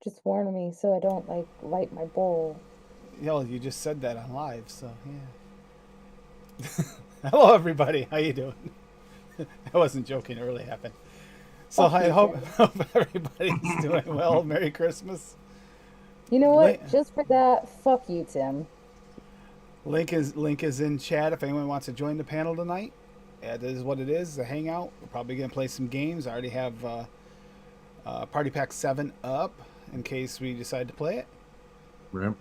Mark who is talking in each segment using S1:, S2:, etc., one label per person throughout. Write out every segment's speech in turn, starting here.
S1: Just warn me so I don't like light my bowl.
S2: Yo, you just said that on live, so yeah. Hello, everybody. How you doing? I wasn't joking. It really happened. So
S1: Fuck
S2: I
S1: you,
S2: hope,
S1: Tim.
S2: hope everybody's doing well. Merry Christmas.
S1: You know
S2: Link,
S1: what? Just for that, fuck you, Tim.
S2: link is in chat if anyone wants to join the panel tonight. Yeah, this is what it is. A hangout. We're probably gonna play some games. I already have Party Pack 7 up in case we decide to play it.
S3: Rip.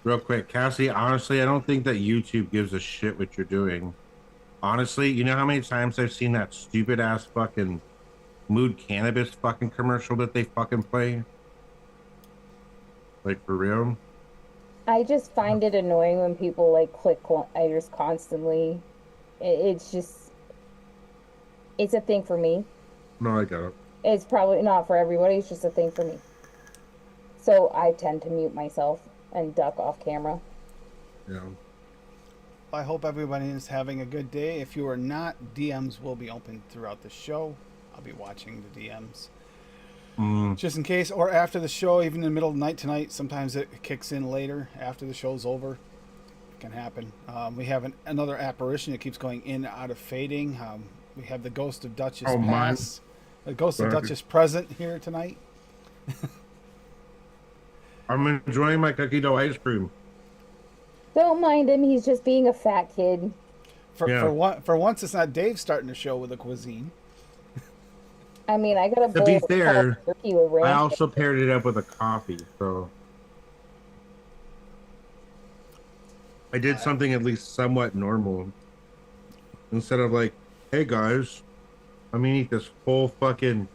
S3: Real quick, Cassie, honestly, I don't think that YouTube gives a shit what you're doing. Honestly, you know how many times I've seen that stupid ass fucking mood cannabis fucking commercial that they fucking play? Like for real?
S1: I just find it annoying when people like click just constantly. It's just, it's a thing for me.
S3: No, I got it.
S1: It's probably not for everybody. It's just a thing for me. So I tend to mute myself and duck off camera.
S3: Yeah.
S2: I hope everybody is having a good day. If you are not, DMs will be open throughout the show. I'll be watching the DMs just in case, or after the show, even in the middle of the night tonight. Sometimes it kicks in later after the show's over. It can happen. We have another apparition that keeps going in and out of fading. We have the ghost of Duchess
S3: Oh, mine.
S2: past, the ghost of
S3: Sorry.
S2: Duchess present here tonight.
S3: I'm enjoying my cookie dough ice cream.
S1: Don't mind him. He's just being a fat kid.
S3: Yeah.
S2: For once, it's not Dave starting the show with a cuisine.
S1: I mean, I got a
S3: To
S1: bowl
S3: be
S1: of cold
S3: fair,
S1: turkey with
S3: I
S1: ranch.
S3: also paired it up with a coffee, so I did something at least somewhat normal. Instead of like, hey guys, I'm gonna eat this whole fucking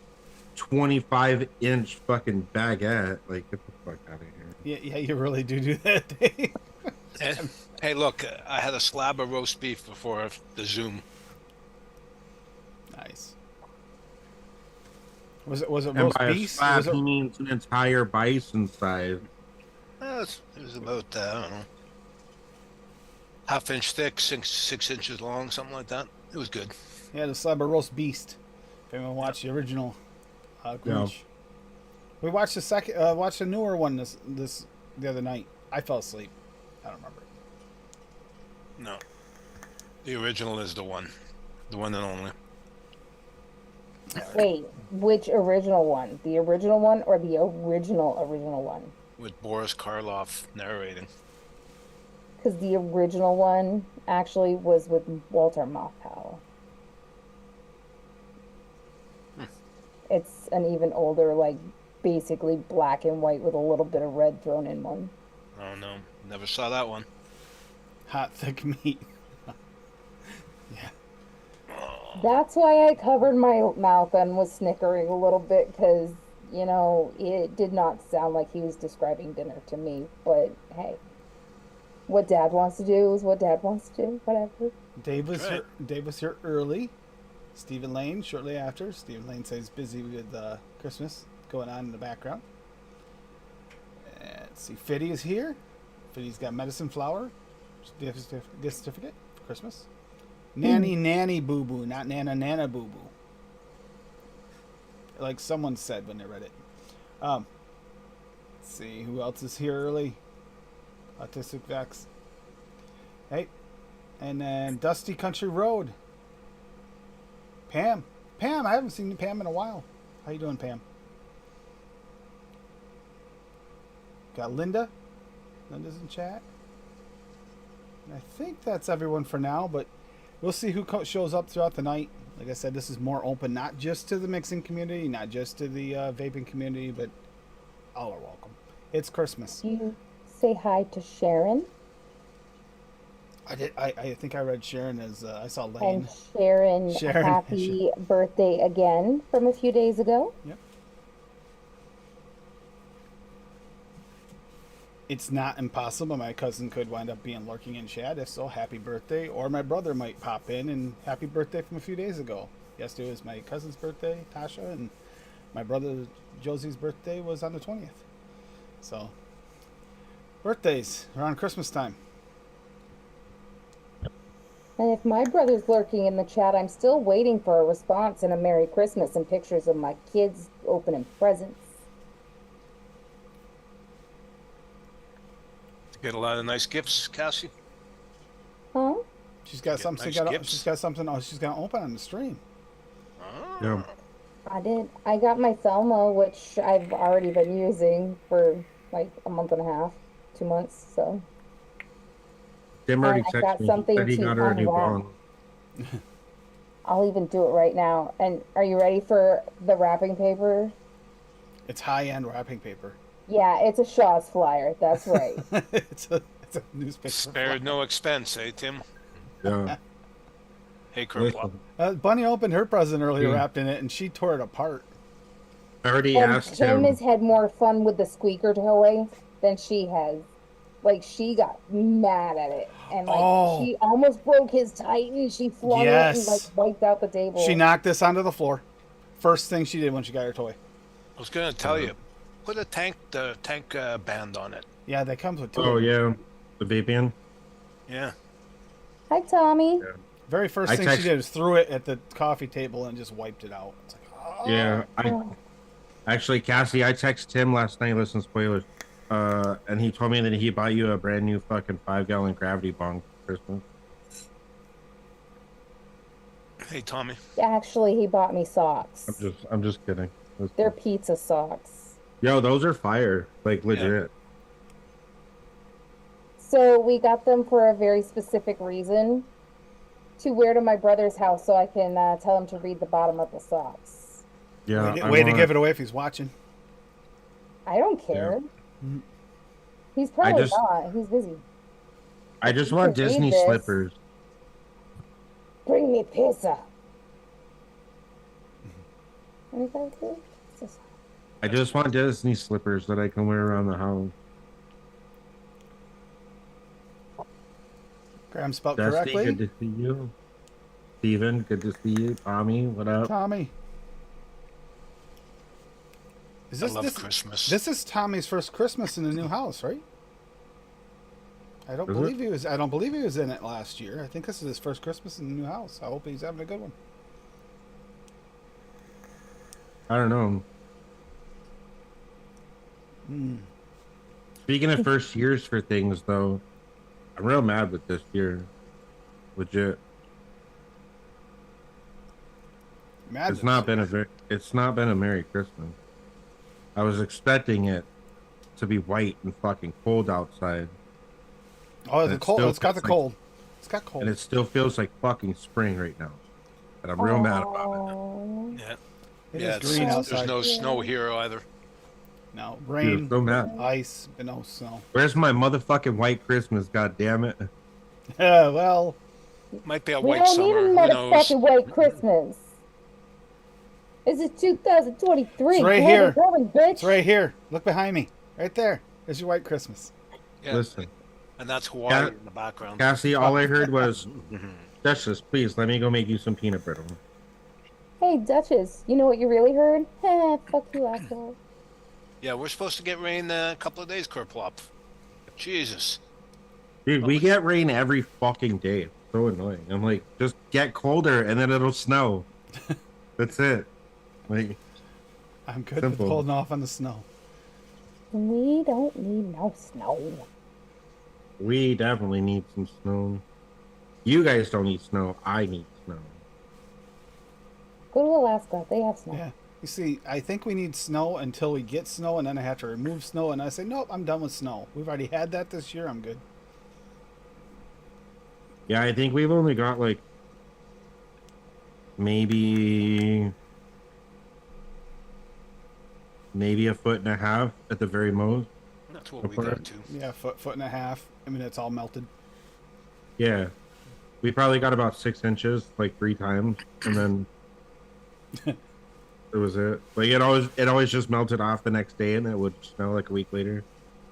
S3: 25-inch fucking baguette. Like, get the fuck out of here.
S2: Yeah, you really do that, Dave.
S4: Hey, hey, look, I had a slab of roast beef before the Zoom.
S2: Nice. Was it
S3: And
S2: roast
S3: by a
S2: beef?
S3: slab,
S2: Was it
S3: he means an entire bison size.
S4: It was about, I don't know, half-inch thick, 6 inches long, something like that. It was good.
S2: Yeah, the slab of roast beast. If anyone watched the original Grinch. We watched watched the newer one this the other night. I fell asleep. I don't remember.
S4: No. The original is the one and only.
S1: Wait, which original one? The original one or the original one?
S4: With Boris Karloff narrating.
S1: Because the original one actually was with Walter Matthau. It's an even older, like basically black and white with a little bit of red thrown in one.
S4: Oh, no. Never saw that one.
S2: Hot thick meat. Yeah.
S1: That's why I covered my mouth and was snickering a little bit because, it did not sound like he was describing dinner to me. But hey, what dad wants to do is what dad wants to do. Whatever.
S2: Dave was here early. Stephen Lane shortly after. Stephen Lane says he's busy with Christmas going on in the background. Let's see. Fiddy is here. Fiddy's got medicine flower. Gift certificate for Christmas. Nanny boo boo, not nana boo boo. Like someone said when they read it. Let's see who else is here early. Autistic Vex. Hey, and then Dusty Country Road. Pam, I haven't seen Pam in a while. How you doing, Pam? Got Linda. Linda's in chat. And I think that's everyone for now, but we'll see who shows up throughout the night. Like I said, this is more open, not just to the mixing community, not just to the vaping community, but all are welcome. It's Christmas.
S1: You say hi to Sharon.
S2: I did. I think I read Sharon as I saw Lane.
S1: And Sharon,
S2: Sharon.
S1: happy birthday again from a few days ago.
S2: Yep. It's not impossible. My cousin could wind up being lurking in chat. If so, happy birthday. Or my brother might pop in and happy birthday from a few days ago. Yesterday was my cousin's birthday, Tasha, and my brother Josie's birthday was on the 20th. So, birthdays around Christmas time.
S1: And if my brother's lurking in the chat, I'm still waiting for a response and a Merry Christmas and pictures of my kids opening presents.
S4: Get a lot of nice gifts, Cassie.
S1: Huh?
S2: She's got
S4: Get
S2: something.
S4: nice gifts.
S2: She's got something. Oh, she's gonna open on the stream.
S4: Oh.
S3: Yeah.
S1: I did. I got my Thelma, which I've already been using for like a month and a half, 2 months. So
S3: Tim already
S1: I got
S3: texted me. He
S1: something
S3: said he
S1: to
S3: got her a new
S1: unwrap.
S3: bong.
S1: I'll even do it right now. And are you ready for the wrapping paper?
S2: It's high-end wrapping paper.
S1: Yeah, it's a Shaw's flyer. That's right.
S2: it's a newspaper.
S4: Spared no expense, eh, Tim?
S3: Yeah.
S4: Hey, Kerplop.
S2: Bunny opened her present earlier,
S3: Yeah.
S2: wrapped in it, and she tore it apart.
S3: I already
S1: And
S3: asked
S1: Tim
S3: him.
S1: has had more fun with the squeaker toy than she has. Like, she got mad at it. And, like,
S2: Oh.
S1: she almost broke his Titan. She flung it and,
S2: Yes.
S1: like, wiped out the table.
S2: She knocked this onto the floor. First thing she did when she got her toy.
S4: I was gonna tell you, put the tank band on it.
S2: Yeah, that comes with two.
S3: Oh yeah, the Vapian.
S4: Yeah.
S1: Hi, Tommy.
S3: Yeah.
S2: Very first
S3: I
S2: thing
S3: text-
S2: she did was threw it at the coffee table and just wiped it out. It's like, oh.
S3: Yeah,
S1: Oh.
S3: actually, Cassie, I texted Tim last night. Listen, spoilers. And he told me that he bought you a brand new fucking 5-gallon gravity bong for Christmas.
S4: Hey, Tommy.
S1: Actually, he bought me socks.
S3: I'm just kidding.
S1: They're pizza socks.
S3: Yo, those are fire, like legit.
S1: So we got them for a very specific reason. To wear to my brother's house so I can tell him to read the bottom of the socks.
S3: Yeah,
S2: Way to give it away if he's watching.
S1: I don't care.
S2: Mhm.
S1: He's probably
S3: just-
S1: not. He's busy.
S3: I just
S1: You
S3: want
S1: can read
S3: Disney
S1: this.
S3: slippers.
S1: Bring me pizza. Anybody do? Pizza.
S3: I just want Disney slippers that I can wear around the house.
S2: Graham spelled
S3: Dusty,
S2: correctly.
S3: good to see you. Steven, good to see you. Tommy, what up?
S2: Tommy. Is
S4: I
S2: this
S4: love
S2: this,
S4: Christmas.
S2: this is Tommy's first Christmas in the new house, right? I don't
S3: Is
S2: believe he was. I don't believe he was in it last year. I think this is his first Christmas in the new house. I hope he's having a good one.
S3: I don't know.
S2: Hmm.
S3: Speaking of first years for things, though, I'm real mad with this year. Legit.
S2: Madness.
S3: It's not been a Merry Christmas. I was expecting it to be white and fucking cold outside,
S2: Oh,
S3: and
S2: the
S3: it
S2: cold.
S3: still
S2: It's got the
S3: feels like-
S2: cold. It's got cold.
S3: and it still feels like fucking spring right now. And I'm real mad about it.
S1: Aw.
S4: Yeah.
S2: It
S4: Yeah,
S2: is green
S1: it's-
S2: outside.
S4: There's no snow here either.
S2: No
S3: Dude,
S2: rain,
S3: I'm so mad.
S2: ice, but no snow.
S3: Where's my motherfucking white Christmas? God damn it!
S2: Yeah, well,
S4: Might be a
S1: We
S4: white
S1: don't need a
S4: summer. Who knows?
S1: motherfucking white Christmas. This is 2023.
S2: It's right
S1: Global
S2: here.
S1: warming, bitch.
S2: it's right here. Look behind me. Right there. There's your white Christmas.
S4: Yeah.
S3: Listen,
S4: And that's Hawaii
S3: Ca-
S4: in the background.
S3: Cassie, all I heard was, Duchess, please let me go make you some peanut brittle.
S1: Hey, Duchess, you know what you really heard? Heh, fuck you, asshole.
S4: Yeah, we're supposed to get rain a couple of days, Kerplop. Jesus.
S3: Dude, we get rain every fucking day. It's so annoying. I'm like, just get colder and then it'll snow. That's it. Like,
S2: I'm good
S3: Simple.
S2: with holding off on the snow.
S1: We don't need no snow.
S3: we definitely need some snow. You guys don't need snow. I need snow.
S1: Go to Alaska. They have snow.
S2: Yeah. You see, I think we need snow until we get snow, and then I have to remove snow, and I say, nope, I'm done with snow. We've already had that this year. I'm good.
S3: Yeah, I think we've only got like maybe a foot and a half at the very most.
S4: That's what we
S3: Okay.
S4: got to.
S2: Yeah, foot and a half. I mean, it's all melted.
S3: Yeah. We probably got about 6 inches like 3 times and then that was it. Like it always just melted off the next day and it would snow like a week later.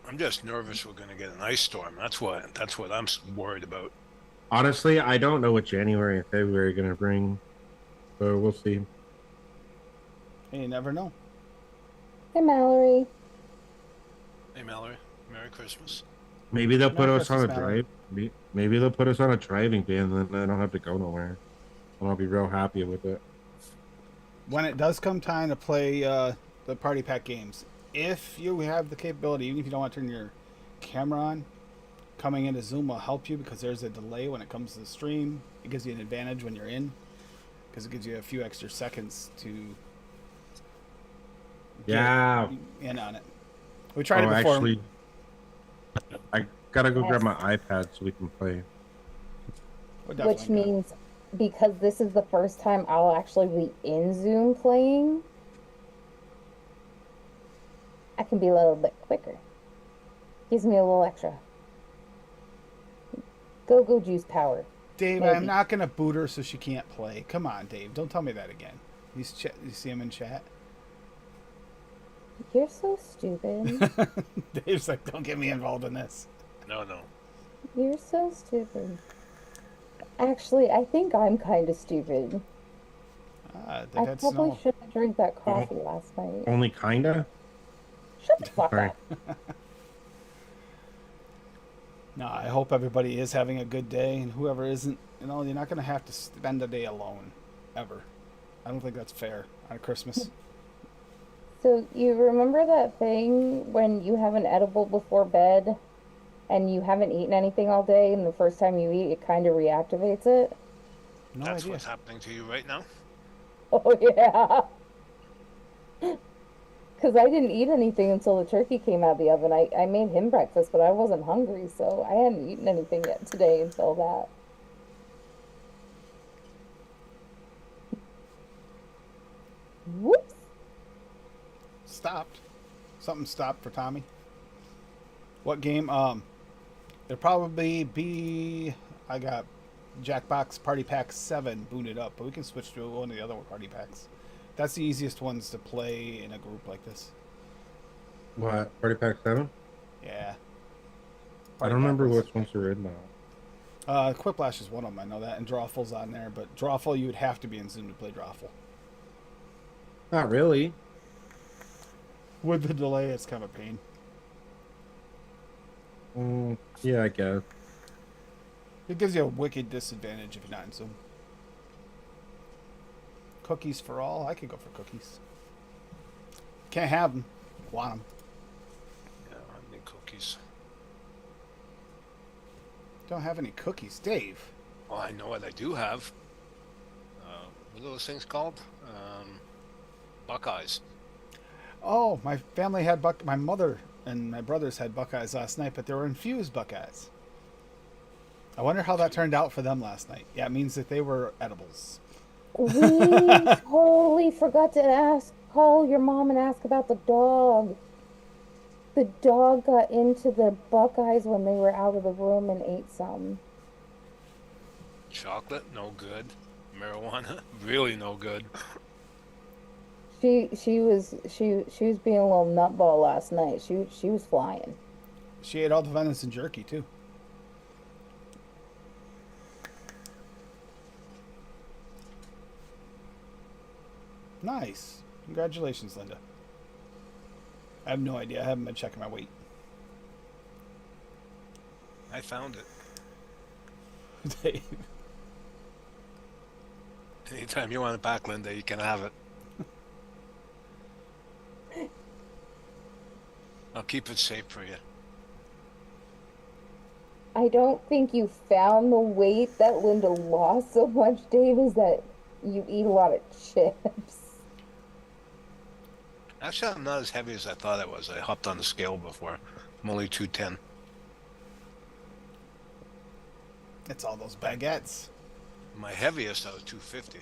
S4: I'm just nervous we're going to get an ice storm. That's what I'm worried about.
S3: Honestly, I don't know what January and February are gonna bring. So we'll see.
S2: You never know.
S1: Hey, Mallory.
S4: Hey, Mallory. Merry Christmas.
S3: Maybe they'll put
S2: Merry
S3: us on a
S2: Christmas,
S3: drive. Maybe they'll put us on a driving ban, and then I don't have to go nowhere. And I'll be real happy with it.
S2: When it does come time to play the party pack games, if you have the capability, even if you don't want to turn your camera on, coming into Zoom will help you because there's a delay when it comes to the stream. It gives you an advantage when you're in because it gives you a few extra seconds to
S3: Yeah.
S2: get in on it. We tried it before.
S3: Actually, I gotta go grab my iPad so we can play.
S1: Which means because this is the first time I'll actually be in Zoom playing, I can be a little bit quicker. Gives me a little extra. Go juice power.
S2: Dave,
S1: Maybe.
S2: I'm not gonna boot her so she can't play. Come on, Dave. Don't tell me that again. You see him in chat?
S1: You're so stupid.
S2: Dave's like, don't get me involved in this.
S4: No.
S1: You're so stupid. Actually, I think I'm kind of stupid.
S2: I
S1: I probably shouldn't have drank that coffee last night.
S3: Only kinda?
S1: Shut the fuck
S3: Sorry.
S1: up.
S2: No, I hope everybody is having a good day, and whoever isn't, you're not going to have to spend a day alone, ever. I don't think that's fair on Christmas.
S1: So you remember that thing when you have an edible before bed and you haven't eaten anything all day, and the first time you eat, it kind of reactivates it?
S2: No
S4: That's
S2: idea.
S4: what's happening to you right now.
S1: Oh, yeah. Because I didn't eat anything until the turkey came out of the oven. I made him breakfast, but I wasn't hungry, so I hadn't eaten anything yet today until that. Whoops.
S2: Stopped. Something stopped for Tommy. What game? It'll probably be. I got Jackbox Party Pack 7 booted up, but we can switch to one of the other party packs. That's the easiest ones to play in a group like this.
S3: What? Party Pack 7?
S2: Yeah.
S3: I don't remember which ones are in now.
S2: Quiplash is one of them, I know that, and Drawful's on there, but Drawful, you would have to be in Zoom to play Drawful.
S3: Not really.
S2: With the delay, it's kind of a pain.
S3: Yeah, I guess.
S2: It gives you a wicked disadvantage if you're not in Zoom. Cookies for all? I could go for cookies. Can't have them. Want them.
S4: Yeah, I need cookies.
S2: Don't have any cookies, Dave.
S4: Well, I know what I do have. What are those things called? Buckeyes.
S2: Oh, my family had my mother and my brothers had Buckeyes last night, but they were infused Buckeyes. I wonder how that turned out for them last night. Yeah, it means that they were edibles.
S1: We totally forgot to call your mom and ask about the dog. The dog got into the Buckeyes when they were out of the room and ate some.
S4: Chocolate, no good. Marijuana, really no good.
S1: She was being a little nutball last night. She was flying.
S2: She ate all the venison jerky too. Nice. Congratulations, Linda. I have no idea. I haven't been checking my weight.
S4: I found it.
S2: Dave.
S4: Anytime you want it back, Linda, you can have it. I'll keep it safe for you.
S1: I don't think you found the weight that Linda lost so much, Dave, is that you eat a lot of chips.
S4: Actually, I'm not as heavy as I thought I was. I hopped on the scale before. I'm only 210.
S2: It's all those baguettes.
S4: My heaviest, I was 250.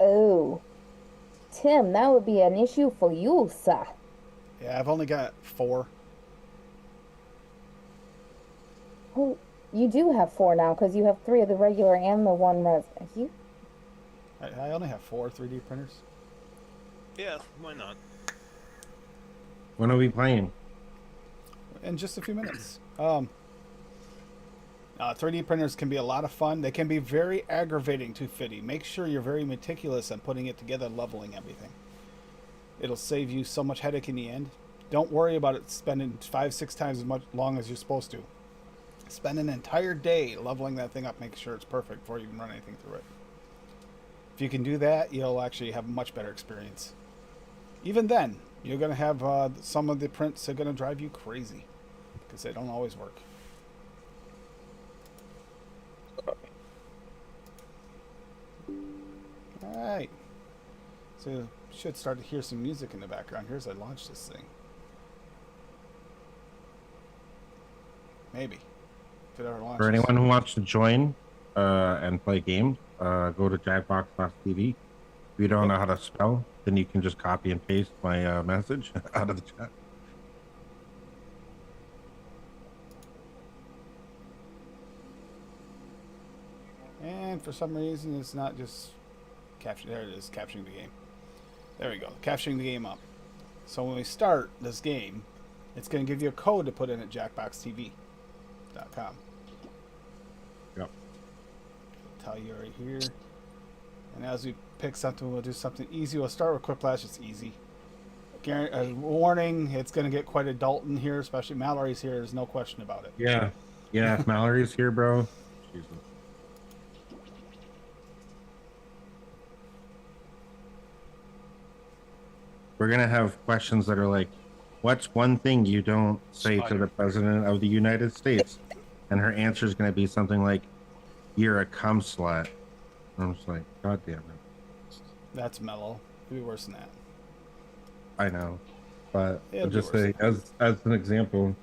S1: Oh. Tim, that would be an issue for you, sir.
S2: Yeah, I've only got 4.
S1: Oh, you do have 4 now, because you have 3 of the regular and the 1 res. You?
S2: I only have 4 3D printers.
S4: Yeah, why not?
S3: When are we playing?
S2: In just a few minutes. 3D printers can be a lot of fun. They can be very aggravating to Fitty. Make sure you're very meticulous on putting it together, leveling everything. It'll save you so much headache in the end. Don't worry about it spending 5-6 times as much long as you're supposed to. Spend an entire day leveling that thing up, make sure it's perfect before you can run anything through it. If you can do that, you'll actually have a much better experience. Even then, You're gonna have some of the prints are gonna drive you crazy because they don't always work. All right. So you should start to hear some music in the background here as I launch this thing. Maybe. If it ever launches.
S3: For anyone who wants to join and play games, go to jackbox.tv. If you don't know how to spell, then you can just copy and paste my message out of the chat.
S2: And for some reason, it's not just capturing. There it is, capturing the game. There we go, capturing the game up. So when we start this game, it's going to give you a code to put in at jackboxtv.com.
S3: Yep.
S2: It'll tell you right here. And as we pick something, we'll do something easy. We'll start with Quiplash. It's easy. Warning, it's going to get quite adult in here, especially Mallory's here. There's no question about it.
S3: Yeah. Yeah, if Mallory's here, bro. Jesus. We're going to have questions that are like, what's one thing you don't say to the President of the United States? And her answer is going to be something like, you're a cum slut. I'm just like, God damn it.
S2: That's mellow. It'd be worse than that.
S3: I know. But
S2: It'd
S3: I'll
S2: be
S3: just
S2: worse.
S3: say, as an example.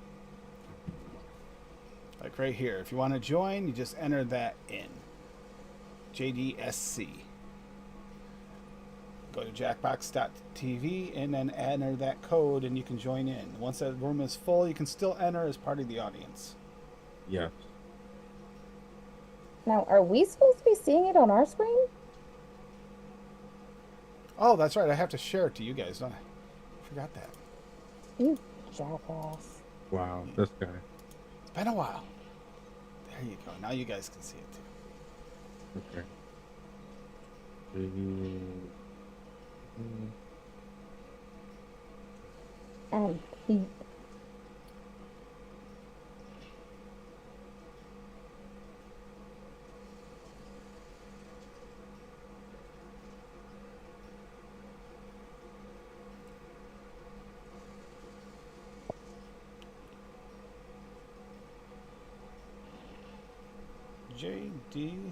S2: Like right here. If you want to join, you just enter that in. JDSC. Go to jackbox.tv and then enter that code and you can join in. Once that room is full, you can still enter as part of the audience.
S3: Yeah.
S1: Now, are we supposed to be seeing it on our screen?
S2: Oh, that's right. I have to share it to you guys, don't I? Forgot that.
S1: You jackass.
S3: Wow, this guy.
S2: It's been a while. There you go. Now you guys can see it too.
S3: Okay.
S1: Pete.
S2: JDSC.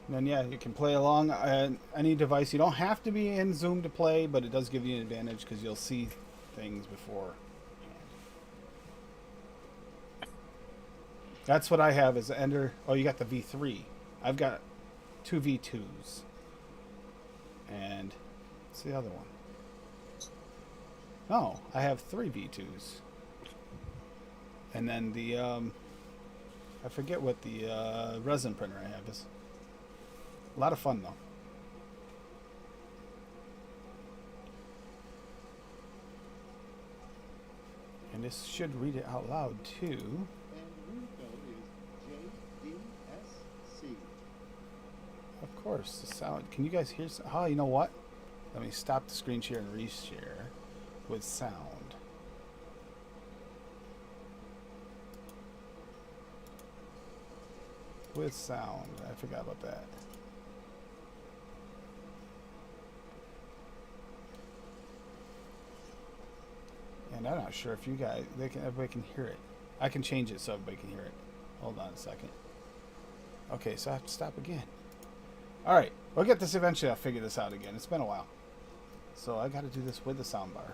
S2: And then yeah, you can play along any device. You don't have to be in Zoom to play, but it does give you an advantage because you'll see things before. That's what I have as enter. Oh, you got the V3. I've got 2 V2s. And what's the other one? No, I have 3 V2s. And then the I forget what the resin printer I have is. A lot of fun though. And this should read it out loud too.
S5: And room code is JDSC.
S2: Of course, the sound. Can you guys hear? Oh, you know what? Let me stop the screen share and reshare with sound. With sound. I forgot about that. And I'm not sure if you guys, everybody can hear it. I can change it so everybody can hear it. Hold on a second. Okay, so I have to stop again. All right, we'll get this eventually. I'll figure this out again. It's been a while. So I got to do this with the soundbar.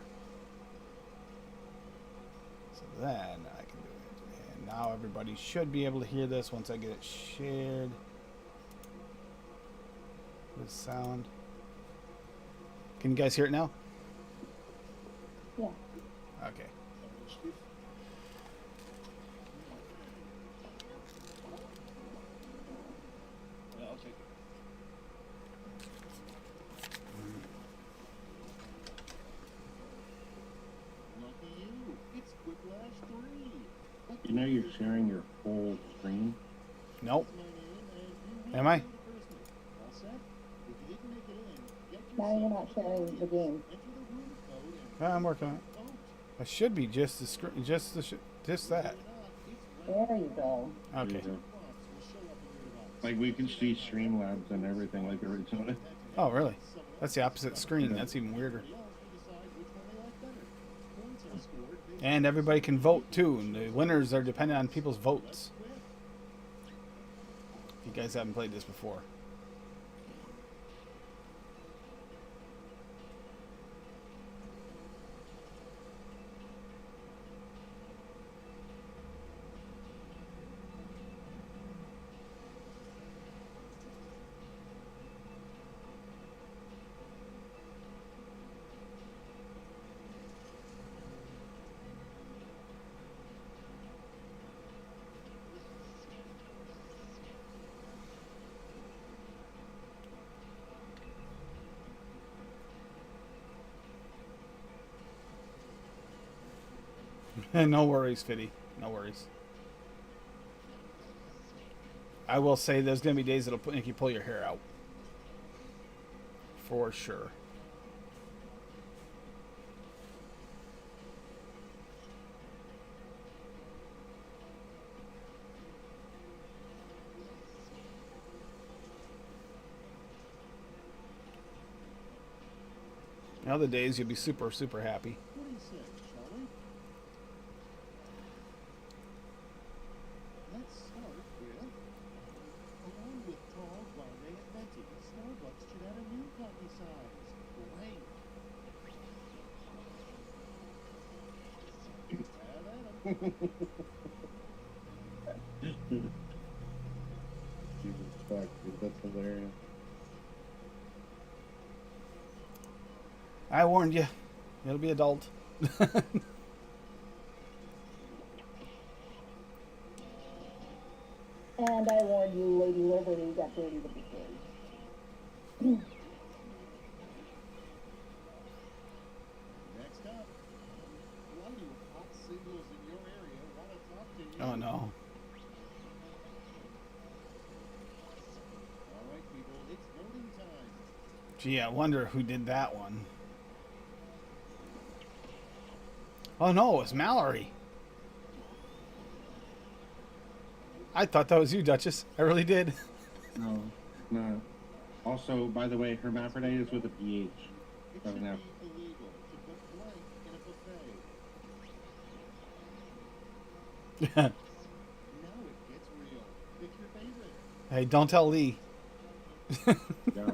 S2: So then I can do it. And now everybody should be able to hear this once I get it shared with sound. Can you guys hear it now?
S1: Yeah.
S2: Okay.
S5: Yeah, I'll take it. Lucky you. It's Quiplash 3.
S3: You know you're sharing your full screen?
S2: Nope.
S5: That's my name, and you
S2: Am I?
S5: win the first one. All set? If you didn't make it in, get
S1: Now you're not sharing the game.
S5: Enter the room code and
S2: I'm working on it.
S5: vote.
S2: I should be just the screen, just the just that.
S5: Not, it's right
S1: There you go.
S2: Okay.
S3: There you go.
S5: prompts will show up in your device.
S3: Like we can see Streamlabs and everything like originally.
S2: Oh, really? That's the opposite screen. That's even weirder.
S5: Everybody else will decide which one they like better. Points are scored based
S2: And everybody can vote too, and the winners are dependent on people's votes.
S5: quick.
S2: If you guys haven't played this before. No worries, Fiddy. No worries. I will say there's going to be days that'll make you pull your hair out. For sure. Other days you'll be super, super happy.
S5: What do you say, shall we? Let's start with, along with Tall, Grande, and Venti, Starbucks should add a new coffee size, blank. Have at 'em.
S3: Jesus fuck, dude, that's hilarious.
S2: I warned you. It'll be adult.
S1: And I warned you, Lady Liberty got dirty to be dirty.
S5: Next up, a lot of you hot singles in your area want to talk to you.
S2: Oh no.
S5: All right, people, it's voting time.
S2: Gee, I wonder who did that one. Oh no, it's Mallory. I thought that was you, Duchess. I really did.
S3: No, no. Also, by the way, hermaphrodite is with a PH.
S5: It
S3: Doesn't
S5: should
S3: have.
S5: be illegal to put blank in a buffet. Now it gets real. Pick your favorite.
S2: Hey, don't tell Lee.
S3: Yeah.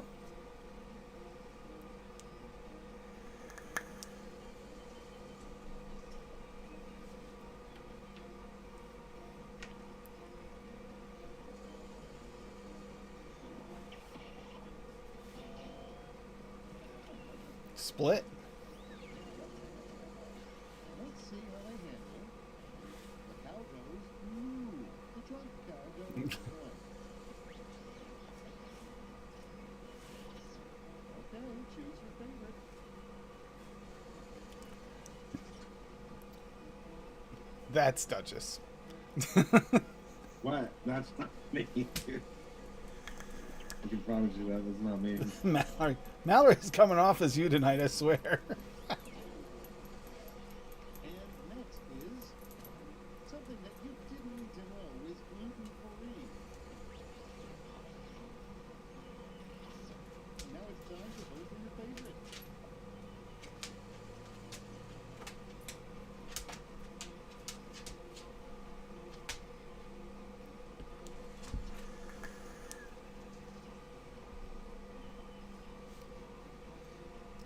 S2: Split.
S5: Let's see how they handle. The cow goes, ooh. The drunk cow goes, blank. Okay, choose your favorite.
S2: That's Duchess.
S3: What? That's not me. I can promise you that that's not me.
S2: Mallory. Mallory's coming off as you tonight, I swear.
S5: And next is something that you didn't need to know is gluten-free. Now it's time to vote for your favorite.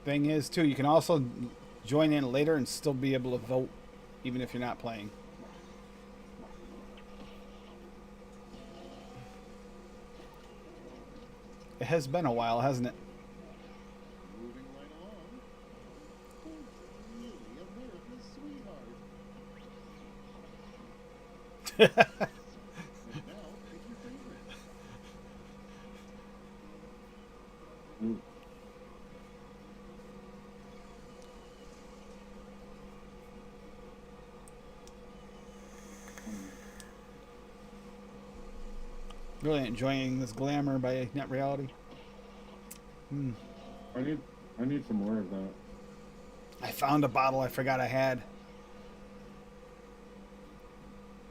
S2: Thing is, too, you can also join in later and still be able to vote, even if you're not playing. It has been a while, hasn't it?
S5: Moving right along. Who's really America's sweetheart? And now, pick your favorite.
S3: Ooh.
S2: Really enjoying this glamour by Net Reality.
S3: I need some more of that.
S2: I found a bottle I forgot I had.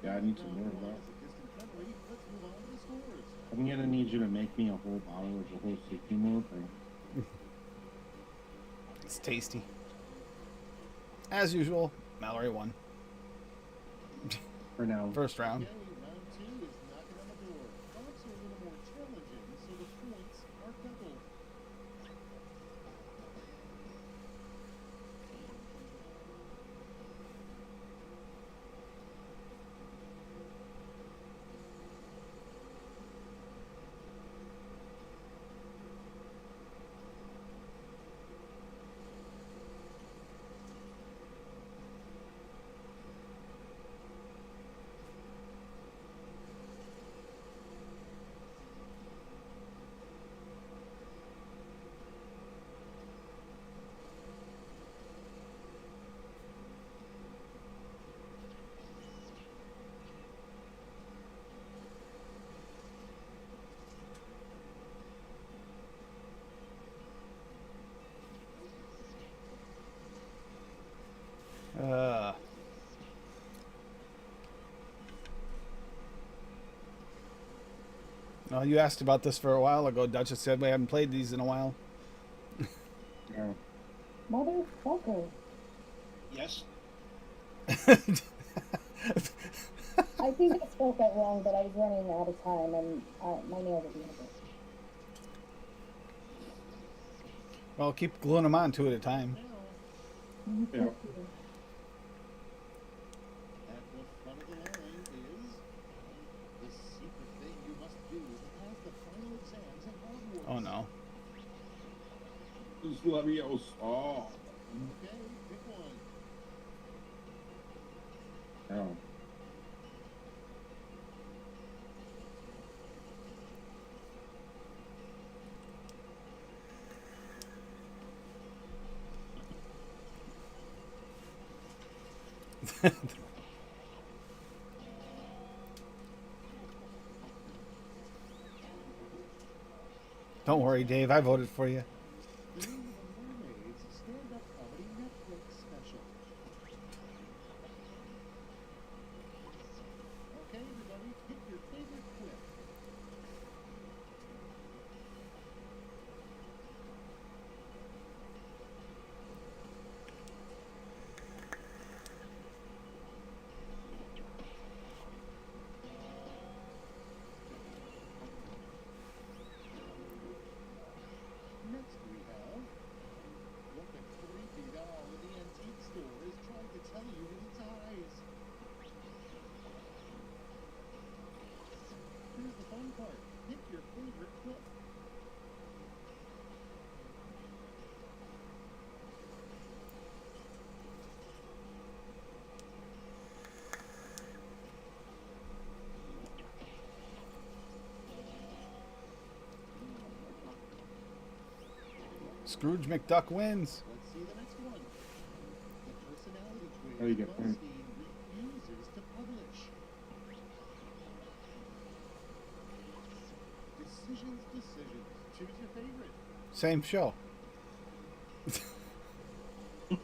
S3: Yeah, I need some more of that.
S5: As a distant memory, let's move on to the scores.
S3: I'm gonna need you to make me a whole bottle of the whole 60 ml thing.
S2: It's tasty. As usual, Mallory won.
S3: For now.
S2: First round.
S5: Okay, round 2 is knocking on the door. Dogs are a little more challenging, so the points are doubled.
S2: Well, you asked about this for a while ago. Duchess said we haven't played these in a while.
S3: Yeah.
S1: Motherfucker.
S4: Yes.
S1: I think I spelled that wrong, but I was running out of time and my nails are being bit.
S2: Well, keep gluing them on two at a time.
S5: Now,
S3: Yeah.
S5: at the front of the line is the secret thing you must do to pass the final exams at Hogwarts.
S2: Oh no.
S3: Just let me else. Oh.
S5: Okay, pick one.
S3: Oh.
S2: Don't worry, Dave. I voted for you.
S5: The name of the Mermaids stand-up comedy Netflix special. Okay, everybody, pick your favorite quip. Next we have what the creepy doll in the antique store is trying to tell you with its eyes. Here's the fun part. Pick your favorite quip.
S2: Scrooge McDuck wins.
S5: Let's see the next one. The personality quiz
S3: Oh, you get points.
S5: BuzzFeed refuses to publish. Decisions. Choose your favorite.
S2: Same show.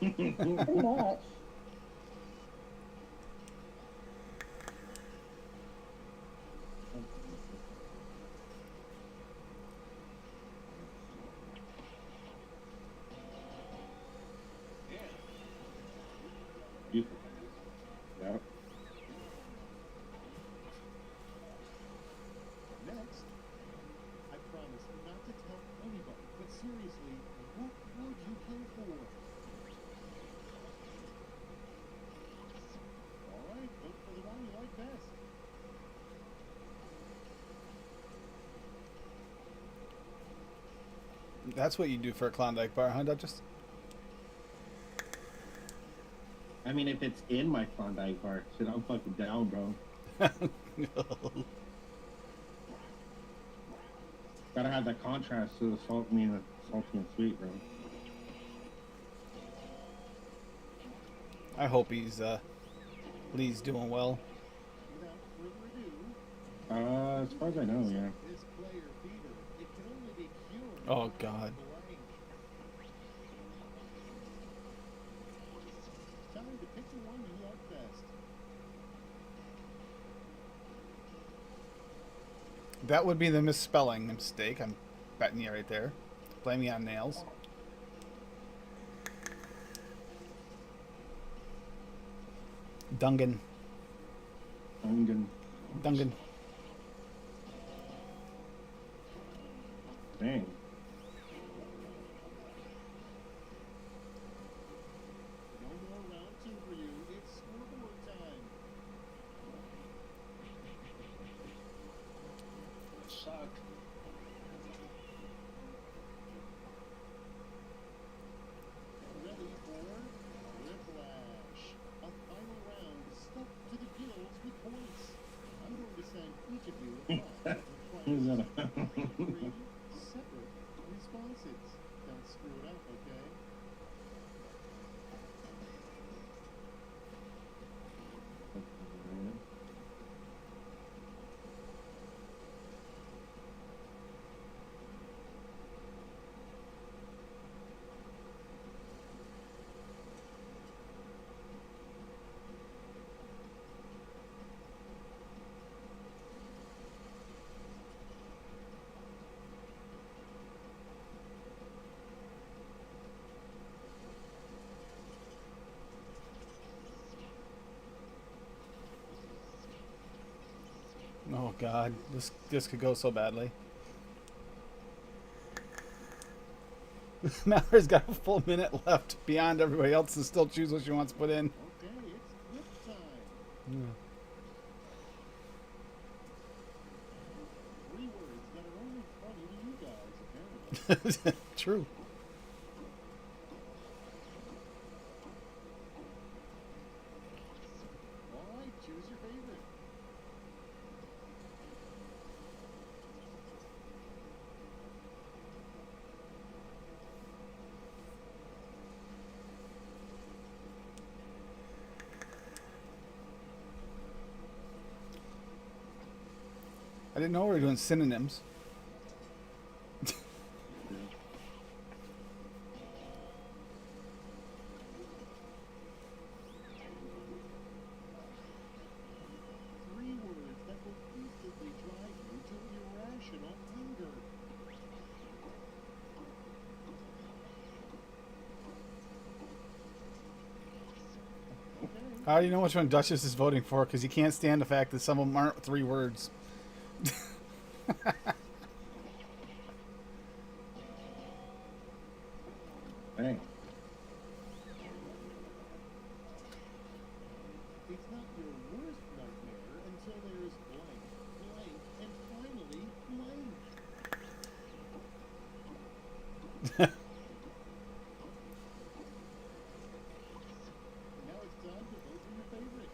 S1: Pretty much.
S3: Beautiful. Yeah.
S5: Next, I promise not to tell anybody, but seriously, what would you play for? Alright, vote for the one you like best.
S2: That's what you do for a Klondike bar, huh, Duchess?
S3: I mean, if it's in my Klondike bar, shit, I'm fucking down, bro. Gotta have that contrast to the salty and sweet, bro.
S2: I hope Lee's doing well.
S5: Without further ado,
S3: As far as I know, yeah.
S5: this player fever, it can only be cured
S2: Oh,
S5: by
S2: God.
S5: blank.
S2: That would be the misspelling mistake. I'm betting you right there. Blame me on nails. Dungan. Dungan.
S3: Dang.
S5: No more round two for you. It's scoreboard time.
S4: Suck.
S5: Ready for Whiplash. A final round stuck to the gills with points. I'm going to send each of you a box
S3: Is that
S5: with three separate responses. Don't screw it up, okay?
S2: Oh God, this could go so badly. Mallory's got a full minute left beyond everybody else to still choose what she wants to put in.
S5: Okay, it's flip time. Three words that are only funny to you guys, apparently.
S2: True.
S5: All right, choose your favorite.
S2: I didn't know we were doing synonyms.
S5: Three words that will instantly drive you to irrational anger. Okay.
S2: How do you know which one Duchess is voting for? Because you can't stand the fact that some of them aren't 3 words.
S3: Dang.
S5: It's not your worst nightmare until there's blank, blank, and finally blank. Now it's time to vote for your favorite.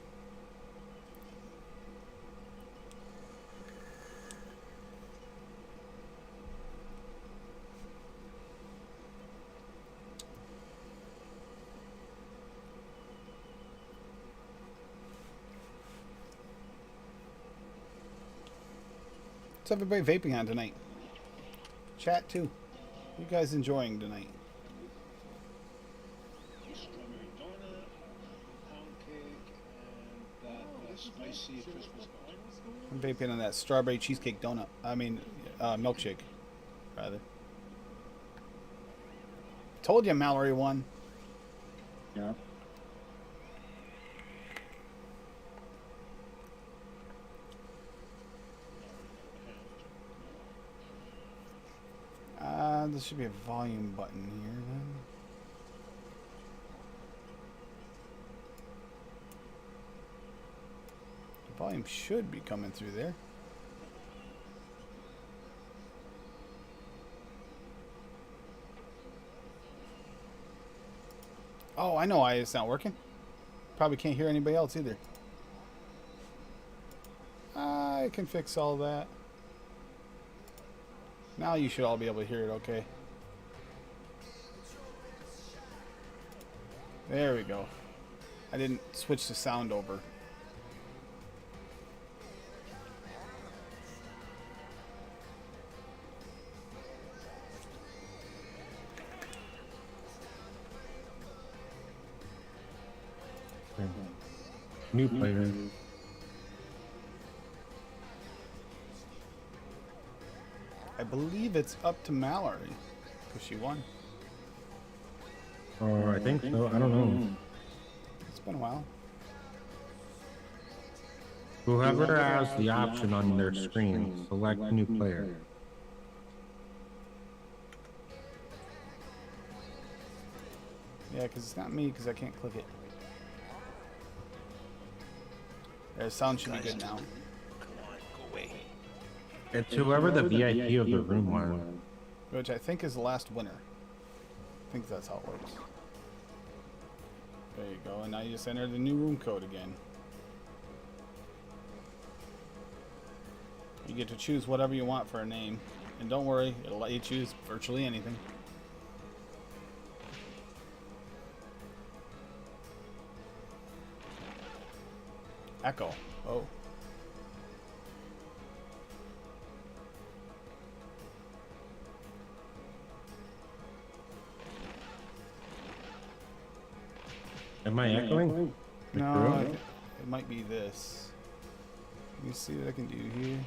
S2: What's everybody vaping on tonight? Chat too. You guys enjoying tonight?
S4: Strawberry donut, pound cake, and that
S5: This is it.
S4: spicy
S5: Show us
S4: Christmas
S5: the
S4: cookie.
S5: final score.
S2: I'm vaping on that strawberry cheesecake donut. I mean, milkshake, rather. Told you Mallory won.
S3: Yeah.
S2: There should be a volume button here then. The volume should be coming through there. Oh, I know why it's not working. Probably can't hear anybody else either. I can fix all that. Now you should all be able to hear it okay. There we go. I didn't switch the sound over.
S3: New player.
S2: believe it's up to Mallory because she won.
S3: Oh, I think so. I don't know.
S2: It's been a while.
S3: Whoever has the option on their screen, select new player.
S2: Yeah, because it's not me because I can't click it. The sound should be good now.
S4: Come on, go away.
S3: It's whoever the VIP of the room was.
S2: Which I think is the last winner. I think that's how it works. There you go, and now you just enter the new room code again. You get to choose whatever you want for a name. And don't worry, it'll let you choose virtually anything. Echo. Oh.
S3: Am I echoing?
S2: No, it might be this. Let me see what I can do here.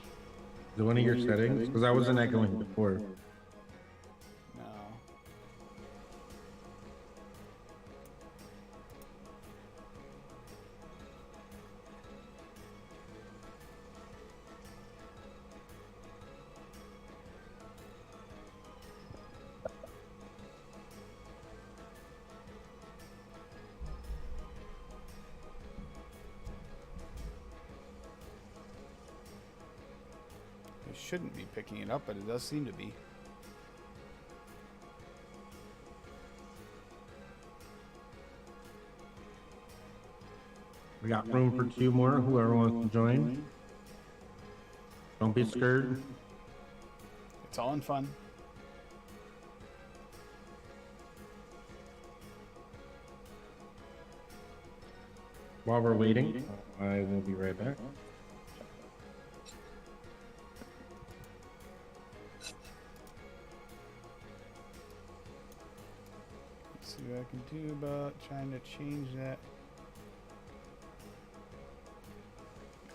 S3: Is it one of your settings? Because I wasn't echoing before.
S2: No. It shouldn't be picking it up, but it does seem to be.
S3: We got room for 2 more. Whoever wants to join. Don't be scared.
S2: It's all in fun.
S3: While we're waiting, I will be right back.
S2: Let's see what I can do about trying to change that.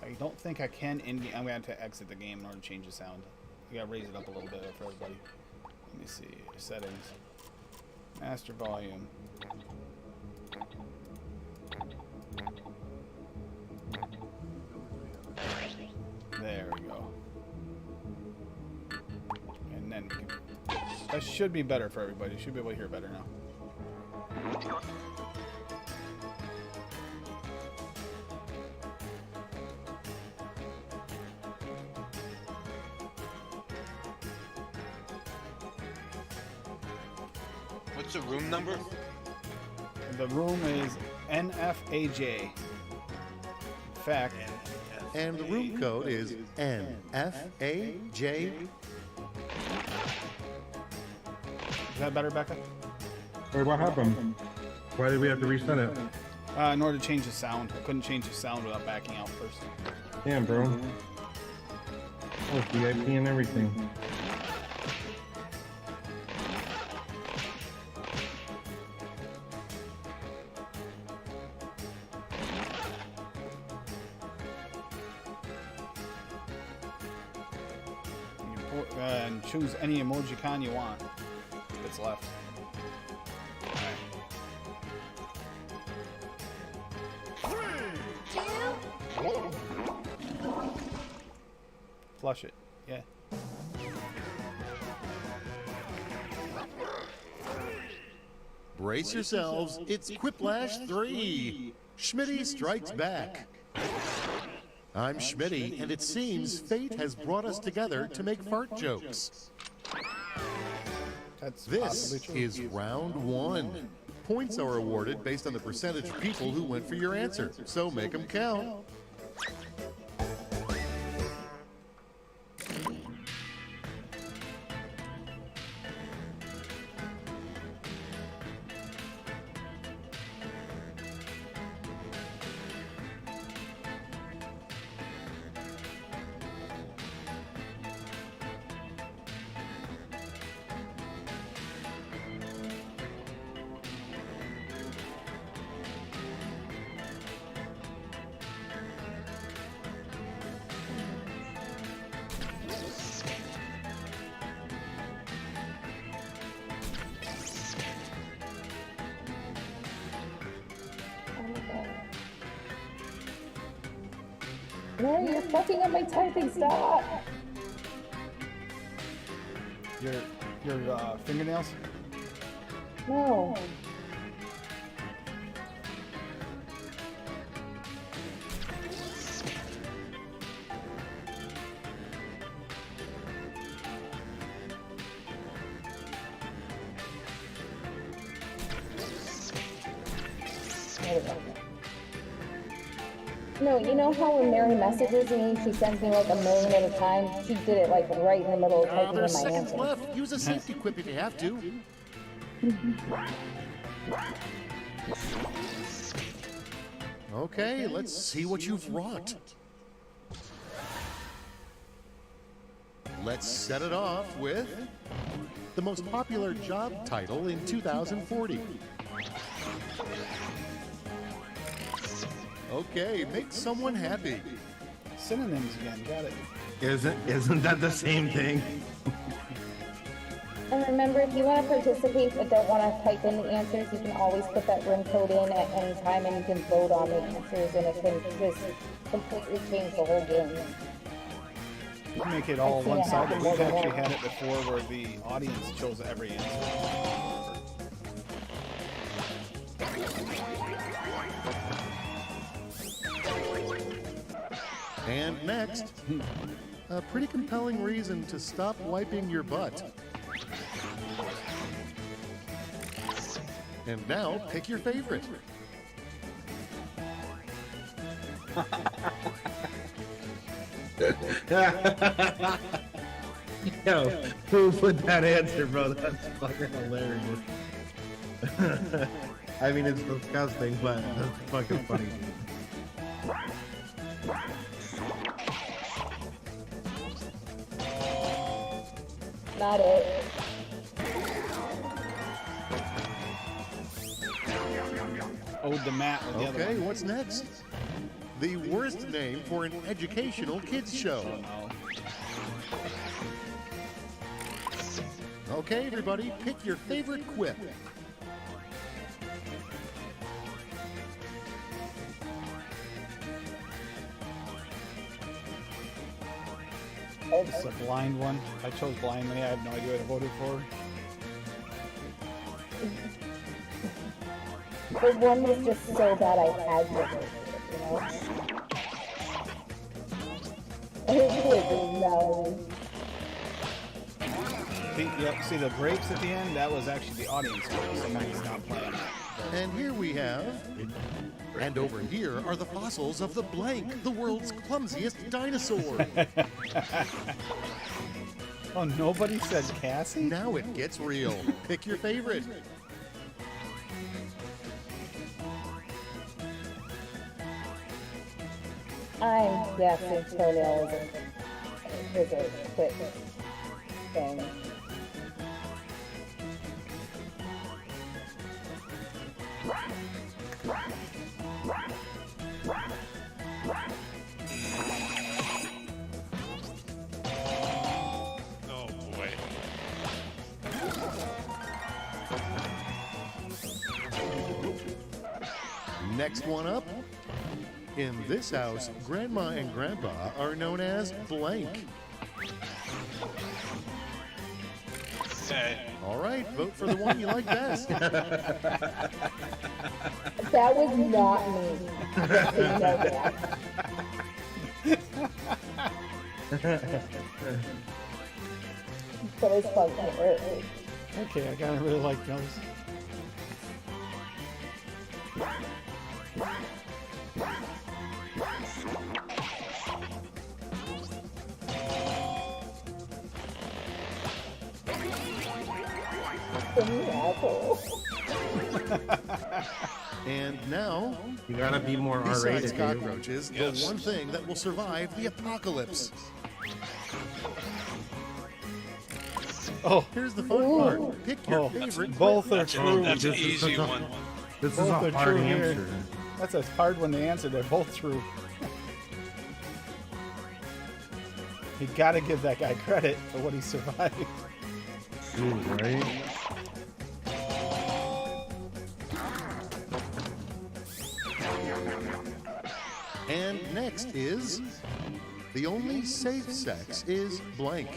S2: I don't think I can in-game. I'm going to have to exit the game in order to change the sound. You got to raise it up a little bit for everybody. Let me see. Settings. Master volume. There we go. And then that should be better for everybody. Should be able to hear better now.
S4: What's the room number?
S2: The room is NFAJ. In fact,
S6: And the room code is NFAJ.
S2: is that better, Becca?
S3: Wait, what happened? Why did we have to reset it?
S2: In order to change the sound. I couldn't change the sound without backing out first.
S3: Damn, bro. Oh, VIP and everything.
S2: You can put, and choose any emojicon you want that's left. Alright. Flush it. Yeah.
S6: Brace yourselves, it's Quiplash 3. Schmitty strikes back. I'm Schmitty, and it seems fate has brought us together to make fart jokes.
S2: That's
S6: This
S2: possibly true.
S6: is round 1. Points are awarded based on the percentage of people who went for your answer, so make them count.
S1: No, you're fucking up my typing. Stop.
S2: Your fingernails?
S1: No. There we go. No, you know how when Mary messages me, she sends me like a million at a time? She did it like right in the middle of typing in
S6: There's
S1: my
S6: seconds
S1: answer.
S6: left. Use a safety quip if you have to. Okay, let's see what you've wrought. Let's set it off with the most popular job title in 2040. Okay, make someone happy.
S2: Synonyms again, got it.
S3: Isn't that the same thing?
S1: And remember, if you want to participate but don't want to type in the answers, you can always put that room code in at any time and you can vote on the answers and it can just completely change the whole game.
S2: You make it all
S1: I've seen it
S2: one-sided.
S1: happen
S2: We've
S1: more than
S2: actually
S1: once.
S2: had it before where the audience chose every answer.
S6: And next, a pretty compelling reason to stop wiping your butt. And now, pick your favorite.
S3: Yo, who put that answer, bro? That's fucking hilarious. I mean, it's disgusting, but that's fucking funny.
S1: Not it.
S2: Ode the Mat with the other
S6: Okay,
S2: one.
S6: what's next? The worst name for an educational kids show. Okay, everybody, pick your favorite quip.
S2: It's a blind one. I chose blindly. I have no idea what I voted for.
S1: The one was just so bad I had to vote for it, you know? It was no.
S2: See the grapes at the end? That was actually the audience vote. Somebody's not playing that.
S6: And here we have, and over here are the fossils of the blank, the world's clumsiest dinosaur.
S2: Oh, nobody said Cassie?
S6: Now it gets real. Pick your favorite.
S1: I'm guessing toenail is a quick thing.
S4: Oh boy.
S6: Next one up. In this house, Grandma and Grandpa are known as blank. All right, vote for the one you like best.
S1: That was not me. Just so you know that. But it's fun.
S2: Okay, I kind of really like those.
S6: And now,
S3: You gotta be more
S6: besides
S3: R-rated, dude.
S6: cockroaches,
S4: Yes.
S6: the one thing that will survive the apocalypse.
S2: Oh,
S6: Here's the fun part. Pick your
S2: oh,
S6: favorite.
S2: both are
S4: That's,
S2: true.
S4: that's an
S3: This is
S4: easy
S3: such a-
S4: one.
S3: This is
S2: Both
S3: a
S2: are
S3: hard
S2: true here.
S3: answer.
S2: That's a hard one to answer. They're both true. You gotta give that guy credit for what he survived.
S3: Dude, right?
S6: And next. next is the only safe sex is blank.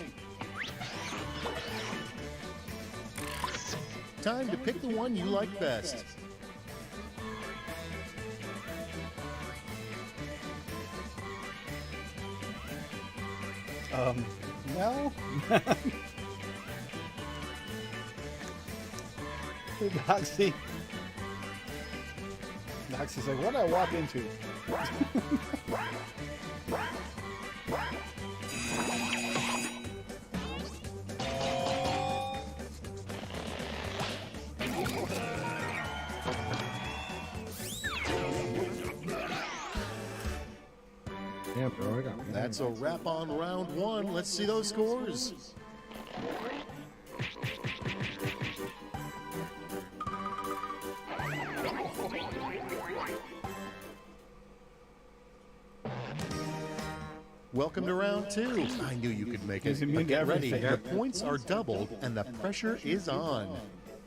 S6: Time to pick the one you like best.
S2: Well, Doxy. Doxy's like, what did I walk into?
S3: Yeah, bro, I got
S6: That's a wrap on round one. Let's see those scores. Welcome to round two. I knew you could make
S2: He's
S6: it.
S2: immune
S6: But
S2: to
S6: get ready.
S2: everything.
S6: The points are doubled and the pressure is on.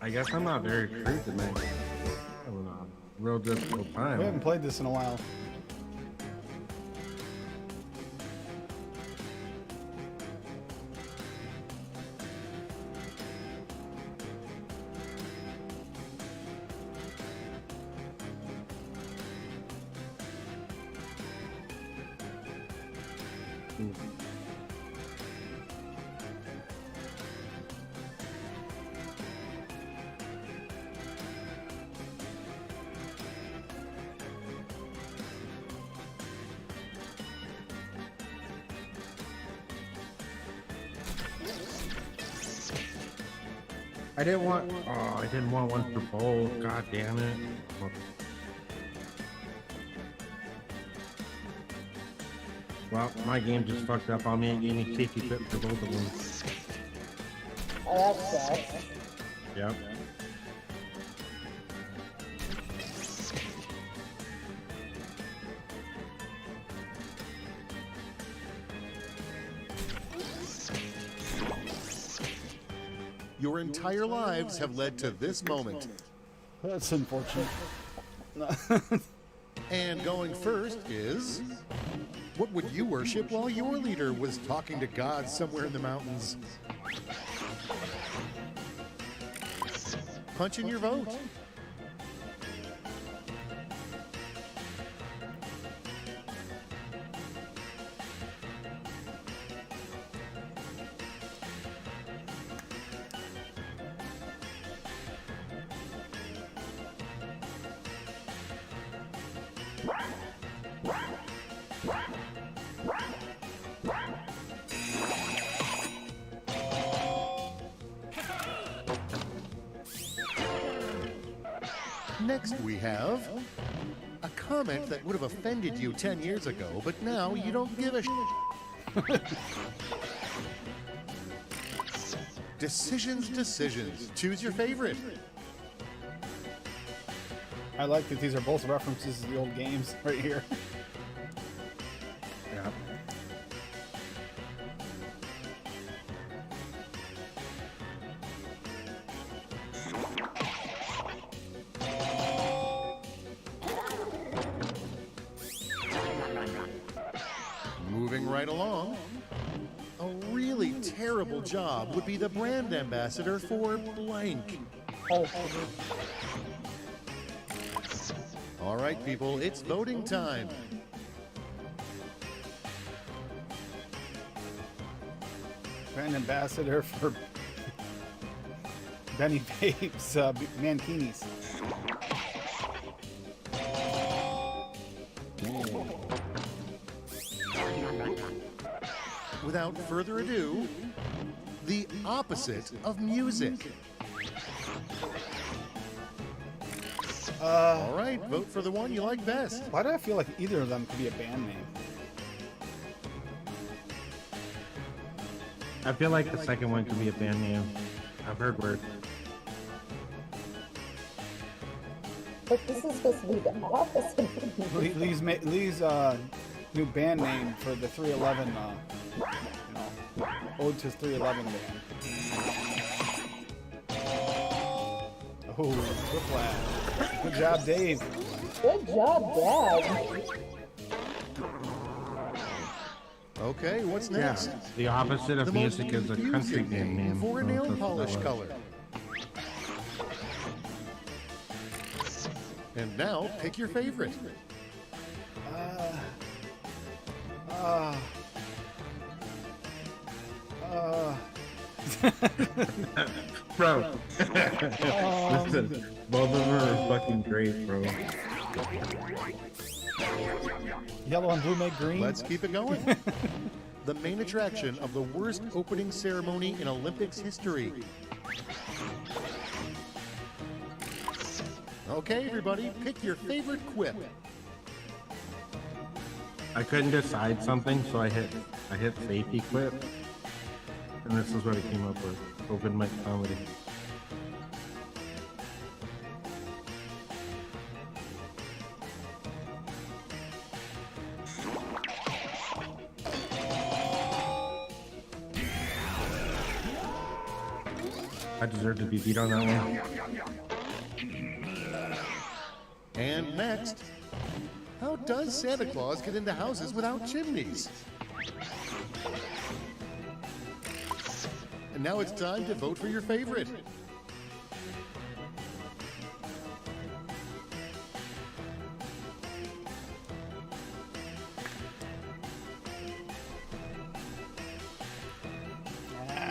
S3: I guess I'm not very true tonight. Having a real difficult
S2: We
S3: time.
S2: haven't played this in a while.
S3: I didn't want. Oh, I didn't want one for both. God damn it. Well, my game just fucked up on me and gave me safety quit for both of them.
S1: Oh, that sucks.
S3: Yep.
S6: Your entire lives have led to this moment.
S2: That's unfortunate.
S6: And going first is... What would you worship while your leader was talking to God somewhere in the mountains? Punch in your vote. Next we have a comment that would have offended you 10 years ago, but now you don't give a Decisions, decisions. Choose your favorite.
S2: I like that these are both references to the old games right here.
S3: Yeah.
S6: Moving right along. A really terrible job would be the brand ambassador for blank. All right, people, it's voting time.
S2: Brand ambassador for Benny Babes Mankinis.
S6: Without further ado, the opposite of music. All right, vote for the one you like best.
S2: Why do I feel like either of them could be a band name?
S3: I feel like the second one could be a band name. I've heard word.
S1: But this is supposed to be the opposite.
S2: Lee's new band name for the 311, Ode to 311 band. Oh, Whiplash. Good job, Dave.
S1: Good job, Dad.
S6: Okay, what's
S3: Yeah,
S6: next?
S3: the opposite of
S6: The most
S3: music is a country
S6: confusing
S3: name.
S6: for a
S3: So
S6: nail
S3: that's what that
S6: polish
S3: was.
S6: color. And now, pick your favorite.
S3: Bro, listen, both of them are fucking great, bro.
S2: Yellow and blue make green.
S6: Let's keep it going. The main attraction of the worst opening ceremony in Olympics history. Okay, everybody, pick your favorite quip.
S3: I couldn't decide something, so I hit safety quip, and this is what I came up with: open mic comedy. I deserve to be beat on that one.
S6: And next, how does Santa Claus get into houses without chimneys? And now it's time to vote for your favorite.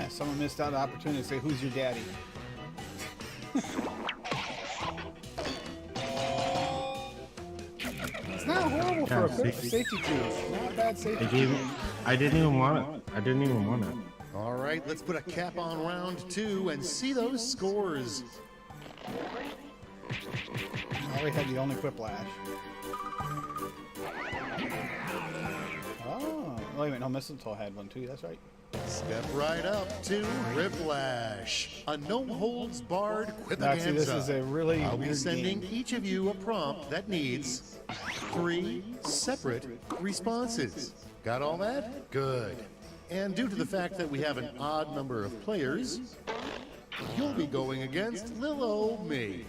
S2: Someone missed out an opportunity to say, "Who's your daddy?" It's not horrible for a quick safety cue. Not a bad safety cue.
S3: I didn't even want it. I didn't even want it.
S6: All right, let's put a cap on round 2 and see those scores.
S2: Oh, we had the only quiplash. Oh, wait a minute. No, Mistletoe had one too. That's right.
S6: Step right up to Riplash, a no-holds-barred
S2: Now, see, this is
S6: quipaganza.
S2: a really
S6: I'll be
S2: weird
S6: sending
S2: game.
S6: each of you a prompt that needs 3 separate responses. Got all that? Good. And due to the fact that we have an odd number of players, you'll be going against little old me.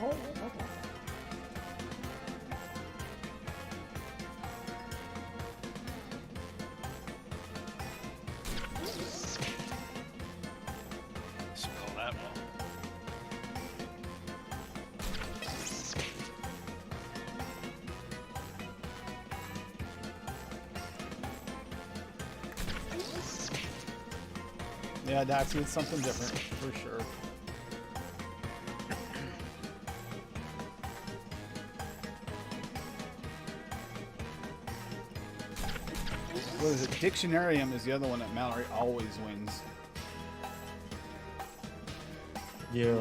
S1: Oh, okay.
S4: Spell that one.
S2: Yeah, Doxy, it's something different for sure. What is it? Dictionarium is the other one that Mallory always wins.
S3: Yeah.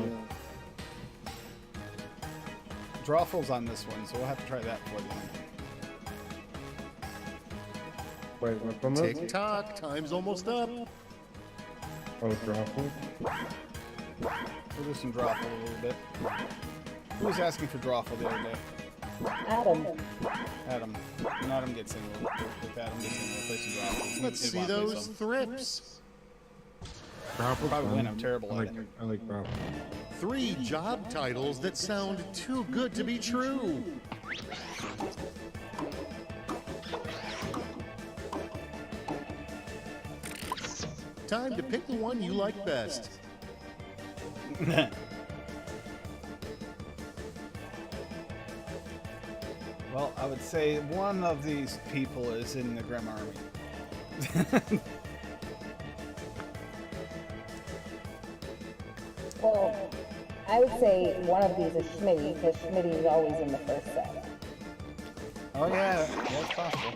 S2: Drawful's on this one, so we'll have to try that for them.
S3: Wait, what's on this?
S6: Tick-tock, time's almost up.
S3: Oh, Drawful.
S2: We'll do some Drawful a little bit. Who was asking for Drawful the other day?
S1: Adam.
S2: Adam. When Adam gets in, if Adam gets in, we'll play some Drawful.
S6: Let's see those thrips.
S3: Drawful's
S2: Probably
S3: fun.
S2: win, I'm terrible at it.
S3: I like Drawful.
S6: 3 job titles that sound too good to be true. Time to pick the one you like best.
S2: Well, I would say one of these people is in the Grim Army.
S1: Well, I would say one of these is Schmitty, because Schmitty is always in the first set.
S2: Oh yeah, that's possible.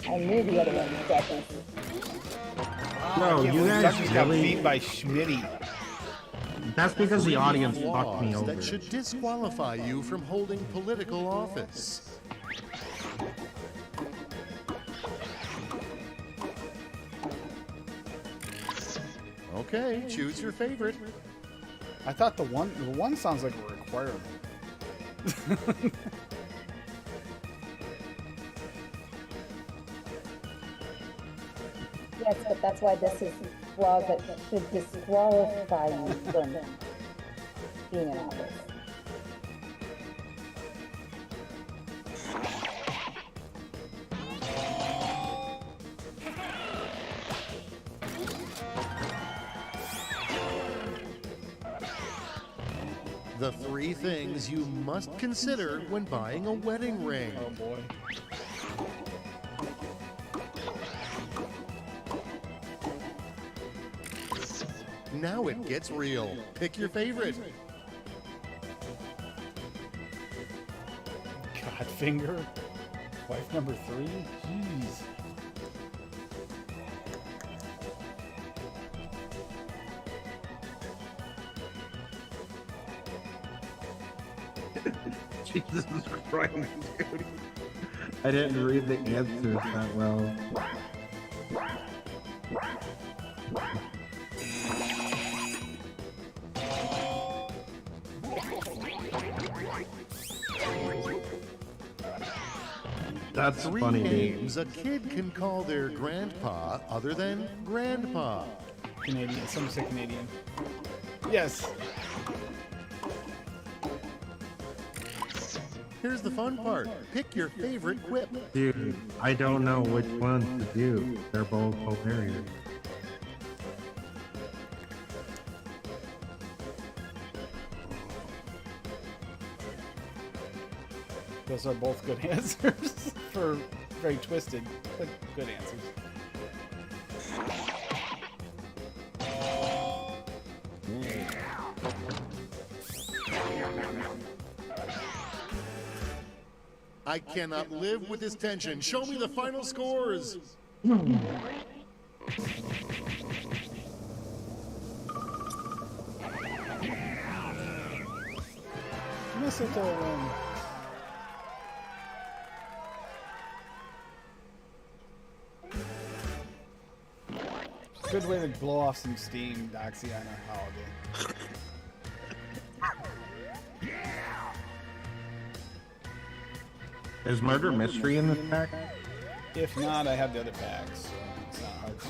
S1: I knew the other one was Ducky.
S3: No, you guys
S2: Ducky's got
S3: really.
S2: beat by Schmitty.
S3: That's because the audience fucked
S6: Laws
S3: me over.
S6: that should disqualify you from holding political office. Okay, choose your favorite.
S2: I thought the one sounds like a requirement.
S1: Yes, but that's why this is law that should disqualify you from being in office.
S6: The 3 things you must consider when buying a wedding ring.
S2: Oh boy.
S6: Now it gets real. Pick your favorite.
S2: Godfinger? Wife number 3? Jeez.
S3: Jesus Christ, dude. I didn't read the answers that well. That's
S6: 3
S3: funny, dude.
S6: names a kid can call their grandpa other than grandpa.
S2: Canadian. Some say Canadian. Yes.
S6: Here's the fun part. Pick your favorite quip.
S3: Dude, I don't know which one to do. They're both hilarious.
S2: Those are both good answers for very twisted, but good answers.
S6: I cannot live with this tension. Show me the final scores.
S2: Mistletoe. Good way to blow off some steam, Doxy, on a holiday.
S3: Is murder mystery in this pack?
S2: If not, I have the other packs, so it's not hard to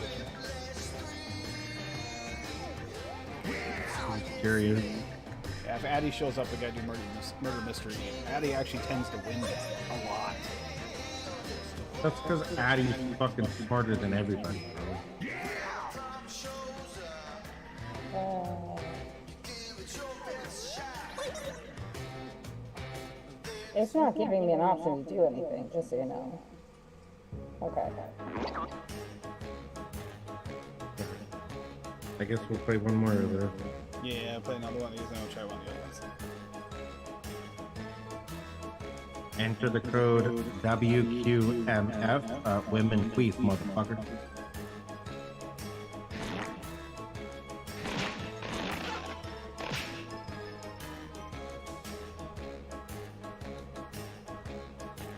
S3: I'm curious.
S2: Yeah, if Addy shows up, we gotta do murder mystery. Addy actually tends to win that a lot.
S3: That's because Addie's fucking smarter than everybody, bro.
S1: It's not giving me an option to do anything, just so you know. Okay.
S3: I guess we'll play one more of this.
S2: Yeah, play another one of these and I'll try one of the other ones.
S3: Enter the code WQMF, women queef, motherfucker.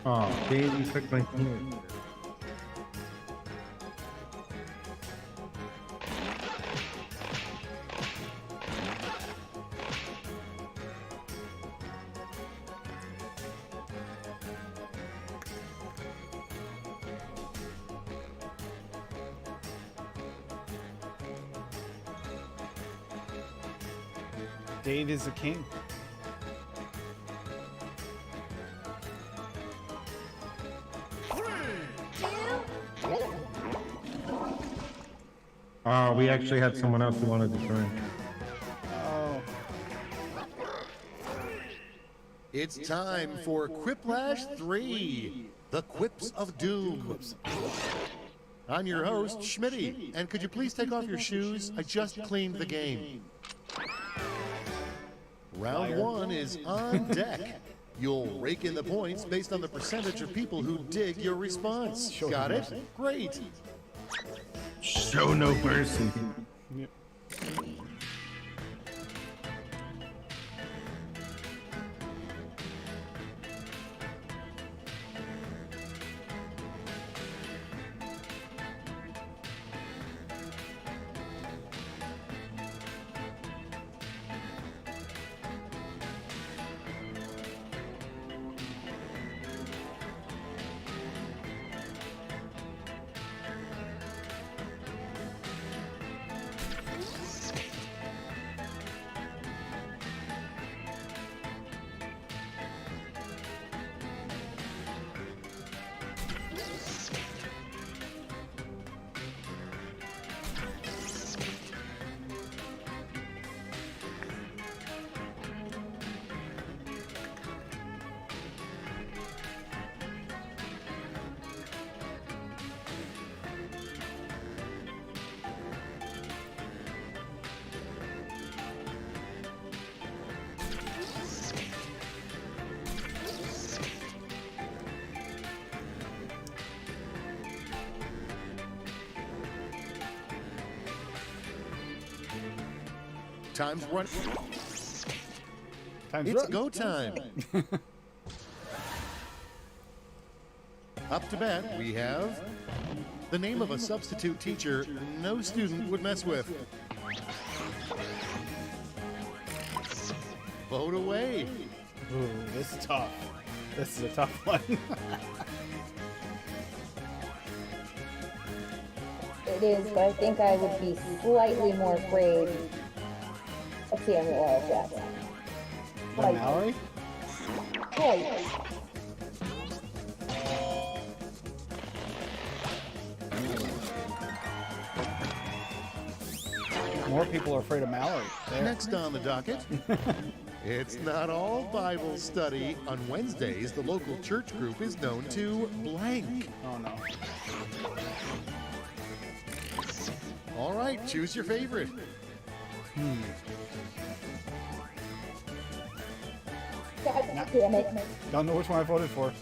S3: Oh, Dave, you took my phone.
S2: Dave is the king.
S3: Oh, we actually had someone else who wanted to join.
S2: Oh,
S6: It's time for Quiplash 3, the Quips of Doom. I'm your host, Schmitty, and could you please take off your shoes? I just cleaned the game. Round 1 is on deck. You'll rake in the points based on the percentage of people who dig your response. Got it? Great.
S3: Show no mercy.
S2: yep.
S6: Time's run.
S2: Time's
S6: It's
S2: run.
S6: go time. Up to bat, we have the name of a substitute teacher no student would mess with. Vote away.
S2: Ooh, this is tough. This is a tough one.
S1: It is, but I think I would be slightly more afraid of Samuel L. Jackson.
S2: Glenn Mallory?
S1: Hey,
S2: More people are afraid of Mallory. There.
S6: Next on the docket, it's not all Bible study. On Wednesdays, the local church group is known to blank.
S2: Oh no.
S6: All right, choose your favorite.
S1: God damn it.
S2: Don't know which one I voted for.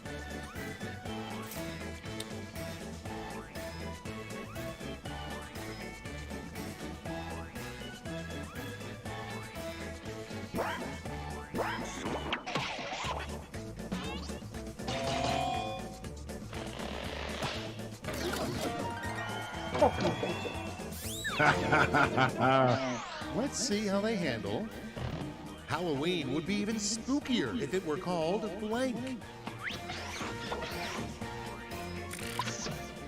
S1: Fuck you, bitches.
S6: Let's see how they handle. Halloween would be even spookier if it were called blank.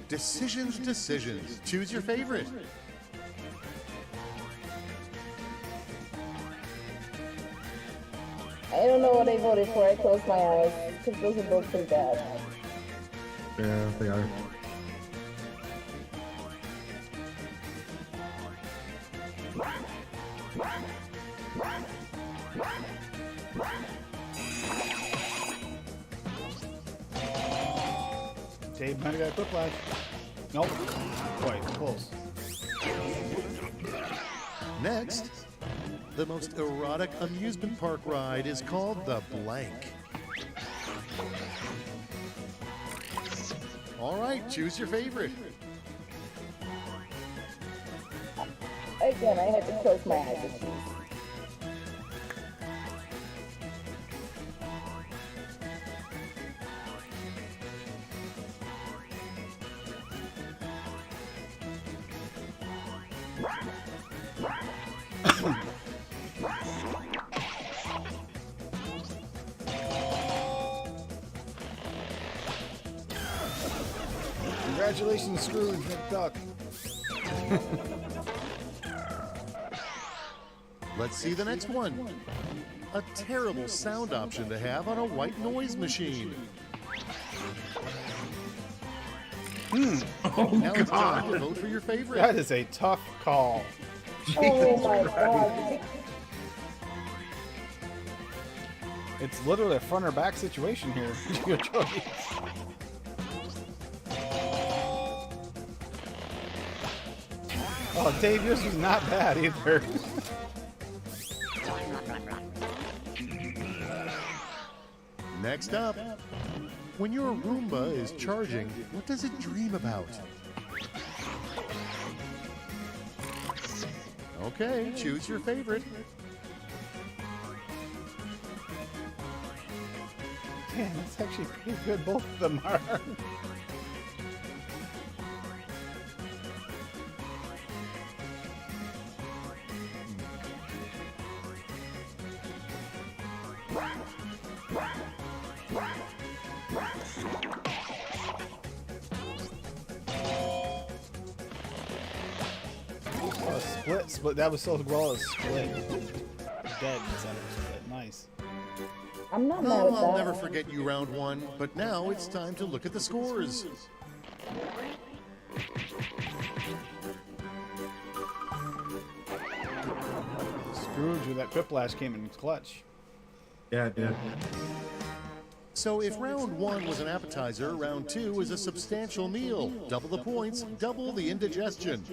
S6: Decisions, decisions. Choose your favorite.
S1: I don't know what I voted for. I closed my eyes because those are both pretty bad.
S3: Yeah, they are.
S2: Dave might have got a whiplash. Nope. Quite close.
S6: Next, the most erotic amusement park ride is called the blank. All right, choose your favorite.
S1: Again, I had to close my eyes and choose.
S2: Congratulations, Scrooge McDuck.
S6: Let's see the next one. A terrible sound option to have on a white noise machine. Now it's time to vote for your favorite.
S2: That is a tough call.
S1: Oh my god.
S2: It's literally a front or back situation here. Your choice. Oh, Dave, yours was not bad either.
S6: Next up, when your Roomba is charging, what does it dream about? Okay, choose your favorite.
S2: Man, that's actually pretty good. Both of them are. Split. That was so well as split. Dead instead of split. Nice.
S1: I'm not mad
S6: Oh,
S1: at
S6: I'll
S1: that.
S6: never forget you round one, but now it's time to look at the scores.
S2: Scrooge with that whiplash came in clutch.
S3: Yeah, it did.
S6: So if round one was an appetizer, round two is a substantial meal. Double the points, double the indigestion.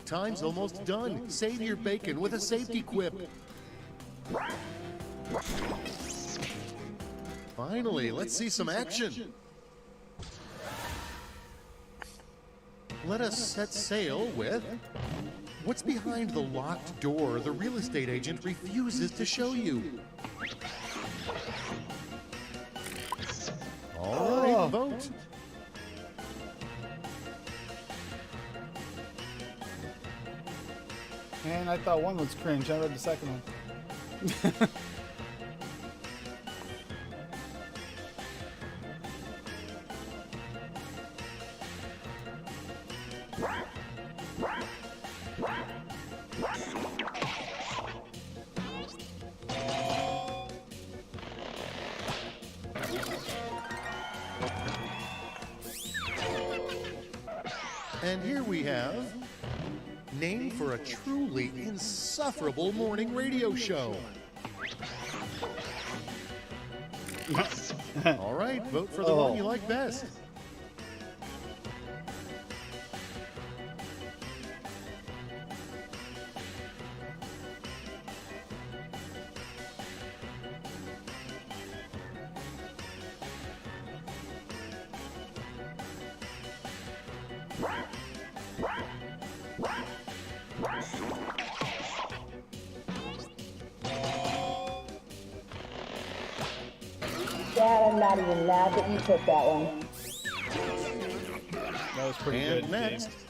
S6: Time's almost done. Save your bacon with a safety quip. Finally, let's see some action. Let us set sail with... What's behind the locked door the real estate agent refuses to show you? All right, vote.
S2: Man, I thought one was cringe. I read the second one.
S6: And here we have name for a truly insufferable morning radio show. All right, vote for the one you like best.
S1: Dad, I'm not even mad that you took that one.
S2: That was pretty
S6: And
S2: good.
S6: next,
S2: James.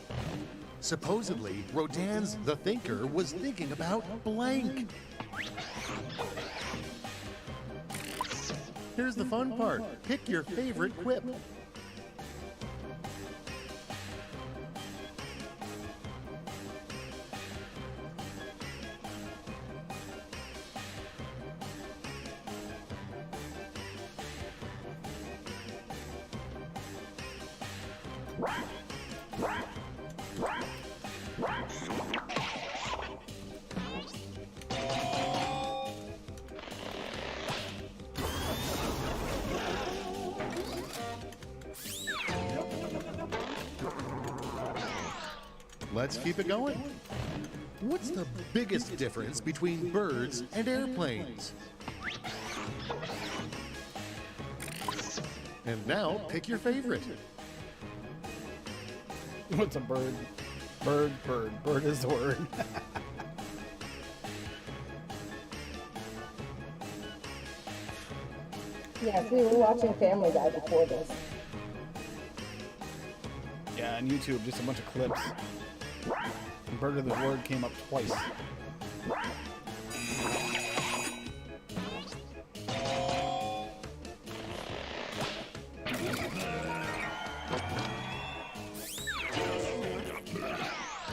S6: supposedly, Rodin's The Thinker was thinking about blank. Here's the fun part. Pick your favorite quip. Let's keep it going. What's the biggest difference between birds and airplanes? And now, pick your favorite.
S2: What's a bird? Bird, bird. Bird is the word.
S1: Yes, we were watching Family Guy before this.
S2: Yeah, on YouTube, just a bunch of clips. Bird of the word came up twice.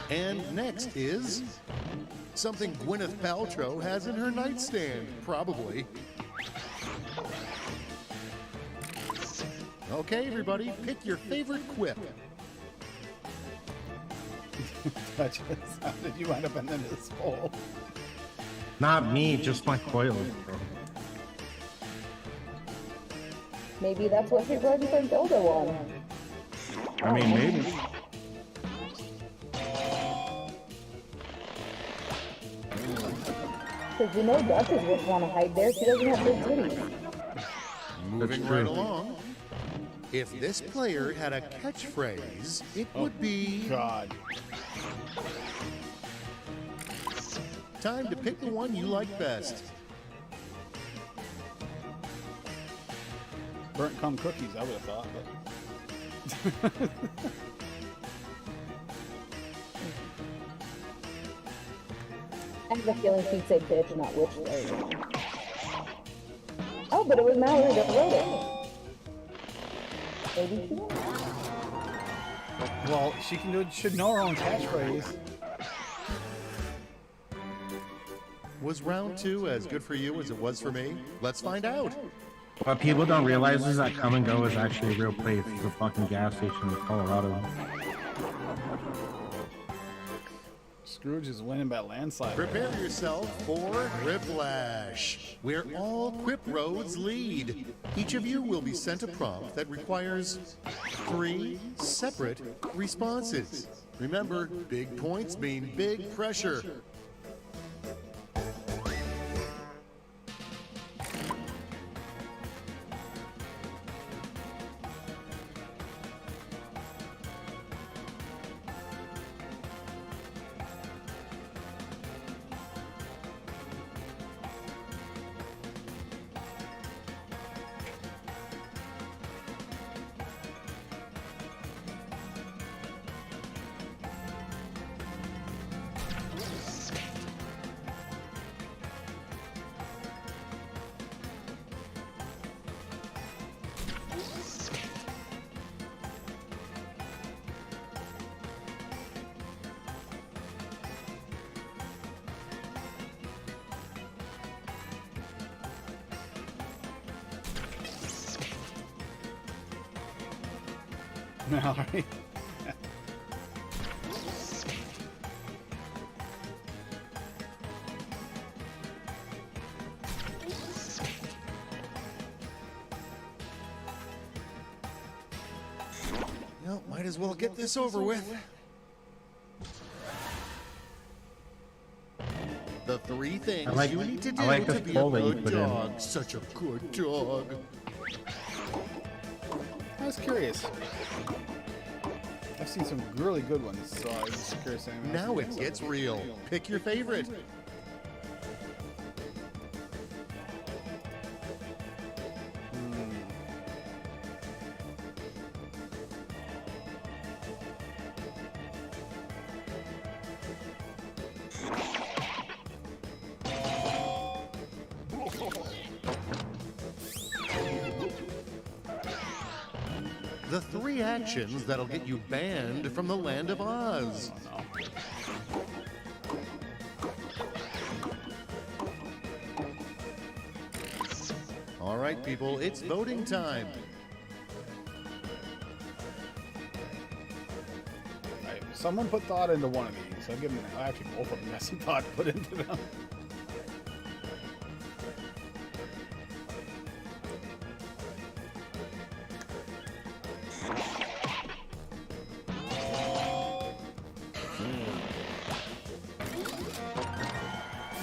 S6: And next is something Gwyneth Paltrow has in her nightstand, probably. Okay, everybody, pick your favorite quip.
S2: Touches. How did you wind up in this hole?
S3: Not me, just my coils, bro.
S1: Maybe that's what she's ready for dildo on.
S3: I mean, maybe.
S1: Because you know Duchess wouldn't want to hide there. She doesn't have big titties.
S6: Moving
S3: true.
S6: right along. If this player had a catchphrase, it would be
S2: God.
S6: time to pick the one you like best.
S2: Burnt cum cookies, I would have thought, but.
S1: I have a feeling she'd say bitch, not witch lady. Oh, but it was Mallory that wrote it. Maybe she won't.
S2: Well, she can do, should know her own catchphrase.
S6: Was round two as good for you as it was for me? Let's find out.
S3: What people don't realize is that Come and Go is actually a real place. It's a fucking gas station in Colorado.
S2: Scrooge is winning by landslide.
S6: Prepare yourself for Quiplash, where all Quip roads lead. Each of you will be sent a prompt that requires 3 separate responses. Remember, big points mean big pressure.
S2: All right.
S6: Well, might as well get this over with. The three things
S3: I like-
S6: you need to
S3: I
S6: do
S3: like
S6: to
S3: this
S6: be a
S3: poll that you
S6: good
S3: put in.
S6: dog. Such a good dog.
S2: I was curious. I've seen some really good ones, so I was just curious.
S6: Now it gets real. Pick your favorite. The three actions that'll get you banned from the land of Oz. All right, people, it's voting time.
S2: Someone put thought into one of these. I'll give them. Actually, both of them has some thought put into them.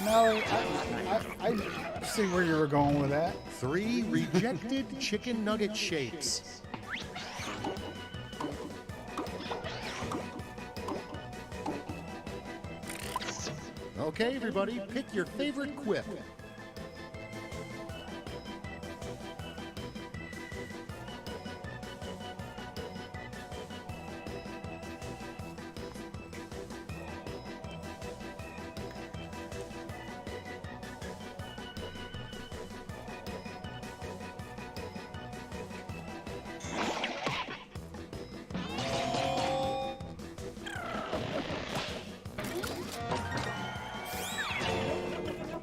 S2: No, I see where you were going with that.
S6: 3 rejected chicken nugget shapes. Okay, everybody, pick your favorite quip.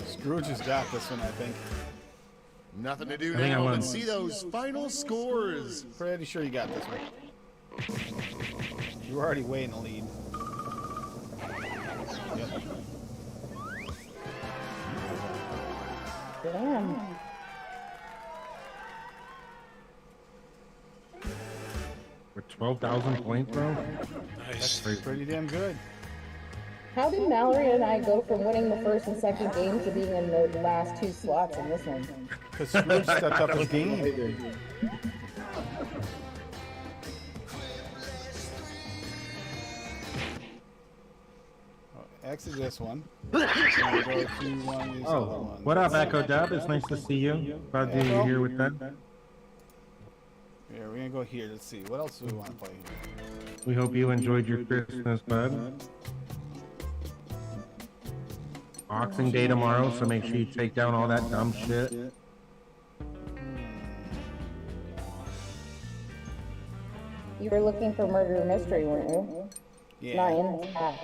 S2: Scrooge has got this one, I think.
S6: Nothing to do
S3: I think I
S6: now
S3: won.
S6: but see those final scores.
S2: Pretty sure you got this one. You were already way in the lead. Yep.
S1: Damn.
S3: We're 12,000 points, bro.
S4: Nice.
S2: Pretty damn good.
S1: How did Mallory and I go from winning the first and second game to being in the last 2 slots in this one?
S2: Because Scrooge stepped up his game. Exit this one. Go to one of these other
S3: Oh,
S2: ones.
S3: what up, Echo Dub? It's nice to see you. Glad to you're here with that.
S2: Yeah, we're gonna go here. Let's see. What else do we want to play here?
S3: We hope you enjoyed your Christmas, bud. Boxing Day tomorrow, so make sure you take down all that dumb shit.
S1: You were looking for murder mystery, weren't you?
S2: Yeah.
S1: Not in this pack.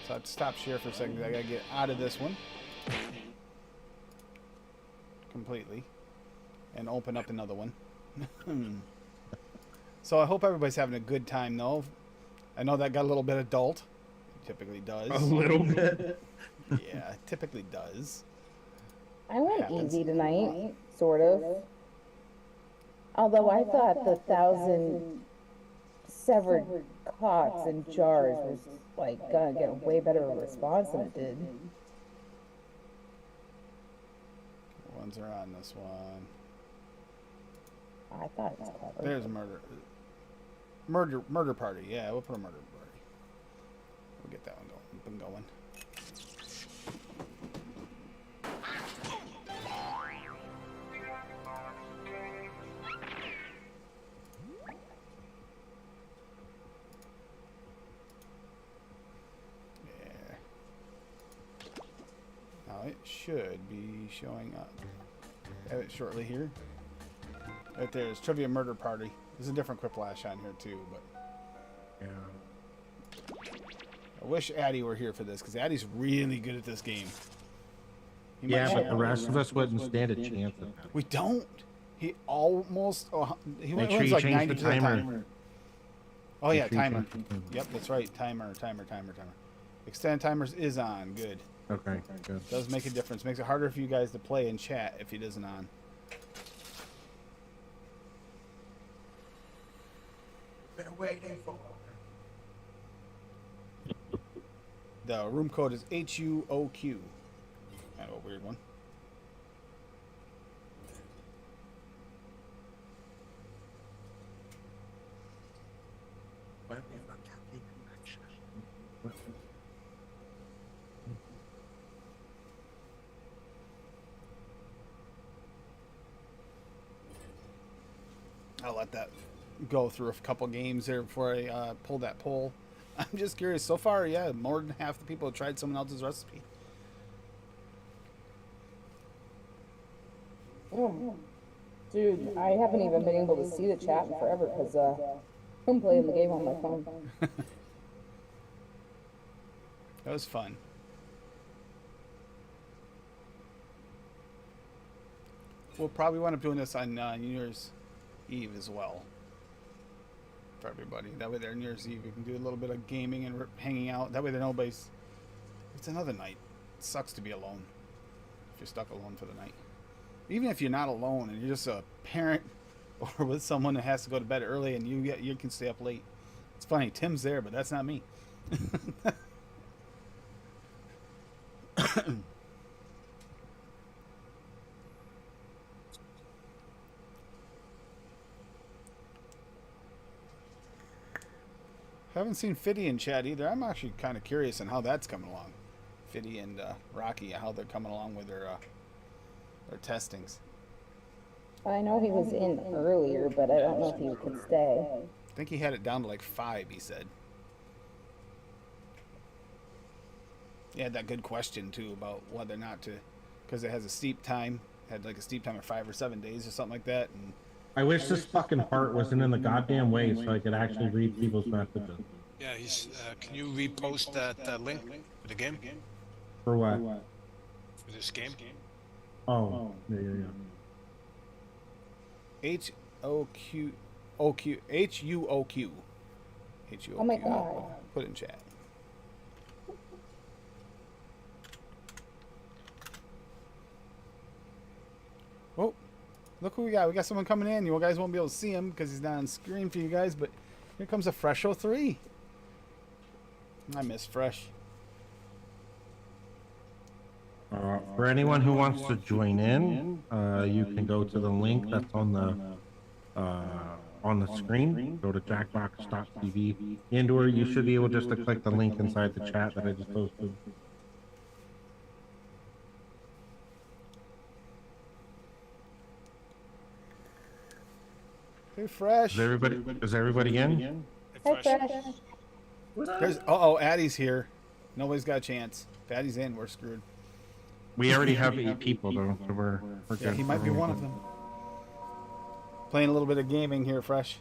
S2: So I have to stop share for a second. 'Cause I gotta get out of this one completely and open up another one. So I hope everybody's having a good time, though. I know that got a little bit adult. It typically does.
S3: A little bit.
S2: Yeah, it typically does.
S1: I went
S2: Happens.
S1: easy tonight, sort of. Although I thought the 1,000 severed cots and jars was like gonna get a way better response than it did.
S2: Ones are on this one.
S1: I thought it was clever.
S2: There's a murder party. Yeah, we'll put a murder party. We'll get that one going. Yeah. Now it should be showing up. Have it shortly here. Right there is Trivia Murder Party. There's a different Quiplash on here too, but
S3: Yeah.
S2: I wish Addy were here for this because Addy's really good at this game. He might
S3: Yeah,
S2: show
S3: but the
S2: up.
S3: rest of us wouldn't stand a chance at that.
S2: We don't. He almost. Oh, he
S3: Make
S2: wins
S3: sure you
S2: like
S3: change the
S2: 90% of the
S3: timer.
S2: time. Oh yeah,
S3: Make sure you
S2: timer.
S3: change the timer.
S2: Yep, that's right. Timer. Extended timers is on. Good.
S3: Okay, good.
S2: Does make a difference. Makes it harder for you guys to play and chat if it isn't on.
S3: Been waiting for.
S2: The room code is HUOQ. Kind of a weird one. I'll let that go through a couple games there before I pull that poll. I'm just curious. So far, yeah, more than half the people have tried someone else's recipe.
S1: Dude, I haven't even been able to see the chat in forever because I'm playing the game on my phone.
S2: That was fun. We'll probably wind up doing this on New Year's Eve as well. For everybody. That way there New Year's Eve we can do a little bit of gaming and hanging out. That way there nobody's... It's another night. It sucks to be alone. If you're stuck alone for the night. Even if you're not alone and you're just a parent or with someone that has to go to bed early and you can stay up late. It's funny, Tim's there, but that's not me. Haven't seen Fiddy in chat either. I'm actually kind of curious on how that's coming along. Fiddy and Rocky, how they're coming along with their testings.
S1: I know he was in earlier, but I don't know if he could stay.
S2: I think he had it down to like 5, he said. He had that good question too about whether or not to, because it has a steep time, had like a steep time of 5 or 7 days or something like that. And
S3: I wish this fucking part wasn't in the goddamn way so I could actually read people's messages.
S4: Yeah, he's. Can you repost that link for the game?
S3: For what?
S4: For this game?
S3: Oh, yeah.
S2: HUOQ.
S1: Oh my god.
S2: Put it in chat. Oh, look who we got. We got someone coming in. You guys won't be able to see him because he's not on screen for you guys, but here comes a Fresh 03. I miss Fresh.
S3: For anyone who wants to join in, you can go to the link that's on the screen. Go to jackbox.tv, and/or you should be able just to click the link inside the chat that I just posted.
S2: Hey, Fresh.
S3: Is everybody in?
S1: Hi, Fresh.
S2: There's, Addie's here. Nobody's got a chance. If Addie's in, we're screwed.
S3: We already have 8 people though, so we're
S2: Yeah,
S3: good.
S2: he might be one of them. Playing a little bit of gaming here, Fresh.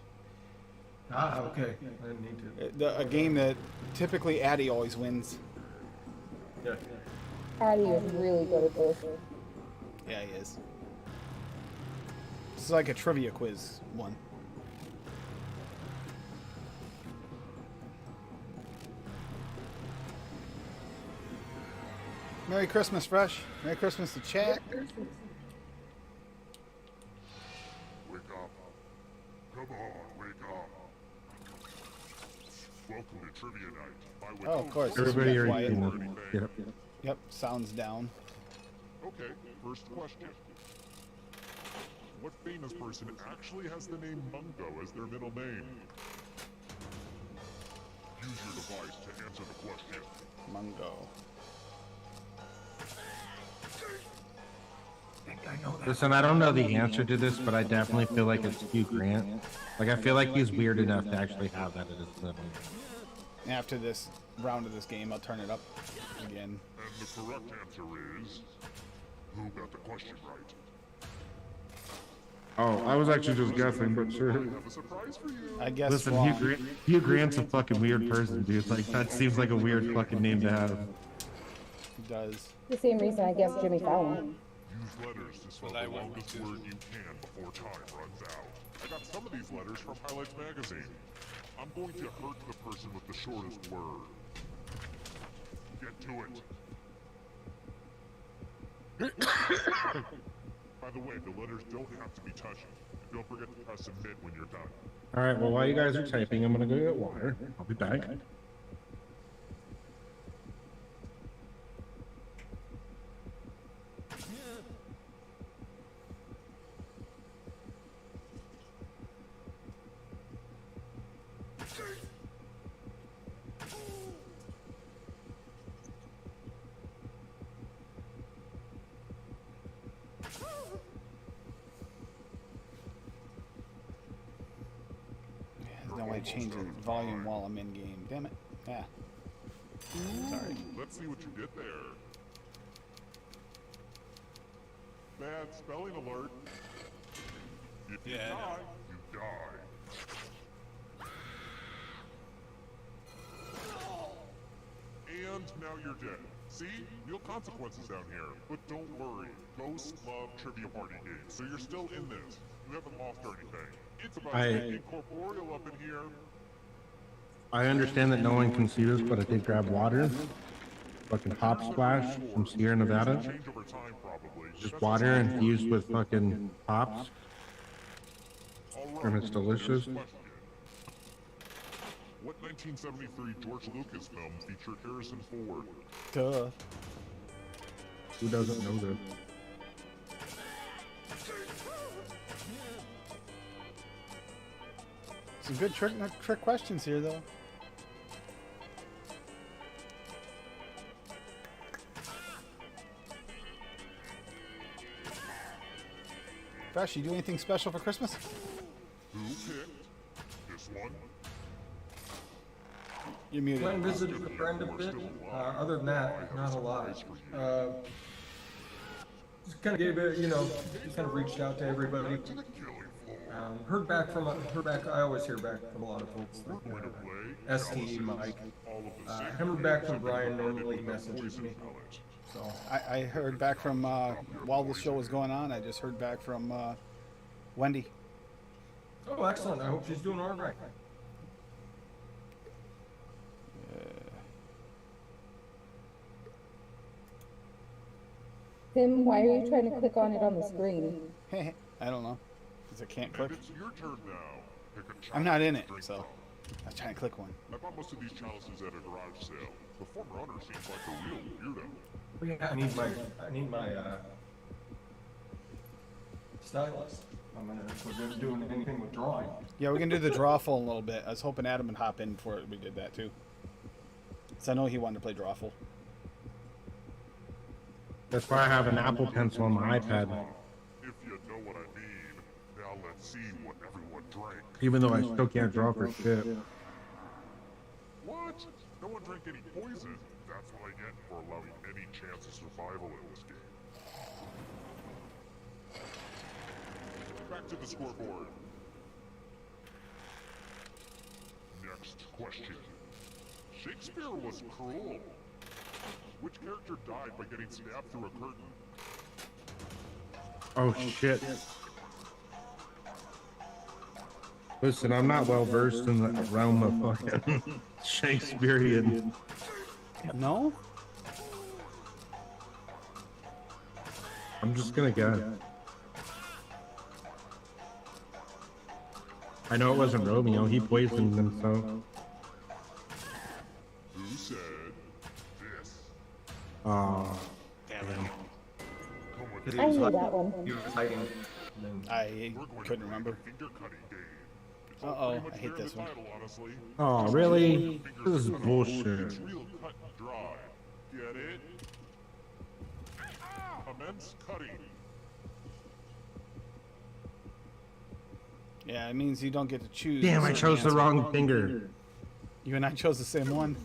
S7: Ah, okay. I didn't need to.
S2: A game that typically Addie always wins.
S7: Yeah.
S1: Patty is really good at this.
S2: Yeah, he is. This is like a trivia quiz one. Merry Christmas, Fresh. Merry Christmas to chat.
S5: Wake up. Come on, wake up.
S8: welcome to Trivia Night. I would
S2: Oh, of course.
S3: Everybody
S2: Quiet.
S3: already seen
S8: or
S3: it.
S8: anything.
S3: Yep.
S2: Yep, sounds down.
S8: Okay, first question. What famous person actually has the name Mungo as their middle name? Use your device to answer the question.
S2: Mungo.
S3: Listen, I don't know the answer to this, but I definitely feel like it's Hugh Grant. Like, I feel like he's weird enough to actually have that in his middle name.
S2: After this round of this game, I'll turn it up again.
S8: And the correct answer is... Who got the question right?
S3: Oh, I was actually just guessing, but sure.
S8: I have a surprise for you.
S2: I guess
S3: Listen,
S2: wrong.
S3: Hugh Grant's a fucking weird person, dude. Like, that seems like a weird fucking name to have.
S2: It does.
S1: The same reason I guess Jimmy Fallon.
S8: Use letters to spell
S4: Well, I
S8: the
S4: won't
S8: longest
S4: be
S8: word you can before time runs out. I got some of these letters from Highlights Magazine. I'm going to hurt the person with the shortest word. Get to it. By the way, the letters don't have to be touchy. Don't forget to press submit when you're done.
S3: All right, well, while you guys are typing, I'm gonna go get water. I'll be back.
S2: There's no way changing volume while I'm in game. Damn it. Yeah. Sorry.
S8: Let's see what you did there. Bad spelling alert. If you
S4: Yeah, I know.
S8: die, you die. And now you're dead. See? Real consequences down here. But don't worry. Ghosts love trivia party games, so you're still in this. You haven't lost or anything. It's about to get incorporeal up in here.
S3: I understand that no one can see this, but I did grab water. Fucking Pop Splash from Sierra Nevada.
S8: Change over time, probably.
S3: Just
S8: That's
S3: water
S8: what's
S3: infused with fucking pops.
S8: all right.
S3: And it's delicious.
S8: Question. What 1973 George Lucas film featured Harrison Ford?
S2: Duh.
S3: Who doesn't know this?
S2: Some good trick questions here, though. Fresh, you do anything special for Christmas?
S8: Who picked this one?
S2: You're muted.
S7: Went and visited a friend a bit. Other than that, not a lot. Just kind of gave it, just kind of reached out to everybody. Heard back. I always hear back from a lot of folks. Like, ST, Mike. Haven't heard back from Brian. Normally messages me. So
S2: I heard back from, while the show was going on, I just heard back from Wendy.
S7: oh, excellent. I hope she's doing all right.
S1: Tim, why are you trying to click on it on the screen?
S2: I don't know. Because I can't click.
S8: And it's your turn now. Pick a
S2: I'm not in it,
S8: drink
S2: so
S8: from.
S2: I was trying to click one.
S8: I bought most of these chalices at a garage sale. The former owner seems like a real weirdo.
S7: Oh, yeah, I need my stylus. We're gonna do anything with drawing.
S2: Yeah, we can do the drawful in a little bit. I was hoping Adam would hop in before we did that, too. So I know he wanted to play drawful.
S3: That's why I have an Apple Pencil on my iPad.
S8: If you know what I mean. Now let's see what everyone drank.
S3: Even though I still can't draw for shit.
S8: What? No one drank any poison. That's what I get for allowing any chance of survival in this game. Back to the scoreboard. Next question. Shakespeare was cruel. Which character died by getting stabbed through a curtain?
S3: Oh shit. Listen, I'm not well versed in the realm of fucking Shakespearean.
S2: No?
S3: I'm just gonna guess. I know it wasn't Romeo, he poisoned himself.
S8: said this.
S3: Oh,
S4: Damn it.
S8: Come with
S7: He
S8: me.
S1: I
S7: was
S1: knew
S7: hiding-
S1: that one.
S7: He was hiding. And then
S2: I
S8: We're going
S2: couldn't
S8: to
S2: remember.
S8: play the finger cutting game. It's all
S2: Uh-oh,
S8: pretty much
S2: I hate
S8: there in
S2: this
S8: the
S2: one.
S8: title, honestly.
S3: oh,
S8: Just
S3: really?
S8: fingers
S3: This is
S8: cut off.
S3: bullshit.
S8: It's real cut and dry. Get it? Commence cutting.
S2: Yeah, it means you don't get to choose.
S3: Damn, I
S2: certain
S3: chose the
S2: answer.
S3: wrong finger.
S2: You and I chose the same one.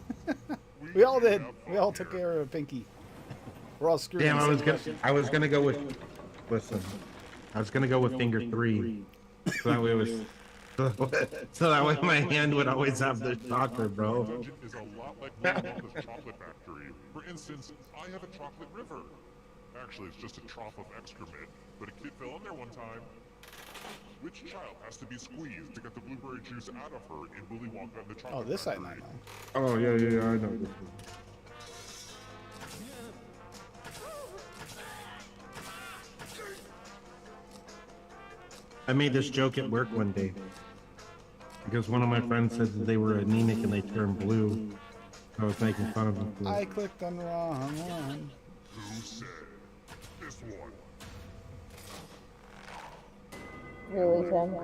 S2: We all did. We all took care of Pinky. We're all screwed.
S3: Damn,
S2: in the same
S3: I was gonna go with. Listen, I was gonna go with finger 3. So that way it was. So that way my hand would always have the shocker, bro.
S8: Dungeon is a lot like Willy Wonka's chocolate factory. For instance, I have a chocolate river. Actually, it's just a trough of excrement, but a kid fell in there one time. Which child has to be squeezed to get the blueberry juice out of her in Willy Wonka and the Chocolate
S2: Oh, this I
S8: Factory?
S2: know.
S3: Oh yeah, I know this one. I made this joke at work one day because one of my friends said that they were anemic and they turned blue. I was making fun of them. For
S2: I
S3: it.
S2: clicked on the wrong one.
S8: Who said this one?
S1: Really, Tim?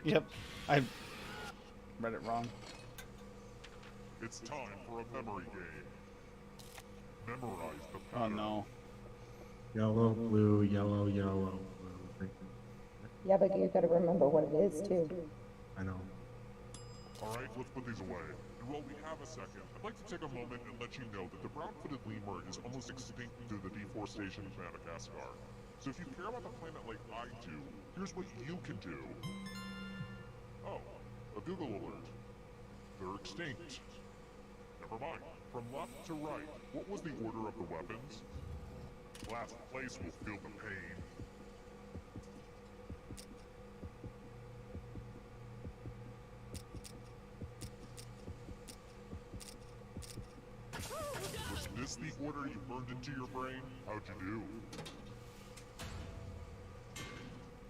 S2: Yep, I read it wrong.
S8: It's time for a memory game. Memorize the
S2: Oh
S8: pattern.
S2: no.
S3: Yellow, blue, yellow, yellow, blue.
S1: Yeah, but you gotta remember what it is, too.
S3: I know.
S8: Alright, let's put these away. And while we have a second, I'd like to take a moment and let you know that the brown-footed lemur is almost extinct due to the deforestation of Madagascar. So if you care about the planet like I do, here's what you can do. Oh, a Google alert. They're extinct. Never mind. From left to right, what was the order of the weapons? Last place will feel the pain. Was this the order you burned into your brain? How'd you do?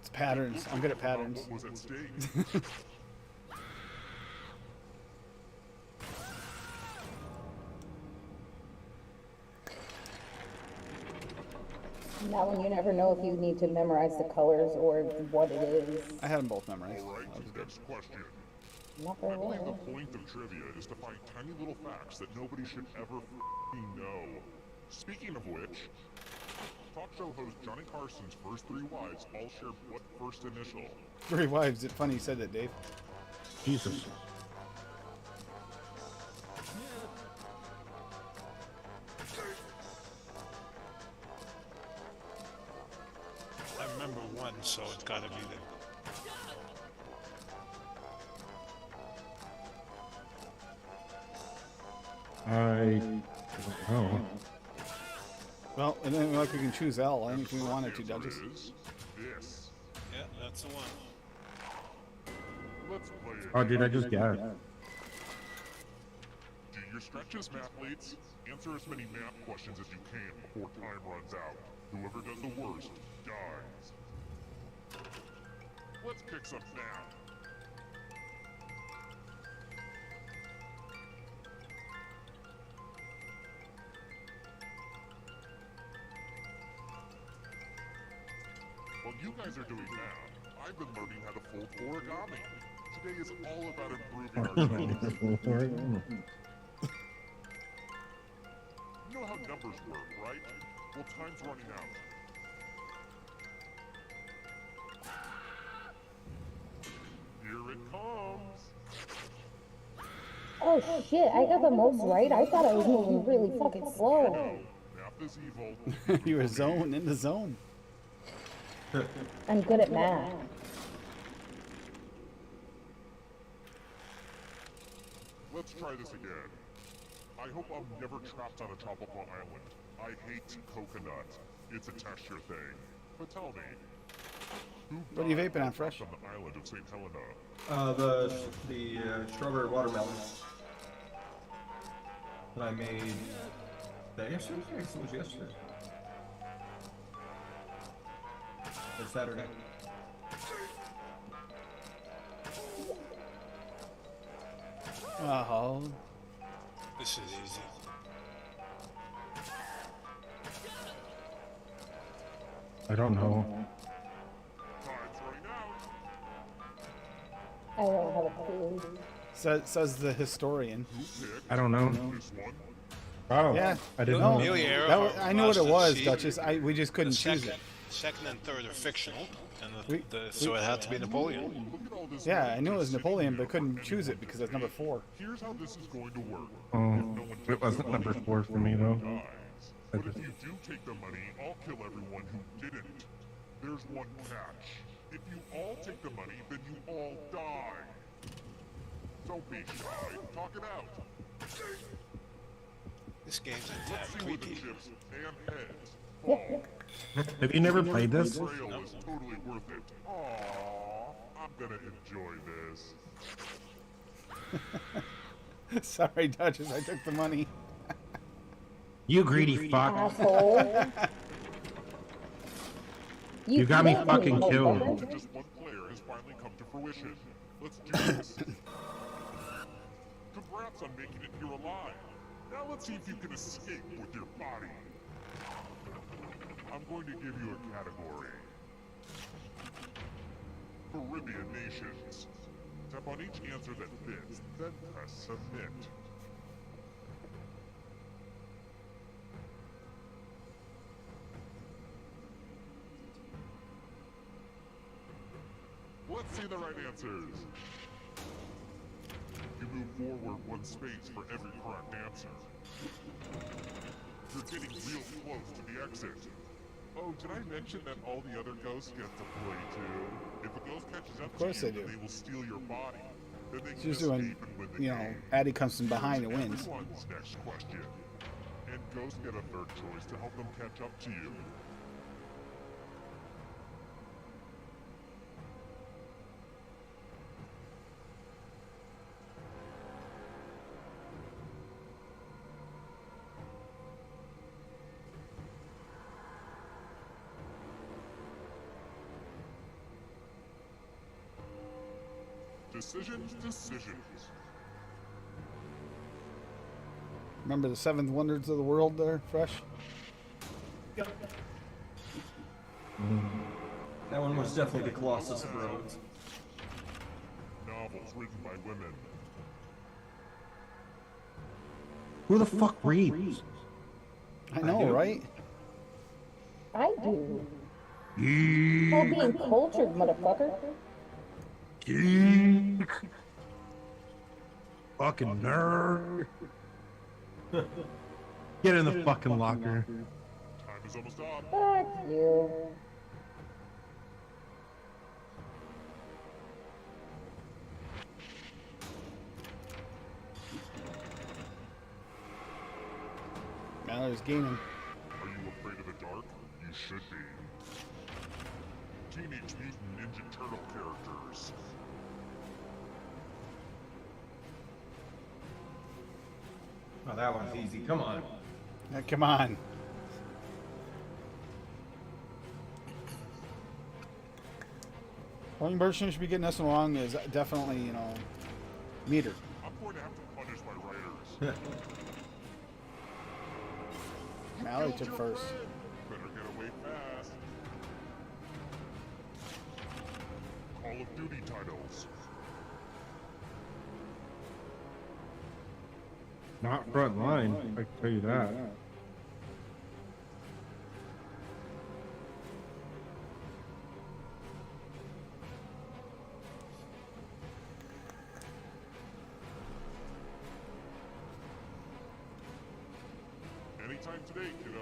S2: It's patterns. I'm good at patterns.
S8: What was at stake?
S1: That one, you never know if you need to memorize the colors or what it is.
S2: I had them both memorized.
S8: Alright,
S2: That was good.
S8: next question.
S1: Not
S8: I
S1: very
S8: believe
S1: well.
S8: the point of trivia is to find tiny little facts that nobody should ever f***ing know. Speaking of which, talk show host Johnny Carson's first 3 wives all share what first initial?
S2: 3 wives. It's funny you said that, Dave.
S3: Jesus.
S4: I remember one, so it's gotta be there.
S3: I. Oh.
S2: Well, and then like we can choose L anything we wanted to, Duchess.
S8: Is this.
S4: Yeah, that's the one.
S8: Let's play it.
S3: Oh, dude, I just got it.
S8: Do your stretches, mathletes. Answer as many math questions as you can before time runs out. Whoever does the worst dies. Let's kick some now. While you guys are doing math, I've been learning how to fold origami. Today is all about improving ourselves. You know how numbers work, right? Well, time's running out. Here it comes.
S1: Oh shit, I got the most right. I thought I was moving really fucking slow.
S8: No, math is evil.
S2: You were zone in the zone.
S1: I'm good at math.
S8: Let's try this again. I hope I'm never trapped on a tropical island. I hate coconut. It's a texture thing. But tell me, who
S2: What are you
S8: died
S2: vaping on,
S8: while
S2: Fresh?
S8: trapped on the island of St. Helena?
S7: The strawberry watermelon that I made. That yesterday? I guess it was yesterday. Or Saturday.
S2: Oh,
S4: This is easy.
S3: I don't know.
S8: Time's running out.
S1: I don't have a clue.
S2: Says the historian.
S3: I don't know.
S8: This one.
S3: Oh,
S2: Yeah.
S3: I didn't
S2: No,
S3: know.
S4: Amelia
S2: that I knew what it was,
S4: She-
S2: Duchess. We just
S4: The
S2: couldn't choose it.
S4: second and third are fictional, and
S2: We-
S4: so it had to be Napoleon.
S8: Look at all this
S2: Yeah,
S8: money
S2: I knew it was
S8: just
S2: Napoleon,
S8: sitting
S2: but
S8: here.
S2: couldn't choose it because that's number 4.
S8: Here's how this is going to work.
S3: Oh, it wasn't number 4 for me though.
S8: Dies. But if you do take the money, I'll kill everyone who didn't. There's one catch. If you all take the money, then you all die. Don't be shy. Talk it out.
S4: This game's a
S8: Let's
S4: tad
S8: see where the
S4: creepy.
S8: chips and heads fall.
S3: Have you never played this?
S8: Betrayal is totally worth it. Aww, I'm gonna enjoy this.
S2: Sorry, Duchess. I took the money.
S3: You greedy fuck.
S1: Asshole.
S3: You got me
S1: killed
S3: fucking killed.
S1: motherfucker.
S8: Just one player has finally come to fruition. Let's do this. Congrats on making it here alive. Now let's see if you can escape with your body. I'm going to give you a category. Caribbean nations. Tap on each answer that fits, then press submit. Let's see the right answers. You move forward one space for every correct answer. You're getting real close to the exit. Oh, did I mention that all the other ghosts get to play too? If a ghost catches up
S2: course
S8: to you,
S2: they do.
S8: they will steal your body. Then they can
S2: She's
S8: escape
S2: doing,
S8: and win the
S2: you know,
S8: game.
S2: Addie comes from behind and wins.
S8: Everyone's next question. And ghosts get a third choice to help them catch up to you. Decisions.
S2: Remember the 7 wonders of the world there, Fresh?
S7: That one was definitely the Colossus of Rhodes.
S8: Novels written by women.
S3: Who the fuck reads?
S2: I know, right?
S1: I do. Called being cultured, motherfucker.
S3: Geek. Fucking nerd. Get in the fucking locker.
S8: Time is almost up.
S1: Fuck you.
S2: Mallory's gaining.
S8: Are you afraid of the dark? You should be. Teenage Mutant Ninja Turtle characters.
S7: Oh, that one's easy. Come on.
S2: Come on. One person should be getting us along is definitely, you know, Meter.
S8: I'm going to have to punish my writers.
S2: Mallory
S8: Killed
S2: took
S8: your
S2: first.
S8: friend. Better get away fast. Call of Duty titles.
S3: Not front line, I can tell you that.
S8: Anytime today, kiddo.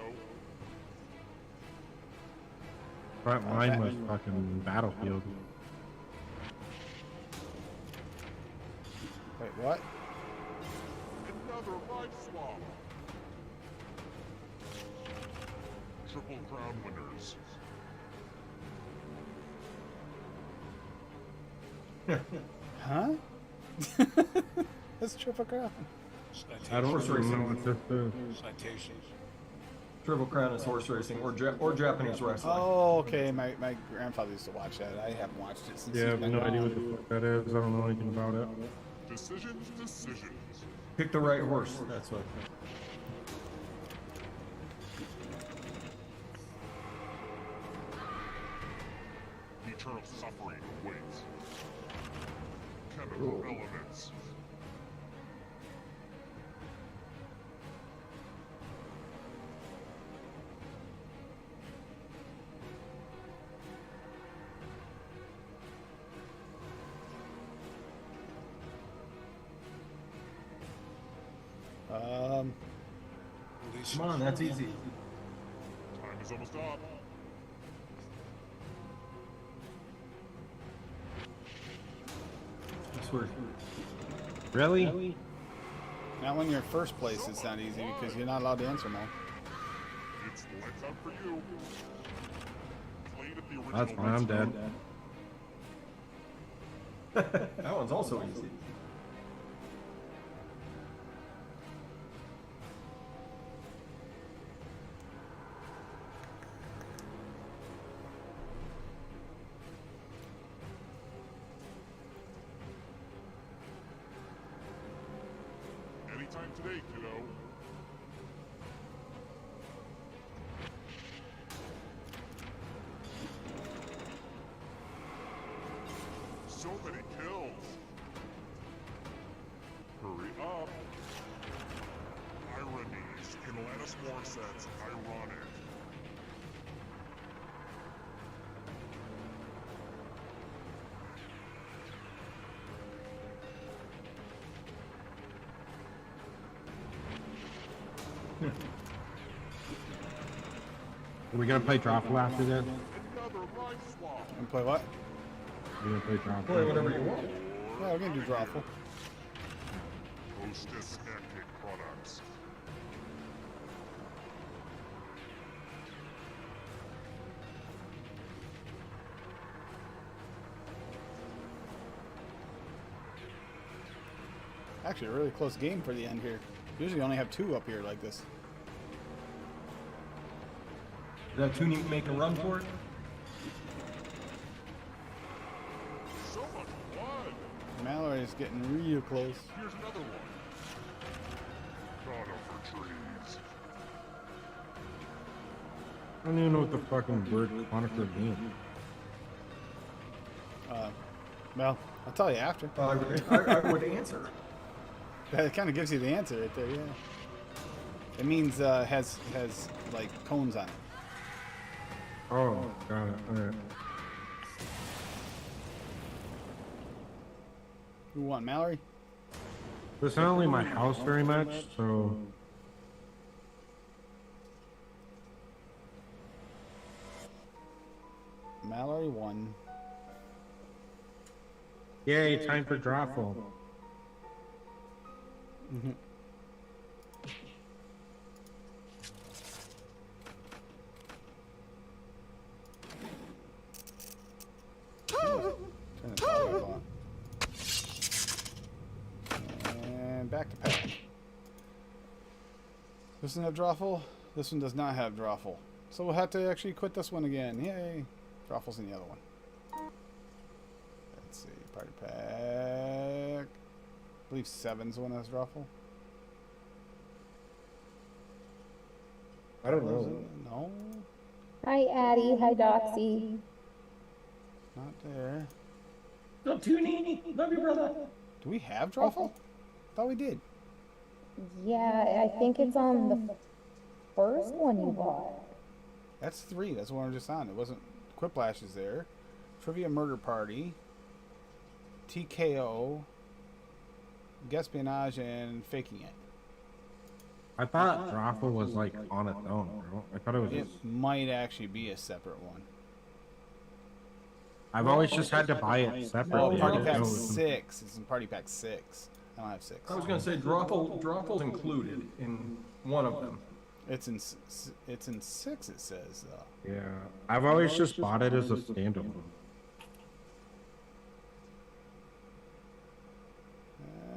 S3: Front line was fucking Battlefield.
S2: Wait, what?
S8: Another life swap. Triple Crown winners.
S2: Huh? That's Triple Crown.
S3: I don't
S7: Horse racing.
S3: know what this is.
S4: Citations.
S7: Triple Crown is horse racing or Japanese wrestling.
S2: Oh, okay. My grandfather used to watch that. I haven't watched it since.
S3: Yeah, I
S2: he's
S3: have
S2: been
S3: no
S2: gone.
S3: idea what the fuck that is. I don't know anything about it.
S8: Decisions.
S7: Pick the right horse. That's what.
S8: suffering awaits. Chemical elements.
S4: Release
S7: Come on, that's easy.
S8: Time is almost up.
S7: I swear.
S3: Really?
S2: Now, when you're first place, it's not easy because you're not allowed to answer no.
S8: It's lights out for you. Played at the original.
S3: That's fine, I'm dead.
S7: That one's also easy.
S8: Anytime today, kiddo. So many kills. Hurry up. Ironies. In Alanis Morissette's Ironic.
S3: Are we gonna play Drawful after this?
S8: Another life swap.
S2: And play what?
S3: We're gonna play Drawful.
S7: Play whatever you want.
S2: Yeah, we're gonna do Drawful.
S8: Hostess Pancake Products.
S2: Actually, a really close game for the end here. Usually only have two up here like this.
S7: Does that tuning make a run for it?
S8: So much blood.
S2: Mallory's getting real close.
S8: Here's another one. Conifer trees.
S3: I don't even know what the fucking word conifer means.
S2: Well, I'll tell you after.
S7: I would answer.
S2: That kind of gives you the answer right there, yeah. It means has like cones on it.
S3: Oh, got it. Alright.
S2: Who won, Mallory?
S3: It's not only my house very much, so
S2: Mallory won.
S3: yay, time for Drawful.
S2: Turn the volume on. And back to pack. This one have Drawful. This one does not have Drawful. So we'll have to actually quit this one again. Yay! Drawful's in the other one. Let's see. Party pack. I believe 7's the one that has Drawful.
S3: I don't know.
S2: No,
S1: Hi, Addie. Hi, Doxy.
S2: not there.
S7: No tuning. Love you, brother.
S2: Do we have Drawful? Thought we did.
S1: Yeah, I think it's on the first one you bought.
S2: That's 3. That's the one we're just on. It wasn't. Quiplash is there. Trivia Murder Party. TKO. Espionage and Faking It.
S3: I thought Drawful was like on its own, bro. I thought it was
S2: It
S3: just,
S2: might actually be a separate one.
S3: I've always just had to buy it
S2: Oh,
S3: separately.
S2: Party
S3: I
S2: Pack
S3: didn't know it was-
S2: 6. It's in Party Pack 6. I don't have 6.
S7: I was gonna say Drawful's included in one of them.
S2: It's in 6. It says though.
S3: Yeah, I've always just bought it as a standalone.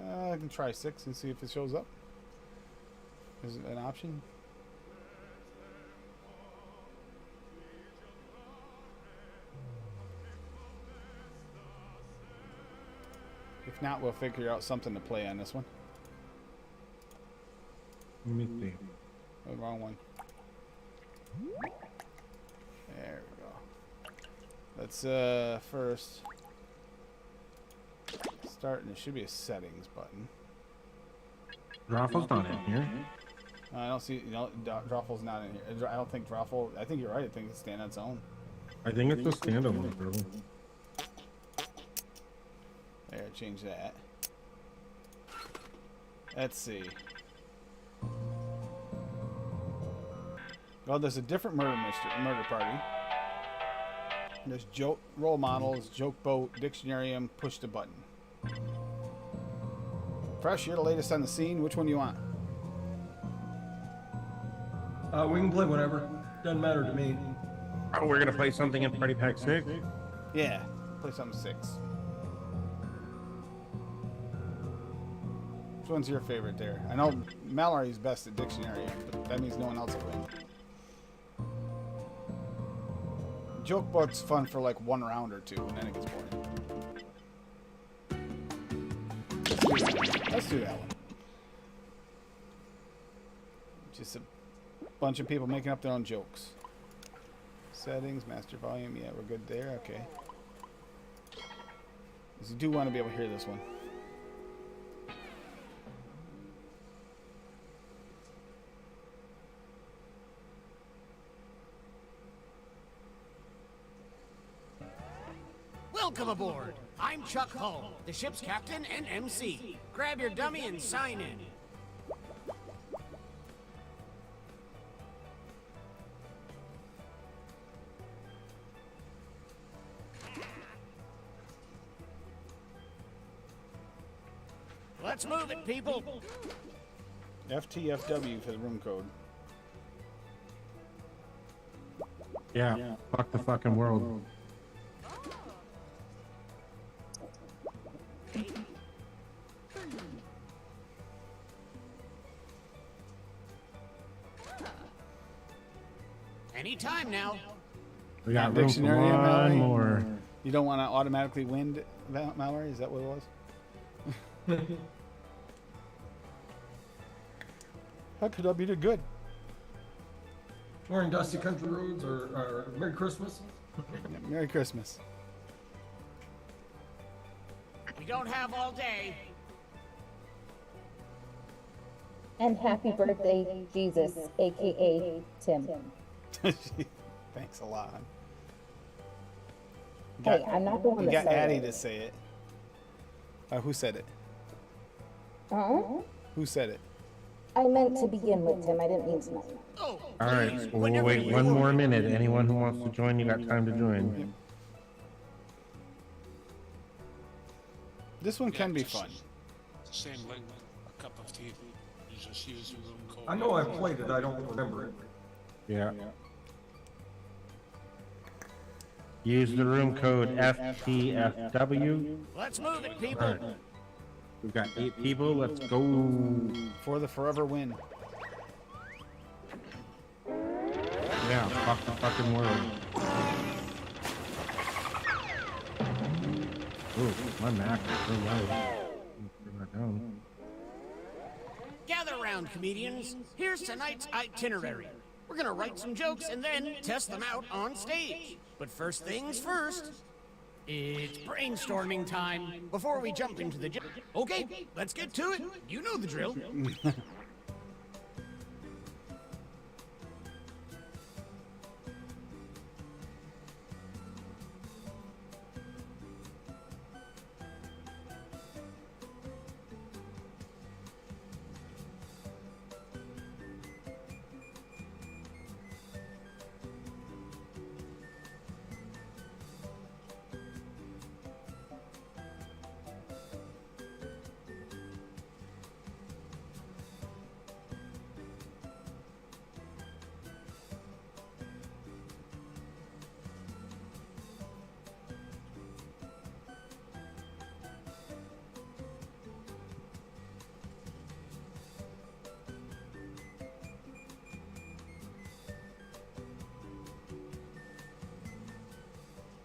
S2: I can try 6 and see if it shows up. Is it an option? If not, we'll figure out something to play on this one.
S3: Let me see.
S2: Oh, wrong one. There we go. Let's first start, and there should be a settings button.
S3: Drawful's not in here.
S2: I don't see. Drawful's not in here. I don't think Drawful. I think you're right. I think it's stand on its own.
S3: I think it's a standalone, bro.
S2: There, change that. Let's see. Well, there's a different murder party. There's joke role models, joke boat, dictionarium, push the button. Fresh, you're the latest on the scene. Which one do you want?
S7: We can play whatever. Doesn't matter to me.
S3: Oh, we're gonna play something in Party Pack 6?
S2: Yeah, play something 6. Which one's your favorite there? I know Mallory's best at dictionary, but that means no one else will win. Joke book's fun for like one round or two, and then it gets boring. Let's do that one. Just a bunch of people making up their own jokes. Settings, master volume, yeah, we're good there, okay. Because you do want to be able to hear this one.
S9: Welcome aboard. I'm Chuck Hull, the ship's captain and MC. Grab your dummy and sign in. Let's move it, people.
S2: FTFW for the room code.
S3: Yeah, fuck the fucking world.
S9: Anytime now.
S3: We got room for
S2: Dictionary,
S3: one
S2: Mallory?
S3: more.
S2: You don't want to automatically win, Mallory? Is that what it was? How could I be the good?
S7: We're in Dusty Country Roads or Merry Christmas.
S2: Merry Christmas.
S9: We don't have all day.
S1: And happy birthday, Jesus, aka Tim.
S2: Thanks a lot.
S1: Hey, I'm not the one
S2: You
S1: that
S2: got
S1: said
S2: Addie
S1: it.
S2: to say it. Who said it?
S1: Huh?
S2: Who said it?
S1: I meant to begin with, Tim. I didn't mean to.
S9: Oh,
S3: All right,
S9: please,
S3: we'll
S9: whenever
S3: wait
S9: you
S3: one
S9: are
S3: more
S9: ready.
S3: minute. Anyone who wants to join, you got time to join.
S2: This one can be
S4: just
S2: fun.
S4: Same like a cup of tea. You just use the room code.
S7: I know I've played it. I don't remember it.
S3: Yeah. Use the room code FTFW.
S9: Let's move it, people.
S3: All right. We've got 8 people. Let's go.
S2: For the forever win.
S3: Yeah, fuck the fucking world. Ooh, my Mac is so loud. Turn that down.
S9: Gather around, comedians. Here's tonight's itinerary. We're gonna write some jokes and then test them out on stage. But first things first, it's brainstorming time before we jump into the Okay, let's get to it. You know the drill.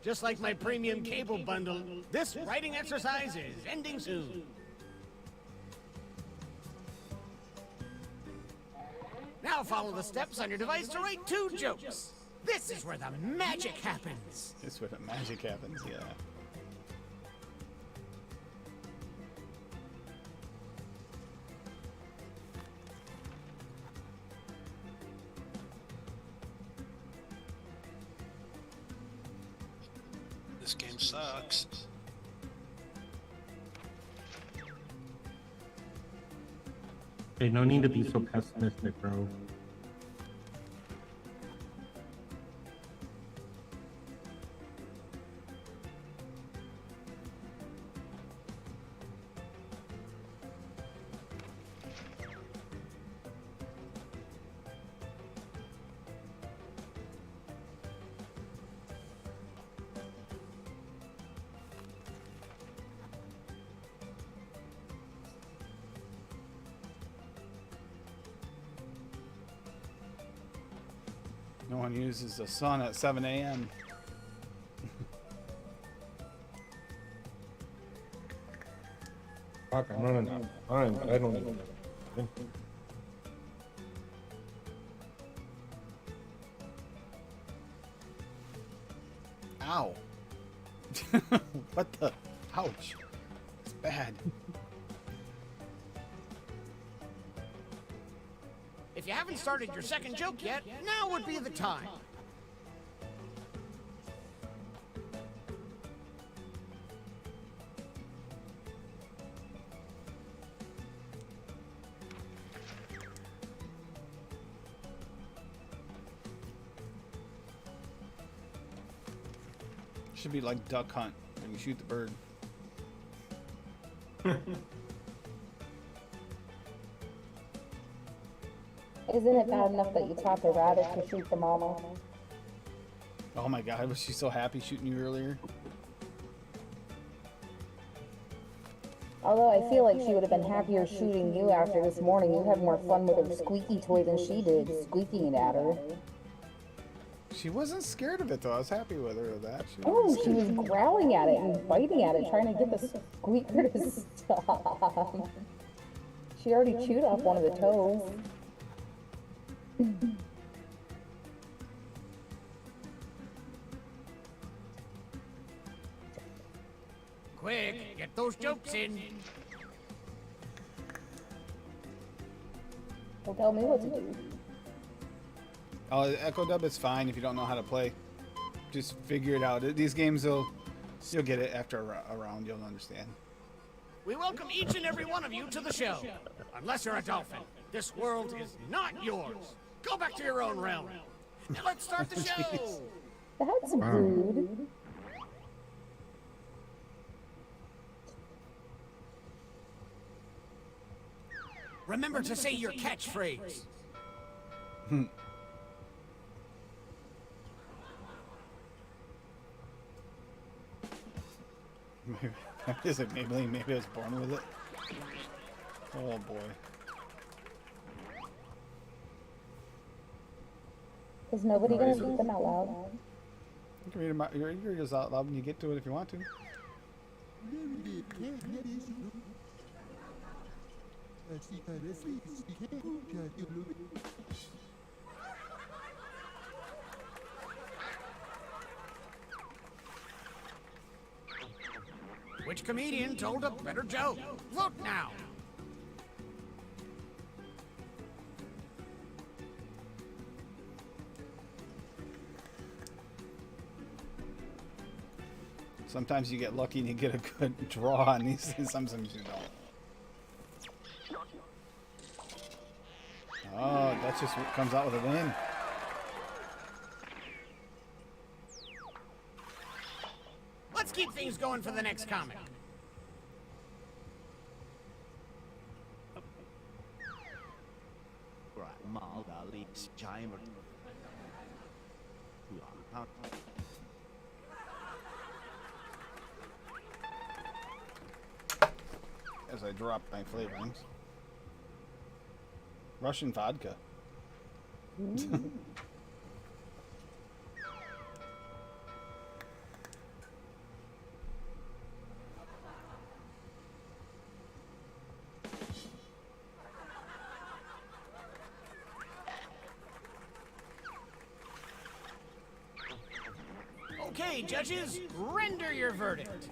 S9: Just like my premium cable bundle, this writing exercise is ending soon. Now follow the steps on your device to write 2 jokes. This is where the magic happens.
S2: This is where the magic happens, yeah.
S4: This game sucks.
S3: Hey, no need to be so pessimistic, bro.
S2: No one uses the sun at 7 a.m.
S3: Fuck, I'm running out of time, but I don't know.
S2: Ow. What the? Ouch. It's bad.
S9: If you haven't started your second joke yet, now would be the time.
S2: Should be like Duck Hunt when you shoot the bird.
S1: Isn't it bad enough that you taught the rabbit to shoot the mama?
S2: Oh my god, was she so happy shooting you earlier?
S1: Although I feel like she would have been happier shooting you after this morning. You had more fun with her squeaky toy than she did, squeaking it at her.
S2: She wasn't scared of it though. I was happy with her with that.
S1: Oh, she was growling at it and biting at it, trying to get the squeaker to stop. She already chewed off one of the toes.
S9: Quick, get those jokes in.
S1: Don't tell me what to do.
S2: Oh, Echo Dub is fine if you don't know how to play. Just figure it out. These games, you'll get it after a round. You'll understand.
S9: We welcome each and every one of you to the show. Unless you're a dolphin, this world is not yours. Go back to your own realm. Now let's start the show.
S1: That's rude.
S9: Remember to say your catchphrase.
S2: Is it Maybelline? Maybe I was born with it. Oh boy.
S1: Is nobody gonna read them out loud?
S2: You can read them out. You read yours out loud when you get to it if you want to.
S9: Which comedian told a better joke? Vote now.
S2: Sometimes you get lucky and you get a good draw on these things. Sometimes you don't. Oh, that's just what comes out with a win.
S9: Let's keep things going for the next comic.
S2: As I drop my flavorings. Russian vodka.
S9: Okay, judges, render your verdict.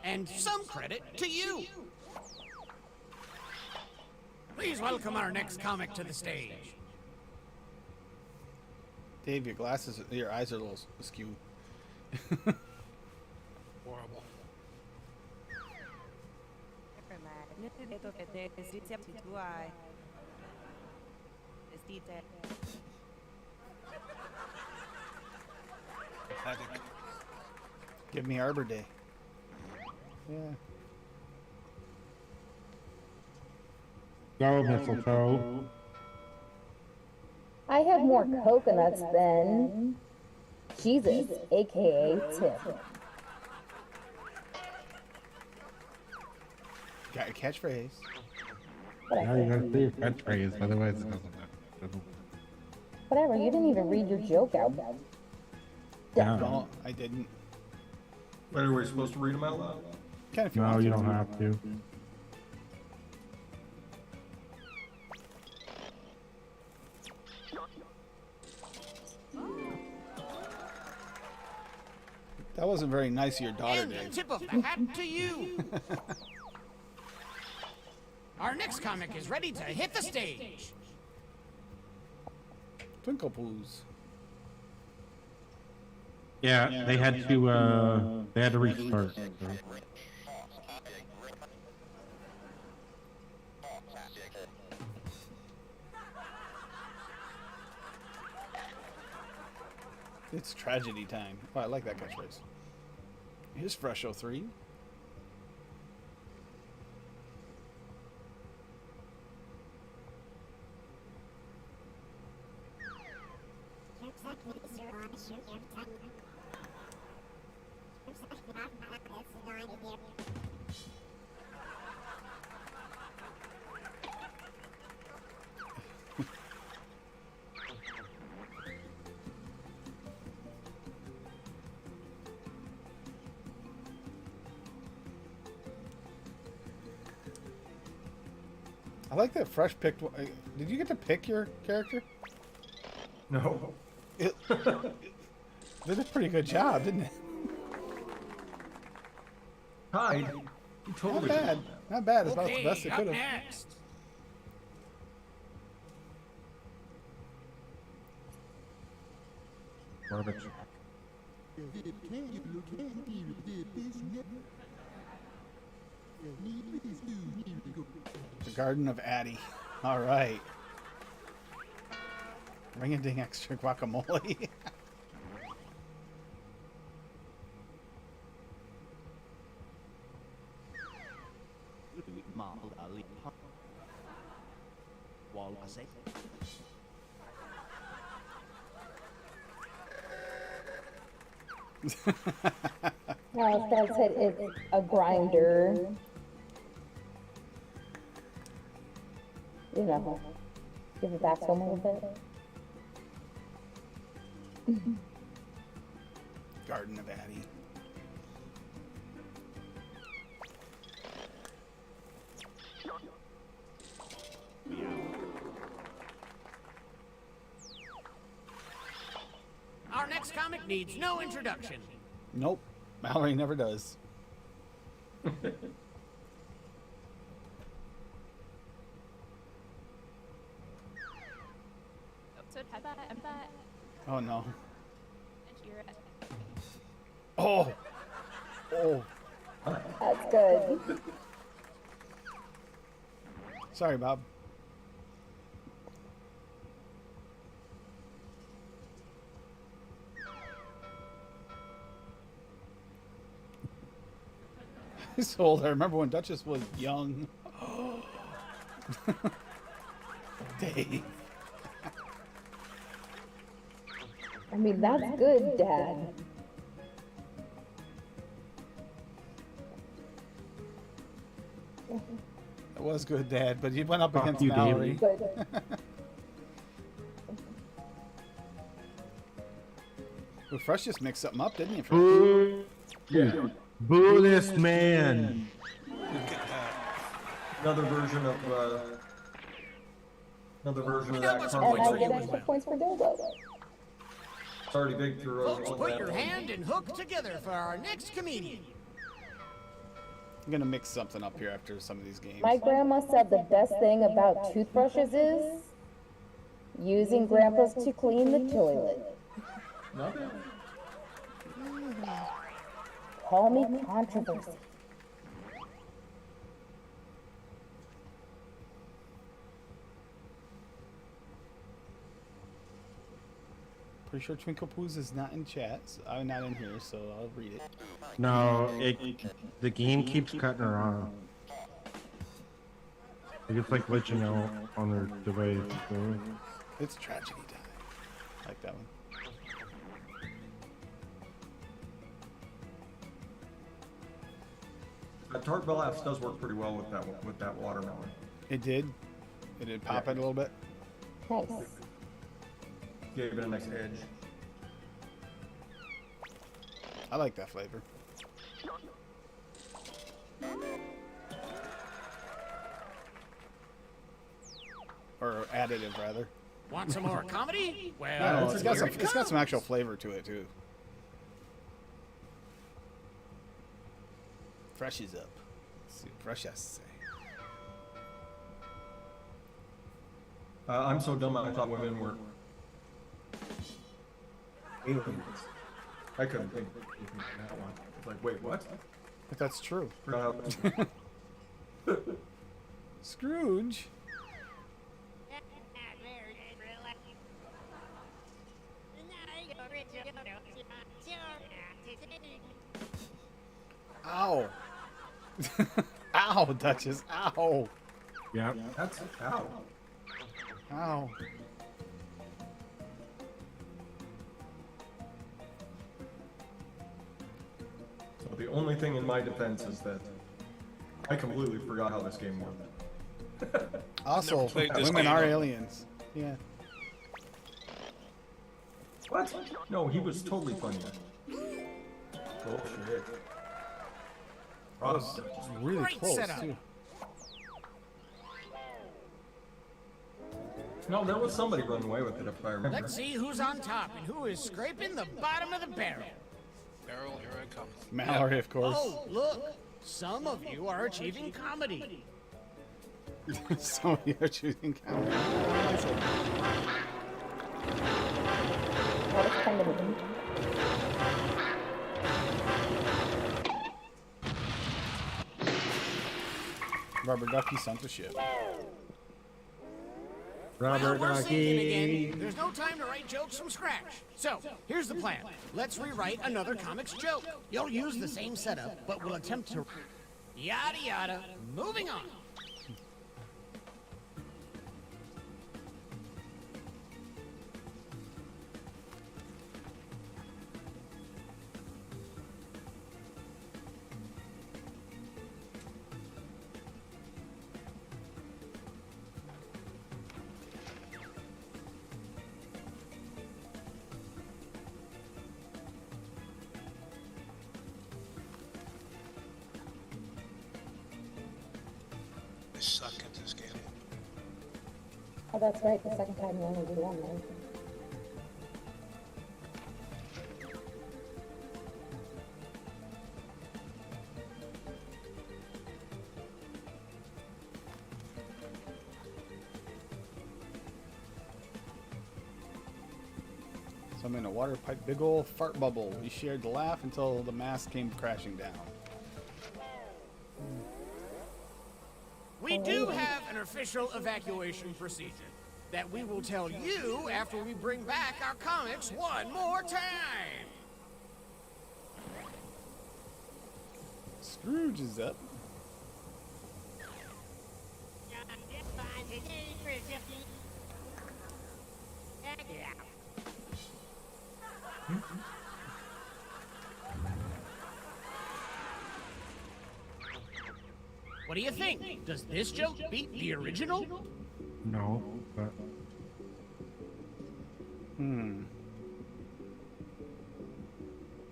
S9: And some credit to you. Please welcome our next comic to the stage.
S2: Dave, your eyes are a little askew.
S4: Horrible. Pathetic.
S2: Give me Arbor Day. Yeah.
S3: Go, mistletoe.
S1: I have more coconuts than Jesus, aka Tip.
S2: Got your catchphrase.
S3: Now you gotta say your catchphrase, otherwise it doesn't.
S1: Whatever, you didn't even read your joke out.
S3: Yeah.
S2: No, I didn't.
S7: But are we supposed to read them out loud?
S2: Can if you
S3: No,
S2: want
S3: you
S2: to.
S3: don't have to.
S2: That wasn't very nice of your daughter,
S9: And a
S2: Dave.
S9: tip of the hat to you. Our next comic is ready to hit the stage.
S2: Twinkle Poos.
S3: Yeah, they had to restart. So.
S2: It's tragedy time. Oh, I like that catchphrase. Here's Fresh 03. I like that Fresh picked. Did you get to pick your character?
S7: No.
S2: It did a pretty good job, didn't it?
S7: Hi. You
S2: Not
S7: totally
S2: bad.
S7: did.
S2: Not bad. It's about the
S9: Okay,
S2: best it
S9: up
S2: could have.
S9: next.
S3: Garbage.
S2: The Garden of Addy. All right. Ring a ding extra guacamole.
S1: Now, if that said it's a grinder, you know, give it back to him a little bit.
S2: Garden of Addy.
S9: Our next comic needs no introduction.
S2: Nope. Mallory never does. Oh no. Oh. Oh.
S1: That's good.
S2: Sorry, Bob. He's old. I remember when Duchess was young. Dave.
S1: I mean, that's good, Dad.
S2: It was good, Dad, but you went up
S3: Fuck
S2: against
S3: you,
S2: Mallory.
S3: David.
S1: But
S2: Well, Fresh just mixed something up, didn't you? Fresh?
S3: Boo!
S7: Yeah.
S3: Boo this man!
S7: Another version of that
S9: what's
S1: and
S7: Carl
S1: I
S9: for
S1: get
S9: you
S1: extra
S9: as well.
S1: points for dildo.
S7: It's already big through
S9: Folks, put your hand and hook together for our next comedian.
S2: I'm gonna mix something up here after some of these games.
S1: My grandma said the best thing about toothbrushes is using grandpa's to clean the toilet.
S7: Nothing.
S1: Call me controversy.
S2: Pretty sure Twinkle Poos is not in chat. I'm not in here, so I'll read it.
S3: No, the game keeps cutting her off. It's like let you know on their device. So.
S2: It's tragedy time. I like that one.
S7: Tart Bellapps does work pretty well with that watermelon.
S2: It did. It did pop it a little bit.
S1: Nice.
S7: Gave it a nice edge.
S2: I like that flavor. Or additive, rather.
S9: Want some more comedy?
S2: I don't know,
S9: Well,
S2: it's got
S9: here
S2: some.
S9: it
S2: It's got some
S9: comes.
S2: actual flavor to it too. Fresh is up. Let's see what Fresh has to say.
S7: I'm so dumb I thought women were aliens. I couldn't think of that one. It's like, wait, what?
S2: But that's true.
S7: Forgot how-
S2: Scrooge. Ow. Ow, Duchess. Ow.
S3: Yeah.
S7: That's ow.
S2: Ow.
S7: So the only thing in my defense is that I completely forgot how this game worked.
S2: Also,
S4: Never played this
S2: women
S4: game.
S2: are aliens. Yeah.
S7: What? No, he was totally funny. Bullshit.
S2: That was really
S9: Great
S2: close,
S9: setup.
S2: too.
S7: No, there was somebody running away with it if I remember.
S9: Let's see who's on top and who is scraping the bottom of the barrel.
S4: Barrel, here I come.
S2: Mallory, of course.
S9: Oh, look. Some of you are achieving comedy.
S2: So you're choosing comedy.
S1: What is comedy?
S2: Rubber Ducky sent a ship.
S3: Robert
S9: Well, we're sinking
S3: Ducky.
S9: again. There's no time to write jokes from scratch. So, here's the plan. Let's rewrite another comics joke. You'll use the same setup, but we'll attempt to... Yada yada. Moving on.
S4: I suck at this game.
S1: Oh, that's right. The second time you only do one, right?
S2: So I'm in a water pipe, big ol' fart bubble. We shared the laugh until the mask came crashing down.
S9: We do have an official evacuation procedure that we will tell you after we bring back our comics one more time.
S2: Scrooge is up.
S9: What do you think? Does this joke beat the original?
S3: No, but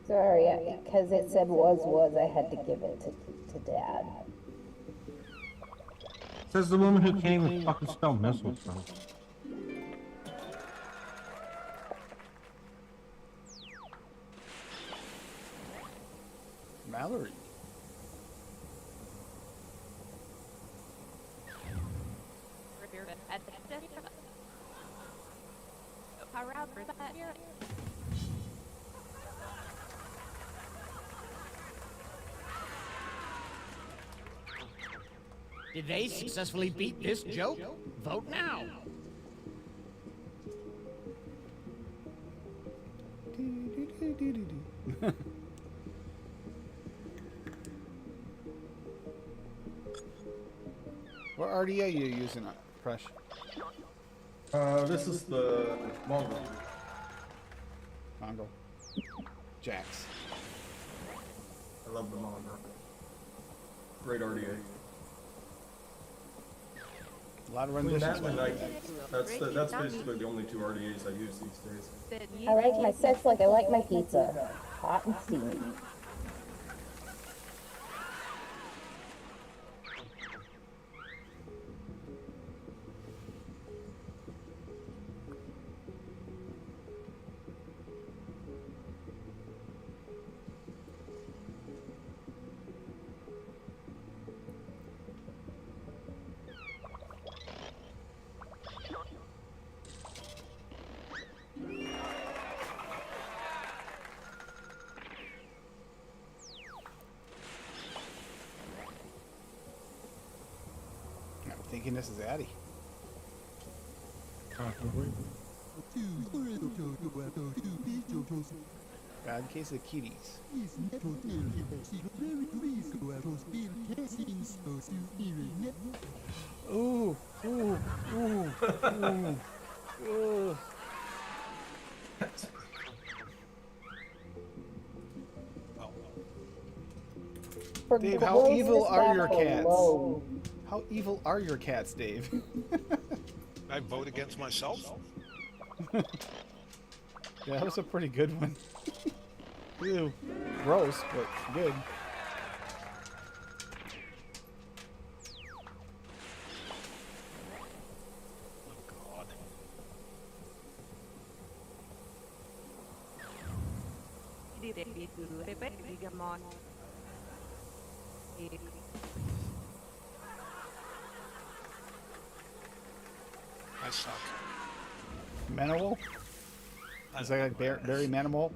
S1: Sorry, because it said was, I had to give it to Dad.
S3: says the woman who can't even fucking spell mistletoe.
S2: Mallory.
S9: Did they successfully beat this joke? Vote now.
S2: What RDA are you using, Fresh?
S7: This is the Mongo.
S2: Mongo. Jax.
S7: I love the Mongo. Great RDA.
S2: A lot of
S7: Between
S2: renditions.
S7: that and Nike, that's basically the only two RDAs I use these days.
S1: I like my sex like I like my pizza. Hot and steamy.
S2: I'm thinking this is Addy. Bad case of kitties. Ooh, ooh, ooh, ooh, ooh.
S1: For
S2: Dave, how evil
S1: grossness
S2: are your
S1: factor
S2: cats?
S1: low.
S2: How evil are your cats, Dave?
S4: I vote against myself.
S2: Yeah, that was a pretty good one. Ew. Gross, but good.
S4: God. I suck.
S2: Manimal? Is that like Barry Manimal?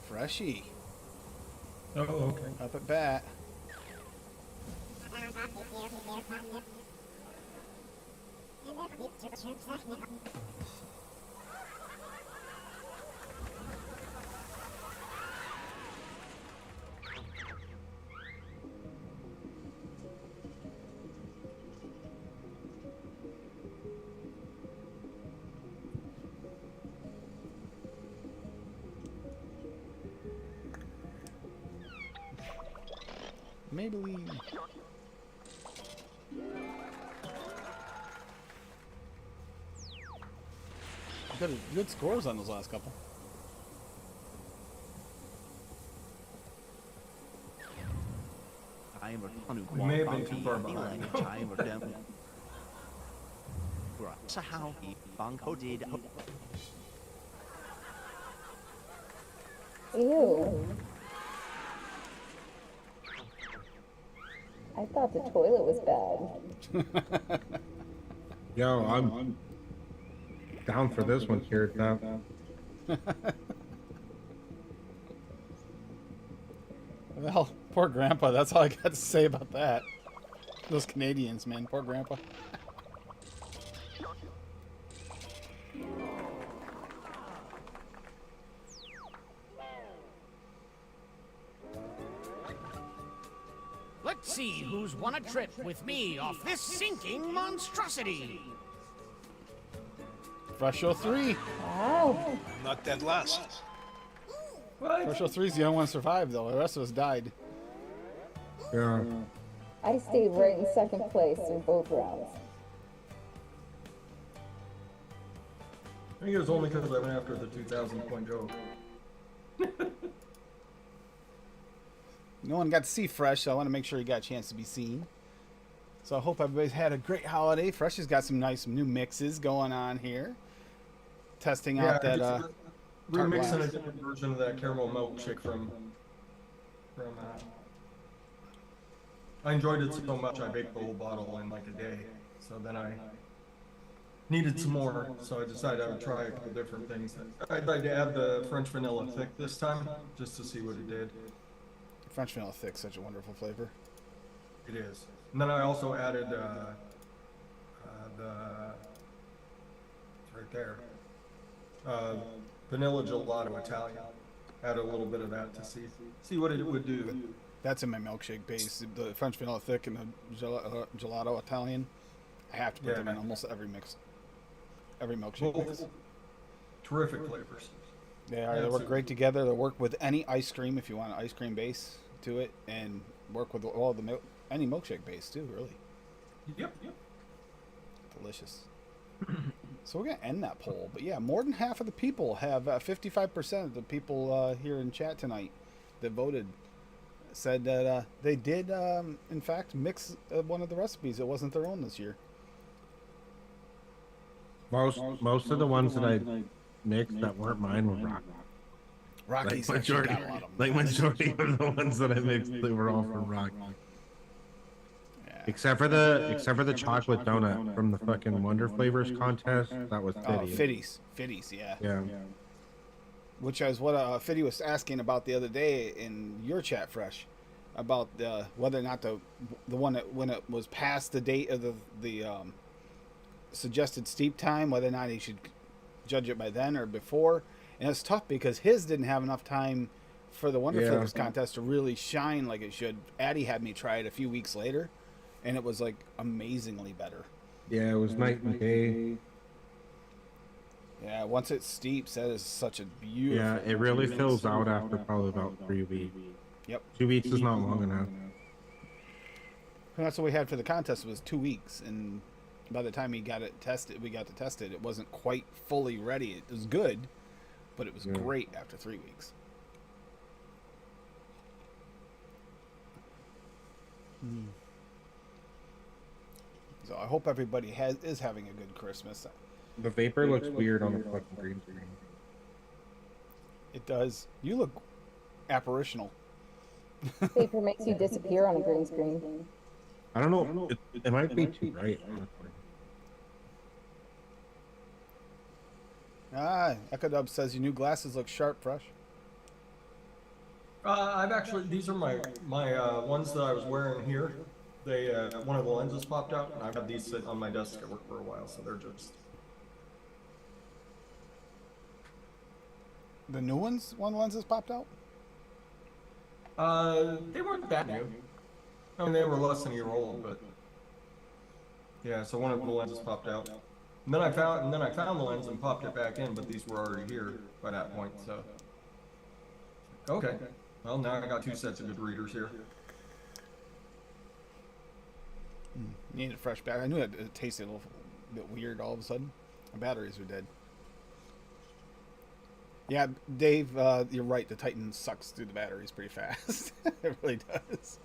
S2: Freshy.
S7: Oh, okay.
S2: Up at bat. Maybelline. Good scores on those last couple.
S7: We may have been too far behind.
S1: Ew. I thought the toilet was bad.
S3: Yo, I'm down for this one, Carrot Top.
S2: Well, poor Grandpa. That's all I got to say about that. Those Canadians, man. Poor Grandpa.
S9: Let's see who's won a trip with me off this sinking monstrosity.
S2: Fresh Show 3.
S1: Wow.
S4: Not dead last.
S2: Fresh Show 3 is the only one to survive, though. The rest of us died.
S3: Yeah.
S1: I stayed right in second place in both rounds.
S7: I think it was only because I went after the 2,000 point joke.
S2: No one got to see Fresh, so I want to make sure he got a chance to be seen. So I hope everybody's had a great holiday. Fresh has got some nice new mixes going on here. Testing out that
S7: remixing a different version of that caramel milkshake from I enjoyed it so much I baked the whole bottle in like a day. So then I needed some more, so I decided I would try a couple different things. I tried to add the French vanilla thick this time, just to see what it did.
S2: French vanilla thick, such a wonderful flavor.
S7: It is. And then I also added the it's right there. Vanilla gelato Italian. Add a little bit of that to see what it would do.
S2: That's in my milkshake base. The French vanilla thick and the gelato Italian. I have to put them in almost every mix. Every milkshake mix.
S7: Terrific flavors.
S2: They are. They work great together. They work with any ice cream if you want an ice cream base to it, and work with all the any milkshake base too. Really.
S7: Yep.
S2: Delicious. So we're gonna end that poll, but yeah, more than half of the people have 55% of the people here in chat tonight that voted said that they did in fact mix one of the recipes. It wasn't their own this year.
S3: Most of the ones that I mixed that weren't mine were Rocky.
S2: Rocky's
S3: majority,
S2: got a lot of them.
S3: like majority of the ones that I mixed, they were all from Rocky.
S2: Yeah.
S3: Except for the chocolate donut from the fucking Wonder Flavors contest. That was
S2: Fiddy's, yeah.
S3: Yeah.
S2: Which is what Fiddy was asking about the other day in your chat, Fresh, about whether or not the one that when it was past the date of the suggested steep time, whether or not he should judge it by then or before. And it's tough because his didn't have enough time for the Wonder Flavors contest to really shine like it should. Addie had me try it a few weeks later, and it was like amazingly better.
S3: Yeah, it was night and day.
S2: Yeah, once it steeps, that is such a beautiful.
S3: Yeah, it really fills out after probably about 3 weeks.
S2: Yep.
S3: 2 weeks is not long enough.
S2: And that's what we had for the contest was 2 weeks, and by the time we got to test it, it wasn't quite fully ready. It was good, but it was great after 3 weeks. So I hope everybody is having a good Christmas.
S3: The vapor looks weird on the fucking green screen.
S2: It does. You look apparitional.
S1: Vapor makes you disappear on a green screen.
S3: I don't know. It might be too bright.
S2: Echodub says your new glasses look sharp, Fresh.
S7: I've actually, these are my ones that I was wearing here. They one of the lenses popped out, and I've had these sitting on my desk at work for a while, so they're just.
S2: The new ones, one lenses popped out?
S7: They weren't that new. I mean, they were less than a year old, but yeah. So one of the lenses popped out, and then I found the lens and popped it back in, but these were already here by that point. So okay, well now I got 2 sets of good readers here.
S2: Need a fresh battery. I knew it tasted a little bit weird all of a sudden. The batteries are dead. Yeah, Dave, you're right. The Titan sucks through the batteries pretty fast. It really does.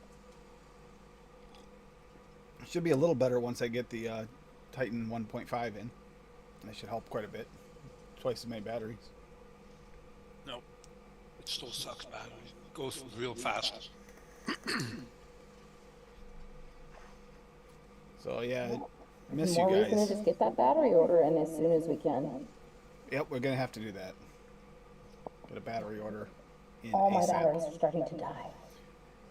S2: It should be a little better once I get the Titan 1.5 in. That should help quite a bit. Twice as many batteries.
S4: No, it still sucks bad. It goes real fast.
S2: So yeah, miss
S1: More
S2: you
S1: reason to
S2: guys.
S1: just get that battery order in as soon as we can.
S2: Yep, we're gonna have to do that. Get a battery order in
S1: All my
S2: ASAP.
S1: batteries are starting to die.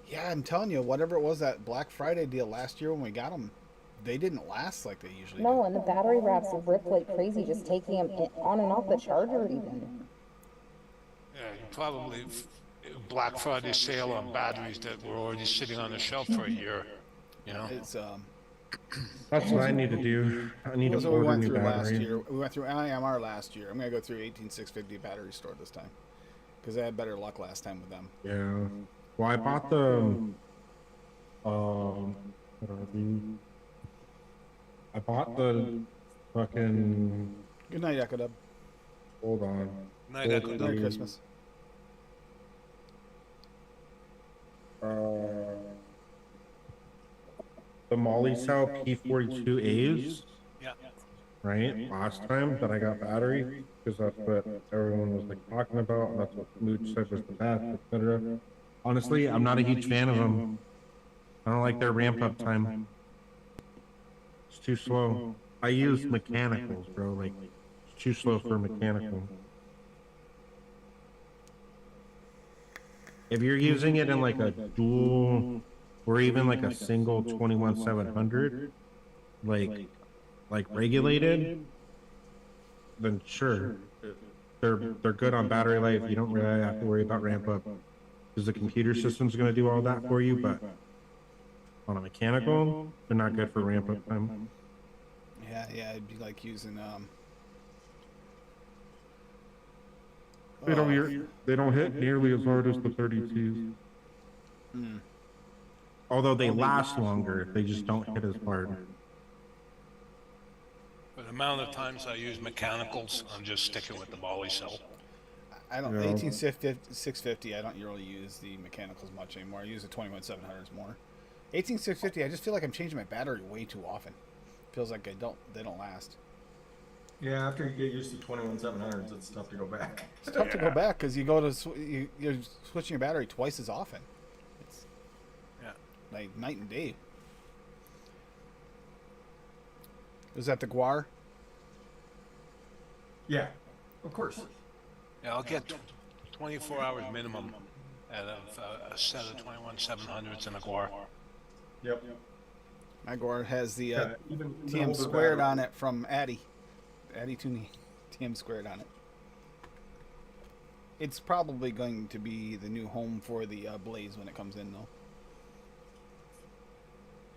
S2: Yeah, I'm telling you, whatever it was, that Black Friday deal last year when we got them, they didn't last like they usually
S1: No,
S2: do.
S1: and the battery wraps rip like crazy, just taking them on and off the charger even.
S4: Yeah, you probably Black Friday sale on batteries that were already sitting on the shelf for a year. You know,
S2: It's
S3: That's what I need to do. I need
S2: what
S3: to
S2: we
S3: order
S2: went
S3: new
S2: through last
S3: batteries.
S2: year. We went through IMR last year. I'm gonna go through 18650 battery store this time because I had better luck last time with them.
S3: Yeah. Well, I bought the what are these? I bought the fucking.
S2: Good night, Echo Dub.
S3: Hold on.
S4: Night,
S3: Hold
S4: Echo
S3: on.
S4: Dub.
S2: Merry Christmas.
S3: The Molly Cell P42As,
S4: Yeah.
S3: right? Last time that I got battery, because that's what everyone was like talking about, and that's what Mood said was the best, etc. Honestly, I'm not a huge fan of them. I don't like their ramp up time. It's too slow. I use mechanicals, bro. Like, it's too slow for mechanical. If you're using it in like a dual or even like a single 21700, like regulated, then sure, they're good on battery life. You don't really have to worry about ramp up because the computer system's going to do all that for you. But on a mechanical, they're not good for ramp up time.
S2: Yeah, it'd be like using
S3: They don't hit nearly as hard as the 32s. Although they last longer, they just don't hit as hard.
S4: For the amount of times I use mechanicals, I'm just sticking with the Molly cell.
S2: I don't.
S3: Yeah.
S2: 18650. I don't really use the mechanicals much anymore. I use the 21700s more. 18650. I just feel like I'm changing my battery way too often. Feels like they don't last.
S7: Yeah, after you get used to 21700s, it's tough to go back.
S2: It's tough to go back because you go to you're switching your battery twice as often. It's like night and day. Is that the Guar?
S7: Yeah, of course.
S4: Yeah, I'll get 24 hours minimum out of a set of 21700s and a Guar.
S7: Yep.
S2: My Guar has the
S7: Even the
S2: TM
S7: older
S2: squared
S7: battery.
S2: on it from Addy. Addy Tooney. TM squared on it. It's probably going to be the new home for the Blaze when it comes in, though.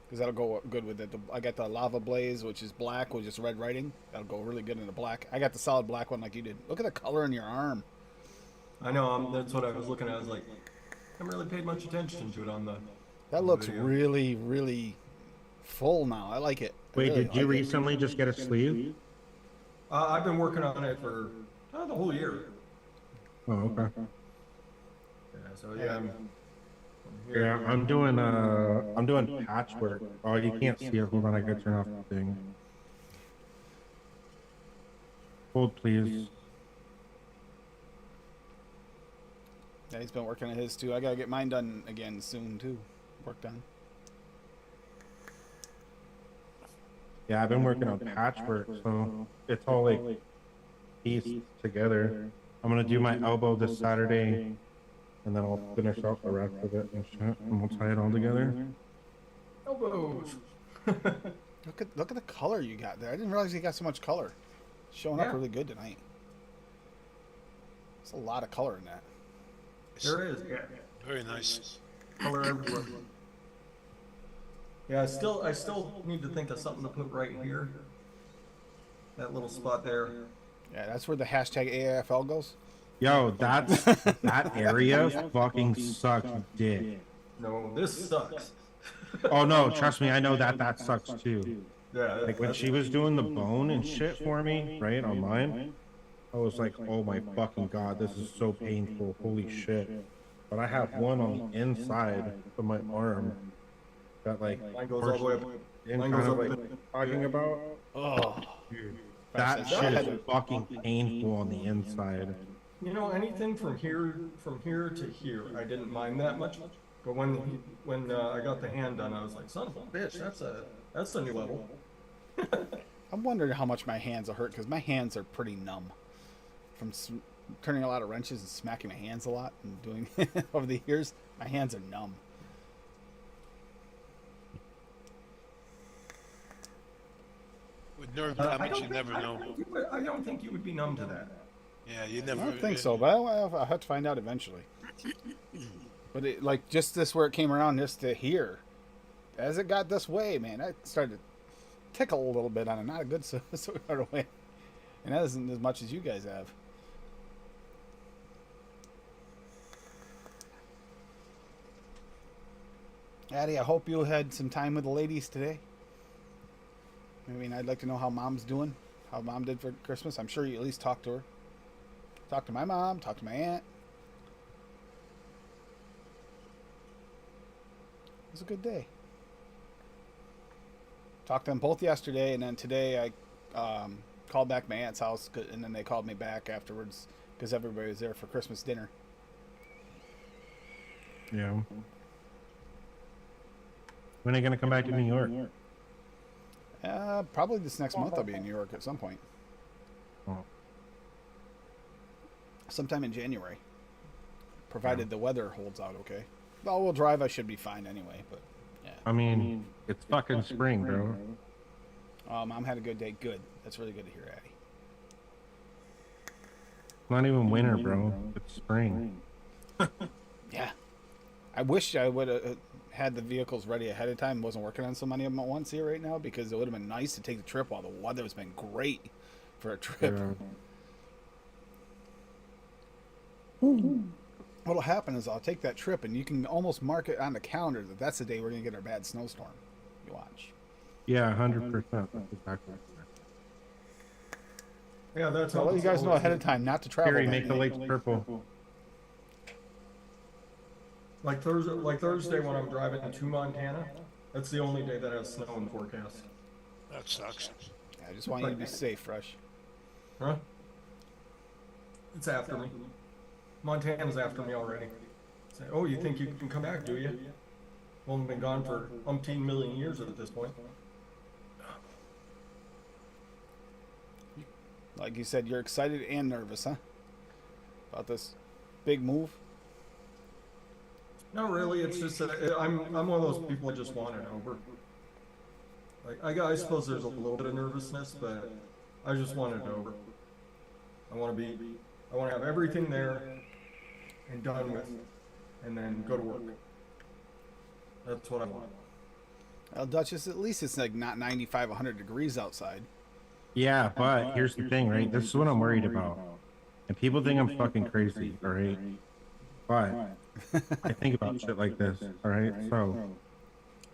S2: Because that'll go good with it. I got the Lava Blaze, which is black with just red writing. That'll go really good in the black. I got the solid black one like you did. Look at the color in your arm.
S7: I know, that's what I was looking at. I was like, I haven't really paid much attention to it on the.
S2: That
S7: on the
S2: looks
S7: video.
S2: really, really full now. I like it. I
S3: Wait,
S2: really
S3: did you
S2: like it.
S3: recently just get a sleeve?
S7: I've been working on it for the whole year.
S3: Oh, okay.
S7: Yeah, so yeah. I'm here.
S3: Yeah, I'm doing patchwork. Oh, you can't see it. Hold on, I gotta turn off the thing. Hold, please.
S2: Yeah, he's been working on his too. I gotta get mine done again soon too. Work done.
S3: Yeah, I've been working on patchwork, so it's all like pieced together. I'm gonna do my elbow this Saturday, and then I'll finish off the rest of it and shit, and we'll tie it all together.
S7: Elbows.
S2: Look at the color you got there. I didn't realize you got so much color. Showing up
S7: Yeah.
S2: really good tonight. There's a lot of color in that.
S7: There is. Yeah.
S4: Very nice.
S7: Color everywhere. Yeah, I still need to think of something to put right here. That little spot there.
S2: Yeah, that's where the hashtag AFL goes.
S3: Yo, that area fucking sucks dick.
S7: No, this sucks.
S3: Oh no, trust me, I know that sucks too.
S7: Yeah.
S3: Like when she was doing the bone and shit for me, right, on mine, I was like, oh my fucking god, this is so painful, holy shit. But I have one on the inside of my arm that like,
S7: Mine goes all the way up.
S3: in
S7: Mine
S3: kind
S7: goes
S3: of
S7: up.
S3: like talking about.
S2: Oh,
S3: That shit is fucking painful on the inside.
S7: You know, anything from here to here, I didn't mind that much. But when I got the hand done, I was like, son of a bitch, that's a new level.
S2: I'm wondering how much my hands will hurt because my hands are pretty numb from turning a lot of wrenches and smacking my hands a lot and doing over the years. My hands are numb.
S4: With nerve
S7: I
S4: damage,
S7: don't
S4: you never know.
S7: I don't think you would be numb to that.
S4: Yeah, you
S2: I
S4: never.
S2: don't think so, but I'll have to find out eventually. But it, like just this where it came around just to here, as it got this way, man, I started to tickle a little bit on a not a good sort of way, and that isn't as much as you guys have. Addie, I hope you had some time with the ladies today. I mean, I'd like to know how Mom's doing, how Mom did for Christmas. I'm sure you at least talked to her. Talked to my mom, talked to my aunt. It was a good day. Talked to them both yesterday, and then today I called back my aunt's house, and then they called me back afterwards because everybody was there for Christmas dinner.
S3: Yeah. When are you going to come back to New York?
S2: Probably this next month I'll be in New York at some point.
S3: Oh.
S2: Sometime in January. Provided the weather holds out okay. All-wheel drive, I should be fine anyway, but yeah.
S3: I mean, it's fucking spring, bro.
S2: Mom had a good day. Good. That's really good to hear, Addie.
S3: It's not even winter, bro. It's spring.
S2: Yeah. I wish I would have had the vehicles ready ahead of time. Wasn't working on so many of them at once here right now because it would have been nice to take the trip while the weather's been great for a trip.
S3: Yeah.
S2: What'll happen is I'll take that trip and you can almost mark it on the calendar that that's the day we're gonna get our bad snowstorm. You watch.
S3: Yeah, 100%. That's exactly.
S7: Yeah, that's
S2: So I'll let you guys know ahead of time not to travel.
S3: Gary,
S2: that
S3: make the
S2: day.
S3: lakes purple.
S7: Like Thursday when I'm driving to Montana, that's the only day that has snow in the forecast.
S4: That sucks.
S2: I just want you to be safe, Rush.
S7: Huh? It's after me. Montana's after me already. Say, oh, you think you can come back, do you? Only been gone for umpteen million years at this point.
S2: Like you said, you're excited and nervous, huh? About this big move?
S7: Not really. It's just that I'm one of those people that just want it over. Like I suppose there's a little bit of nervousness, but I just want it over. I want to have everything there and done with, and then go to work. That's what I want.
S2: Well, Duchess, at least it's like not 95, 100 degrees outside.
S3: Yeah, but here's the thing, right? This is what I'm worried about. And people think I'm fucking crazy, all right? But I think about shit like this, all right? So,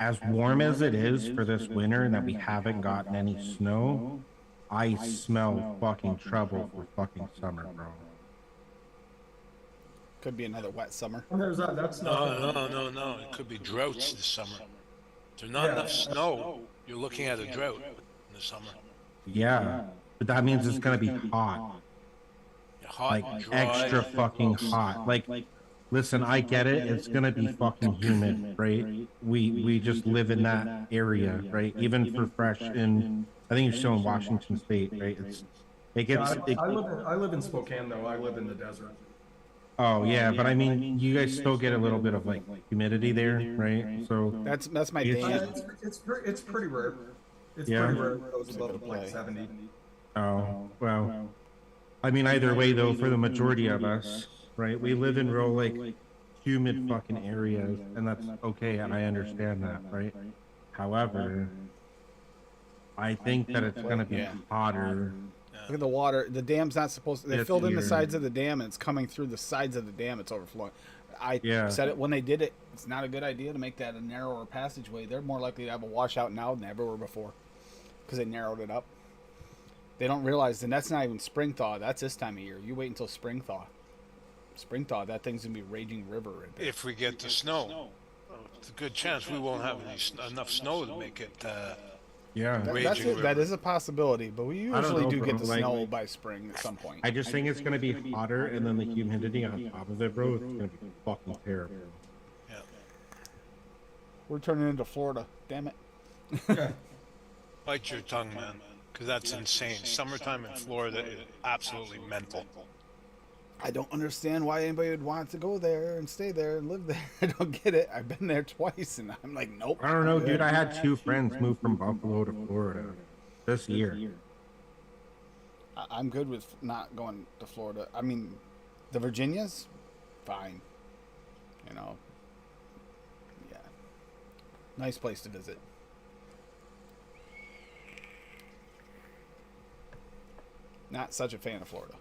S3: as warm as it is for this winter and that we haven't gotten any snow, I smell fucking trouble for fucking summer, bro.
S2: Could be another wet summer.
S7: And there's that. That's not.
S4: No. It could be droughts this summer. If there's not enough snow, you're looking at a drought in the summer.
S3: Yeah, but that means it's gonna be hot.
S4: Hot,
S3: Like,
S4: dry,
S3: extra fucking hot. Like, listen, I get it. It's gonna be fucking humid, right? We just live in that area, right? Even for fresh in, I think you're still in Washington State, right? It gets.
S7: I live in Spokane though. I live in the desert.
S3: Oh yeah, but I mean, you guys still get a little bit of like humidity there, right? So
S2: That's my
S3: It's-
S2: day.
S7: It's pretty rare. It's
S3: Yeah.
S7: pretty rare. It goes
S2: It's a
S7: above
S2: good
S7: like
S2: play.
S7: 70.
S3: oh well. I mean, either way though, for the majority of us, right? We live in real like humid fucking areas, and that's okay, and I understand that, right? However, I think that it's gonna be
S2: Yeah.
S3: hotter.
S2: Look at the water. The dam's not supposed to. They
S3: This
S2: filled in the
S3: year.
S2: sides of the dam, and it's coming through the sides of the dam. It's overflowing. I
S3: Yeah.
S2: said it when they did it. It's not a good idea to make that a narrower passageway. They're more likely to have a washout now than ever were before because they narrowed it up. They don't realize, and that's not even spring thaw. That's this time of year. You wait until spring thaw. Spring thaw, that thing's gonna be raging river right there.
S4: If we get the snow, it's a good chance we won't have enough snow to make it.
S3: Yeah.
S2: That's
S4: raging
S2: it. That
S4: river.
S2: is a possibility, but we
S3: I don't
S2: usually
S3: know,
S2: do
S3: bro,
S2: get the
S3: like-
S2: snow by spring at some point.
S3: I just think it's gonna be hotter, and then the humidity on top of it, bro, it's gonna be fucking terrible.
S4: Yeah.
S2: We're turning into Florida. Damn it.
S4: Bite your tongue, man, because that's insane. Summertime in Florida is absolutely mental.
S2: I don't understand why anybody would want to go there and stay there and live there. I don't get it. I've been there twice, and I'm like, nope.
S3: I don't know,
S2: I'm
S3: dude.
S2: good.
S3: I had two friends move from Buffalo to Florida this year.
S2: I'm good with not going to Florida. I mean, the Virginias, fine. You know, yeah, nice place to visit. Not such a fan of Florida.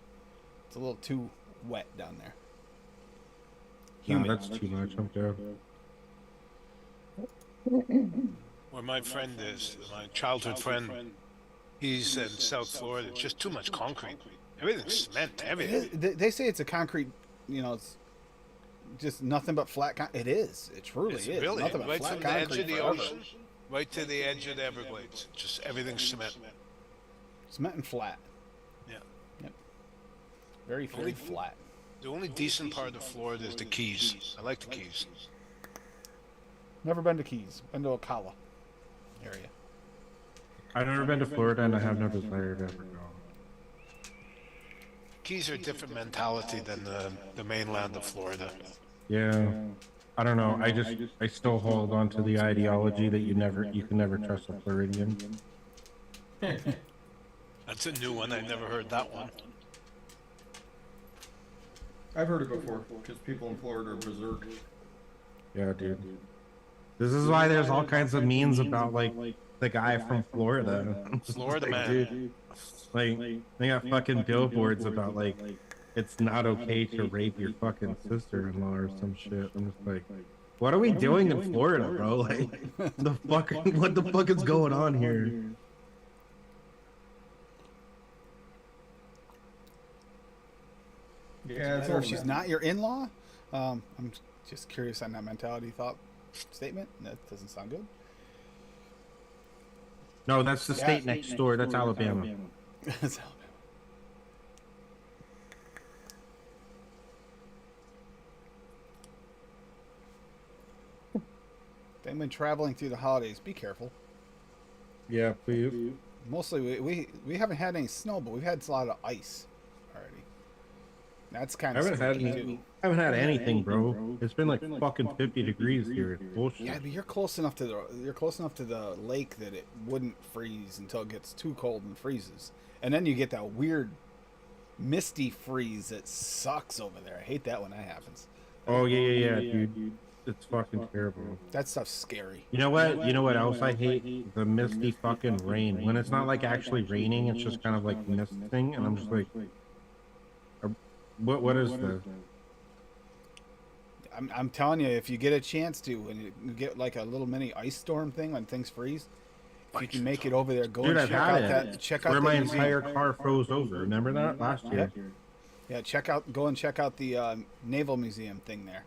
S2: It's a little too wet down there.
S3: No, that's too much. I'm down.
S4: Where my friend is, my childhood friend, he's in South Florida. It's just too much concrete. Everything's cement. Everything.
S2: They say it's a concrete, you know, it's just nothing but flat. It is. It truly
S4: It's
S2: is.
S4: really
S2: Nothing but
S4: right
S2: flat
S4: from the edge
S2: concrete
S4: of the
S2: forever.
S4: ocean, right to the edge of the Everglades. Just everything's cement.
S2: Cement and flat.
S4: Yeah.
S2: Yep. Very flat.
S4: The only decent part of Florida is the Keys. I like the Keys.
S2: Never been to Keys. Been to Ocala area.
S3: I've never been to Florida, and I have no desire to ever go.
S4: Keys are a different mentality than the mainland of Florida.
S3: Yeah, I don't know. I still hold on to the ideology that you can never trust a Floridian.
S4: That's a new one. I've never heard that one.
S7: I've heard it before, because people in Florida are berserk.
S3: Yeah, dude. This is why there's all kinds of memes about like the guy from Florida.
S4: Florida
S3: Like,
S4: man.
S3: dude, like they got fucking billboards about like it's not okay to rape your fucking sister-in-law or some shit. I'm just like, what are we doing in Florida, bro? Like, what the fuck is going on here?
S7: Yeah, it's
S2: Or
S7: all
S2: if she's not your in-law, I'm just curious on that mentality thought statement. That doesn't sound good.
S3: No, that's the state next door. That's Alabama.
S2: That's Alabama. If anyone traveling through the holidays, be careful.
S3: Yeah, please.
S2: Mostly, we haven't had any snow, but we've had a lot of ice already. That's kind of too.
S3: I haven't had anything, bro. It's been like fucking 50 degrees here. It's bullshit.
S2: Yeah, but you're close enough to the lake that it wouldn't freeze until it gets too cold and freezes, and then you get that weird misty freeze that sucks over there. I hate that when that happens.
S3: Oh yeah, dude. It's fucking terrible.
S2: That stuff's scary.
S3: You know what? You know what else I hate? The misty fucking rain. When it's not like actually raining, it's just kind of like misting, and I'm just like, what is this?
S2: I'm telling you, if you get a chance to, and you get like a little mini ice storm thing when things freeze, if you can make it over there, go
S3: Dude,
S2: and
S3: I've
S2: check
S3: had
S2: out
S3: it.
S2: that. Check out
S3: Where
S2: the
S3: my
S2: museum.
S3: entire car froze over. Remember that last year?
S2: Yeah, go and check out the Naval Museum thing there.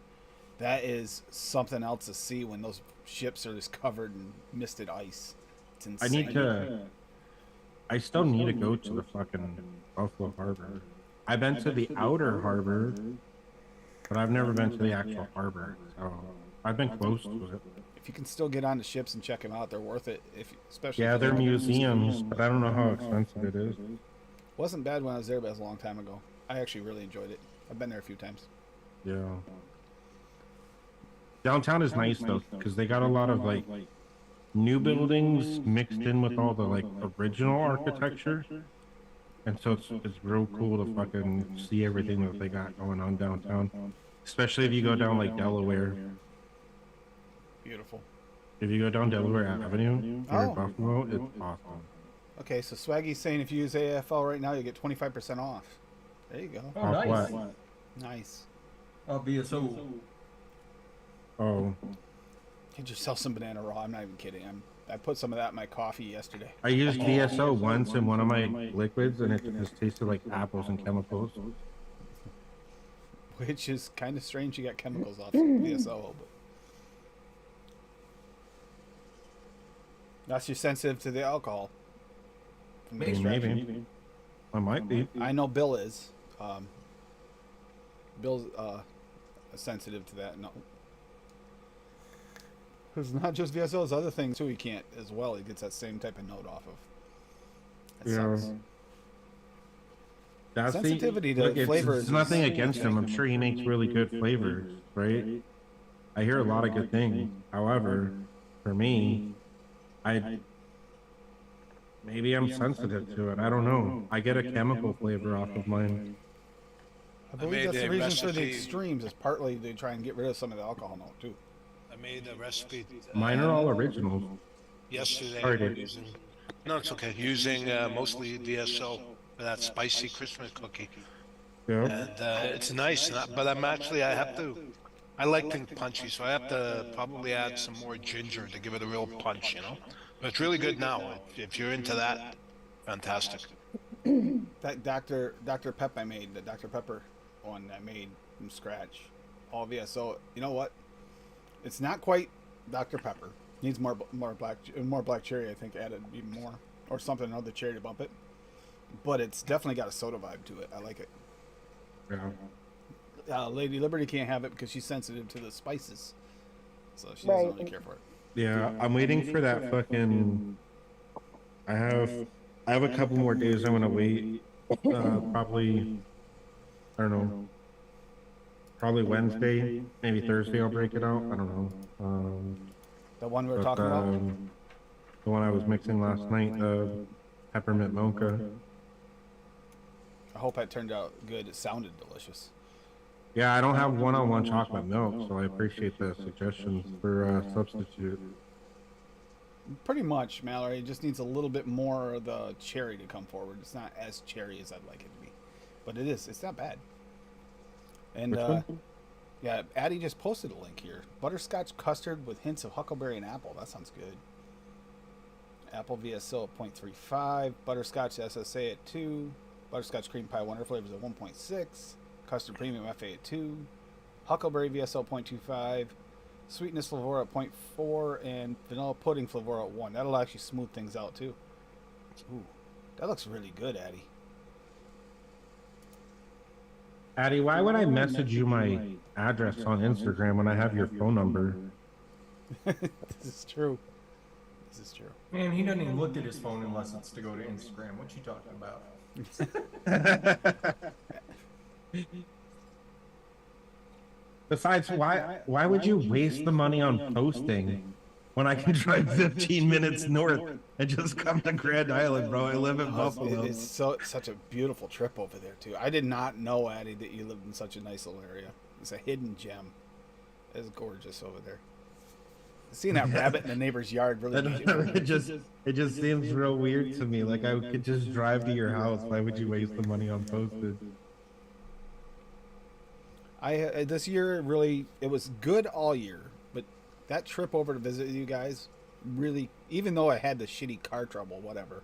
S2: That is something else to see when those ships are just covered in misted ice. It's insane.
S3: I still need to go to the fucking Buffalo Harbor. I've been to the outer harbor, but I've never been to the actual harbor. So I've been close to it.
S2: If you can still get on the ships and check them out, they're worth it. Especially
S3: Yeah,
S2: if
S3: they're
S2: you like
S3: museums, but I don't know how expensive it is.
S2: Wasn't bad when I was there, but it was a long time ago. I actually really enjoyed it. I've been there a few times.
S3: Yeah. Downtown is nice though, because they got a lot of like new buildings mixed in with all the like original architecture, and so it's real cool to fucking see everything that they got going on downtown, especially if you go down like Delaware.
S2: Beautiful.
S3: If you go down Delaware Avenue near
S2: Oh.
S3: Buffalo, it's awesome.
S2: Okay, so Swaggy's saying if you use AFL right now, you get 25% off. There you go.
S7: Oh,
S3: Off
S7: nice.
S3: what?
S2: Nice.
S7: BSO.
S3: Oh,
S2: You just sell some banana raw. I'm not even kidding. I put some of that in my coffee yesterday.
S3: I used VSO once in one of my liquids, and it just tasted like apples and chemicals.
S2: Which is kind of strange. You got chemicals off VSO, but that's you're sensitive to the alcohol. From the extraction.
S3: Maybe. I might be.
S2: I know Bill is. Bill's sensitive to that. No. It's not just VSO, it's other things too. He can't as well. He gets that same type of note off of. That
S3: Yeah.
S2: sucks.
S3: That's
S2: Sensitivity to
S3: look,
S2: flavors
S3: It's nothing
S2: is-
S3: against him. I'm sure he makes really good flavors, right? I hear a lot of good things. However, for me, maybe I'm sensitive to it. I don't know. I get a chemical flavor off of mine.
S2: I believe
S4: made
S2: that's the
S4: a
S2: reason for the
S4: recipe.
S2: extremes. Is partly they try and get rid of some of the alcohol note too.
S4: I made a recipe.
S3: Mine are all originals.
S4: Yesterday.
S3: Sorry, Dave.
S4: Using, no, it's okay. Using mostly DSO for that spicy Christmas cookie.
S3: Yeah.
S4: And it's nice, but I like things punchy, so I have to probably add some more ginger to give it a real punch, you know? But it's really good now. If you're into that, fantastic.
S2: That Dr. Pep I made, the Dr. Pepper one I made from scratch, all VSO. You know what? It's not quite Dr. Pepper. Needs more black cherry. I think added even more, or something, another cherry to bump it. But it's definitely got a soda vibe to it. I like it.
S3: Yeah.
S2: Lady Liberty can't have it because she's sensitive to the spices, so she
S1: Right.
S2: doesn't really care for it.
S3: Yeah, I'm waiting for that fucking. I have a couple more days. I'm gonna wait. Probably. I don't know. Probably Wednesday, maybe Thursday. I'll break it out. I don't know.
S2: The one we were
S3: But,
S2: talking about.
S3: the one I was mixing last night, the peppermint mocha.
S2: I hope that turned out good. It sounded delicious.
S3: Yeah, I don't have one-on-one chocolate milk, so I appreciate the suggestions for substitute.
S2: Pretty much, Mallory. It just needs a little bit more of the cherry to come forward. It's not as cherry as I'd like it to be, but it is. It's not bad. And
S3: Which one?
S2: yeah, Addie just posted a link here. Butterscotch custard with hints of huckleberry and apple. That sounds good. Apple VSO at 0.35. Butterscotch SSA at 2. Butterscotch cream pie wonder flavors at 1.6. Custard premium FA at 2. Huckleberry VSO 0.25. Sweetness flavor at 0.4. And vanilla pudding flavor at 1. That'll actually smooth things out too. Ooh, that looks really good, Addie.
S3: Addie, why would I message you my address on Instagram when I have your phone number?
S2: This is true. This is true.
S7: Man, he doesn't even look at his phone unless it's to go to Instagram. What you talking about?
S3: Besides, why would you waste the money on posting when I can drive 15 minutes north and just come to Grand Island, bro? I live in Buffalo.
S2: It's such a beautiful trip over there too. I did not know, Addie, that you lived in such a nice little area. It's a hidden gem. It's gorgeous over there. Seeing that rabbit in the neighbor's yard really made
S3: it just seems real weird to me. Like I could just drive to your house. Why would you waste the money on postage?
S2: This year really, it was good all year, but that trip over to visit you guys really, even though I had the shitty car trouble, whatever,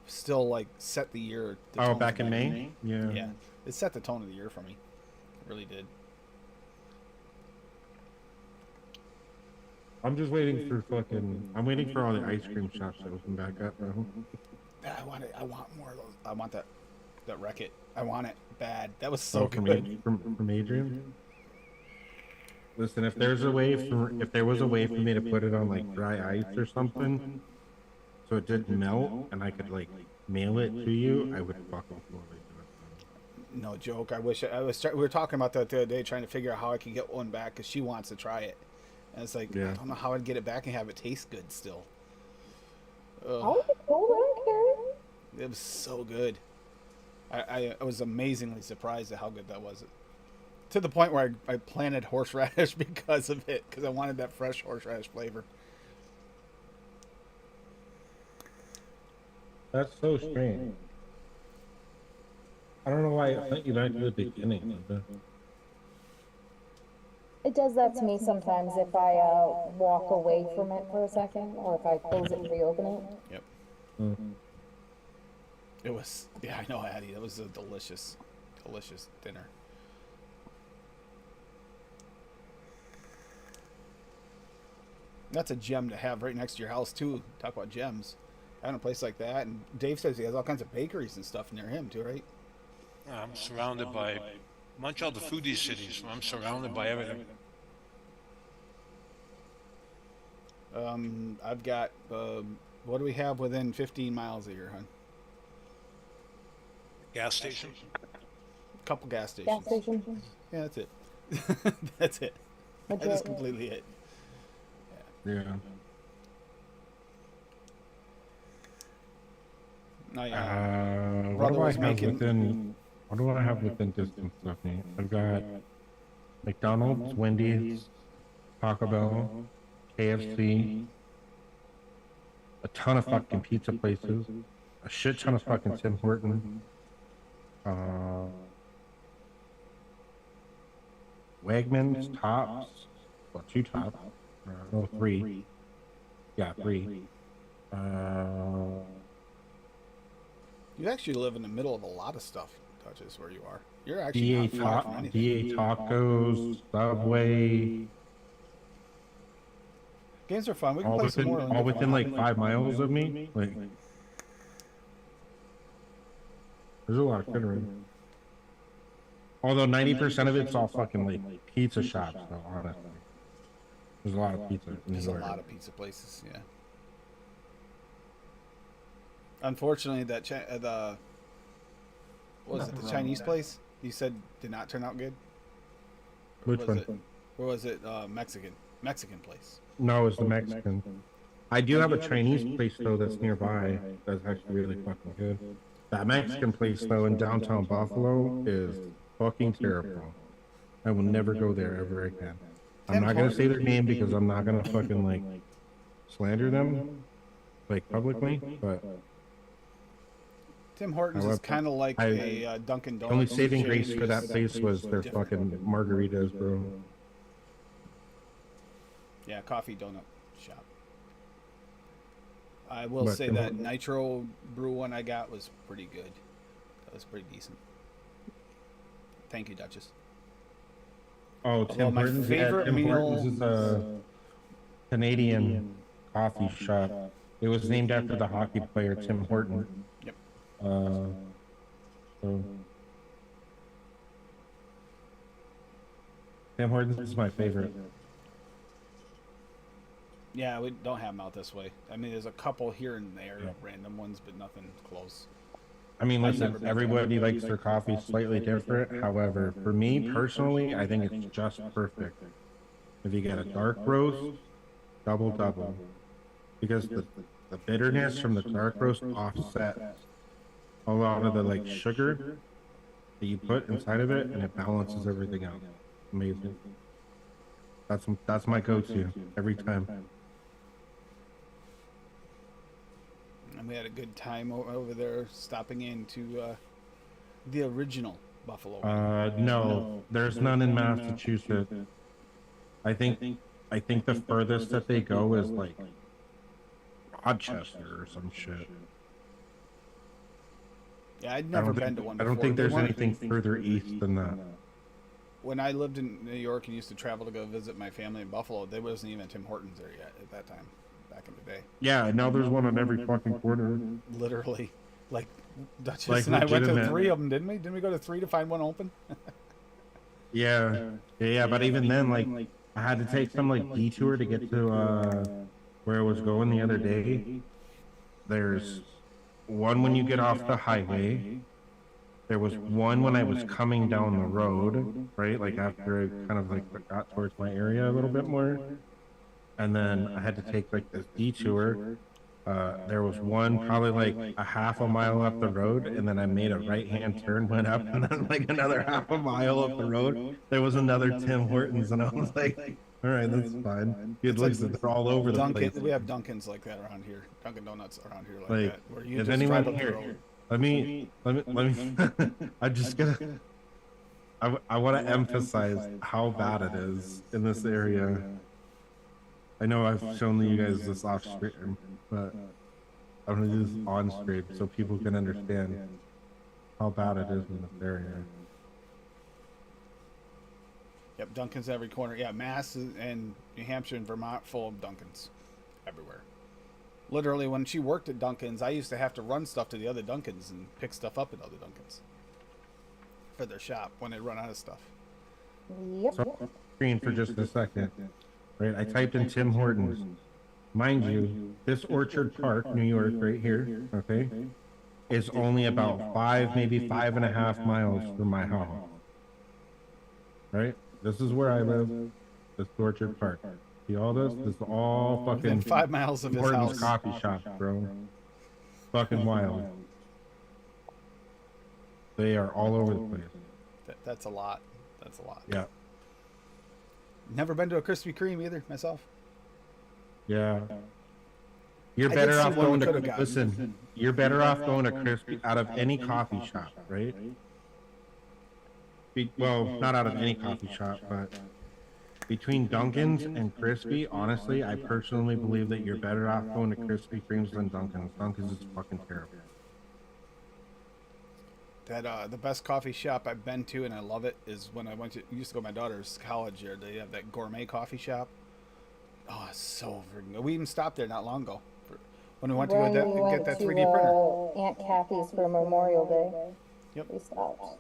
S2: still like set the year.
S3: Oh, back in May? Yeah.
S2: Yeah, it set the tone of the year for me. It really did.
S3: I'm just waiting for I'm waiting for all the ice cream shops to open back up, bro.
S2: I want it. I want more of those. I want that Wreck-It. I want it bad. That was so
S3: from
S2: good.
S3: From Adrian. Listen, if there was a way for me to put it on like dry ice or something, so it didn't melt, and I could like mail it to you, I would fucking totally do it.
S2: No joke. I wish we were talking about that the other day, trying to figure out how I could get one back because she wants to try it, and it's like I don't know how I'd get it back and have it taste good still.
S1: Oh, I don't care.
S2: It was so good. I was amazingly surprised at how good that was. To the point where I planted horseradish because of it, because I wanted that fresh horseradish flavor.
S3: That's so strange. I don't know why I sent you back to the beginning.
S1: It does that to me sometimes if I walk away from it for a second, or if I close it and reopen it.
S2: Yep.
S3: Mm-hmm.
S2: It was, yeah, I know, Addie. That was a delicious dinner. That's a gem to have right next to your house too. Talk about gems. Having a place like that, and Dave says he has all kinds of bakeries and stuff near him too, right?
S4: Yeah, I'm surrounded by Montreal, the foodie city, so I'm surrounded by everything.
S2: I've got what do we have within 15 miles of here, hon?
S4: Gas station?
S2: A couple gas stations.
S1: Gas station.
S2: Yeah, that's it. That's it. That is completely it.
S3: Yeah.
S2: My
S3: What
S2: brother
S3: do I
S2: was
S3: have
S2: making.
S3: within What do I have within distance of me? I've got McDonald's, Wendy's, Taco Bell, KFC, a ton of fucking pizza places, a shit ton of fucking Tim Hortons, Wegmans, Tops, well, 2 Tops, no, 3. Yeah, 3.
S2: You actually live in the middle of a lot of stuff, Duchess, where you are. You're actually not far from anything.
S3: DA Tacos, Subway.
S2: Games are fun. We can
S3: All
S2: play some
S3: within,
S2: more.
S3: all within like 5 miles of me. Like, there's a lot of shit around. Although 90% of it's all fucking like pizza shops, though, honestly. There's a lot of pizza.
S2: There's a lot of pizza places, yeah. Unfortunately, that what was it, the Chinese place you said did not turn out good?
S3: Which one?
S2: Or was it Mexican place?
S3: No, it's the Mexican. I do have a Chinese place though that's nearby that's actually really fucking good. That Mexican place though in downtown Buffalo is fucking terrible. I will never go there ever again. I'm not gonna say their name because I'm not gonna fucking like slander them like publicly, but
S2: Tim Hortons is kind of like a Dunkin' Donuts.
S3: Only saving grace for that place was their fucking margaritas, bro.
S2: Yeah, coffee donut shop. I will say that Nitro Brew one I got was pretty good. That was pretty decent. Thank you, Duchess.
S3: Oh, Tim Hortons. Yeah, Tim Hortons is a Canadian coffee shop. It was named after the hockey player Tim Horton.
S2: Yep.
S3: So Tim Hortons is my favorite.
S2: Yeah, we don't have them out this way. I mean, there's a couple here and there, random ones, but nothing close.
S3: I mean, listen, everybody likes their coffee slightly different. However, for me personally, I think it's just perfect. If you get a dark roast, double, because the bitterness from the dark roast offsets a lot of the like sugar that you put inside of it, and it balances everything out. Amazing. That's my go-to every time.
S2: And we had a good time over there stopping into the original Buffalo.
S3: No, there's none in Massachusetts. I think the furthest that they go is like Rochester or some shit.
S2: Yeah, I'd never been to one before.
S3: I don't think there's anything further east than that.
S2: When I lived in New York and used to travel to go visit my family in Buffalo, there wasn't even Tim Hortons there yet at that time, back in the day.
S3: Yeah, now there's one on every fucking corner.
S2: Literally. Like, Duchess
S3: Like
S2: and I went to
S3: legitimate.
S2: 3 of them, didn't we? Didn't we go to 3 to find one open?
S3: Yeah, but even then, like, I had to take some like detour to get to where I was going the other day. There's one when you get off the highway. There was one when I was coming down the road, right? Like after I kind of like got towards my area a little bit more. And then I had to take like this detour. There was one probably like a half a mile up the road, and then I made a right-hand turn, went up, and then like another half a mile up the road, there was another Tim Hortons, and I was like, all right, that's fine. Good looks, they're all over the place.
S2: We have Dunkins like that around here. Dunkin' Donuts around here like
S3: Like,
S2: that. Where you
S3: if
S2: just
S3: anyone
S2: drive up the
S3: here,
S2: road.
S3: let me, I just gotta, I want to emphasize how bad it is in this area. I know I've shown you guys this off stream, but I'm gonna do this on stream so people can understand how bad it is in this area.
S2: Yep, Dunkins every corner. Yeah, Mass and New Hampshire and Vermont full of Dunkins everywhere. Literally, when she worked at Dunkins, I used to have to run stuff to the other Dunkins and pick stuff up at other Dunkins for their shop when they run out of stuff.
S1: Yep.
S3: So, screen for just a second. Right, I typed in Tim Hortons. Mind you, this Orchard Park, New York, right here, okay, is only about 5, maybe 5.5 miles from my house. Right? This is where I live. This is Orchard Park. See all this? This is all fucking
S2: Within 5 miles of his
S3: Hortons
S2: house.
S3: coffee shop, bro. Fucking wild. They are all over the place.
S2: That's a lot. That's a lot.
S3: Yeah.
S2: Never been to a Krispy Kreme either myself.
S3: Yeah. You're
S2: I
S3: better
S2: did see
S3: off
S2: one
S3: going
S2: we
S3: to
S2: could've gotten.
S3: listen. You're better off going to Crispy out of any coffee shop, right? Well, not out of any coffee shop, but between Dunkin's and Crispy, honestly, I personally believe that you're better off going to Krispy Kremes than Dunkin's. Dunkin's is fucking terrible.
S2: That the best coffee shop I've been to, and I love it, is when I used to go to my daughter's college year. They have that gourmet coffee shop. Oh, it's so freaking good. We even stopped there not long ago when we went to
S1: When we
S2: go
S1: went
S2: get that
S1: to
S2: 3D printer.
S1: Aunt Kathy's for Memorial Day.
S2: Yep.
S1: We stopped.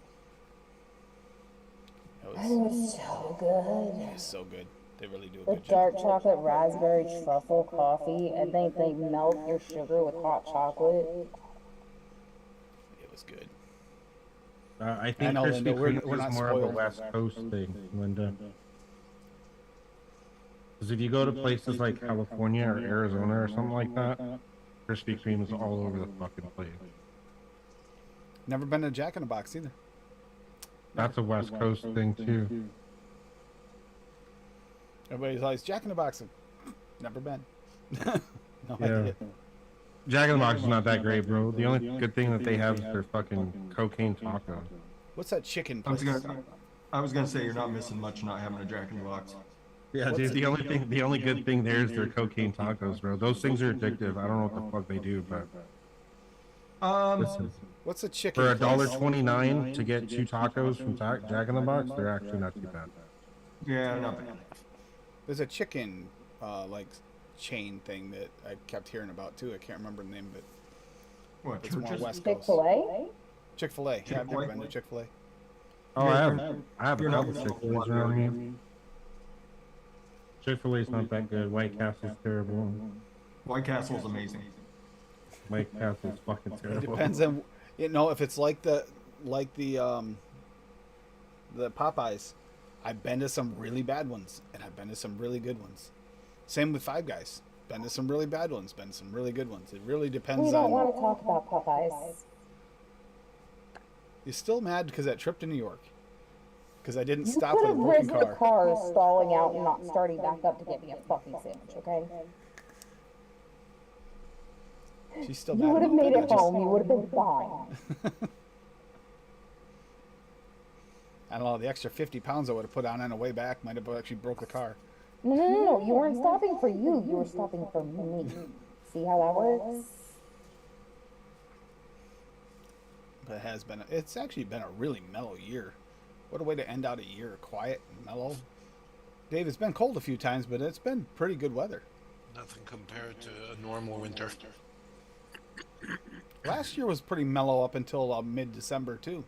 S2: It
S1: It was so good.
S2: was so good. They really do a
S1: The
S2: good job.
S1: dark chocolate raspberry truffle coffee, and they melt your sugar with hot chocolate.
S2: It was good.
S3: I think
S2: know,
S3: Krispy
S2: Linda, we're
S3: Kreme
S2: not
S3: is more of a
S2: spoiled.
S3: West Coast thing, Linda. Because if you go to places like California or Arizona or something like that, Krispy Kreme is all over the fucking place.
S2: Never been to Jack in the Box either.
S3: That's a West Coast thing too.
S2: Everybody's always Jack in the Box. Never been. No
S3: Yeah.
S2: idea.
S3: Jack in the Box is not that great, bro. The only good thing that they have is their fucking cocaine taco.
S2: What's that chicken
S7: I was
S2: place?
S7: gonna say you're not missing much not having a Jack in the Box.
S3: Yeah, dude. The only good thing there is their cocaine tacos, bro. Those things are addictive. I don't know what the fuck they do, but listen,
S2: What's a chicken
S3: for
S2: place?
S3: $1.29 to get 2 tacos from Jack in the Box, they're actually not too bad.
S7: Yeah, not bad.
S2: There's a chicken like chain thing that I kept hearing about too. I can't remember the name of it.
S7: What,
S2: It's more
S7: churches?
S2: West Coast.
S1: Chick-fil-A?
S2: Chick-fil-A. Yeah, I've never
S7: Chick-fil-A?
S2: been to Chick-fil-A.
S3: Oh,
S7: Yeah,
S3: I have a
S7: you're not
S3: couple
S7: missing
S3: Chick-fil-A's around here. Chick-fil-A's not that good. White Castle's terrible.
S7: White Castle's amazing.
S3: White Castle's fucking
S2: It
S3: terrible.
S2: depends on if it's like the Popeyes. I've been to some really bad ones, and I've been to some really good ones. Same with Five Guys. Been to some really bad ones. Been to some really good ones. It really depends
S1: We don't
S2: on.
S1: want to talk about Popeyes.
S2: You're still mad because that trip to New York. Because I didn't
S1: You
S2: stop
S1: could
S2: with a
S1: have
S2: broken
S1: risked the
S2: car.
S1: car stalling out and not starting back up to get me a fucking sandwich, okay?
S2: She's still
S1: You
S2: mad
S1: would have
S2: about
S1: made
S2: that.
S1: it
S2: I just-
S1: home. You would have been fine.
S2: I don't know. The extra 50 pounds I would have put on the way back might have actually broke the car.
S1: No. You weren't stopping for you. You were stopping for me. See how that works?
S2: But it's actually been a really mellow year. What a way to end out a year, quiet and mellow. Dave, it's been cold a few times, but it's been pretty good weather.
S4: Nothing compared to a normal winter.
S2: Last year was pretty mellow up until mid-December too.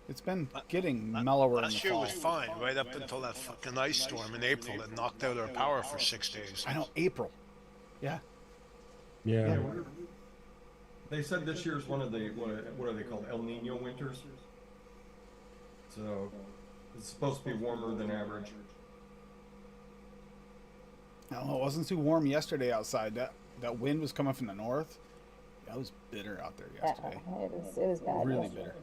S2: It's been getting mellower in the
S4: Last year
S2: fall.
S4: was fine, right up until that fucking ice storm in April that knocked out our power for 6 days.
S2: I know, April. Yeah.
S3: Yeah.
S7: They said this year's one of the what are they called? El Nino winters. So it's supposed to be warmer than average.
S2: I don't know, it wasn't too warm yesterday outside. That wind was coming from the north. That was bitter out there yesterday.
S1: It was bad.
S2: Really
S1: yesterday.
S2: bitter.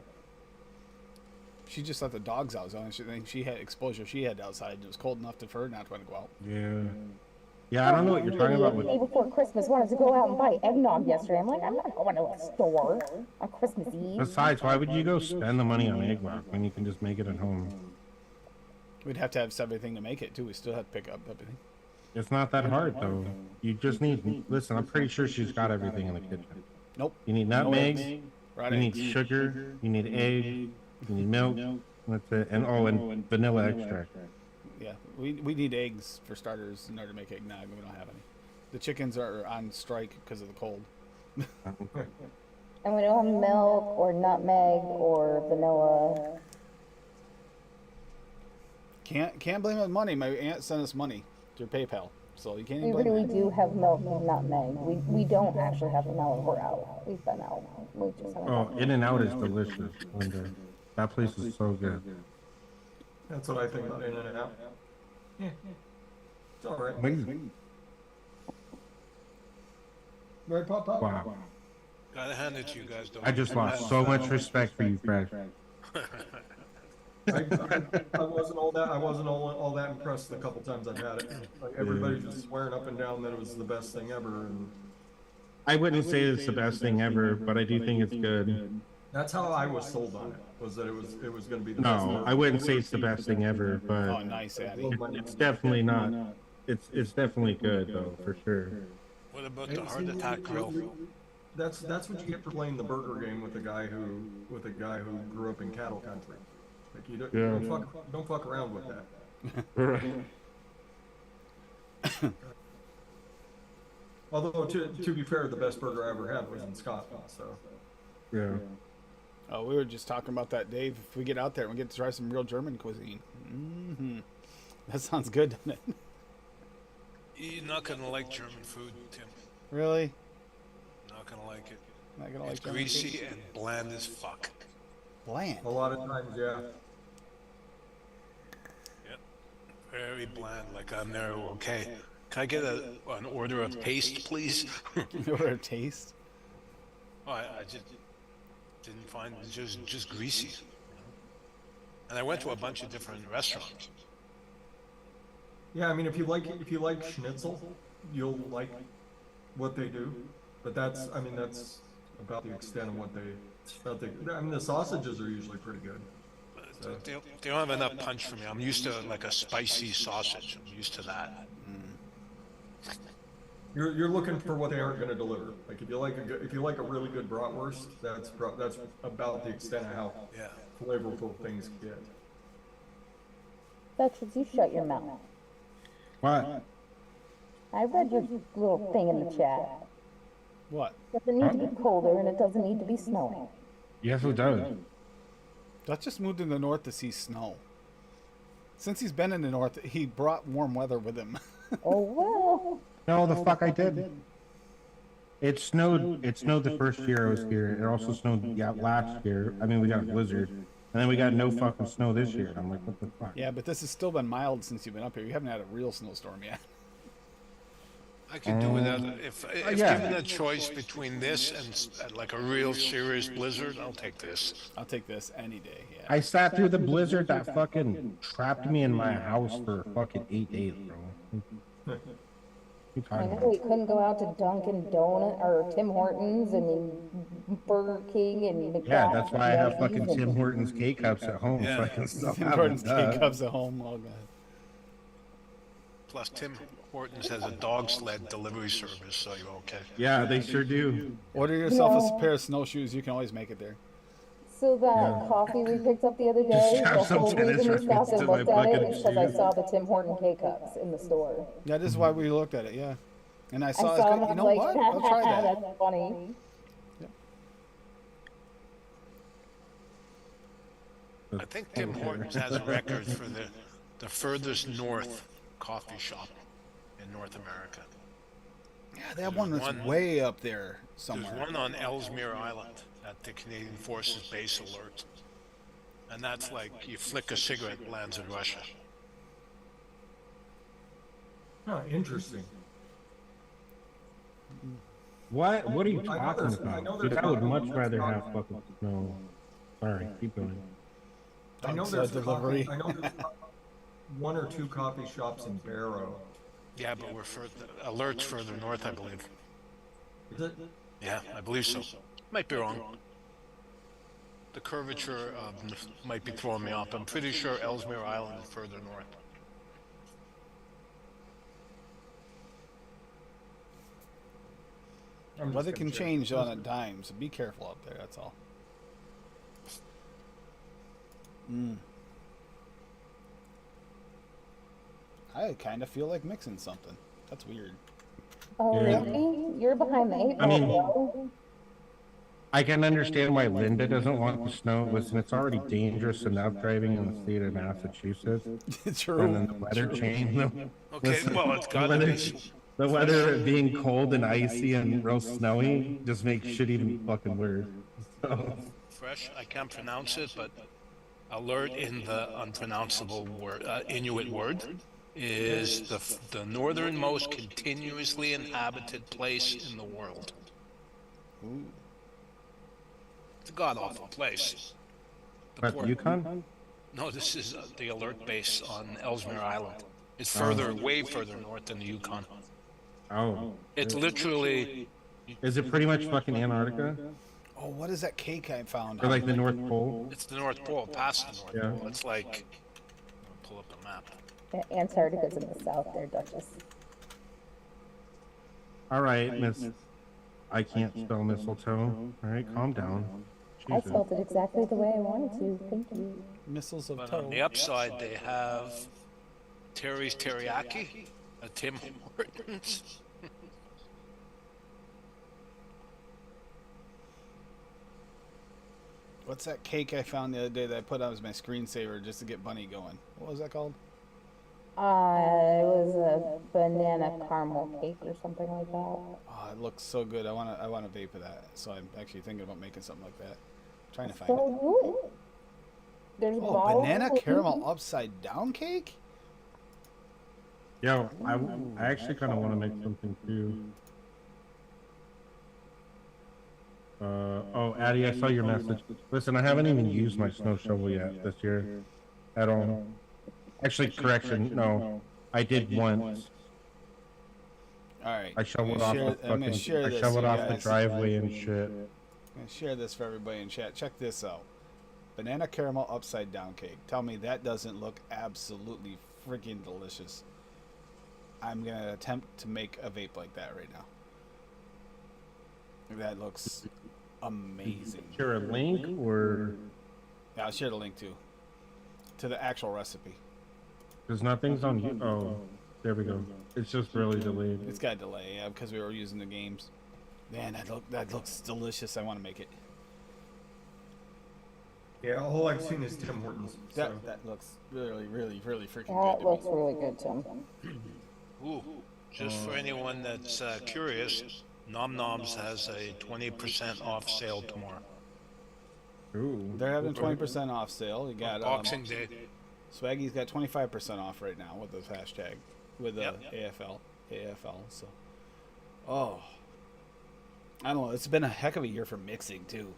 S2: She just let the dogs out. So she had exposure. She had outside. It was cold enough for her not to want to go out.
S3: Yeah. Yeah, I don't know what you're talking about
S1: The day
S3: with.
S1: before Christmas wanted to go out and buy eggnog yesterday. I'm like, I'm not going to a store on Christmas Eve.
S3: Besides, why would you go spend the money on eggnog when you can just make it at home?
S2: We'd have to have everything to make it too. We still have to pick up everything.
S3: It's not that hard though. You just need. Listen, I'm pretty sure she's got everything in the kitchen.
S2: Nope.
S3: You need
S2: No
S3: nutmegs.
S2: eggs. Right
S3: You
S2: eggs.
S3: need sugar. You need egg. You need milk. That's it. And and vanilla extract.
S2: Yeah, we need eggs for starters in order to make eggnog. We don't have any. The chickens are on strike because of the cold.
S1: And we don't have milk or nutmeg or vanilla.
S2: Can't blame it on money. My aunt sent us money through PayPal, so you can't
S1: We
S2: even blame
S1: really
S2: her.
S1: do have milk and nutmeg. We don't actually have vanilla. We're out. We've been out. We just haven't
S3: Oh,
S1: gotten
S3: In and Out is delicious, Linda. That place is so good.
S7: That's what I think about In and Out. Yeah. It's all right.
S3: Amazing.
S7: Right, Pop?
S3: Wow.
S4: Gotta hand it to you guys, though.
S3: I just lost so much respect for you, Fresh.
S7: I wasn't all that impressed the couple times I've had it. Like everybody just swearing up and down that it was the best thing ever, and
S3: I wouldn't say it's the best thing ever, but I do think it's good.
S7: that's how I was sold on it. Was that it was going to be the best.
S3: No, I wouldn't say it's the best thing ever,
S2: Oh,
S3: but
S2: nice, Addy.
S3: it's definitely not. It's definitely good though, for sure.
S4: What about the heart attack grill?
S7: That's what you get for playing the burger game with a guy who grew up in cattle country. Like you don't fuck around with that. Although to be fair, the best burger I ever had was in Scotland. So
S3: Yeah.
S2: Oh, we were just talking about that, Dave. If we get out there and we get to try some real German cuisine. Mm-hmm. That sounds good, doesn't it?
S4: You're not gonna like German food, Tim.
S2: Really?
S4: Not gonna like it.
S2: Not gonna
S4: It's
S2: like German
S4: greasy
S2: food?
S4: and bland as fuck.
S2: Bland.
S7: a lot of times, yeah.
S4: Yep. Very bland. Like I'm there. Okay. Can I get an order of paste, please?
S2: Order of taste.
S4: Oh, I just didn't find it. Just greasy. And I went to a bunch of different restaurants.
S7: Yeah, I mean, if you like schnitzel, you'll like what they do. But that's about the extent of what they. I mean, the sausages are usually pretty good. So.
S4: They don't have enough punch for me. I'm used to like a spicy sausage. I'm used to that.
S7: You're looking for what they aren't going to deliver. Like if you like a really good bratwurst, that's about the extent of how flavorful things get.
S1: Duchess, you shut your mouth.
S3: What?
S1: I read your little thing in the chat.
S2: What?
S1: It doesn't need to be colder and it doesn't need to be snowing.
S3: Yes, it does.
S2: Dutch just moved in the north to see snow. Since he's been in the north, he brought warm weather with him.
S1: Oh well.
S3: No, the fuck I did. It snowed the first year I was here. It also snowed last year. I mean, we got a blizzard. And then we got no fucking snow this year. I'm like, what the fuck?
S2: Yeah, but this has still been mild since you've been up here. You haven't had a real snowstorm yet.
S4: I could do without it. If given a choice between this and like a real serious blizzard, I'll take this.
S2: I'll take this any day, yeah.
S3: I sat through the blizzard that fucking trapped me in my house for fucking 8 days, bro.
S1: I know we couldn't go out to Dunkin' Donut or Tim Hortons and Burger King and McDonald's.
S3: Yeah, that's why I have fucking Tim Hortons K-Cups at home.
S4: Yeah.
S3: So I can still
S2: Tim
S3: have
S2: Hortons
S3: them.
S2: K-Cups at home, oh god.
S4: Plus, Tim Hortons has a dog sled delivery service, so you're okay.
S3: Yeah, they sure do.
S2: Order yourself
S1: Yeah.
S2: a pair of snowshoes. You can always make it there.
S1: So that coffee we picked up the other day, the
S3: Shove some
S1: whole
S3: tennis
S1: reason we stopped
S3: rackets
S1: and
S3: in my
S1: looked at it
S3: fucking
S1: is because I
S3: shoes.
S1: saw the Tim Horton K-Cups in the store.
S2: That is why we looked at it, yeah. And I saw,
S1: I saw them,
S2: you
S1: I
S2: know
S1: was
S2: what?
S1: like,
S2: I'll try that.
S1: that's funny.
S4: I think Tim Hortons has a record for the furthest north coffee shop in North America.
S2: Yeah, they have one that's way up there somewhere.
S4: There's one on Ellesmere Island at the Canadian Forces Base Alert. And that's like you flick a cigarette, it lands in Russia.
S7: Oh, interesting.
S3: What are you
S7: I know
S3: talking
S7: there's- I know
S3: about? Dude,
S7: there's
S3: I would
S7: not-
S3: much rather have fucking snow. Sorry, keep going.
S7: I know
S2: Outside
S7: there's
S2: delivery.
S7: coffee, I know there's one or two coffee shops in Barrow.
S4: Yeah, but we're Alert's further north, I believe.
S7: Is it?
S4: Yeah, I believe so. Might be wrong. The curvature might be throwing me off. I'm pretty sure Ellesmere Island is further north.
S7: I'm just
S2: Weather
S7: gonna
S2: can
S7: check.
S2: change on a dime, so be careful up there, that's all. I kind of feel like mixing something. That's weird.
S1: Oh,
S3: Yeah.
S1: really? You're behind the eight
S3: I
S1: ball,
S3: mean-
S1: bro.
S3: I can understand why Linda doesn't want the snow. Listen, it's already dangerous enough driving in the state of Massachusetts.
S2: True.
S3: And then the weather change.
S4: Okay, well, it's got to be.
S3: The weather being cold and icy and real snowy just makes shit even fucking worse. So,
S4: Fresh, I can't pronounce it, but Alert in the unpronounceable word, Inuit word is the northernmost continuously inhabited place in the world.
S2: Ooh.
S4: It's a god-awful place.
S3: But
S4: poor-
S3: Yukon?
S4: No, this is the alert base on Ellesmere Island. It's further, way further north than the Yukon.
S3: Oh.
S4: It's literally...
S3: Is it pretty much fucking Antarctica?
S2: Oh, what is that cake I found?
S3: Or like the North Pole?
S4: It's the North Pole, past the North
S3: Yeah.
S4: Pole. It's like... I'll pull up the map.
S1: Antarctica's in the south there, Duchess.
S3: All right, Miss. I can't spell mistletoe. All right, calm down.
S1: I
S3: Jesus.
S1: spelled it exactly the way I wanted to. Thank you.
S2: Missiles of
S4: But
S2: toe.
S4: on the upside, they have Terry's Teriyaki, a Tim Hortons.
S2: What's that cake I found the other day that I put on as my screensaver just to get Bunny going? What was that called?
S1: It was a banana caramel cake or something like that.
S2: Oh, it looks so good. I want to vape of that. So I'm actually thinking about making something like that. Trying to find it.
S1: So good. There's
S2: Oh,
S1: bottles
S2: banana
S1: of-
S2: caramel upside down cake?
S3: Yo, I actually kind of want to make something too. Oh, Addie, I saw your message. Listen, I haven't even used my snow shovel yet this year at all. Actually, correction, no, I did once.
S2: All right.
S3: I shoveled
S2: I'm
S3: off
S2: gonna
S3: the
S2: share- I'm gonna
S3: fucking,
S2: share
S3: I
S2: this,
S3: shoveled
S2: you
S3: off the
S2: guys.
S3: driveway and shit.
S2: I'm gonna share this for everybody in chat. Check this out. Banana caramel upside down cake. Tell me that doesn't look absolutely freaking delicious. I'm gonna attempt to make a vape like that right now. That looks amazing.
S3: Share a link or
S2: Yeah, I'll share the link too. To the actual recipe.
S3: because nothing's on you. Oh, there we go. It's just really delayed.
S2: It's got a delay, yeah, because we were using the games. Man, that looks delicious. I want to make it.
S7: Yeah, all I've seen is Tim Hortons. So.
S2: That looks really, really, really freaking
S1: That
S2: good to
S1: looks
S2: me.
S1: really good, Tim.
S4: Ooh, just for anyone that's curious, Nom Noms has a 20% off sale tomorrow.
S3: Ooh.
S2: They're having 20% off sale. You got
S4: Boxing Day.
S2: Swaggy's got 25% off right now with this hashtag, with the
S4: Yep.
S2: AFL. So, oh, I don't know. It's been a heck of a year for mixing too.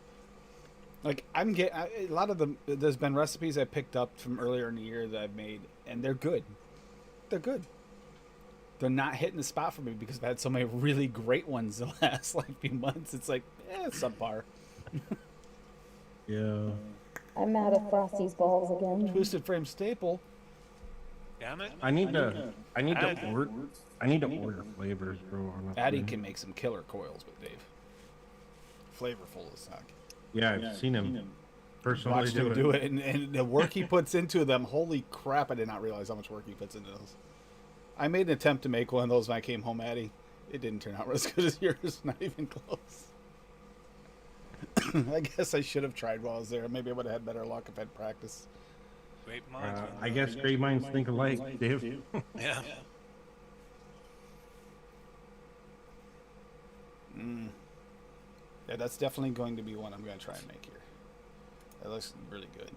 S2: Like I'm getting a lot of them. There's been recipes I picked up from earlier in the year that I've made, and they're good. They're good. They're not hitting the spot for me because I've had so many really great ones the last few months. It's like, subpar.
S3: Yeah.
S1: I'm out of Frosty's balls again.
S2: Twisted frame staple.
S4: Damn it.
S3: I need to order flavors, bro. honestly.
S2: Addie can make some killer coils with Dave. Flavorful as heck.
S3: Yeah, I've seen him personally
S2: Watched him do it, and the work he puts into them. Holy crap! I did not realize how much work he puts into those. I made an attempt to make one of those when I came home, Addie. It didn't turn out as good as yours. Not even close. I guess I should have tried while I was there. Maybe I would have had better luck if I'd practiced.
S4: Great minds.
S3: I guess great minds think alike, Dave.
S4: Yeah.
S2: Yeah, that's definitely going to be one I'm going to try and make here. That looks really good.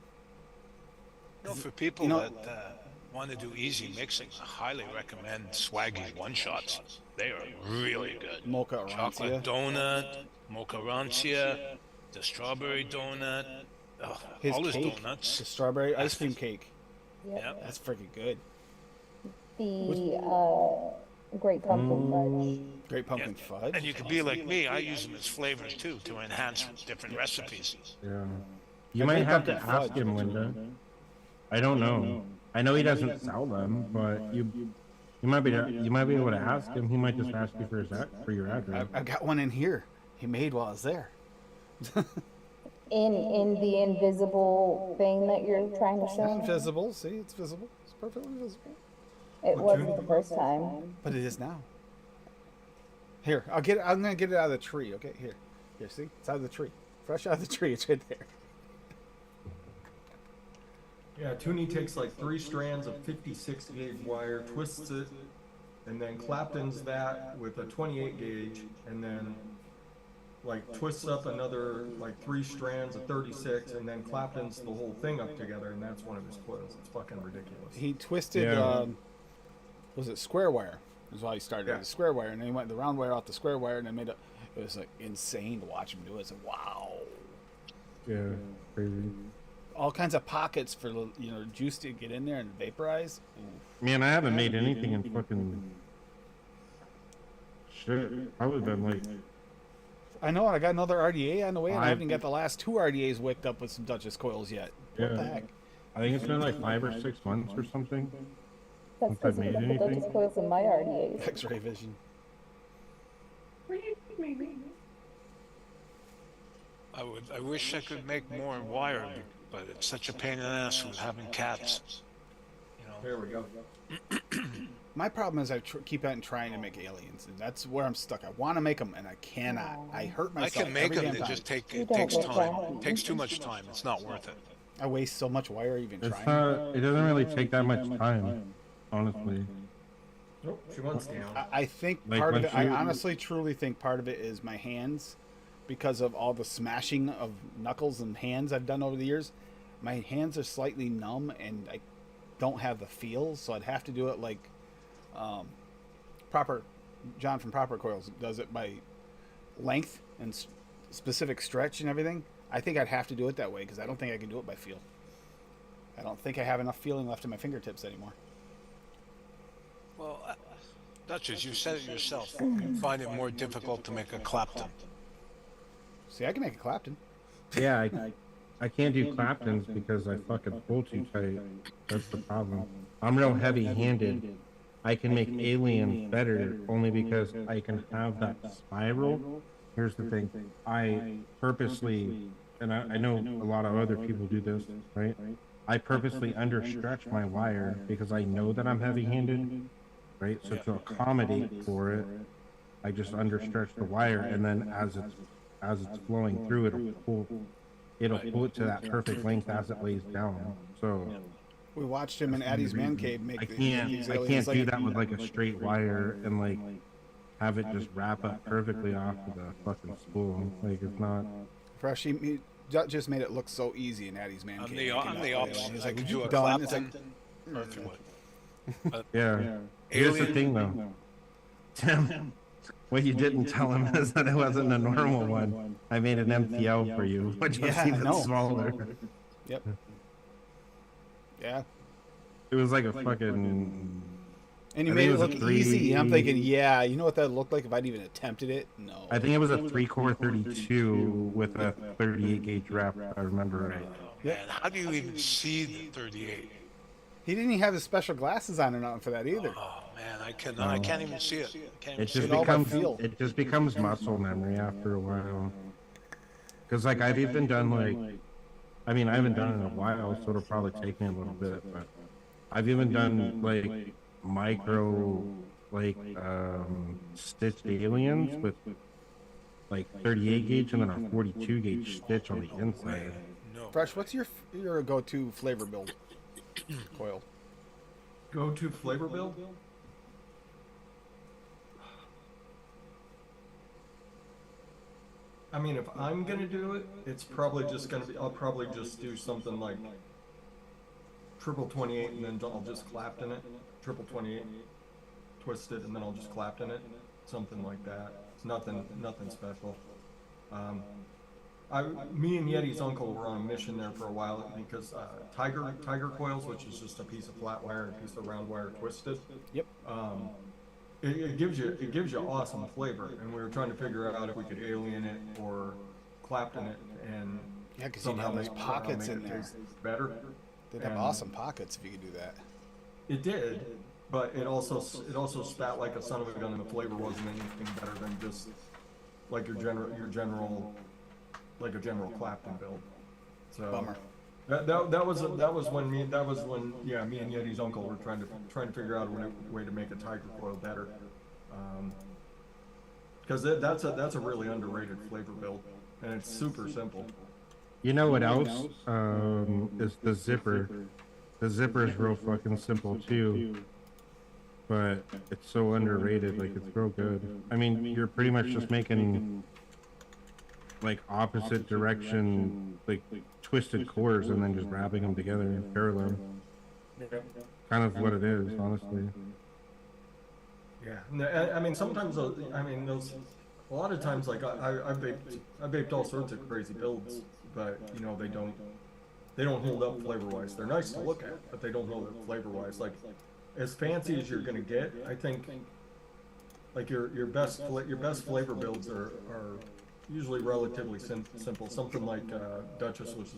S4: You know, for people
S2: You know-
S4: that want to do easy mixing, I highly recommend Swaggy's One Shots. They are really good.
S2: Mocha Arancia.
S4: Chocolate donut, mocha rancia, the strawberry donut,
S2: His
S4: all his
S2: cake, the
S4: donuts.
S2: strawberry ice cream cake.
S4: Yep.
S2: That's freaking good.
S1: The Great Pumpkin Fudge.
S2: Great pumpkin fudge.
S4: And you can be like me, I use them as flavors too to enhance different recipes.
S3: Yeah. You
S2: I
S3: might
S2: think
S3: have to
S2: pumpkin
S3: ask
S2: fudge.
S3: him, Linda. I don't know. I know he doesn't sell them, but you might be able to ask him. He might just ask you for your address.
S2: I've got one in here. He made while I was there.
S1: In the invisible thing that you're trying to show.
S2: It's visible. See, it's visible. It's perfectly visible.
S1: It wasn't the first time.
S2: But it is now. Here, I'll get it. I'm gonna get it out of the tree. Okay, here. See, it's out of the tree. Fresh out of the tree. It's right there.
S7: Yeah, Tooney takes like 3 strands of 56 gauge wire, twists it, and then Clapton's that with a 28 gauge, and then like twists up another like 3 strands of 36, and then Clapton's the whole thing up together, and that's one of his coils. It's fucking ridiculous.
S2: He twisted.
S3: Yeah.
S2: Was it square wire? Is how he started.
S7: Yeah.
S2: With the square wire, and then he went the round wire off the square wire, and then made a. It was like insane to watch him do it. It's like wow.
S3: Yeah, crazy.
S2: All kinds of pockets for juice to get in there and vaporize. Ooh.
S3: Man, I haven't made anything in fucking shit. Probably been like
S2: I know, I got another RDA on the way, and I haven't got the last 2 RDAs wicked up with some Duchess coils yet. What the heck?
S3: I think it's been like 5 or 6 months or something.
S1: That's because we got the Duchess coils in my RDAs.
S2: X-ray vision.
S4: I wish I could make more wire, but it's such a pain in the ass with having cats.
S7: There we go.
S2: My problem is I keep on trying to make aliens, and that's where I'm stuck. I want to make them, and I cannot. I hurt myself.
S4: I can make
S2: every
S4: them.
S2: damn
S4: It
S2: time.
S4: just takes time. It takes too much time. It's not worth it.
S2: I waste so much wire even
S3: It's
S2: trying.
S3: not. It doesn't really take that much time, honestly.
S7: Nope, she wants down.
S2: I think
S3: Like,
S2: part of
S3: once
S2: it. I
S3: you-
S2: honestly, truly think part of it is my hands, because of all the smashing of knuckles and hands I've done over the years. My hands are slightly numb, and I don't have the feel, so I'd have to do it like proper. John from Proper Coils does it by length and specific stretch and everything. I think I'd have to do it that way because I don't think I can do it by feel. I don't think I have enough feeling left in my fingertips anymore.
S4: Well, Duchess, you said it yourself. You find it more difficult to make a Clapton.
S2: See, I can make a Clapton.
S3: Yeah, I can't do Claptons because I fucking pull too tight. That's the problem. I'm real heavy-handed. I can make Alien better only because I can have that spiral. Here's the thing. I purposely, and I know a lot of other people do this, right? I purposely understretch my wire because I know that I'm heavy-handed, right? So to accommodate for it, I just understretch the wire, and then as it's flowing through, it'll pull it to that perfect length as it lays down. So
S2: We watched him in Addie's man cave make
S3: I
S2: these
S3: can't
S2: aliens
S3: do that with like a straight wire and like have it just wrap up perfectly off of the fucking spool. Like it's not.
S2: Fresh. He just made it look so easy in Addie's man cave.
S4: I'm the opposite.
S2: He's
S4: I
S2: like,
S4: can
S2: "Would
S4: do
S2: you
S4: a
S2: done?" It's like,
S4: Clapton perfectly. But
S3: Yeah. Here's the thing though, Tim. What you didn't tell him is that it wasn't a normal one. I made an MTL for you, which was
S2: Yeah, I
S3: even
S2: know.
S3: smaller.
S2: Yep. Yeah.
S3: It was like a fucking.
S2: And you
S3: I
S2: made
S3: think
S2: it
S3: it was
S2: look
S3: a
S2: easy. And I'm
S3: 3D.
S2: thinking, yeah, you know what that looked like if I'd even attempted it? No.
S3: I think it was a 3-core 32 with a 38 gauge wrap. If I remember right.
S2: Yep.
S4: man, how do you even see the 38?
S2: He didn't even have his special glasses on or nothing for that either.
S4: Oh man, I cannot. I can't even see it. I can't even
S3: It
S4: see
S3: just
S2: it all by
S3: becomes
S2: feel.
S3: it just becomes muscle memory after a while. Because like I've even done like, I mean I haven't done it in a while, so it'll probably take me a little bit. But I've even done like micro like stitched aliens with like 38 gauge and then a 42 gauge stitch on the inside.
S4: No.
S2: Fresh, what's your go-to flavor build coil?
S7: Go-to flavor build? I mean, if I'm gonna do it, it's probably just gonna be, I'll probably just do something like triple 28 and then I'll just Clapton it. Triple 28, twist it, and then I'll just Clapton it. Something like that. It's nothing special. Me and Yeti's uncle were on a mission there for a while because Tiger coils, which is just a piece of flat wire and a piece of round wire twisted.
S2: Yep.
S7: It gives you awesome flavor, and we were trying to figure out if we could alien it or Clapton it, and
S2: Yeah, because you'd have those pockets in there.
S7: Better.
S2: They'd have awesome pockets if you could do that.
S7: It did, but it also spat like a son of a gun, and the flavor wasn't anything better than just like your general like a general Clapton build. So
S2: Bummer.
S7: That was when me and Yeti's uncle were trying to figure out a way to make a Tiger coil better, because that's a really underrated flavor build, and it's super simple.
S3: You know what else? Is the zipper. The zipper is real fucking simple too, but it's so underrated. Like it's real good. I mean, you're pretty much just making like opposite direction, like twisted cores, and then just wrapping them together in parallel. Kind of what it is, honestly.
S7: Yeah, I mean sometimes those a lot of times like I vaped all sorts of crazy builds but you know, they don't hold up flavor-wise. They're nice to look at, but they don't hold up flavor-wise. Like, as fancy as you're gonna get, I think, like your best flavor builds are usually relatively simple. Something like Duchess was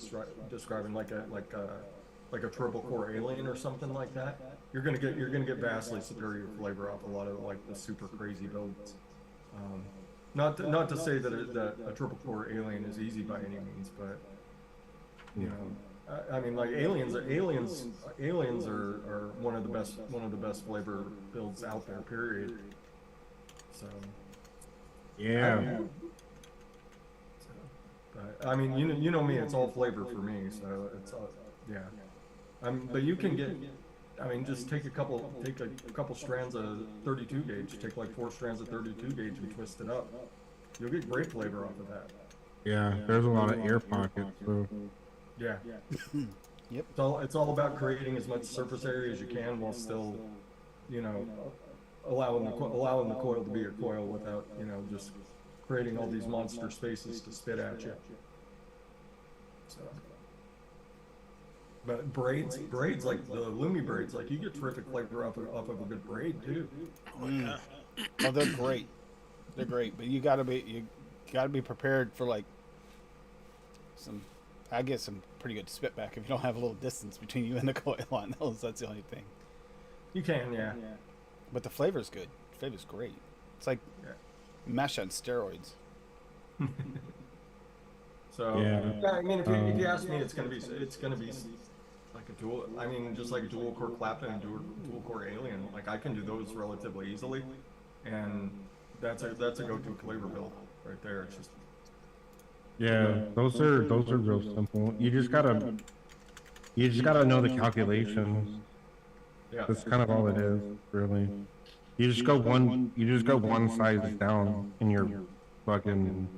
S7: describing, like a triple core alien or something like that. You're gonna get vastly superior flavor off a lot of like the super crazy builds. Not to say that a triple core alien is easy by any means, but you know, I mean, like aliens are one of the best flavor builds out there. Period. So
S3: Yeah.
S7: But I mean, you know me, it's all flavor for me. So it's yeah. But you can get. I mean, just take a couple strands of 32 gauge. Take like 4 strands of 32 gauge and twist it up. You'll get great flavor off of that.
S3: Yeah, there's a lot of air pockets. So.
S7: Yeah.
S2: Yep.
S7: It's all about creating as much surface area as you can while still, you know, allowing the coil to be a coil without, you know, just creating all these monster spaces to spit at you. So. But braids like the Lumi braids, like you get terrific flavor off of a good braid too.
S2: Oh, they're great. They're great, but you gotta be prepared for like I get some pretty good spit back if you don't have a little distance between you and the coil on those. That's the only thing.
S7: You can, yeah.
S2: But the flavor's good. The flavor's great. It's like mesh on steroids.
S7: So yeah, I mean, if you ask me, it's gonna be like a dual. I mean, just like a dual core Clapton and dual core Alien. Like I can do those relatively easily, and that's a go-to flavor build right there. It's just
S3: those are real simple. You just gotta know the calculations.
S7: Yeah,
S3: that's kind of all it is, really. You just go one size down in your fucking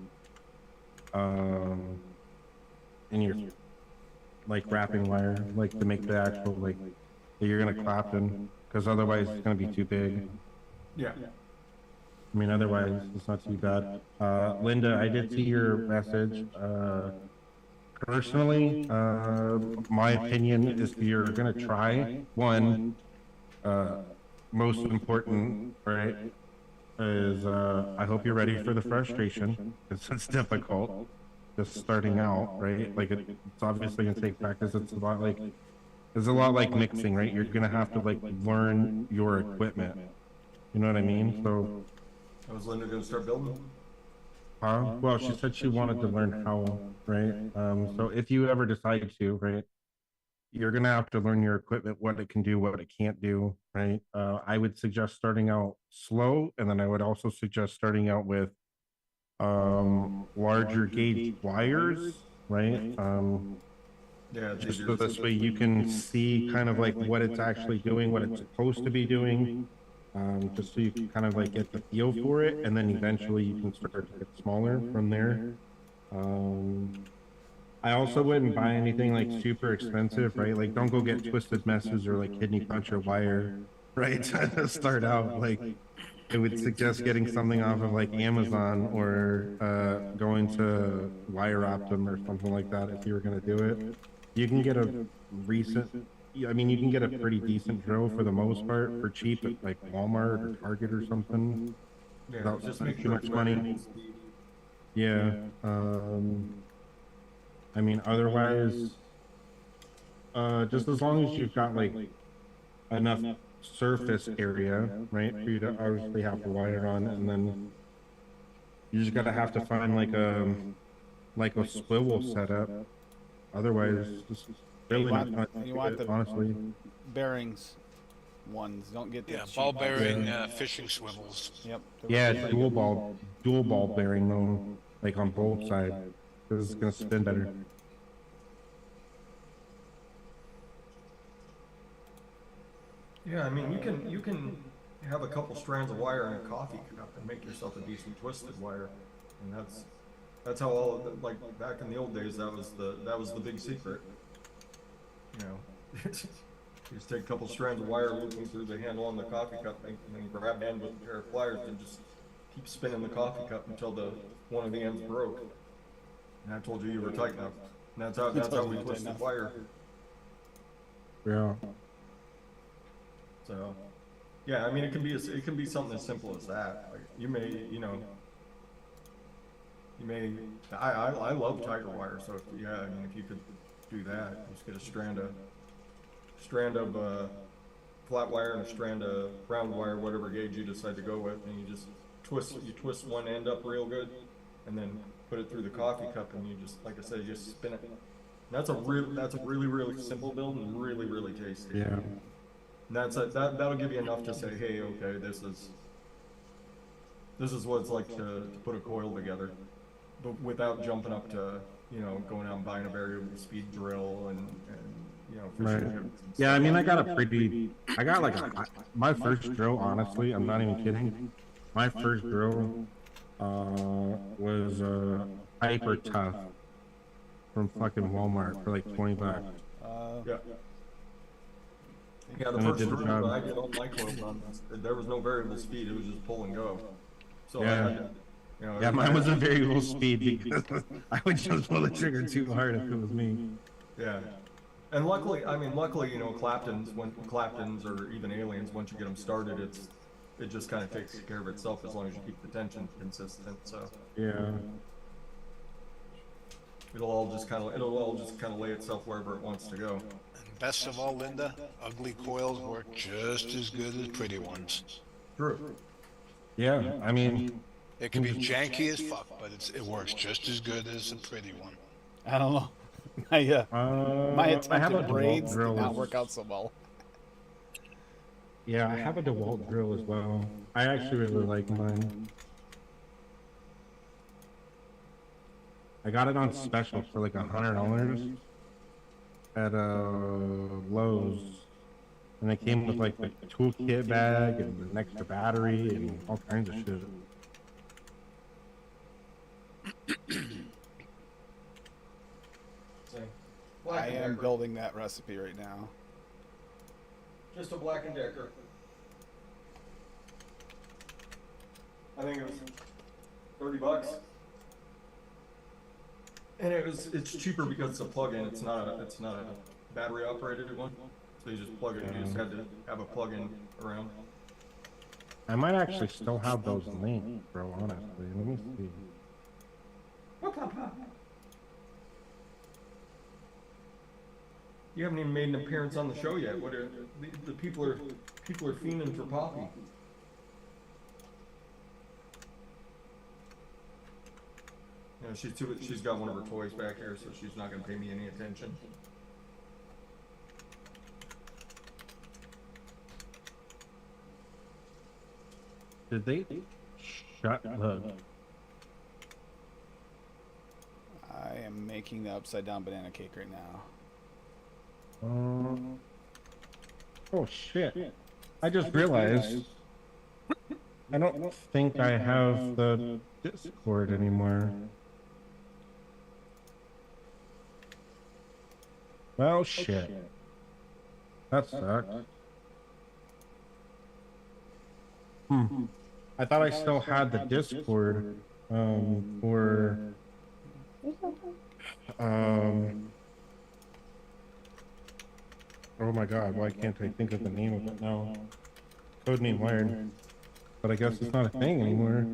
S3: in your like wrapping wire, like to make the actual like that you're gonna clap in, because otherwise it's gonna be too big.
S7: Yeah.
S3: I mean, otherwise it's not too bad. Linda, I did see your message. Personally, my opinion is if you're gonna try one, most important, right, is I hope you're ready for the frustration. It's difficult, just starting out, right? Like it's obviously gonna take practice. It's a lot like mixing, right? You're gonna have to like learn your equipment. You know what I mean? So.
S7: Was Linda gonna start building?
S3: Well, she said she wanted to learn how, right? So if you ever decide to, right, you're gonna have to learn your equipment, what it can do, what it can't do, right? I would suggest starting out slow, and then I would also suggest starting out with larger gauge wires, right? Just so this way you can see kind of like what it's actually doing, what it's supposed to be doing. Just so you can kind of like get the feel for it, and then eventually you can start to get smaller from there. I also wouldn't buy anything like super expensive, right? Like don't go get Twisted Messes or like Kidney Puncher wire, right? To start out, like I would suggest getting something off of like Amazon or going to Wire Optum or something like that if you were going to do it. You can get a I mean, you can get a pretty decent drill for the most part for cheap at like Walmart or Target or something.
S7: Yeah,
S3: without
S7: just
S3: spending
S7: make
S3: too much money. Yeah. I mean, otherwise, just as long as you've got like enough surface area, right, for you to obviously have the wire on, and then you just gotta have to find like a swivel setup. Otherwise, just really
S2: you want the
S3: honestly
S2: bearings ones. Don't get the
S4: ball bearing fishing swivels.
S2: Yep.
S3: Yeah, dual ball bearing though, like on both sides, because it's gonna spin better.
S7: Yeah, I mean, you can have a couple strands of wire in a coffee cup and make yourself a decent twisted wire, and that's how all of the, like back in the old days that was the big secret. You know, you just take a couple strands of wire, loop them through the handle on the coffee cup, and then grab the end with a pair of pliers and just keep spinning the coffee cup until one of the ends broke. And I told you were tight enough. And that's how we twist the wire.
S3: Yeah.
S7: So, yeah, I mean, it can be something as simple as that. Like, you may, I love tiger wire. So if you could do that, just get a strand of flat wire and a strand of round wire, whatever gauge you decide to go with, and you just twist one end up real good, and then put it through the coffee cup, and you just, like I said, you just spin it. And that's a really, really simple build and really, really tasty.
S3: Yeah.
S7: And that'll give you enough to say, hey, okay, this is what it's like to put a coil together, but without jumping up to, going out and buying a variable speed drill and
S3: Right. Yeah, I mean, I got my first drill, honestly, I'm not even kidding. My first drill was Hyper Tough from fucking Walmart for like $20.
S7: Yeah, the
S3: And it
S7: first
S3: did the
S7: drill
S3: job.
S7: that I did all my coils on, there was no variable speed, it was just pull and go. So
S3: Yeah.
S7: I had to,
S3: Yeah, mine was a variable speed because I would just pull the trigger too hard if it was me.
S7: Yeah. And luckily, Claptons or even Aliens, once you get them started, it just kind of takes care of itself as long as you keep the tension consistent. So
S3: Yeah.
S7: it'll all just kind of lay itself wherever it wants to go.
S4: And best of all, Linda, ugly coils work just as good as pretty ones.
S7: True.
S3: Yeah, I mean,
S4: It can be janky as fuck, but it works just as good as a pretty one.
S2: I don't know. My
S3: I have
S2: attempted
S3: a
S2: braids
S3: DeWalt drill.
S2: did not work out so well.
S3: Yeah, I have a DeWalt drill as well. I actually really like mine. I got it on special for like $100 at Lowe's, and it came with like the toolkit bag and an extra battery and all kinds of shit.
S2: I am building that recipe right now.
S7: Just a Black & Decker. I think it was $30. And it's cheaper because it's a plug-in. It's not a battery operated one. So you just plug it. You just had to have a plug-in around.
S3: I might actually still have those linked, bro, honestly. Let me see.
S7: You haven't even made an appearance on the show yet. What are the people are fiending for Poppy. She's got one of her toys back here, so she's not gonna pay me any attention.
S3: Did they shut the...
S2: I am making the upside down banana cake right now.
S3: Oh shit. I just realized I don't think I have the Discord anymore. Well, shit. That sucks. I thought I still had the Discord for oh my god, why can't I think of the name of it now? Codename Wired. But I guess it's not a thing anymore.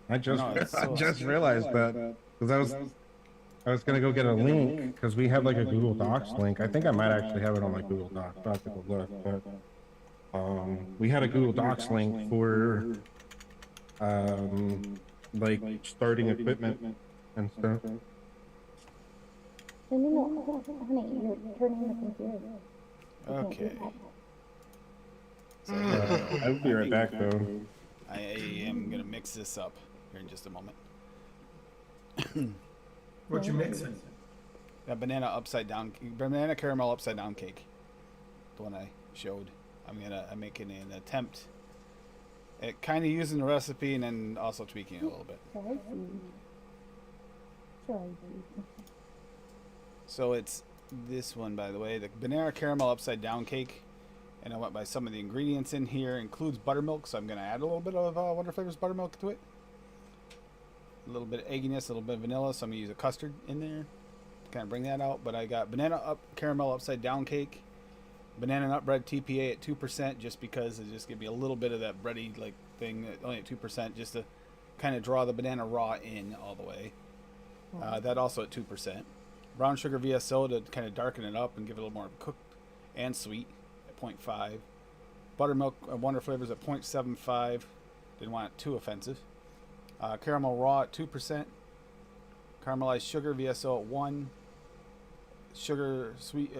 S3: I just realized that because I was gonna go get a link because we have like a Google Docs link. I think I might actually have it on my Google Docs. I'll have to go look, but we had a Google Docs link for like starting equipment and stuff.
S1: No, honey, you're turning the computer.
S2: Okay. So,
S3: I'll be right back though.
S2: I am gonna mix this up here in just a moment.
S7: What you mixing?
S2: That banana caramel upside down cake. The one I showed. I'm making an attempt at kind of using the recipe and then also tweaking it a little bit. So it's this one, by the way, the banana caramel upside down cake. And I went by some of the ingredients in here. Includes buttermilk, so I'm going to add a little bit of Wonder Flavors buttermilk to it. a little bit of egginess, a little bit of vanilla, so I'm gonna use a custard in there to kind of bring that out. But I got caramel upside down cake, banana nut bread TPA at 2%, just because it just give me a little bit of that bready like thing, only at 2%, just to kind of draw the banana raw in all the way. That also at 2%. Brown sugar VSO to kind of darken it up and give it a little more cooked and sweet at 0.5. Buttermilk Wonder Flavors at 0.75. Didn't want it too offensive. Caramel raw at 2%. Caramelized sugar VSO at 1. Sugar sweet,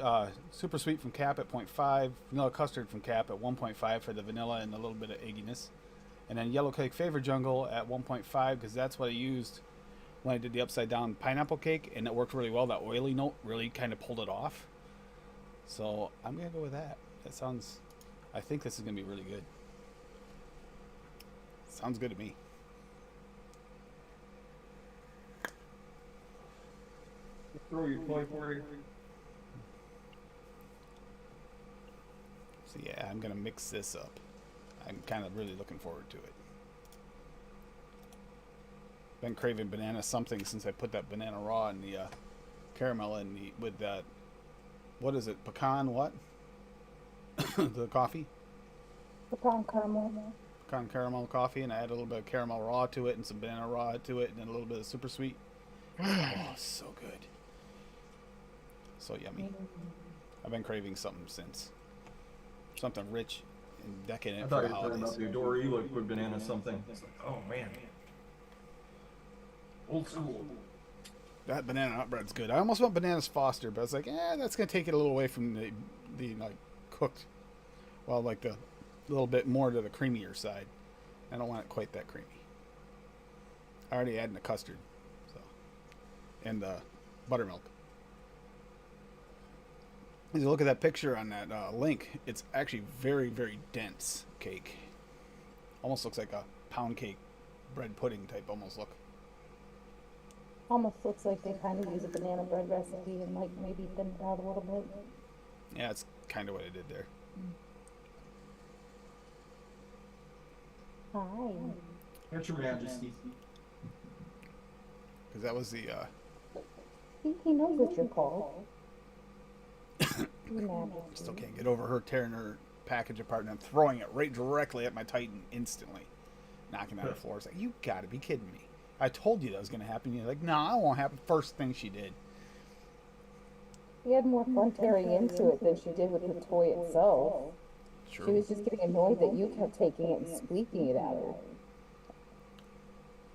S2: super sweet from Cap at 0.5. Vanilla custard from Cap at 1.5 for the vanilla and a little bit of egginess. And then yellow cake Favor Jungle at 1.5, because that's what I used when I did the upside down pineapple cake, and it worked really well. That oily note really kind of pulled it off. So I'm gonna go with that. That sounds, I think this is gonna be really good. Sounds good to me.
S7: Throw your toy for you.
S2: So yeah, I'm gonna mix this up. I'm kind of really looking forward to it. Been craving banana something since I put that banana raw in the caramel in the with that. What is it? Pecan what? The coffee.
S1: Pecan caramel.
S2: Pecan caramel coffee, and I add a little bit of caramel raw to it and some banana raw to it, and then a little bit of super sweet. Oh, so good. So yummy. I've been craving something since. Something rich and decadent
S7: I
S2: for
S7: thought
S2: the
S7: you were talking
S2: holidays.
S7: about the Adore liquid banana something. It's like, oh man. Old school.
S2: That banana nut bread's good. I almost went bananas Foster, but I was like, that's gonna take it a little away from the like cooked, well, like the little bit more to the creamier side. I don't want it quite that creamy. I already added the custard, so, and buttermilk. As you look at that picture on that link, it's actually very, very dense cake. Almost looks like a pound cake bread pudding type almost look.
S1: Almost looks like they kind of use a banana bread recipe and like maybe thin it out a little bit.
S2: Yeah, it's kind of what I did there.
S1: Hi.
S7: That's your majesty.
S2: Because that was the
S1: He knows what you're called. Your Majesty.
S2: still can't get over her tearing her package apart and then throwing it right directly at my Titan instantly, knocking it on the floor. It's like, you gotta be kidding me. I told you that was gonna happen. You're like, nah, it won't happen. First thing she did.
S1: She had more fun tearing into it than she did with the toy itself.
S2: Sure.
S1: She was just getting annoyed that you kept taking it and squeaking it at her.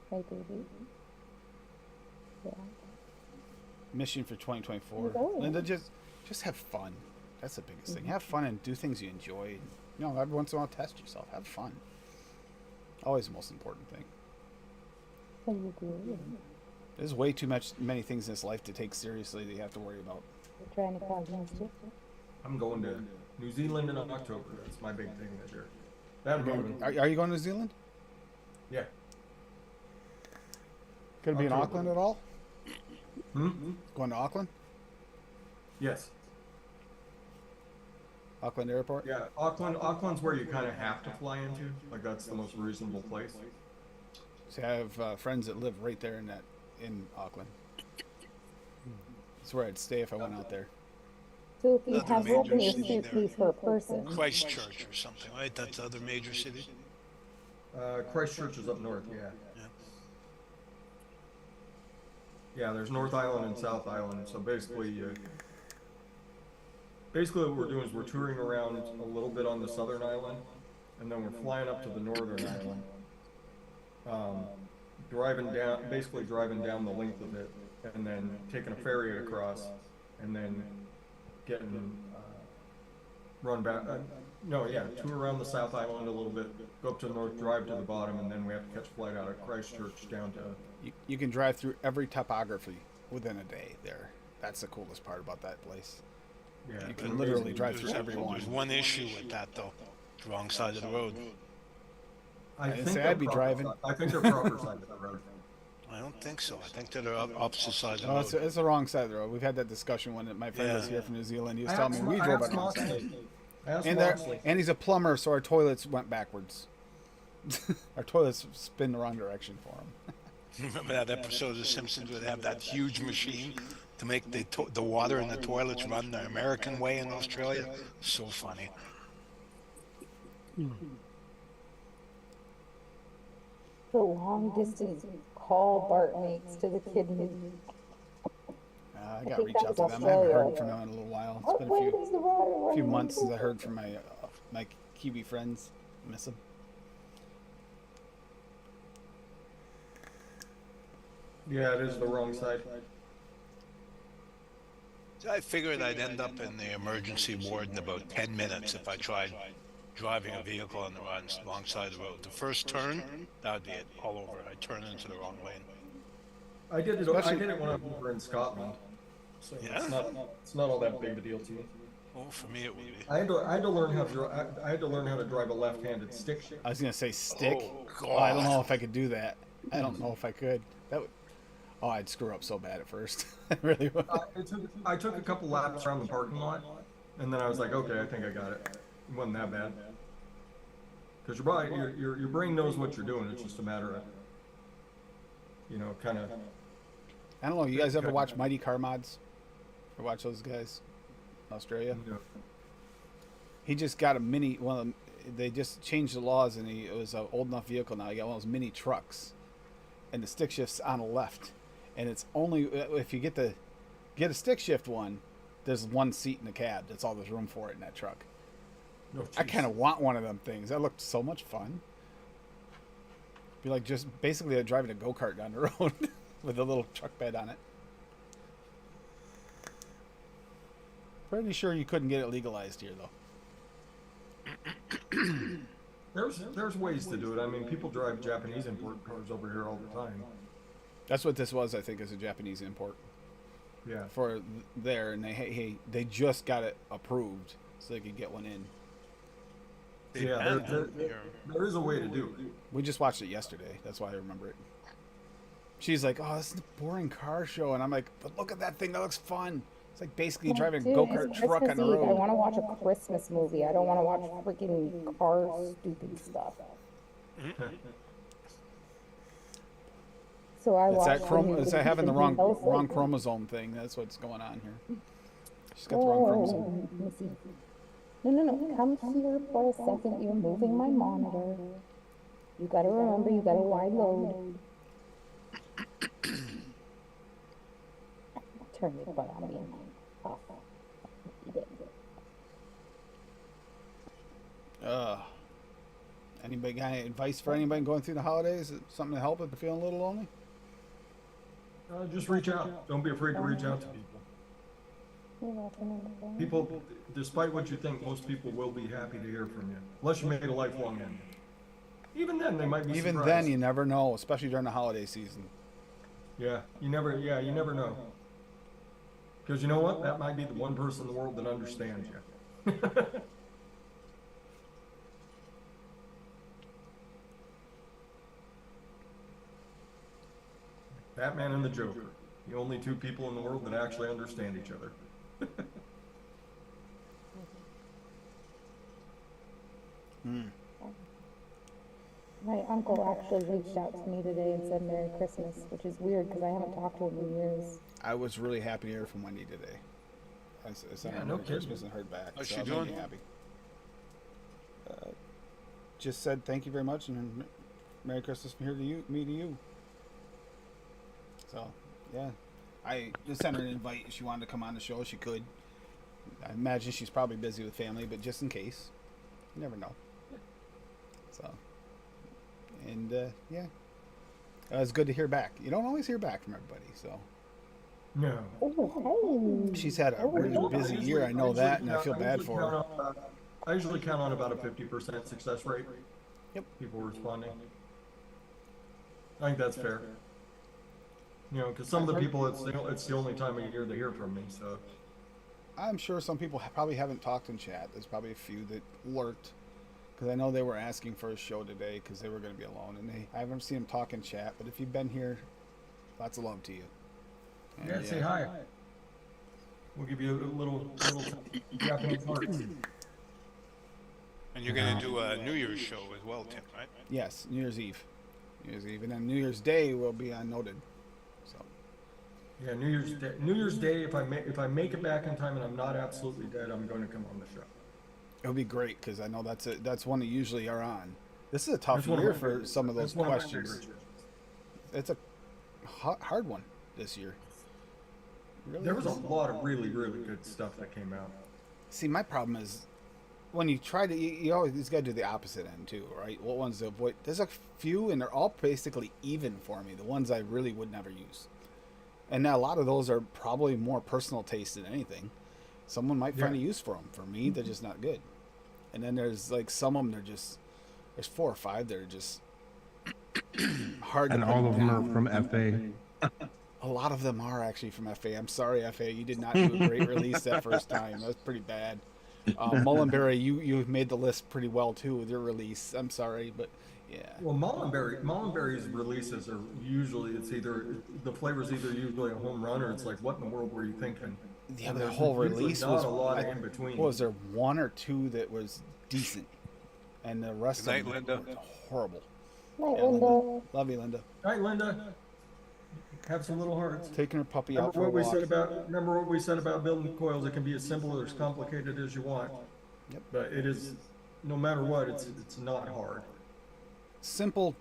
S1: Hey, baby. Yeah.
S2: Mission for 2024.
S1: How's it going?
S2: Linda, just have fun. That's the biggest thing. Have fun and do things you enjoy. You know, every once in a while, test yourself. Have fun. Always the most important thing.
S1: Are you good?
S2: There's way too many things in this life to take seriously that you have to worry about.
S1: You're trying to cause mischief?
S7: I'm going to New Zealand in October. That's my big thing this year. That'll be
S2: Are you going to New Zealand?
S7: yeah.
S2: Gonna be in
S7: October.
S2: Auckland at all?
S7: Hmm?
S2: Going to Auckland?
S7: Yes.
S2: Auckland Airport?
S7: Yeah. Auckland's where you kind of have to fly into. Like that's the most reasonable place.
S2: See, I have friends that live right there in Auckland. That's where I'd stay if I went out there.
S1: So if you
S4: Another
S1: have room in
S4: major
S1: your
S4: city there.
S1: suitcase for a person,
S4: Christchurch or something, right? That's the other major city.
S7: Christchurch is up north. Yeah.
S4: Yeah.
S7: Yeah, there's North Island and South Island. So basically what we're doing is we're touring around a little bit on the southern island, and then we're flying up to the northern island. Basically driving down the length of it, and then taking a ferry across, and then getting run back. Tour around the South Island a little bit, go up to the north, drive to the bottom, and then we have to catch a flight out of Christchurch down to.
S2: You can drive through every topography within a day there. That's the coolest part about that place.
S7: Yeah,
S2: You can literally drive through every one.
S4: There's one issue with that though. It's wrong side of the road.
S7: I
S2: didn't
S7: think
S2: say
S7: they're
S2: I'd be
S7: proper
S2: driving.
S7: side- I think they're proper side of the road.
S4: I don't think so. I think they're the opposite side of the
S2: No,
S4: road.
S2: it's the wrong side of the road. We've had that discussion when my friend was
S4: Yeah.
S2: here from New Zealand. He was
S7: I
S2: telling me
S7: asked
S2: we
S7: Mo-
S2: drove
S7: I
S2: on the wrong side.
S7: Moxley.
S2: And he's a plumber, so our toilets went backwards. Our toilets spin the wrong direction for him.
S4: Remember that episode of The Simpsons where they have that huge machine to make the water in the toilets run the American way in Australia? So funny.
S1: The long distance call Bart makes to the kid who.
S2: I
S1: I
S2: got to
S1: think
S2: reach
S1: that
S2: out
S1: was
S2: to them. I haven't heard
S1: Australia.
S2: from them in a little while.
S1: Oh,
S2: It's been
S1: wait,
S2: a
S1: there's the water
S2: few
S1: running.
S2: months since I heard from my Kiwi friends. Miss them.
S7: Yeah, it is the wrong side.
S4: So I figured I'd end up in the emergency ward in about 10 minutes if I tried driving a vehicle on the wrong side of the road. The first turn, that would be it, all over. I turn into the wrong lane.
S7: I did it when I was over in Scotland. So
S4: Yeah?
S7: it's not all that big of a deal to me.
S4: Oh, for me it would be.
S7: I had to learn how to drive a left-handed stick shift.
S2: I was gonna say stick.
S4: Oh,
S2: I don't know
S4: God.
S2: if I could do that. I don't know if I could. That would. Oh, I'd screw up so bad at first. I really would.
S7: I took a couple laps around the parking lot, and then I was like, okay, I think I got it. It wasn't that bad. Because your brain knows what you're doing. It's just a matter of, kind of.
S2: I don't know. You guys ever watch Mighty Car Mods? Or watch those guys? Australia. He just got a mini. They just changed the laws, and it was an old enough vehicle now. He got one of those mini trucks, and the stick shift's on the left, and it's only if you get a stick shift one. There's one seat in the cab. That's all there's room for it in that truck.
S7: Oh,
S2: I kind of want one of them things. That looked so much fun. Be like just basically driving a go-kart down the road with a little truck bed on it. Pretty sure you couldn't get it legalized here, though.
S7: There's ways to do it. I mean, people drive Japanese import cars over here all the time.
S2: That's what this was, I think, is a Japanese import
S7: Yeah.
S2: for there, and they just got it approved so they could get one in.
S7: Yeah, there is a way to do it.
S2: We just watched it yesterday. That's why I remember it. She's like, "Oh, this is a boring car show," and I'm like, "But look at that thing. That looks fun." It's like basically driving a
S1: Dude,
S2: go-kart
S1: it's
S2: truck on
S1: Christmas
S2: the
S1: Eve. I
S2: road.
S1: want to watch a Christmas movie. I don't want to watch freaking car stupid stuff. So I
S2: It's
S1: watched.
S2: it's that having the wrong
S1: wrong
S2: chromosome thing. That's what's going on here. She's got the wrong chromosome.
S1: Let me see. No. Come here for a second. You're moving my monitor. You gotta remember, you gotta wide load. Turn your butt on being off.
S2: Anybody got any advice for anybody going through the holidays? Something to help if they're feeling a little lonely?
S7: Just reach out. Don't be afraid to reach out to people. People, despite what you think, most people will be happy to hear from you, unless you made a lifelong enemy. Even then, they might be
S2: Even
S7: surprised.
S2: then, you never know, especially during the holiday season.
S7: Yeah, you never know. Because you know what? That might be the one person in the world that understands you. Batman and the Joker, the only two people in the world that actually understand each other.
S1: My uncle actually reached out to me today and said Merry Christmas, which is weird because I haven't talked to him in years.
S2: I was really happy to hear from Wendy today. I sent her
S7: no
S2: Merry Christmas
S7: kidding.
S2: and heard back.
S4: How's
S2: so
S4: she
S2: I'm really
S4: doing?
S2: happy. Just said thank you very much and Merry Christmas from here to you, me to you. So, yeah. I just sent her an invite. If she wanted to come on the show, she could. I imagine she's probably busy with family, but just in case. You never know. So, and yeah. It was good to hear back. You don't always hear back from everybody, so.
S7: No.
S1: Oh, hey.
S2: She's had a really busy year. I know that, and I feel bad for her.
S7: I usually count on about a 50% success rate.
S2: Yep.
S7: People responding. I think that's fair. You know, because some of the people, it's the only time of year they hear from me. So
S2: I'm sure some people probably haven't talked in chat. There's probably a few that lurked, because I know they were asking for a show today because they were going to be alone, and I haven't seen them talk in chat. But if you've been here, lots of love to you. And
S7: yeah, say hi. We'll give you a little Japanese heart.
S4: And you're going to do a New Year's show as well, Tim, right?
S2: Yes, New Year's Eve. New Year's Eve, and then New Year's Day will be on Noted. So
S7: Yeah, New Year's Day. New Year's Day. If I make it back in time and I'm not absolutely dead, I'm going to come on the show.
S2: it'll be great because I know that's one that usually are on. This is a tough
S7: That's one of
S2: year
S7: my
S2: for
S7: favorites.
S2: some of those
S7: That's one my
S2: questions.
S7: favorites.
S2: It's a hard one this year. Really
S7: There was a
S2: is.
S7: lot of really, really good stuff that came out.
S2: See, my problem is when you try to, you always got to do the opposite end too, right? What ones to avoid? There's a few, and they're all basically even for me. The ones I really would never use, and now a lot of those are probably more personal taste than anything. Someone might find a use for them. For me, they're just not good. And then there's like some of them, there's 4 or 5 that are just hard.
S3: And
S2: to put
S3: all of them
S2: down.
S3: are from FA.
S2: A lot of them are actually from FA. I'm sorry, FA. You did not do a great release that first time. That was pretty bad. Mullenberry, you made the list pretty well too with your release. I'm sorry, but yeah.
S7: Well, Mullenberry's releases are usually, the flavor's either usually a home run or it's like, what in the world were you thinking?
S2: Yeah,
S7: And
S2: the
S7: there's
S2: whole
S7: usually
S2: release
S7: not
S2: was
S7: a lot of in between.
S2: What was there, 1 or 2 that was decent, and the rest
S4: Good
S2: of
S4: night,
S2: them
S4: Linda.
S2: were horrible.
S1: Night,
S2: Yeah,
S1: Linda.
S2: Love you, Linda.
S7: All right, Linda. Have some little hearts.
S2: Taking her puppy out
S7: Remember
S2: for a
S7: what we
S2: walk.
S7: remember what we said about building coils. It can be as simple or as complicated as you want.
S2: Yep.
S7: But it is, no matter what, it's not hard.
S2: Simple.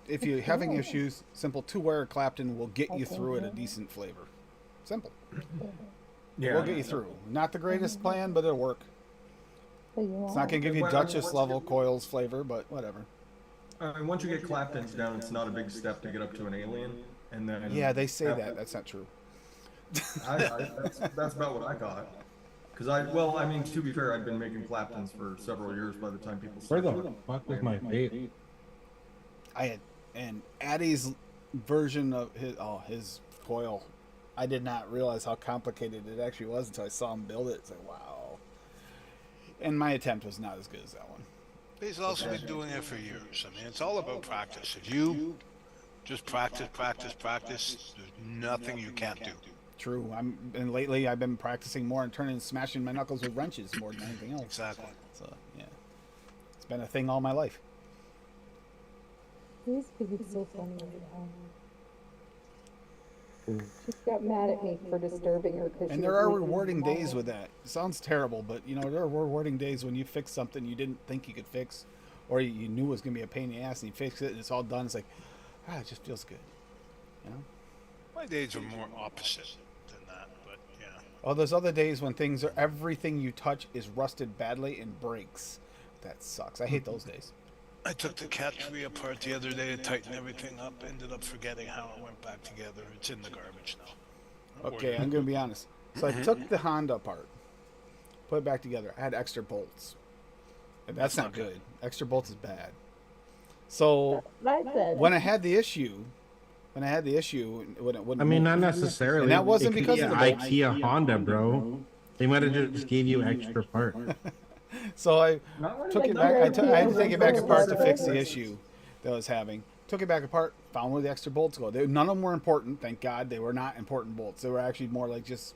S2: If you're having issues, simple 2-wire Clapton will get you through it a decent flavor. Simple.
S7: Yeah.
S2: We'll get you through. Not the greatest plan, but it'll work. It's not gonna give you
S7: Well, I mean,
S2: Duchess
S7: once
S2: level
S7: you-
S2: coils flavor, but whatever.
S7: I mean, once you get Claptons down, it's not a big step to get up to an alien. And then
S2: Yeah, they say
S7: after-
S2: that. That's not true.
S7: that's about what I got. Because I mean, to be fair, I'd been making Claptons for several years by the time people
S3: Where
S7: started.
S3: the fuck was my vape?
S2: I had, and Addy's version of his coil, I did not realize how complicated it actually was until I saw him build it. It's like, wow. And my attempt was not as good as that one.
S4: He's also been doing it for years. I mean, it's all about practice. If you just practice, there's nothing you can't do.
S2: True. And lately I've been practicing more and smashing my knuckles with wrenches more than anything else.
S4: Exactly.
S2: So yeah, it's been a thing all my life.
S1: These people are so funny. She got mad at me for disturbing her.
S2: And there are rewarding days with that. It sounds terrible, but you know there are rewarding days when you fix something you didn't think you could fix, or you knew it was gonna be a pain in the ass, and you fix it, and it's all done. It's like, it just feels good, you know.
S4: My days are more opposite than that, but yeah.
S2: Oh, there's other days when everything you touch is rusted badly and breaks. That sucks. I hate those days.
S4: I took the cat tree apart the other day to tighten everything up. Ended up forgetting how it went back together. It's in the garbage now.
S2: Okay, I'm gonna be honest. So I took the Honda apart, put it back together. I had extra bolts, and that's not good. Extra bolts is bad. So when I had the issue, when it wouldn't.
S3: I mean,
S2: move.
S3: not necessarily.
S2: And that wasn't
S3: It could
S2: because
S3: be
S2: of
S3: an
S2: the bolts.
S3: IKEA Honda, bro. They might have just gave you extra part.
S2: So I took it back. I had to take it back apart to fix the
S7: Bolts.
S2: issue that I was having. Took it back apart, found where the extra bolts go. None of them were important, thank God. They were not important bolts. They were actually more like just,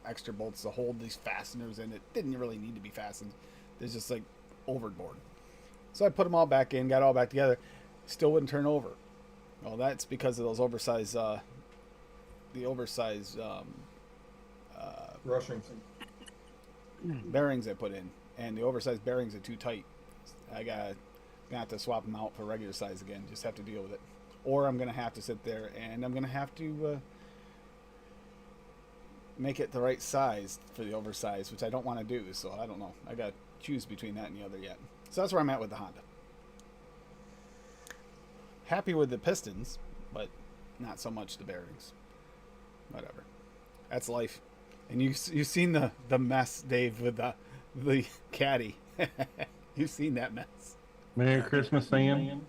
S2: extra bolts to hold these fasteners, and it didn't really need to be fastened. They're just like overboard. So I put them all back in, got it all back together. Still wouldn't turn over. Well, that's because of those oversized,
S7: Rushing.
S2: bearings I put in, and the oversized bearings are too tight. Gonna have to swap them out for regular size again. Just have to deal with it, or I'm gonna have to sit there and I'm gonna have to make it the right size for the oversized, which I don't want to do. So I don't know. I gotta choose between that and the other yet. So that's where I'm at with the Honda. Happy with the pistons, but not so much the bearings. Whatever. That's life. And you've seen the mess, Dave, with the caddy. You've seen that mess.
S3: Merry Christmas, Sam.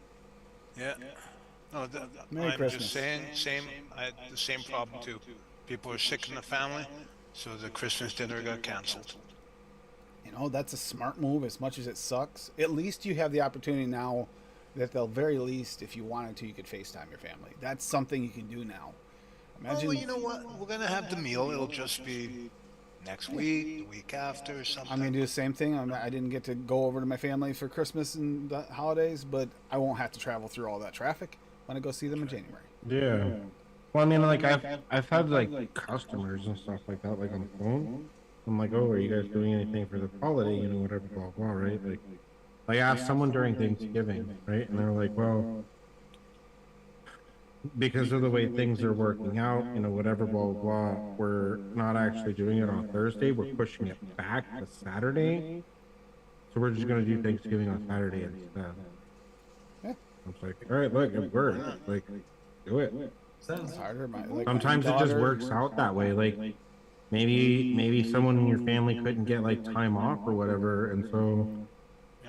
S4: Yeah. No,
S2: Merry
S4: I'm
S2: Christmas.
S4: just saying, I had the same problem too. People are sick in the family, so the Christmas dinner got canceled.
S2: That's a smart move as much as it sucks. At least you have the opportunity now that at the very least, if you wanted to, you could FaceTime your family. That's something you can do now. Imagine.
S4: Well, you know what? We're gonna have the meal. It'll just be next week, the week after, or something.
S2: I'm going to do the same thing. I didn't get to go over to my family for Christmas and the holidays, but I won't have to travel through all that traffic. want to go see them in January.
S3: Yeah. Well, I mean, like I've had like customers and stuff like that, like on the phone. I'm like, oh, are you guys doing anything for the holiday? You know, whatever, blah blah, right? Like, I asked someone during Thanksgiving, right, and they're like, well, because of the way things are working out, you know, whatever, blah blah blah, we're not actually doing it on Thursday. We're pushing it back to Saturday. So we're just gonna do Thanksgiving on Saturday instead.
S2: Yeah.
S3: I was like, all right, look, it worked. Like, do it.
S2: It's harder. Like
S3: Sometimes it just works out that way. Like maybe someone in your family couldn't get like time off or whatever, and so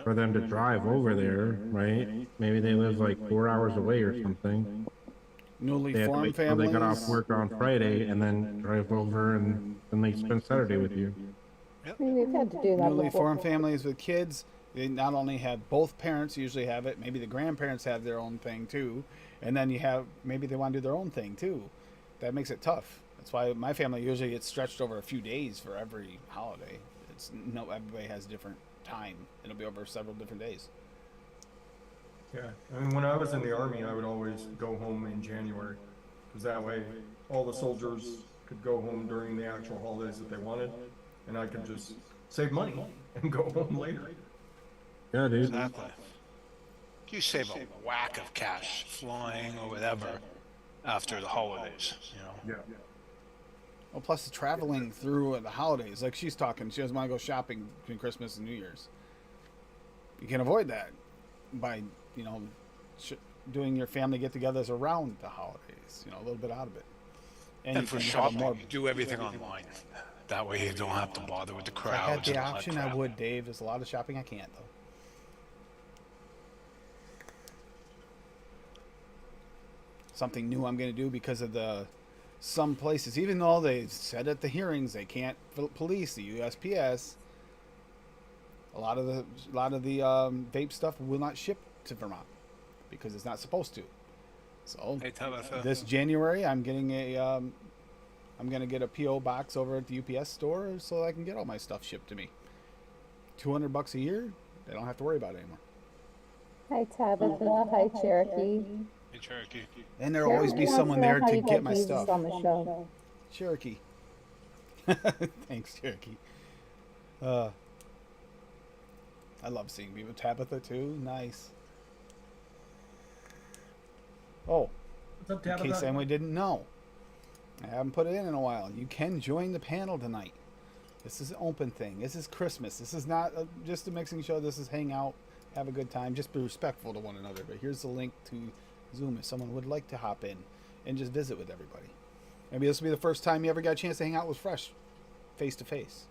S3: for them to drive over there, right? Maybe they live like 4 hours away or something.
S2: Newly
S3: They had to
S2: formed
S3: wait till
S2: families.
S3: they got off work on Friday and then drive over, and then they spend Saturday with you.
S1: I mean, we've had to do that
S2: Newly
S1: before.
S2: formed families with kids. They not only have both parents usually have it, maybe the grandparents have their own thing too, and then you have maybe they want to do their own thing too. That makes it tough. That's why my family usually gets stretched over a few days for every holiday. It's no everybody has different time. It'll be over several different days.
S7: Yeah, I mean, when I was in the Army, I would always go home in January, because that way all the soldiers could go home during the actual holidays that they wanted, and I could just save money and go home later.
S3: Yeah, dude.
S4: Exactly. You save a whack of cash flying or whatever after the holidays, you know?
S7: Yeah.
S2: Well, plus the traveling through the holidays, like she's talking, she doesn't want to go shopping between Christmas and New Year's. You can avoid that by, you know, doing your family get-togethers around the holidays. You know, a little bit out of it.
S4: And
S2: you
S4: for
S2: can have a
S4: shopping,
S2: more.
S4: you do everything online. That way you don't have to bother with the
S2: If I had
S4: crowds.
S2: the
S4: and all that
S2: option, I
S4: crap.
S2: would, Dave. There's a lot of shopping I can't, though. Something new I'm going to do because of some places, even though they said at the hearings they can't police the USPS. A lot of the vape stuff will not ship to Vermont because it's not supposed to. So
S4: Hey, Tabitha.
S2: this January, I'm getting I'm gonna get a PO box over at the UPS store so I can get all my stuff shipped to me. $200 a year, they don't have to worry about it anymore.
S1: Hi, Tabitha. Hi, Cherokee.
S4: Hey, Cherokee.
S2: And there'll always be
S1: Cherokee
S2: someone
S1: wants
S2: there
S1: know how
S2: to
S1: you
S2: get
S1: got
S2: my
S1: Jesus
S2: stuff.
S1: on the show.
S2: Cherokee. Thanks, Cherokee. I love seeing people. Tabitha too. Nice. Oh,
S7: What's up,
S2: in case
S7: Tabitha?
S2: anyone didn't know, I haven't put it in a while. You can join the panel tonight. This is an open thing. This is Christmas. This is not just a mixing show. This is hang out, have a good time. Just be respectful to one another. But here's the link to Zoom if someone would like to hop in and just visit with everybody. Maybe this will be the first time you ever got a chance to hang out with Fresh, face to face.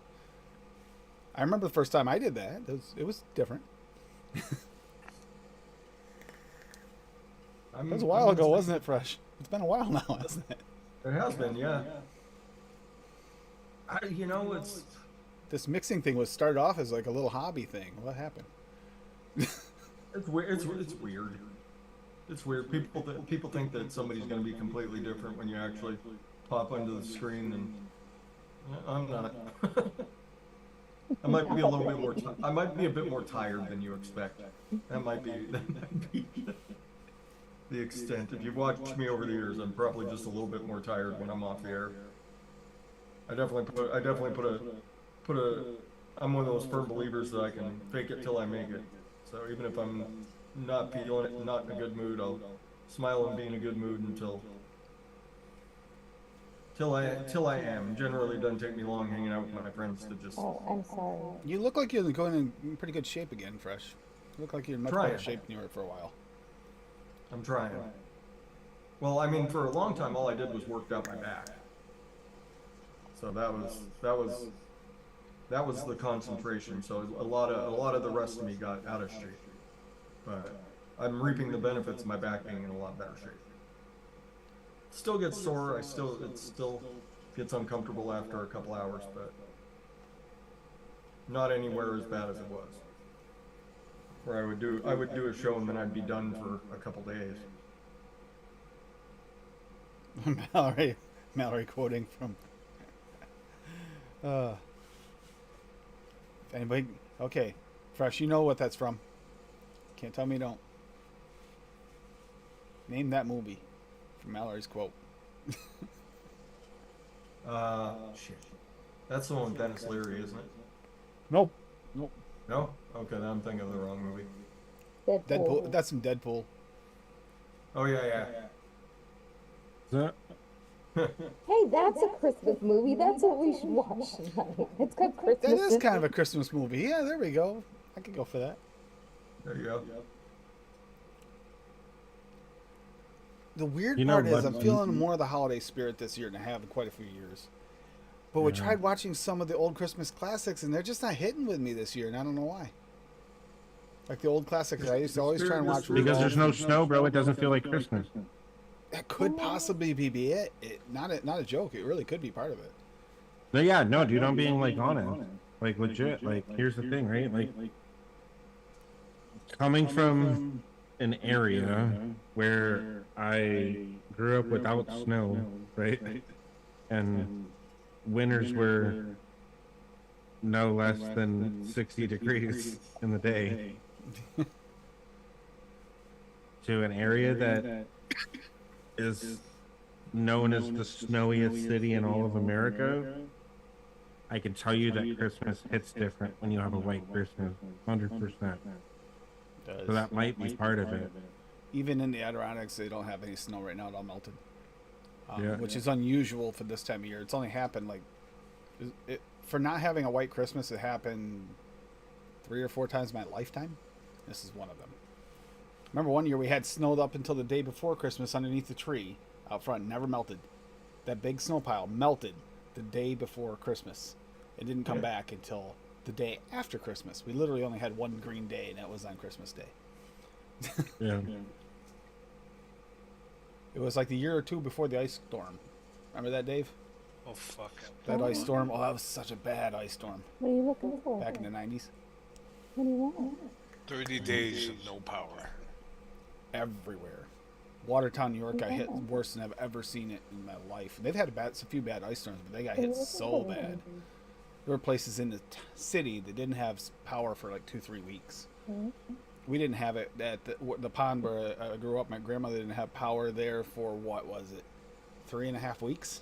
S2: I remember the first time I did that. It was different. That was a while ago, wasn't it, Fresh? It's been a while now, hasn't it?
S7: It has been, yeah. You know, it's
S2: This mixing thing was started off as like a little hobby thing. What happened?
S7: it's weird. It's weird. It's weird. People think that somebody's going to be completely different when you actually pop onto the screen, and I'm not. I might be a little bit more. I might be a bit more tired than you expect. That might be the extent. If you've watched me over the years, I'm probably just a little bit more tired when I'm off the air. I definitely put a. I'm one of those firm believers that I can fake it till I make it. So even if I'm not feeling it, not in a good mood, I'll smile and be in a good mood until I am. Generally, it doesn't take me long hanging out with my friends to just.
S1: Oh, I'm sorry.
S2: You look like you're going in pretty good shape again, Fresh. You look like you're in much
S7: Trying.
S2: better shape than you were for a while.
S7: I'm trying. Well, I mean, for a long time, all I did was worked out my back. So that was the concentration. So a lot of the rest of me got out of shape. But I'm reaping the benefits of my back being in a lot better shape. Still gets sore. It still gets uncomfortable after a couple hours, but not anywhere as bad as it was. Where I would do a show and then I'd be done for a couple days.
S2: Mallory quoting from. Anybody? Okay, Fresh. You know what that's from. Can't tell me you don't. Name that movie from Mallory's quote.
S7: Shit. That's the one with Dennis Leary, isn't it?
S2: Nope. Nope.
S7: No? Okay, then I'm thinking of the wrong movie.
S2: Deadpool. That's some Deadpool.
S7: Oh, yeah.
S1: Hey, that's a Christmas movie. That's what we should watch tonight. It's got Christmas.
S2: That is
S1: in
S2: kind
S1: it.
S2: of a Christmas movie. Yeah, there we go. I could go for that.
S7: There you go.
S2: The weird
S3: You know
S2: part is
S3: what,
S2: I'm feeling more of the holiday spirit this year than I have in quite a few years. But we tried watching some of the old Christmas classics, and they're just not hitting with me this year, and I don't know why. Like the old classics, I used to always try and watch.
S3: Because there's no snow, bro. It doesn't feel like Christmas.
S2: That could possibly be it. Not a joke. It really could be part of it.
S3: No, yeah, no, dude. I'm being like honest, like legit. Like, here's the thing, right? Like, coming from an area where I grew up without snow, right? And winters were no less than 60 degrees in the day. To an area that is known as the snowiest city in all of America, I can tell you that Christmas hits different when you have a white Christmas, 100%. So that might be part of it.
S2: Even in the Adirondacks, they don't have any snow right now. It all melted,
S3: Yeah.
S2: which is unusual for this time of year. It's only happened for not having a white Christmas. It happened 3 or 4 times in my lifetime. This is one of them. Remember one year we had snow up until the day before Christmas underneath the tree out front. Never melted. That big snow pile melted the day before Christmas. It didn't come back until the day after Christmas. We literally only had one green day, and that was on Christmas Day.
S3: Yeah.
S2: It was like the year or two before the ice storm. Remember that, Dave?
S4: Oh, fuck.
S2: That ice storm? Oh, that was such a bad ice storm
S1: What are you looking for?
S2: back in the 90s.
S1: What do you want?
S4: 30 days of no power.
S2: Everywhere. Watertown, New York got hit worse than I've ever seen it in my life. They've had a few bad ice storms, but they got hit so bad. There were places in the city that didn't have power for like 2-3 weeks. We didn't have it at the pond where I grew up. My grandmother didn't have power there for, what was it, 3.5 weeks?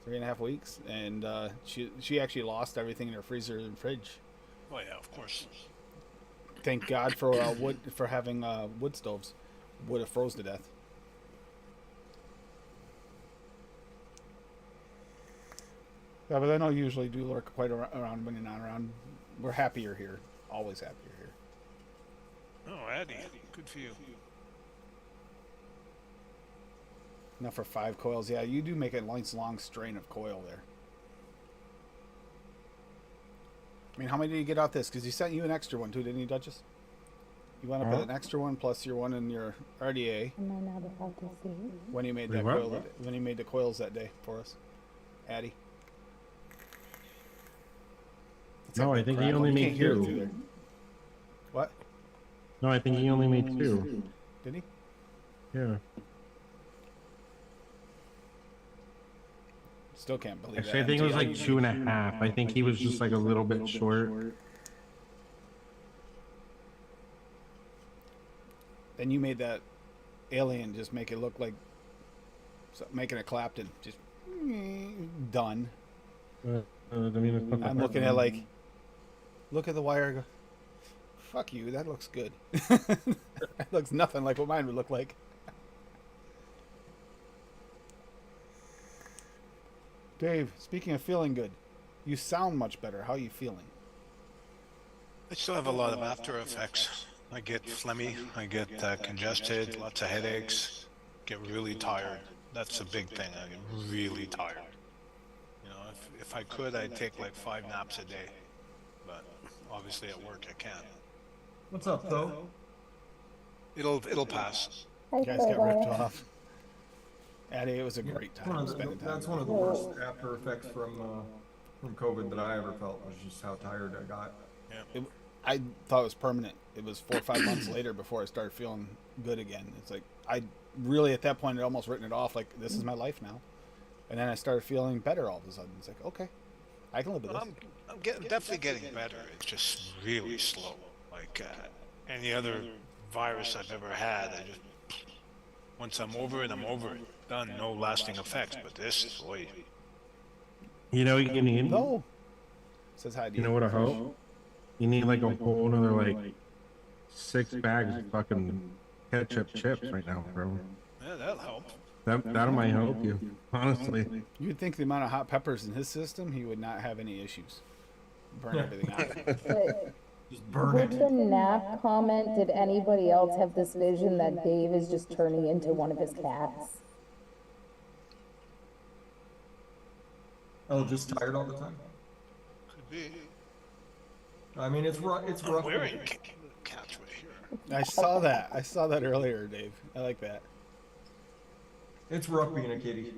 S2: 3.5 weeks, and she actually lost everything in her freezer and fridge.
S4: Oh, yeah, of course.
S2: Thank God for having wood stoves. Would have froze to death. Yeah, but I know you usually do lurk quite around when you're not around. We're happier here. Always happier here.
S4: Oh, Eddie, good for you.
S2: Now for 5 coils, yeah, you do make a nice long strain of coil there. I mean, how many did you get out this? Because he sent you an extra one too, didn't he, Duchess? You went up with an extra one plus your one in your RDA.
S1: Am I not about to see?
S2: When you made
S3: Wait,
S2: that
S3: what?
S2: coil, when you made the coils that day for us, Addie.
S3: No, I think he only made 2.
S2: What?
S3: No, I think he only made 2.
S2: Did he?
S3: Yeah.
S2: Still can't believe
S3: Actually, I
S2: that.
S3: think it was
S2: MTI
S3: like 2.5. I think he was just like a little bit short.
S2: Then you made that alien just make it look like making a Clapton. Just done.
S3: I mean, it's not that
S2: I'm
S3: hard.
S2: looking at like, look at the wire. Go, fuck you. That looks good. That looks nothing like what mine would look like. Dave, speaking of feeling good, you sound much better. How are you feeling?
S4: I still have a lot of after effects. I get phlegmy, I get congested, lots of headaches, get really tired. That's a big thing. I get really tired. You know, if I could, I'd take like 5 naps a day, but obviously at work I can't.
S7: What's up, though?
S4: It'll pass.
S2: You guys got ripped off. Addie, it was a great time spending time.
S7: That's one of the worst after effects from COVID that I ever felt, was just how tired I got.
S2: I thought it was permanent. It was 4 or 5 months later before I started feeling good again. It's like I really at that point had almost written it off like this is my life now, and then I started feeling better all of a sudden. It's like okay, I can live with this.
S4: I'm definitely getting better. It's just really slow. Like any other virus I've ever had, Once I'm over it, I'm over it. Done. No lasting effects. But this, boy.
S3: You know what you need?
S2: No. Says hi to
S3: You know what I hope? You need like a whole another like 6 bags of fucking ketchup chips right now, bro.
S4: Yeah, that'll help.
S3: That might help you, honestly.
S2: You'd think the amount of hot peppers in his system, he would not have any issues. Burn everything out.
S1: But
S7: Just burn
S1: with
S7: it.
S1: the nap comment, did anybody else have this vision that Dave is just turning into one of his cats?
S7: Oh, just tired all the time.
S4: Could be.
S7: I mean, it's rough. It's
S4: I'm
S7: rough.
S4: wearing cats right here.
S2: I saw that. I saw that earlier, Dave. I like that.
S7: It's rough being a kitty.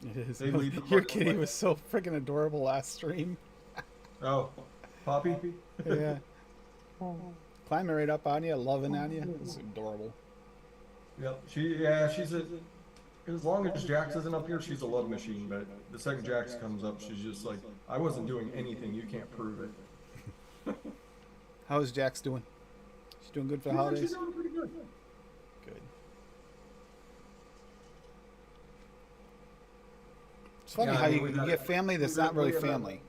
S2: It is.
S7: They leave the
S2: Your
S7: fucking
S2: kitty
S7: way.
S2: was so freaking adorable last stream.
S7: Oh, Poppy.
S2: Yeah. Climbing right up on you, loving on you. It's adorable.
S7: Yep. She's a. As long as Jax isn't up here, she's a love machine. But the second Jax comes up, she's just like, I wasn't doing anything. You can't prove it.
S2: How is Jax doing? She's doing good for the
S7: She's
S2: holidays?
S7: doing pretty good.
S2: Good. It's funny
S7: Yeah,
S2: how
S7: I mean,
S2: you
S7: we've
S2: get
S7: had-
S2: family that's
S7: we've had-
S2: not really
S7: we've had-
S2: family.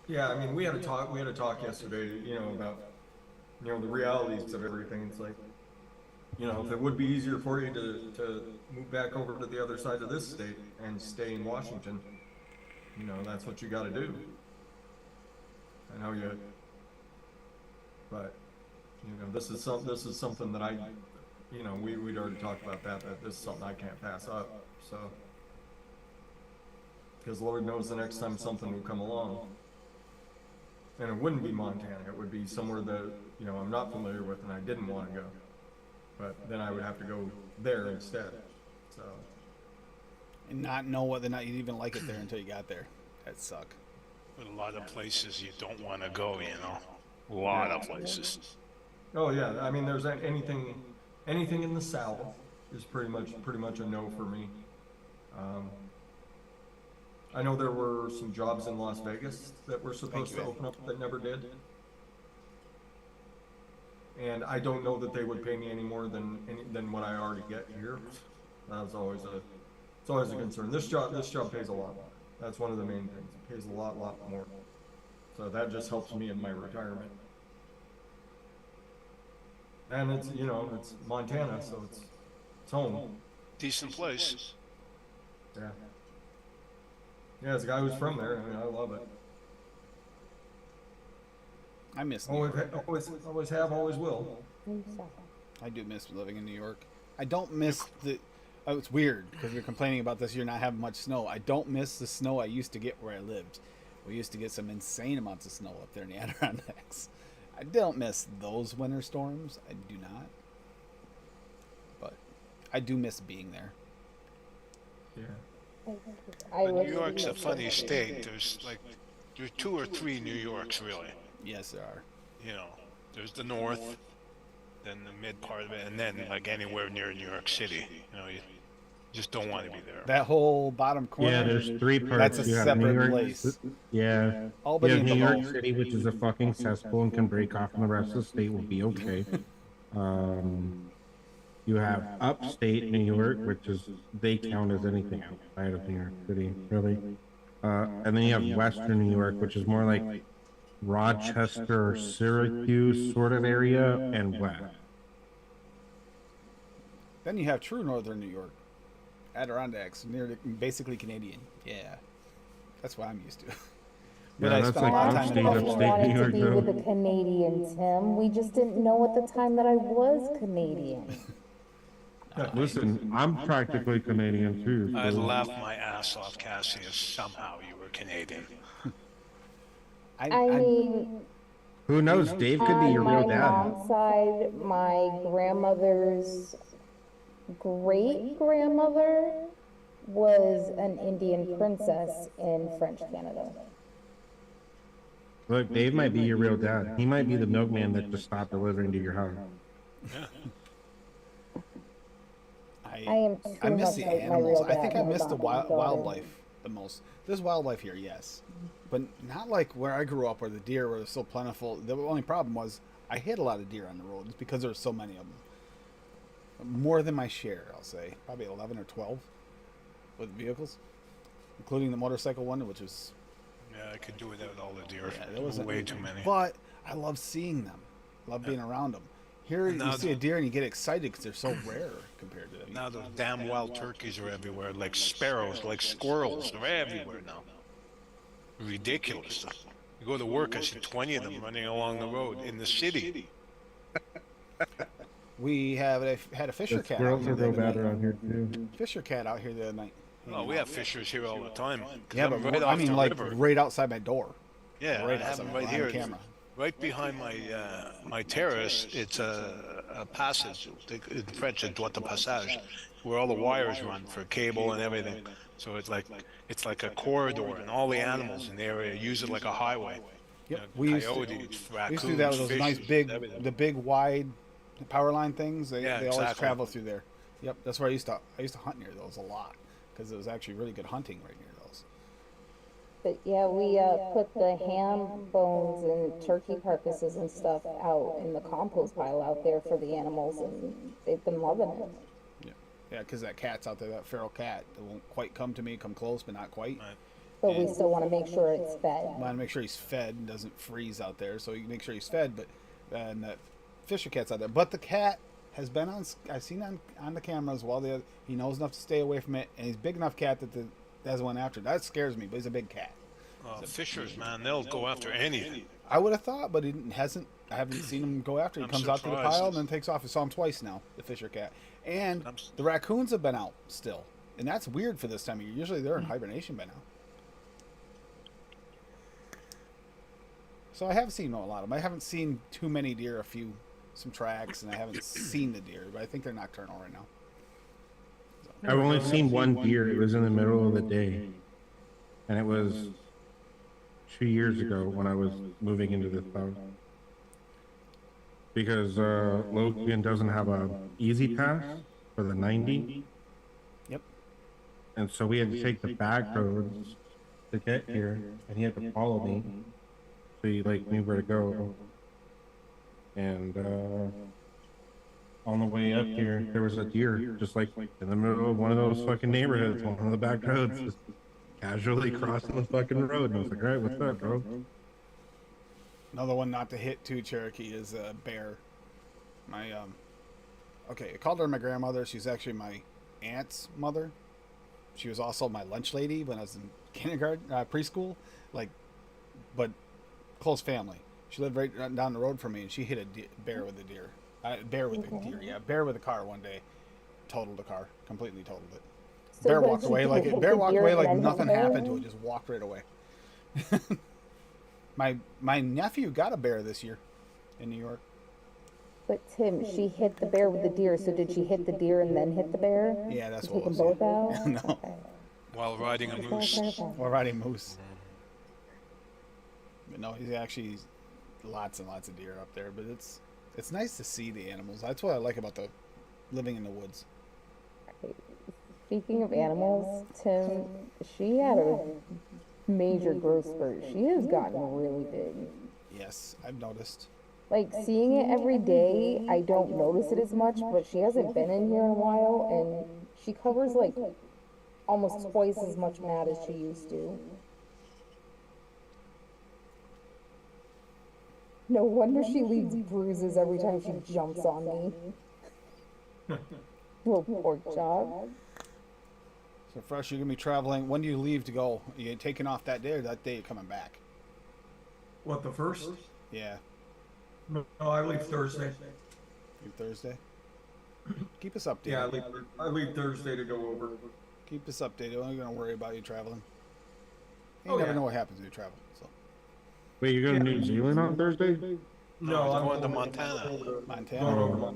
S7: Yeah, I mean, we had a talk yesterday, about, the realities of everything. It's like, if it would be easier for you to move back over to the other side of this state and stay in Washington, that's what you gotta do. I know you, but, this is something that we'd already talked about that this is something I can't pass up, so. Because Lord knows the next time something will come along. And it wouldn't be Montana, it would be somewhere that, I'm not familiar with and I didn't want to go. But then I would have to go there instead, so.
S2: And not know whether or not you'd even like it there until you got there. That'd suck.
S4: But a lot of places you don't want to go, A lot of places.
S7: Oh, yeah, I mean, there's anything in the South is pretty much a no for me. I know there were some jobs in Las Vegas that were supposed to open up that never did. And I don't know that they would pay me any more than what I already get here. That's always a concern. This job pays a lot. That's one of the main things. It pays a lot more. So that just helps me in my retirement. And it's Montana, so it's home.
S4: Decent place.
S7: Yeah. Yeah, as a guy who's from there, I mean, I love it.
S2: I miss New York.
S7: Always have, always will.
S2: I do miss living in New York. I don't miss the... Oh, it's weird, because you're complaining about this, you're not having much snow. I don't miss the snow I used to get where I lived. We used to get some insane amounts of snow up there in the Adirondacks. I don't miss those winter storms. I do not. But I do miss being there.
S7: Yeah.
S1: I
S4: New York's a funny state. There's 2 or 3 New Yorks, really.
S2: Yes, there are.
S4: There's the north, then the mid part of it, and then anywhere near New York City. You just don't want to be there.
S2: That whole bottom corner.
S3: Yeah, there's 3 parts.
S2: That's a
S3: You have
S2: separate
S3: New York,
S2: place.
S3: Yeah.
S2: Albany
S3: You have
S2: and
S3: New York
S2: below.
S3: City, which is a fucking cesspool and can break off, and the rest of the state will be okay. You have upstate New York, which is, they count as anything outside of New York City, really. And then you have Western New York, which is more like Rochester, Syracuse sort of area, and west.
S2: Then you have true northern New York. Adirondacks, basically Canadian. Yeah. That's what I'm used to. But
S3: Yeah,
S2: I
S3: that's
S2: spent a
S3: like
S2: lot of
S3: upstate,
S2: time in
S3: upstate
S2: Buffalo.
S1: wanted
S3: New
S1: to
S3: York,
S1: be
S3: though.
S1: with a Canadian, Tim. We just didn't know at the time that I was Canadian.
S3: Listen, I'm practically Canadian too.
S4: I'd
S3: So.
S4: laugh my ass off, Cassie, if somehow you were Canadian.
S1: I mean,
S3: Who knows? Dave could be
S1: on
S3: your
S1: my
S3: real dad.
S1: mom's side, my grandmother's great-grandmother was an Indian princess in French Canada.
S3: Look, Dave might be your real dad. He might be the milkman that just stopped delivering to your house.
S1: I am
S2: I
S1: too
S2: miss
S1: much
S2: the
S1: like my
S2: animals.
S1: real
S2: I think I
S1: dad,
S2: miss the
S1: not my daughter.
S2: wildlife the most. There's wildlife here, yes, but not like where I grew up, where the deer were so plentiful. The only problem was I hit a lot of deer on the road just because there were so many of them. More than my share, I'll say. Probably 11 or 12 with vehicles, including the motorcycle one, which was...
S4: Yeah, I could do without all the deer.
S2: Yeah, there wasn't
S4: way too many.
S2: But I love seeing them. Love being around them. Here, you see a deer and you get excited because they're so rare compared to them.
S4: Now those damn wild turkeys are everywhere, like sparrows, like squirrels. They're everywhere now. Ridiculous. You go to work, I see 20 of them running along the road in the city.
S2: We had a fisher
S10: The
S2: cat.
S10: squirrels
S2: out
S10: are
S2: here
S10: real
S2: the other
S10: bad
S2: night.
S10: around here too.
S2: Fisher cat out here the other night.
S4: Oh, we have fishers here all the time. 'Cause
S2: Yeah,
S4: I'm
S2: but
S4: right
S2: I
S4: off
S2: mean,
S4: the
S2: like
S4: river.
S2: right outside my door.
S4: Yeah,
S2: right
S4: I have
S2: outside
S4: them
S2: my
S4: right
S2: on
S4: here.
S2: camera.
S4: Right behind my terrace, it's a passage. In French, it's droit de passage, where all the wires run for cable and everything. So it's like a corridor, and all the animals in the area use it like a highway.
S2: Yep,
S4: You know,
S2: we used to do that with those nice
S4: everything.
S2: the big wide power line things. They
S4: Yeah,
S2: always
S4: exactly.
S2: travel through there. Yep, that's where I used to hunt near those a lot because it was actually really good hunting right near those.
S1: But yeah, we put the ham bones and turkey carcasses and stuff out in the compost pile out there for the animals, and they've been loving it.
S2: Yeah, because that cat's out there, that feral cat, that won't quite come to me, come close, but not quite.
S4: Right.
S1: But we still want to make sure it's fed.
S2: Want to make sure he's fed and doesn't freeze out there, so you make sure he's fed. But and that fisher cat's out there. But the cat has been on. I've seen on the cameras while he knows enough to stay away from it, and he's a big enough cat that doesn't went after it. That scares me. But he's a big cat.
S4: Fishers, man, they'll go after anything.
S2: I would have thought, but he hasn't. I haven't seen him go after it. He
S4: I'm
S2: comes out to the
S4: surprised.
S2: pile and then takes off. I saw him twice now, the fisher cat, and the raccoons have been out still, and that's weird for this time of year. Usually they're in hibernation by now. So I have seen a lot of them. I haven't seen too many deer. Some tracks, and I haven't seen the deer, but I think they're nocturnal right now.
S3: I've only seen one deer. It was in the middle of the day, and it was 2 years ago when I was moving into this house. Because Logan doesn't have a easy pass for the 90.
S2: Yep.
S3: And so we had to take the back roads to get here, and he had to follow me. So he knew where to go. And on the way up here, there was a deer just in the middle of one of those fucking neighborhoods, one of the back roads, just casually crossing the fucking road. And I was like, all right, what's up, bro?
S2: Another one not to hit too, Cherokee, is a bear. My okay, I called her my grandmother. She's actually my aunt's mother. She was also my lunch lady when I was in kindergarten, preschool, but close family. She lived right down the road from me, and she hit a bear with a deer. Bear with a deer, yeah. Bear with a car one day. Totaled the car. Completely totaled it.
S1: So
S2: Bear
S1: when
S2: walked
S1: she
S2: away
S1: hit
S2: like
S1: the
S2: bear walked
S1: deer
S2: away
S1: and
S2: like
S1: then hit
S2: nothing
S1: the
S2: happened
S1: bear?
S2: to it. Just walked right away. My nephew got a bear this year in New York.
S1: But Tim, she hit the bear with the deer, so did she hit the deer and then hit the bear?
S2: Yeah, that's
S1: To
S2: what
S1: take
S2: it
S1: them
S2: was.
S1: both out?
S2: No.
S1: Okay.
S4: While riding a moose.
S2: Or riding moose. But no, he's actually lots and lots of deer up there. But it's nice to see the animals. That's what I like about the living in the woods.
S1: Speaking of animals, Tim, she had a major growth spurt. She has gotten really big.
S2: Yes, I've noticed.
S1: Like, seeing it every day, I don't notice it as much, but she hasn't been in here in a while, and she covers, like, almost twice as much mat as she used to. No wonder she leaves bruises every time she jumps on me. Little pork chop.
S2: So Fresh, you're gonna be traveling. When do you leave to go? Are you taking off that day, or that day you're coming back?
S7: What, the first?
S2: Yeah,
S7: No, I leave Thursday.
S2: you Thursday. Keep us updated.
S7: Yeah, I leave Thursday to go over.
S2: Keep us updated. We're not gonna worry about you traveling. You
S7: Oh,
S2: never
S7: yeah.
S2: know what happens when you travel. So
S3: Wait, you're going to New Zealand on Thursday?
S7: No, I'm
S4: going to Montana.
S2: Montana.
S7: Oh.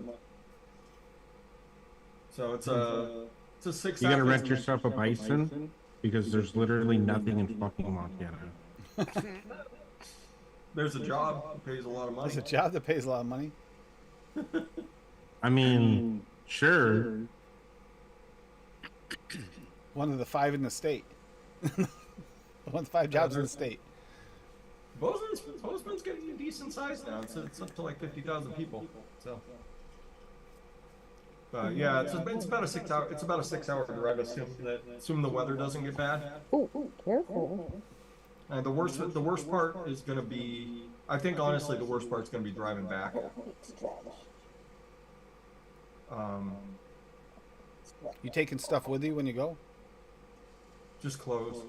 S7: So it's a 6
S3: You got to
S7: hours.
S3: rent yourself a bison? Because there's literally nothing in fucking Montana.
S7: There's a job that pays a lot of money.
S2: It's a job that pays a lot of money.
S3: I mean, sure.
S2: One of the 5 in the state. One of the 5 jobs in the state.
S7: Bozeman's getting a decent size now. It's up to like 50,000 people. So Yeah, it's about a 6 hour drive. Assume the weather doesn't get bad.
S1: Ooh, careful.
S7: And the worst part is gonna be, I think honestly the worst part's gonna be driving back.
S2: You taking stuff with you when you go?
S7: Just clothes,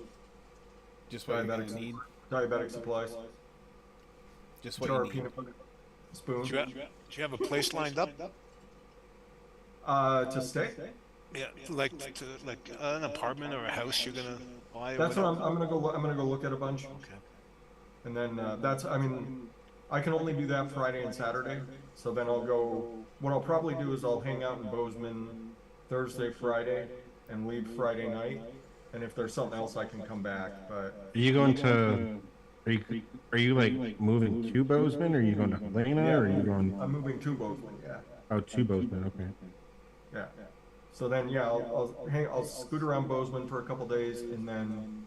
S2: Just what you're gonna need.
S7: diabetic supplies,
S2: Just what
S7: jar
S2: you
S7: of
S2: need.
S7: peanut butter, spoon.
S4: Do you have a place lined up?
S7: To stay.
S4: Yeah, like an apartment or a house you're gonna buy. Or
S7: That's what
S4: whatever?
S7: I'm gonna go look at a bunch.
S4: Okay.
S7: And then I can only do that Friday and Saturday. So then what I'll probably do is I'll hang out in Bozeman Thursday, Friday, and leave Friday night. And if there's something else, I can come back. But
S3: Are you going to? Are you like moving to Bozeman? Or are you going to Helena? Or are you going?
S7: I'm moving to Bozeman. Yeah.
S3: Oh, to Bozeman. Okay.
S7: Yeah. So then, yeah, I'll scoot around Bozeman for a couple days, and then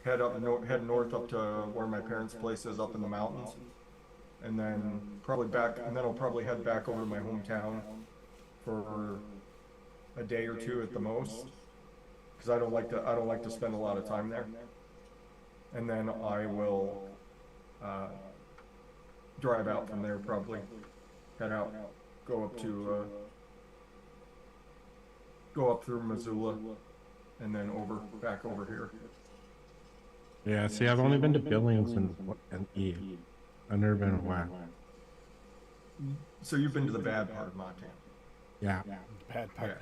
S7: head north up to where my parents' place is up in the mountains, and then I'll probably head back over to my hometown for a day or two at the most, because I don't like to spend a lot of time there. And then I will drive out from there, probably head out, go up through Missoula, and then back over here.
S3: Yeah. See, I've only been to Billings and Eve. I've never been to WAC.
S7: So you've been to the bad part of Montana.
S3: Yeah.
S2: Bad
S7: Yeah.
S2: part.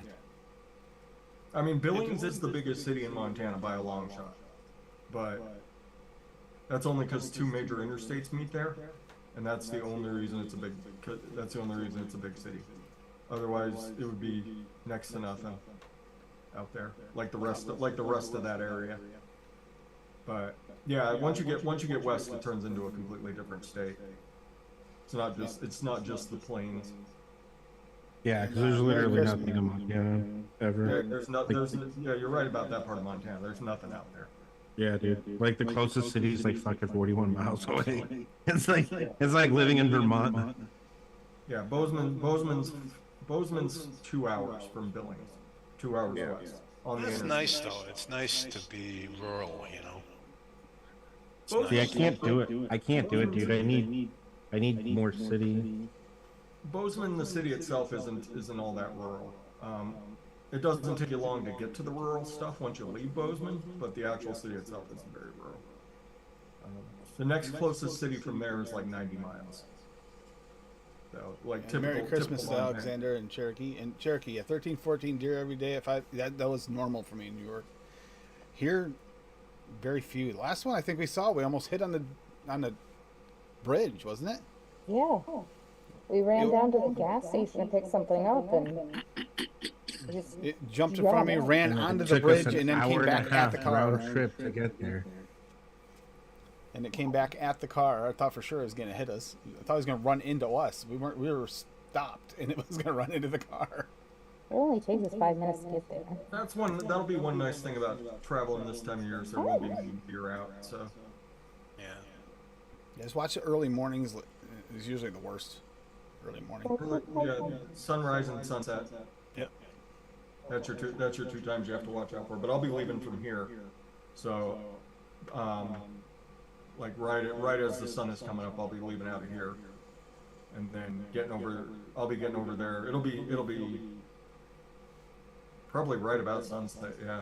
S7: I mean, Billings is the biggest city in Montana by a long shot, but that's only because two major interstates meet there, and that's the only reason it's a big. That's the only reason it's a big city. Otherwise, it would be next to nothing out there, like the rest of that area. But yeah, once you get west, it turns into a completely different state. It's not just the plains.
S3: Yeah, because there's literally nothing in Montana ever.
S7: Yeah, you're right about that part of Montana. There's nothing out there.
S3: Yeah, dude. Like the closest city is like fucking 41 miles away. It's like living in Vermont.
S7: Yeah, Bozeman's 2 hours from Billings, 2 hours west. On the
S4: That's
S7: interstate.
S4: nice though. It's nice to be rural, you know.
S3: See, I can't do it. I can't do it, dude. I need more city.
S7: Bozeman, the city itself, isn't all that rural. It doesn't take you long to get to the rural stuff once you leave Bozeman, but the actual city itself isn't very rural. The next closest city from there is like 90 miles. So, like
S2: Merry Christmas to
S7: typical Montana.
S2: Alexander and Cherokee. And Cherokee, 13, 14 deer every day. That was normal for me in New York. Here, very few. The last one I think we saw, we almost hit on the bridge, wasn't it?
S1: Yeah. We ran down to the gas station to pick something up, and
S2: It jumped in front of me, ran onto the
S3: Took us
S2: bridge,
S3: an
S2: and then
S3: hour
S2: came
S3: and a
S2: back at
S3: half
S2: the car.
S3: round trip to get there.
S2: And it came back at the car. I thought for sure it was going to hit us. I thought it was going to run into us. We were stopped, and it was going to run into the car.
S1: it only takes us 5 minutes to get there.
S7: That'll be one nice thing about traveling this time of year, is there won't be any deer out. So
S4: Yeah.
S2: Yeah, just watch the early mornings. It's usually the worst. Early morning.
S7: yeah, sunrise and sunset.
S2: Yep.
S7: That's your two times you have to watch out for. But I'll be leaving from here, so like right as the sun is coming up, I'll be leaving out of here, and then I'll be getting over there. It'll be probably right about sunset. Yeah.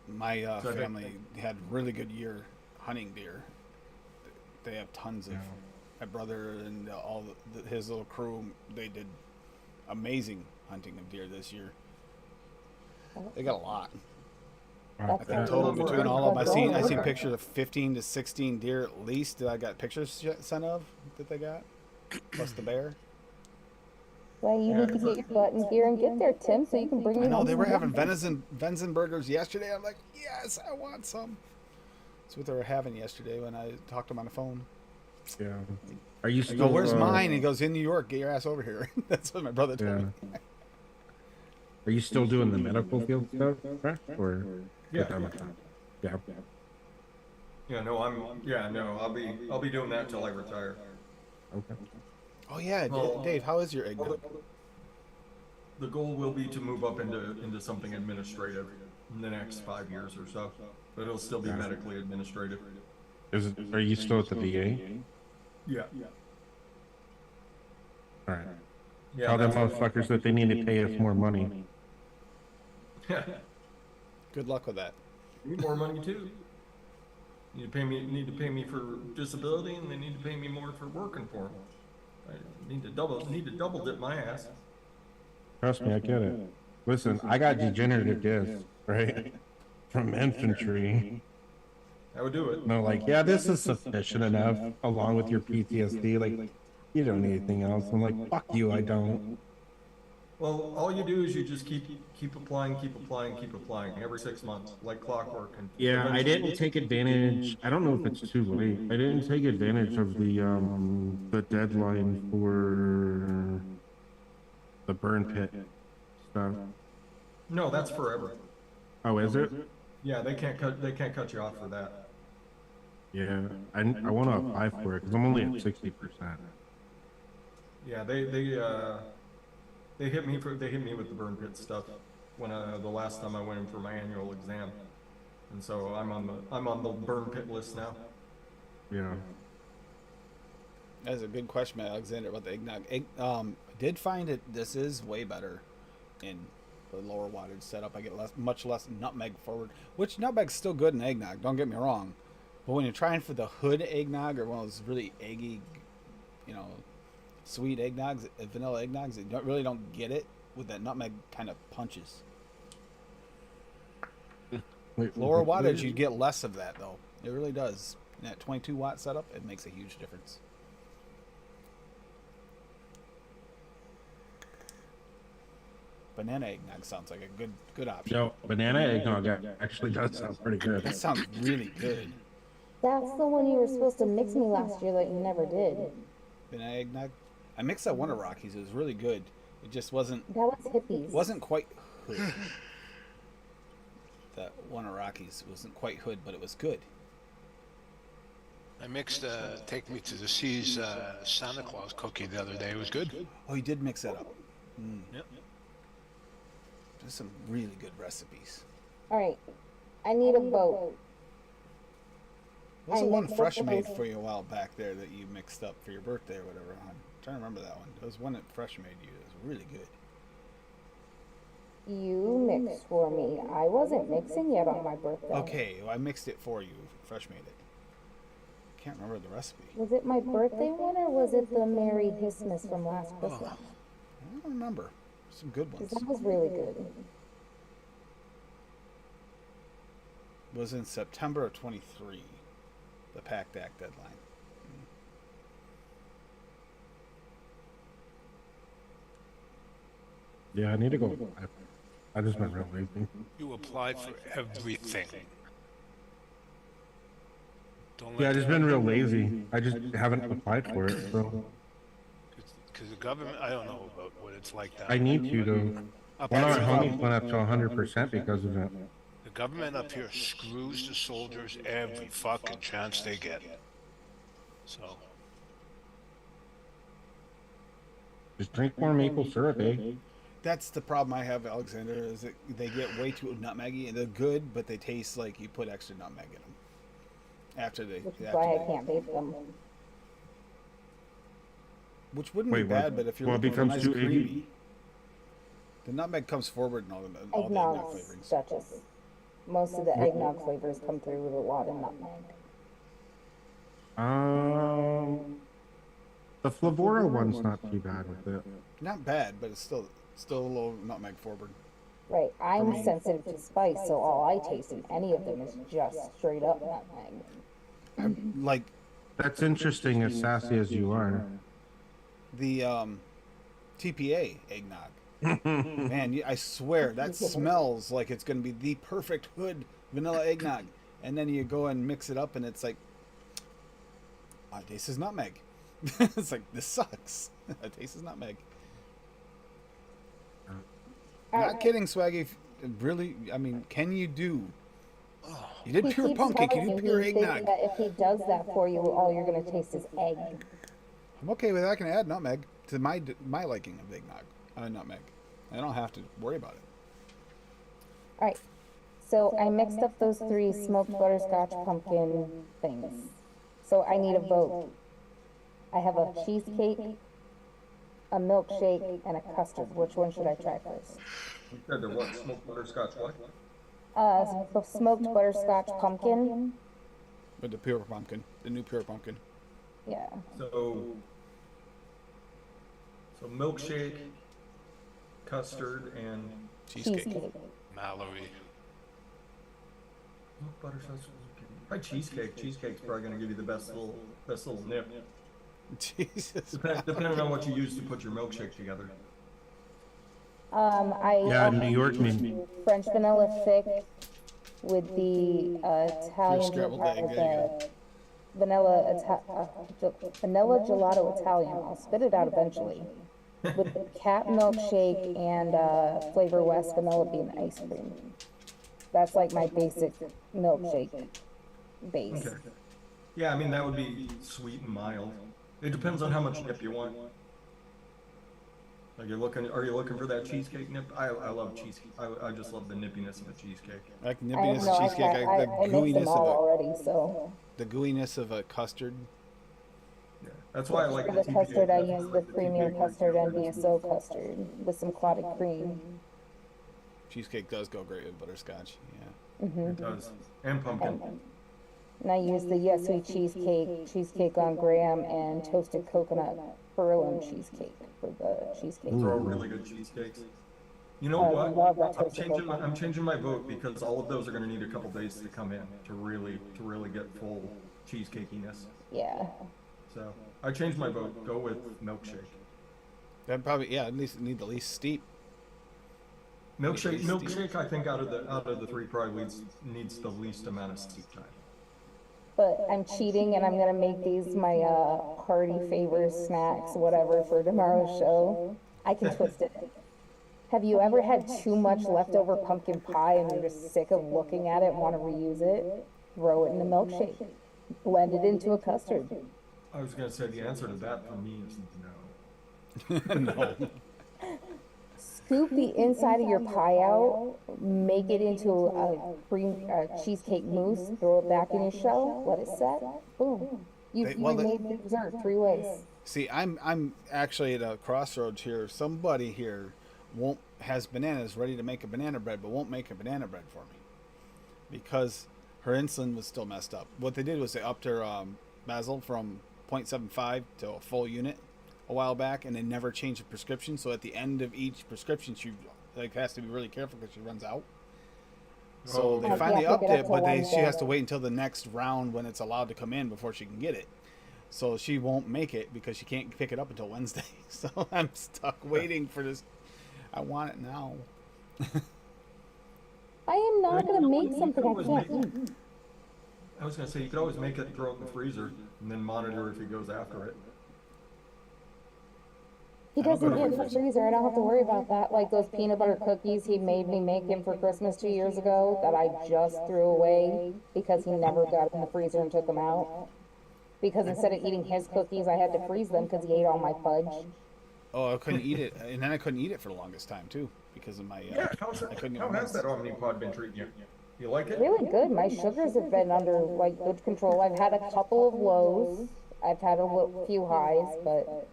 S2: My
S7: So I think-
S2: family had really good year hunting deer. They have tons of. My brother and his little crew, they did amazing hunting of deer this year. They got a lot. I think total between all of them, I seen pictures of 15 to 16 deer at least that I got pictures sent of that they got, plus the bear.
S1: Well, you need to get your butt in gear and get there, Tim, so you can bring me
S2: I know
S1: home
S2: they were
S1: some
S2: having
S1: lunch.
S2: venison burgers yesterday. I'm like, yes, I want some. That's what they were having yesterday when I talked to them on the phone.
S3: Yeah. Are you
S2: I
S3: still?
S2: go, where's mine? He goes, in New York. Get your ass over here. That's what my brother told me.
S3: Are you still doing the medical field stuff, right? Or
S7: Yeah.
S3: Yeah.
S7: Yeah. No, I'll be doing that till I retire.
S3: Okay.
S2: Oh yeah,
S7: Well,
S2: Dave, how is your eggnog?
S7: the goal will be to move up into something administrative in the next 5 years or so, but it'll still be medically administrative.
S3: Are you still at the VA?
S7: Yeah.
S3: All right.
S7: Yeah.
S3: Tell them
S7: that's-
S3: motherfuckers that they need to pay us more money.
S2: Good luck with that.
S7: Need more money too. Need to pay me for disability, and they need to pay me more for working for them. I need to double dip my ass.
S3: Trust me, I get it. Listen, I got degenerative disc, right? From infantry.
S7: I would do it.
S3: No, like, yeah, this is sufficient enough, along with your PTSD. Like, you don't need anything else. I'm like, fuck you, I don't.
S7: Well, all you do is you just keep applying every 6 months, like clockwork. And
S3: Yeah, I
S7: eventually-
S3: didn't take advantage. I don't know if it's too late. I didn't take advantage of the deadline for the burn pit stuff.
S7: No, that's forever.
S3: Oh, is it?
S7: Yeah, they can't cut you off for that.
S3: Yeah, I want to apply for it because I'm only at 60%.
S7: Yeah, they hit me with the burn pit stuff when the last time I went in for my annual exam, and so I'm on the burn pit list now.
S3: Yeah.
S2: That's a good question, Alexander, about the eggnog. Did find it. This is way better in the lower wattage setup. I get much less nutmeg forward, which nutmeg's still good in eggnog. Don't get me wrong, but when you're trying for the hood eggnog or one of those really eggy, sweet eggnogs, vanilla eggnogs, you really don't get it with that nutmeg kind of punches.
S3: Wait,
S2: Lower wattage, you get less of that though. It really does. In that 22 watt setup, it makes a huge difference. Banana eggnog sounds like a good option.
S3: No, banana eggnog actually does sound pretty good.
S2: That sounds really good.
S1: That's the one you were supposed to mix me last year that you never did.
S2: Banana eggnog. I mixed that one of Rockies. It was really good. It just wasn't
S1: That was hippies.
S2: wasn't quite hood. That one of Rockies wasn't quite hood, but it was good.
S4: I mixed Take Me to the Seas Santa Claus cookie the other day. It was good.
S2: Oh, you did mix that up. Mm.
S4: Yep.
S2: There's some really good recipes.
S1: All right, I need a boat.
S2: What's the
S1: I
S2: one
S1: mixed up
S2: Fresh
S1: the
S2: made
S1: boat.
S2: for you a while back there that you mixed up for your birthday or whatever? I'm trying to remember that one. There was one that Fresh made you. It was really good.
S1: You mixed for me. I wasn't mixing yet on my birthday.
S2: Okay, well, I mixed it for you. Fresh made it. Can't remember the recipe.
S1: Was it my birthday one or was it the Merry Christmas from last Christmas?
S2: I don't remember. Some good ones.
S1: Because that was really good.
S2: It was in September of 23, the PACT Act deadline.
S3: Yeah, I need to go. I just been real lazy.
S4: You apply for everything. Don't
S3: Yeah, I
S4: let
S3: just been real lazy. I just haven't applied for it, so
S4: because the government. I don't know about what it's like down
S3: I
S4: there.
S3: need to though.
S4: Up
S3: One of our
S4: here,
S3: homies went up to 100% because of it.
S4: the government up here screws the soldiers every fucking chance they get. So
S3: Just drink more maple syrup, eh?
S2: That's the problem I have, Alexander, is that they get way too nutmeggy. They're good, but they taste like you put extra nutmeg in them.
S1: Which is why I can't vape them.
S2: Which wouldn't
S3: Wait,
S2: be
S3: what?
S2: bad, but if you're
S3: Well, it
S2: looking for
S3: becomes
S2: nice
S3: too eggy?
S2: creamy, the nutmeg comes forward in all the eggnog
S1: Eggnog
S2: flavorings.
S1: Duchess. Most of the eggnog flavors come through with a lot of nutmeg.
S3: The Flavora one's not too bad with it.
S2: Not bad, but it's still a little nutmeg forward.
S1: Right, I'm sensitive to spice, so all I taste in any of them is just straight up nutmeg.
S2: Like
S3: That's interesting, as sassy as you are.
S2: the TPA eggnog. Man, I swear that smells like it's going to be the perfect hood vanilla eggnog, and then you go and mix it up, and it's like, I taste is nutmeg. It's like, this sucks. I taste is nutmeg. Not kidding, Swaggy. Really, I mean, can you do? You did
S1: He
S2: pure
S1: keeps
S2: pumpkin. Can
S1: telling
S2: you
S1: me
S2: do pure
S1: he thinks
S2: eggnog?
S1: that if he does that for you, all you're gonna taste is egg.
S2: I'm okay with that. I can add nutmeg to my liking of eggnog. Nutmeg. I don't have to worry about it.
S1: All right. So I mixed up those 3 smoked butterscotch pumpkin things. So I need a vote. I have a cheesecake, a milkshake, and a custard. Which one should I try first?
S7: Compared to what? Smoked butterscotch what?
S1: Smoked butterscotch pumpkin.
S2: With the pure pumpkin, the new pure pumpkin.
S1: Yeah.
S7: So milkshake, custard, and
S2: Cheesecake.
S4: Mallory.
S7: smoked butterscotch. Try cheesecake. Cheesecake's probably gonna give you the best little nip.
S2: Jesus.
S7: Depending on what you use to put your milkshake together.
S3: Yeah, New York mean.
S1: French vanilla thick with the Italian
S2: scrambled egg, there you
S1: vanilla gelato Italian. I'll spit it out eventually. With the cat milkshake and Flavor West vanilla bean ice cream. That's like my basic milkshake base.
S7: Okay. Yeah, I mean that would be sweet and mild. It depends on how much nip you want. Are you looking for that cheesecake nip? I love cheesecake. I just love the nippiness of a cheesecake.
S2: Like
S1: I
S2: nippiness
S1: have no,
S2: of cheesecake,
S1: I
S2: the
S1: mixed them
S2: gooiness
S1: all
S2: of
S1: already, so.
S2: the gooiness of a custard.
S7: Yeah, that's why I like
S1: For
S7: the
S1: the custard, I use the
S7: TPA
S1: premium custard and VSO custard with some clotted cream.
S2: Cheesecake does go great with butterscotch. Yeah.
S7: It does. And pumpkin.
S1: And I use the Yes Sweet cheesecake on graham, and toasted coconut Berlin cheesecake for the cheesecake.
S7: Those are all really good cheesecakes. You know
S1: I
S7: what?
S1: love that
S7: I'm
S1: toasted
S7: changing
S1: coconut.
S7: I'm changing my vote because all of those are going to need a couple days to come in to really get full cheesecakiness.
S1: Yeah.
S7: So I changed my vote. Go with milkshake.
S2: That probably at least need the least steep.
S7: Milkshake. I think out of the 3 probably needs the least amount of steep time.
S1: But I'm cheating and I'm gonna make these my party favors, snacks, whatever for tomorrow's show. I can twist it. Have you ever had too much leftover pumpkin pie and you're just sick of looking at it and want to reuse it? Throw it in a milkshake. Blend it into a custard.
S7: I was going to say the answer to that for me is no.
S2: No.
S1: Scoop the inside of your pie out, make it into a cheesecake mousse, throw it back in your shell, let it set, boom. You made the dessert 3 ways.
S2: See, I'm actually at a crossroads here. Somebody here has bananas ready to make a banana bread, but won't make a banana bread for me because her insulin was still messed up. What they did was they upped her basal from 0.75 to a full unit a while back, and they never changed the prescription. So at the end of each prescription, she has to be really careful because she runs out. So they finally upped it, but she has to wait until the next round when it's allowed to come in before she can get it. So she won't make it because she can't pick it up until Wednesday. So I'm stuck waiting for this. I want it now.
S1: I am not going to make something I can't eat.
S7: I was going to say, you could always make it and throw it in the freezer and then monitor if he goes after it.
S1: He doesn't get in the freezer. I don't have to worry about that. Like those peanut butter cookies he made me make him for Christmas 2 years ago that I just threw away because he never got in the freezer and took them out. Because instead of eating his cookies, I had to freeze them because he ate all my fudge.
S2: Oh, I couldn't eat it, and then I couldn't eat it for the longest time too because of my.
S7: How has that Omnipod been treating you? You like it?
S1: Really good. My sugars have been under like good control. I've had a couple of lows. I've had a few highs, but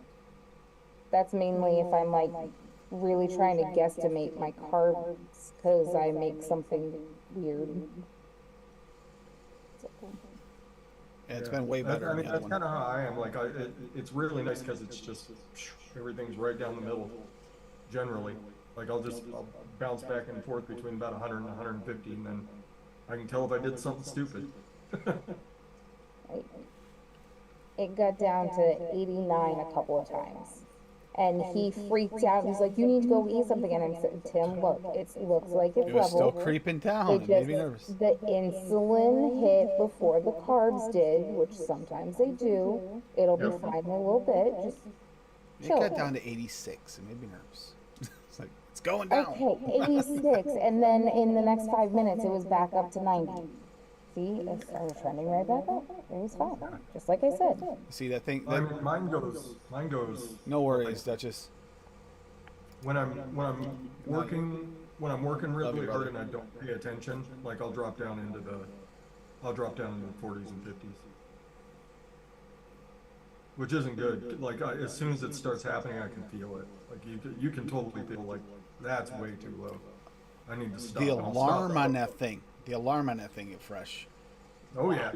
S1: that's mainly if I'm like really trying to guesstimate my carbs because I make something weird.
S2: Yeah, it's been way better.
S7: I mean, that's kind of how I am. Like, it's really nice because it's just everything's right down the middle. Generally, like I'll bounce back and forth between about 100 and 150, and then I can tell if I did something stupid.
S1: It got down to 89 a couple of times. And he freaked out. He's like, you need to go eat something. And I said, Tim, look, it looks like it's
S2: It was
S1: level.
S2: still creeping down. It made me nervous.
S1: The insulin hit before the carbs did, which sometimes they do. It'll be fine in a little bit. Just
S2: It
S1: chill.
S2: got down to 86. It made me nervous. It's like, it's going down.
S1: Okay, 86. And then in the next 5 minutes, it was back up to 90. See, it started trending right back up. It was fine, just like I said.
S2: See that thing?
S7: Mine goes.
S2: No worries, Duchess.
S7: when I'm working really hard and I don't pay attention, like I'll drop down into the 40s and 50s, which isn't good. Like as soon as it starts happening, I can feel it. Like you can totally feel like that's way too low. I need to stop.
S2: The alarm on that thing. The alarm on that thing is fresh.
S7: Oh yeah.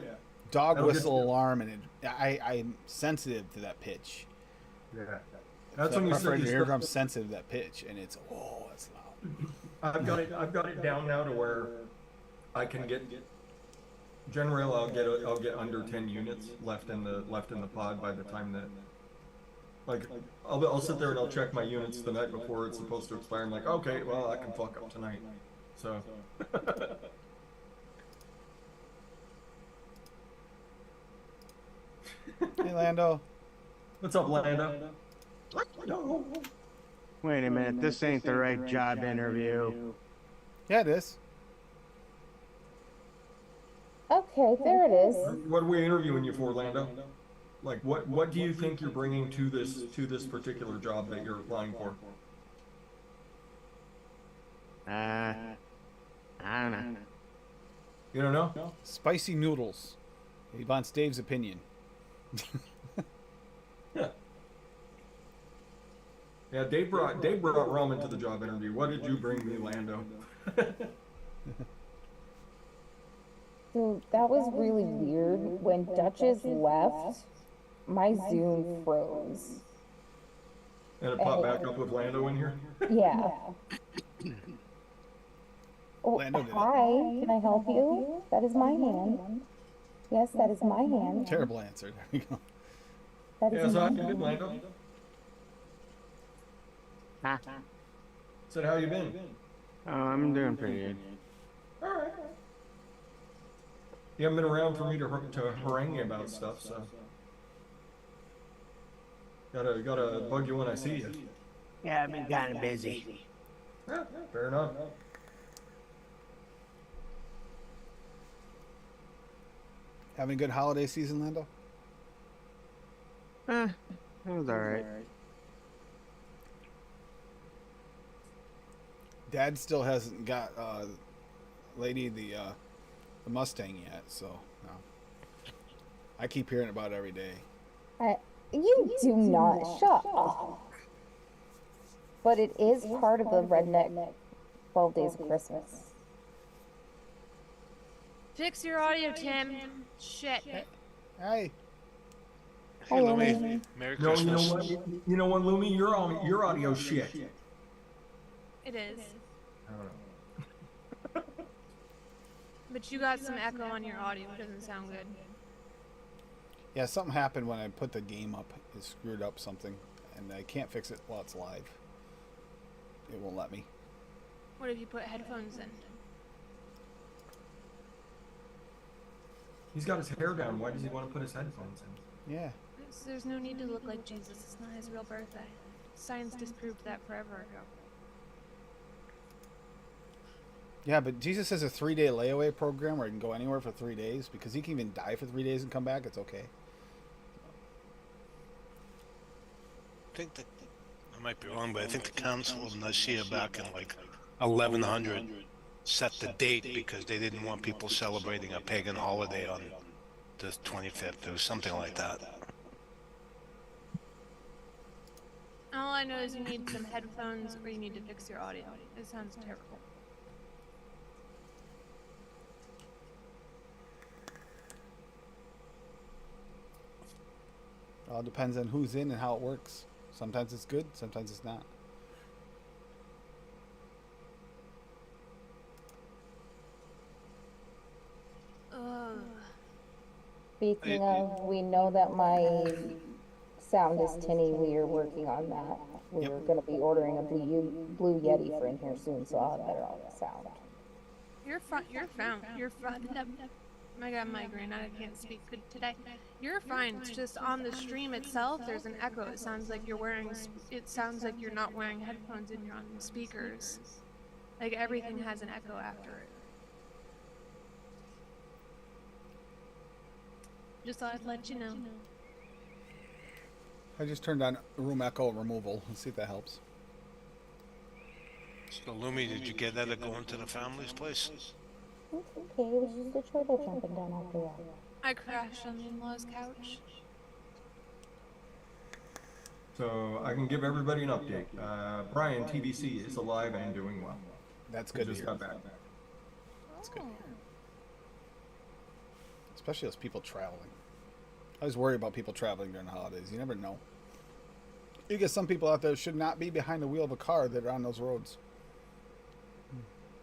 S2: Dog
S7: That'll
S2: whistle alarm, and I'm sensitive to that pitch.
S7: Yeah. That's when you start.
S2: Your eardrum's sensitive to that pitch, and it's it's loud.
S7: I've got it down now to where I can get. Generally, I'll get under 10 units left in the pod by the time that. Like, I'll sit there and I'll check my units the night before it's supposed to expire. I'm like, okay, well, I can fuck up tonight. So.
S2: Hey, Lando.
S7: What's up, Lando? No.
S10: Wait a minute, this ain't the right job interview.
S2: Yeah, it is.
S1: Okay, there it is.
S7: What are we interviewing you for, Lando? Like, what do you think you're bringing to this particular job that you're applying for?
S10: I don't know.
S7: You don't know?
S2: Spicy noodles. He wants Dave's opinion.
S7: Yeah, Dave brought ramen to the job interview. What did you bring me, Lando?
S1: So that was really weird. When Duchess left, my Zoom froze.
S7: And it popped back up with Lando in here?
S1: Yeah. Oh,
S2: Lando did it.
S1: hi, can I help you? That is my hand. Yes, that is my hand.
S2: Terrible answer. There we go.
S1: That is
S7: Yeah, so how
S1: my
S7: you been,
S1: hand.
S7: Lando? Said, how you been?
S10: Oh, I'm doing pretty good.
S7: All right. You haven't been around for me to harangue you about stuff, so gotta bug you when I see you.
S10: Yeah, I've been kind of busy.
S7: Yeah, fair enough.
S2: Having a good holiday season, Lando?
S10: It was alright.
S2: Dad still hasn't got Lady the Mustang yet, so no. I keep hearing about it every day.
S1: You do not shut up. But it is part of the redneck 12 Days of Christmas.
S11: Fix your audio, Tim. Shit.
S2: Hey.
S4: Hey, Lumi. Merry Christmas.
S7: You know what, Lumi? Your audio shit.
S11: It is.
S7: I don't know.
S11: But you got some echo on your audio. It doesn't sound good.
S2: Yeah, something happened when I put the game up. It screwed up something, and I can't fix it while it's live. It won't let me.
S11: What if you put headphones in?
S7: He's got his hair down. Why does he want to put his headphones in?
S2: Yeah.
S11: There's no need to look like Jesus. It's not his real birthday. Science disproved that forever ago.
S2: Yeah, but Jesus has a 3-day layaway program where he can go anywhere for 3 days because he can even die for 3 days and come back. It's okay.
S4: I think that I might be wrong, but I think the Council of Nicaea back in like 1100 set the date because they didn't want people celebrating a pagan holiday on the 25th or something like that.
S11: All I know is you need some headphones or you need to fix your audio. It sounds terrible.
S2: All depends on who's in and how it works. Sometimes it's good, sometimes it's not.
S1: Speaking of, we know that my sound is tinny. We are working on that. We're going to be ordering a blue Yeti for in here soon, so I'll have better sound.
S11: You're fine. I got migraine. I can't speak good today. You're fine. It's just on the stream itself, there's an echo. It sounds like you're wearing. It sounds like you're not wearing headphones and you're on speakers. Like everything has an echo after it. Just thought I'd let you know.
S2: I just turned on room echo removal. Let's see if that helps.
S4: So, Lumi, did you get that at going to the family's place?
S1: It's okay. It was just a turtle jumping down after all.
S11: I crashed on the in-laws' couch.
S7: So I can give everybody an update. Brian, TBC, is alive and doing well.
S2: That's
S7: He
S2: good to
S7: just
S2: hear.
S7: got back.
S2: That's good to hear. Especially those people traveling. I always worry about people traveling during the holidays. You never know. You get some people out there that should not be behind the wheel of a car that are on those roads.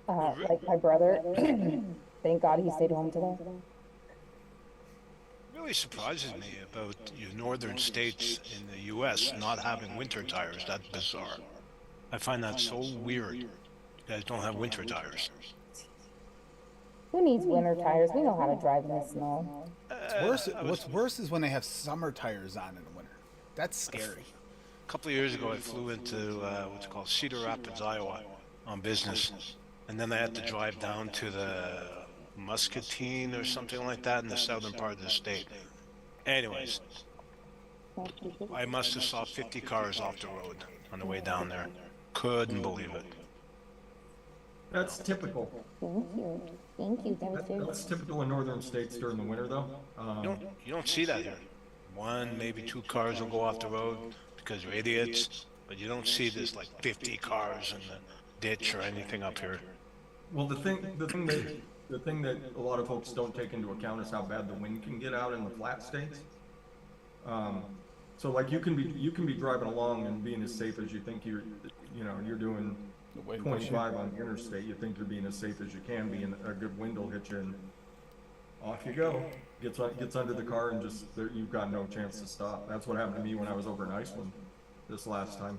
S1: Like my brother. Thank God he stayed home today.
S4: Really surprises me about your northern states in the U.S. not having winter tires. That's bizarre. I find that so weird. You guys don't have winter tires.
S1: Who needs winter tires? We know how to drive in the snow.
S2: What's worse is when they have summer tires on in the winter. That's scary.
S4: A couple of years ago, I flew into what's called Cedar Rapids, Iowa, on business, and then I had to drive down to the Muscatine or something like that in the southern part of the state. Anyways, I must have saw 50 cars off the road on the way down there. Couldn't believe it.
S7: That's typical.
S1: Thank you. Thank you. Thank you.
S7: That's typical in northern states during the winter, though.
S4: You don't see that here. One, maybe two cars will go off the road because you're idiots, but you don't see this like 50 cars in the ditch or anything up here.
S7: Well, the thing that a lot of folks don't take into account is how bad the wind can get out in the flat states. So like you can be driving along and being as safe as you think you're doing 25 on the interstate. You think you're being as safe as you can be, and a good wind will hit you, and off you go. Gets under the car, and just you've got no chance to stop. That's what happened to me when I was over in Iceland this last time.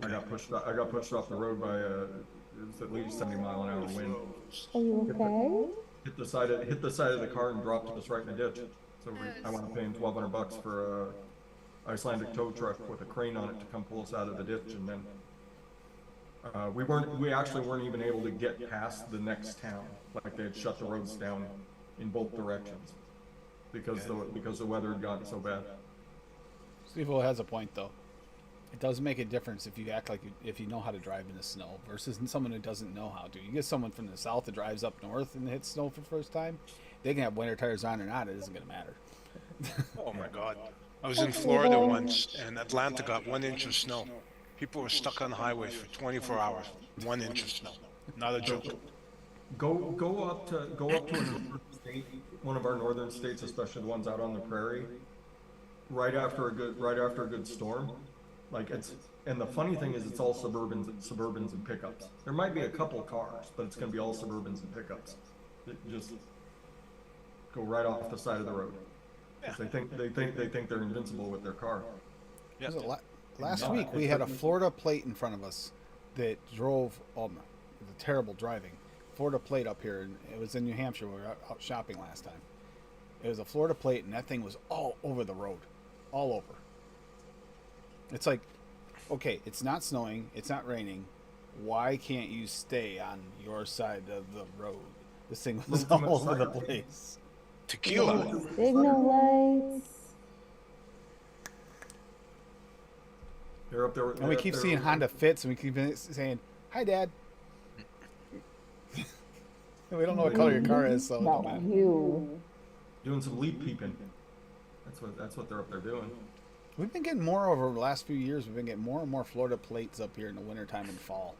S7: I got pushed off the road by it was at least 70-mile-an-hour wind.
S1: Are you okay?
S7: Hit the side of the car and dropped us right in the ditch. So I wound up paying $1,200 for a Icelandic tow truck with a crane on it to come pull us out of the ditch, and then we actually weren't even able to get past the next town. Like they had shut the roads down in both directions because the weather had gotten so bad.
S2: Steve has a point though. It does make a difference if you act like if you know how to drive in the snow versus someone who doesn't know how to. You get someone from the south that drives up north and hits snow for the first time, they can have winter tires on or not. It isn't going to matter.
S4: Oh my God. I was in Florida once, and Atlanta got 1 inch of snow. People were stuck on the highways for 24 hours. 1 inch of snow. Not a joke.
S7: Go up to another state, one of our northern states, especially the ones out on the prairie, right after a good storm. Like and the funny thing is it's all Suburbans and pickups. There might be a couple cars, but it's going to be all Suburbans and pickups that just go right off the side of the road.
S4: Yeah.
S7: They think they're invincible with their car.
S4: Yeah.
S2: Last week we had a Florida plate in front of us that drove the terrible driving. Florida plate up here, and it was in New Hampshire. We were out shopping last time. It was a Florida plate, and that thing was all over the road, all over. It's like, okay, it's not snowing, it's not raining. Why can't you stay on your side of the road? This thing was all over the place.
S4: Tequila.
S1: Signal lights.
S7: They're up there.
S2: And we keep seeing Honda Fits, and we keep saying, "Hi, Dad." We don't know what color your car is, so it don't matter.
S1: You.
S7: Doing some leaf peeping. That's what they're up there doing.
S2: We've been getting more over the last few years. We've been getting more and more Florida plates up here in the wintertime and fall.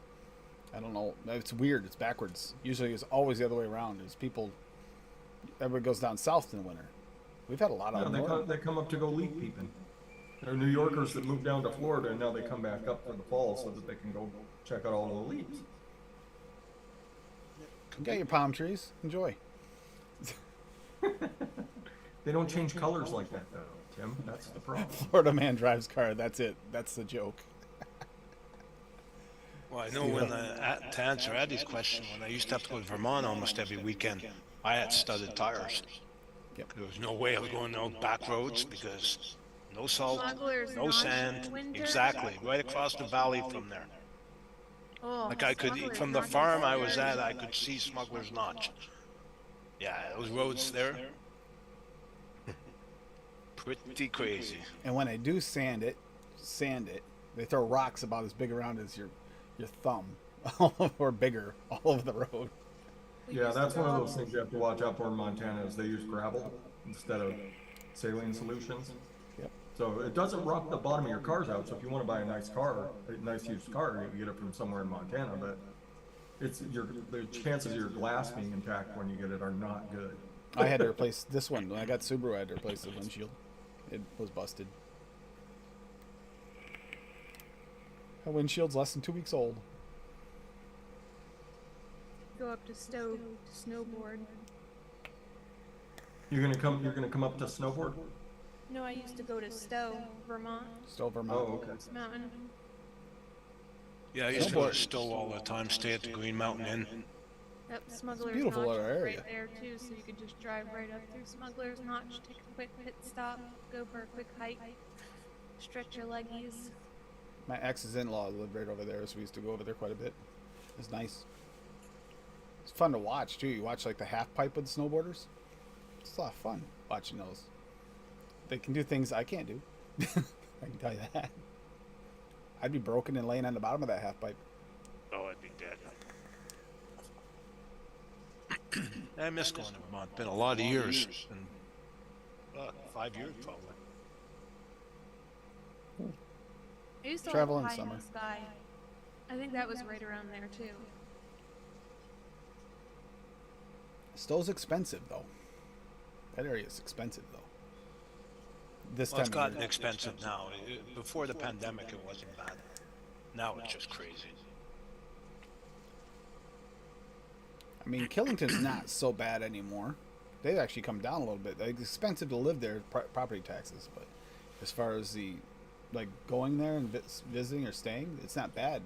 S2: I don't know. It's weird. It's backwards. Usually it's always the other way around. Everybody goes down south in the winter. We've had a lot of them.
S7: They come up to go leaf peeping. There are New Yorkers that moved down to Florida, and now they come back up for the fall so that they can go check out all the leaves.
S2: You got your palm trees. Enjoy.
S7: They don't change colors like that, though, Tim. That's the problem.
S2: Florida man drives car. That's it. That's the joke.
S4: Well, I know to answer Eddie's question, when I used to have to go to Vermont almost every weekend, I had studded tires.
S2: Yep.
S4: There was no way I was going down back roads because no salt,
S11: Smugglers
S4: no
S11: Notch
S4: sand.
S11: winter?
S4: Exactly, right across the valley from there.
S11: Oh,
S4: Like I could,
S11: Smugglers
S4: from the
S11: Notch
S4: farm I
S11: is
S4: was
S11: very
S4: at, I could see Smuggler's Notch. Yeah, those roads there, pretty crazy.
S2: And when I do sand it, they throw rocks about as big around as your thumb or bigger all over the road.
S7: Yeah, that's one of those things you have to watch out for in Montana is they use gravel instead of saline solutions.
S2: Yep.
S7: So it doesn't rock the bottom of your cars out. So if you want to buy a nice car, a nice used car, you can get it from somewhere in Montana. But the chances of your glass being intact when you get it are not good.
S2: I had to replace this one. When I got Subaru, I had to replace the windshield. It was busted. That windshield's less than 2 weeks old.
S11: Go up to Stowe to snowboard.
S7: You're gonna come up to snowboard?
S11: No, I used to go to Stowe, Vermont.
S2: Stowe, Vermont.
S7: Oh, okay.
S11: It's a mountain.
S4: Yeah, I used to go to Stowe all the time, stay at the Green Mountain Inn.
S11: Yep, Smuggler's
S2: beautiful
S11: Notch
S2: little
S11: is
S2: area.
S11: right there too, so you could just drive right up through Smuggler's Notch, take a quick pit stop, go for a quick hike, stretch your leggies.
S2: My ex's in-law lived right over there, so we used to go over there quite a bit. It's nice. It's fun to watch too. You watch like the half pipe with the snowboarders. It's a lot of fun watching those. They can do things I can't do. I can tell you that. I'd be broken and laying on the bottom of that half pipe.
S4: Oh, I'd be dead. I miss going to Vermont. Been a lot of years. And, 5 years probably.
S11: I used to
S2: Travel
S11: like
S2: in
S11: Pie in
S2: summer.
S11: the Sky. I think that was right around there too.
S2: Stowe's expensive though. That area is expensive though. This
S4: Well, it's
S2: time of
S4: gotten
S2: year.
S4: expensive now. Before the pandemic, it wasn't bad. Now it's just crazy.
S2: I mean, Killington's not so bad anymore. They've actually come down a little bit. It's expensive to live there, property taxes, but as far as the like going there and visiting or staying, it's not bad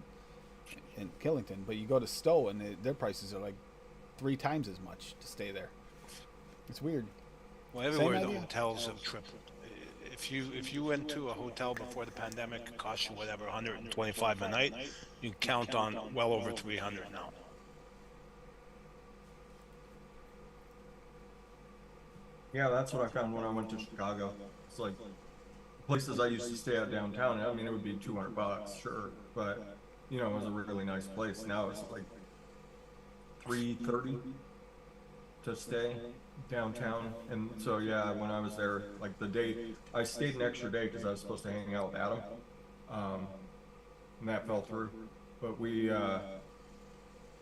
S2: in Killington. But you go to Stowe and their prices are like 3 times as much to stay there. It's weird.
S4: Well, everywhere
S2: Same
S4: the
S2: idea.
S4: hotels have tripled. If you went to a hotel before the pandemic, it cost you whatever, 125 a night. You count on well over 300 now.
S7: Yeah, that's what I found when I went to Chicago. It's like places I used to stay at downtown. I mean, it would be $200, sure, but you know, it was a really nice place. Now it's like $330 to stay downtown. And so yeah, when I was there, like the day I stayed an extra day because I was supposed to hang out with Adam, and that fell through. But we,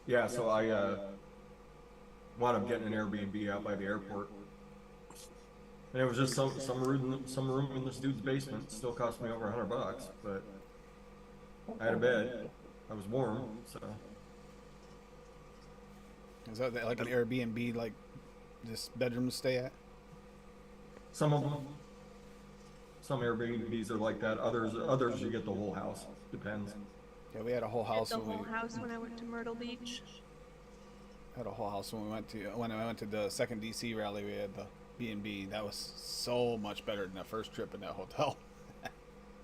S7: yeah, so I wound up getting an Airbnb out by the airport. And it was just some room in this dude's basement. It still cost me over $100, but I had a bed. I was warm, so.
S2: Is that like an Airbnb, like this bedroom to stay at?
S7: Some of them. Some Airbnbs are like that. Others you get the whole house. Depends.
S2: Yeah, we had a whole house.
S11: The
S2: when
S11: whole
S2: we
S11: house when I went to Myrtle Beach.
S2: had a whole house when I went to the second DC rally. We had the B&B. That was so much better than that first trip in that hotel.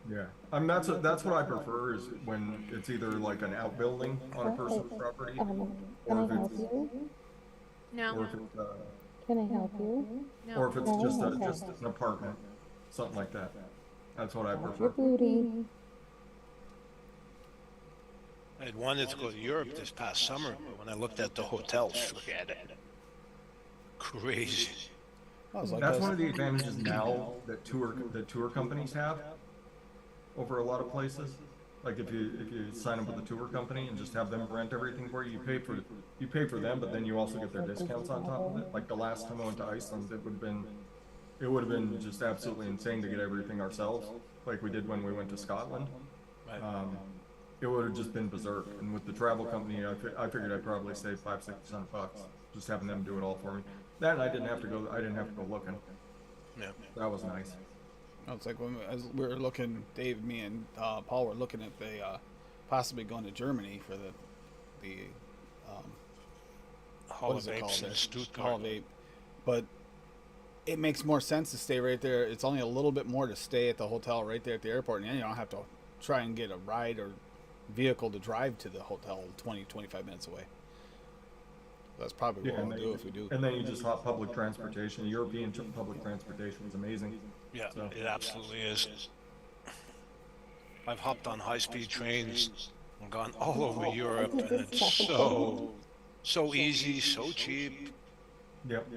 S7: Yeah, I mean that's what I prefer is when it's either like an outbuilding on a person's property,
S1: Can
S7: or
S1: I
S7: if
S1: help
S7: it's,
S1: you?
S11: No.
S7: or if it's,
S1: Can I help you?
S11: No.
S7: or if it's just an apartment, something like that. That's what I
S1: Your
S7: prefer.
S1: booty.
S4: I had wanted to go to Europe this past summer, but when I looked at the hotels, forget it. Crazy.
S2: I was like,
S7: That's one of the advantages now that tour companies have over a lot of places. Like if you sign up with a tour company and just have them rent everything for you, you pay for them, but then you also get their discounts on top of it. Like the last time I went to Iceland, it would have been just absolutely insane to get everything ourselves, like we did when we went to Scotland.
S4: Right.
S7: It would have just been berserk. And with the travel company, I figured I'd probably save $500-600 just having them do it all for me. That and I didn't have to go looking.
S4: Yeah.
S7: That was nice.
S2: it's like when we were looking, Dave, me, and Paul were looking at the possibly going to Germany for the
S4: Hall
S2: what
S4: of
S2: is it called
S4: Apes in
S2: there?
S4: Stuttgart.
S2: Hall of Ape. But it makes more sense to stay right there. It's only a little bit more to stay at the hotel right there at the airport, and then you don't have to try and get a ride or vehicle to drive to the hotel 20-25 minutes away. That's probably what we'll do if we do.
S7: And then you just hop public transportation. European public transportation is amazing.
S4: Yeah,
S7: So-
S4: it absolutely is. I've hopped on high-speed trains I've gone all over Europe, and it's so easy, so cheap,
S7: Yep.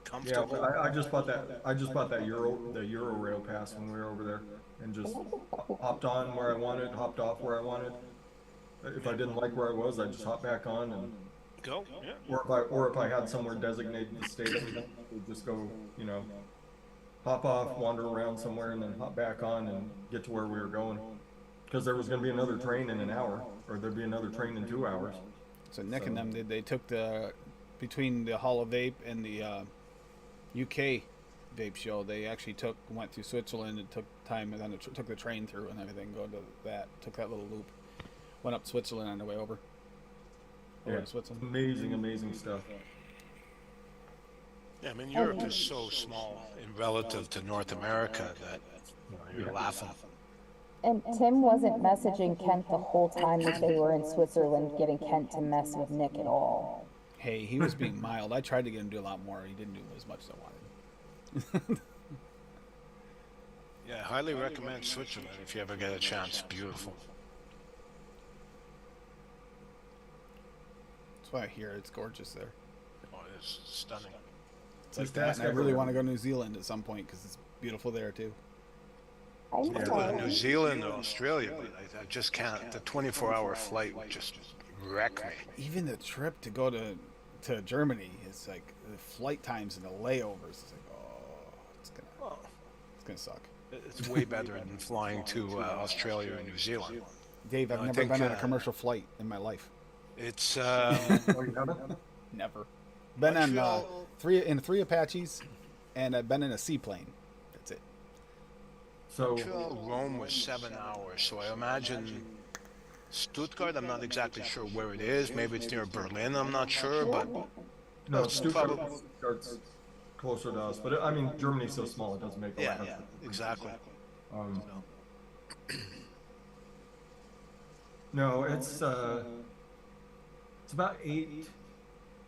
S4: comfortable.
S7: Yeah, I just bought that. I just bought that the Euro Rail pass when we were over there, and just hopped on where I wanted, hopped off where I wanted. If I didn't like where I was, I just hop back on, and
S4: Go, yeah.
S7: or if I had somewhere designated to stay, I would just go, you know, hop off, wander around somewhere, and then hop back on and get to where we were going. Because there was going to be another train in an hour, or there'd be another train in 2 hours.
S2: So Nick and them they took between the Hall of Vape and the UK vape show. They actually went through Switzerland and took time, and then took the train through and everything. Took that little loop, went up Switzerland on the way over. To Switzerland.
S7: Amazing stuff.
S4: Yeah, I mean, Europe is so small in relative to North America that you're laughing.
S1: And Tim wasn't messaging Kent the whole time that they were in Switzerland, getting Kent to mess with Nick at all.
S2: Hey, he was being mild. I tried to get him to do a lot more. He didn't do as much as I wanted.
S4: Yeah, I highly recommend Switzerland if you ever get a chance. Beautiful.
S2: That's why I hear it's gorgeous there.
S4: Oh, it's stunning.
S2: It's like that, and I really want to go to New Zealand at some point because it's beautiful there too.
S4: I'd go to New Zealand or Australia, but I just can't. The 24-hour flight would just wreck me.
S2: Even the trip to go to Germany is like the flight times and the layovers. It's like, it's gonna suck.
S4: It's way better than flying to Australia or New Zealand.
S2: Dave, I've never been on a commercial flight in my life.
S4: It's
S2: never been on three Apaches, and I've been in a seaplane. That's it.
S7: So
S4: Rome was 7 hours, so I imagine Stuttgart. I'm not exactly sure where it is. Maybe it's near Berlin. I'm not sure, but
S7: no, Stuttgart's closer to us. But I mean, Germany's so small; it doesn't make a lot of sense.
S4: Exactly.
S7: No, it's about 8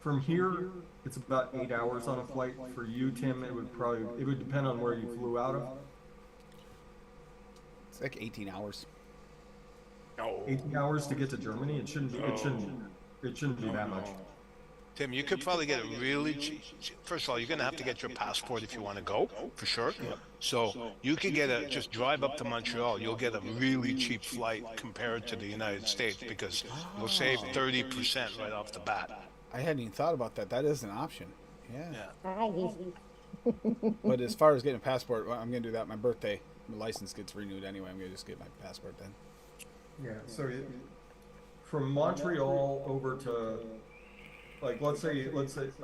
S7: from here. It's about 8 hours on a flight. For you, Tim, it would depend on where you flew out of.
S2: It's like 18 hours.
S4: No.
S7: 18 hours to get to Germany? It shouldn't be that much.
S4: Tim, you could probably get a really cheap. First of all, you're going to have to get your passport if you want to go, for sure. Yep. So you could just drive up to Montreal. You'll get a really cheap flight compared to the United States because you'll save 30% right off the bat.
S2: I hadn't even thought about that. That is an option. Yeah.
S1: But
S2: as far as getting a passport, I'm going to do that. My birthday, my license gets renewed anyway. I'm going to just get my passport then.
S7: Yeah. So from Montreal over to, like, let's say,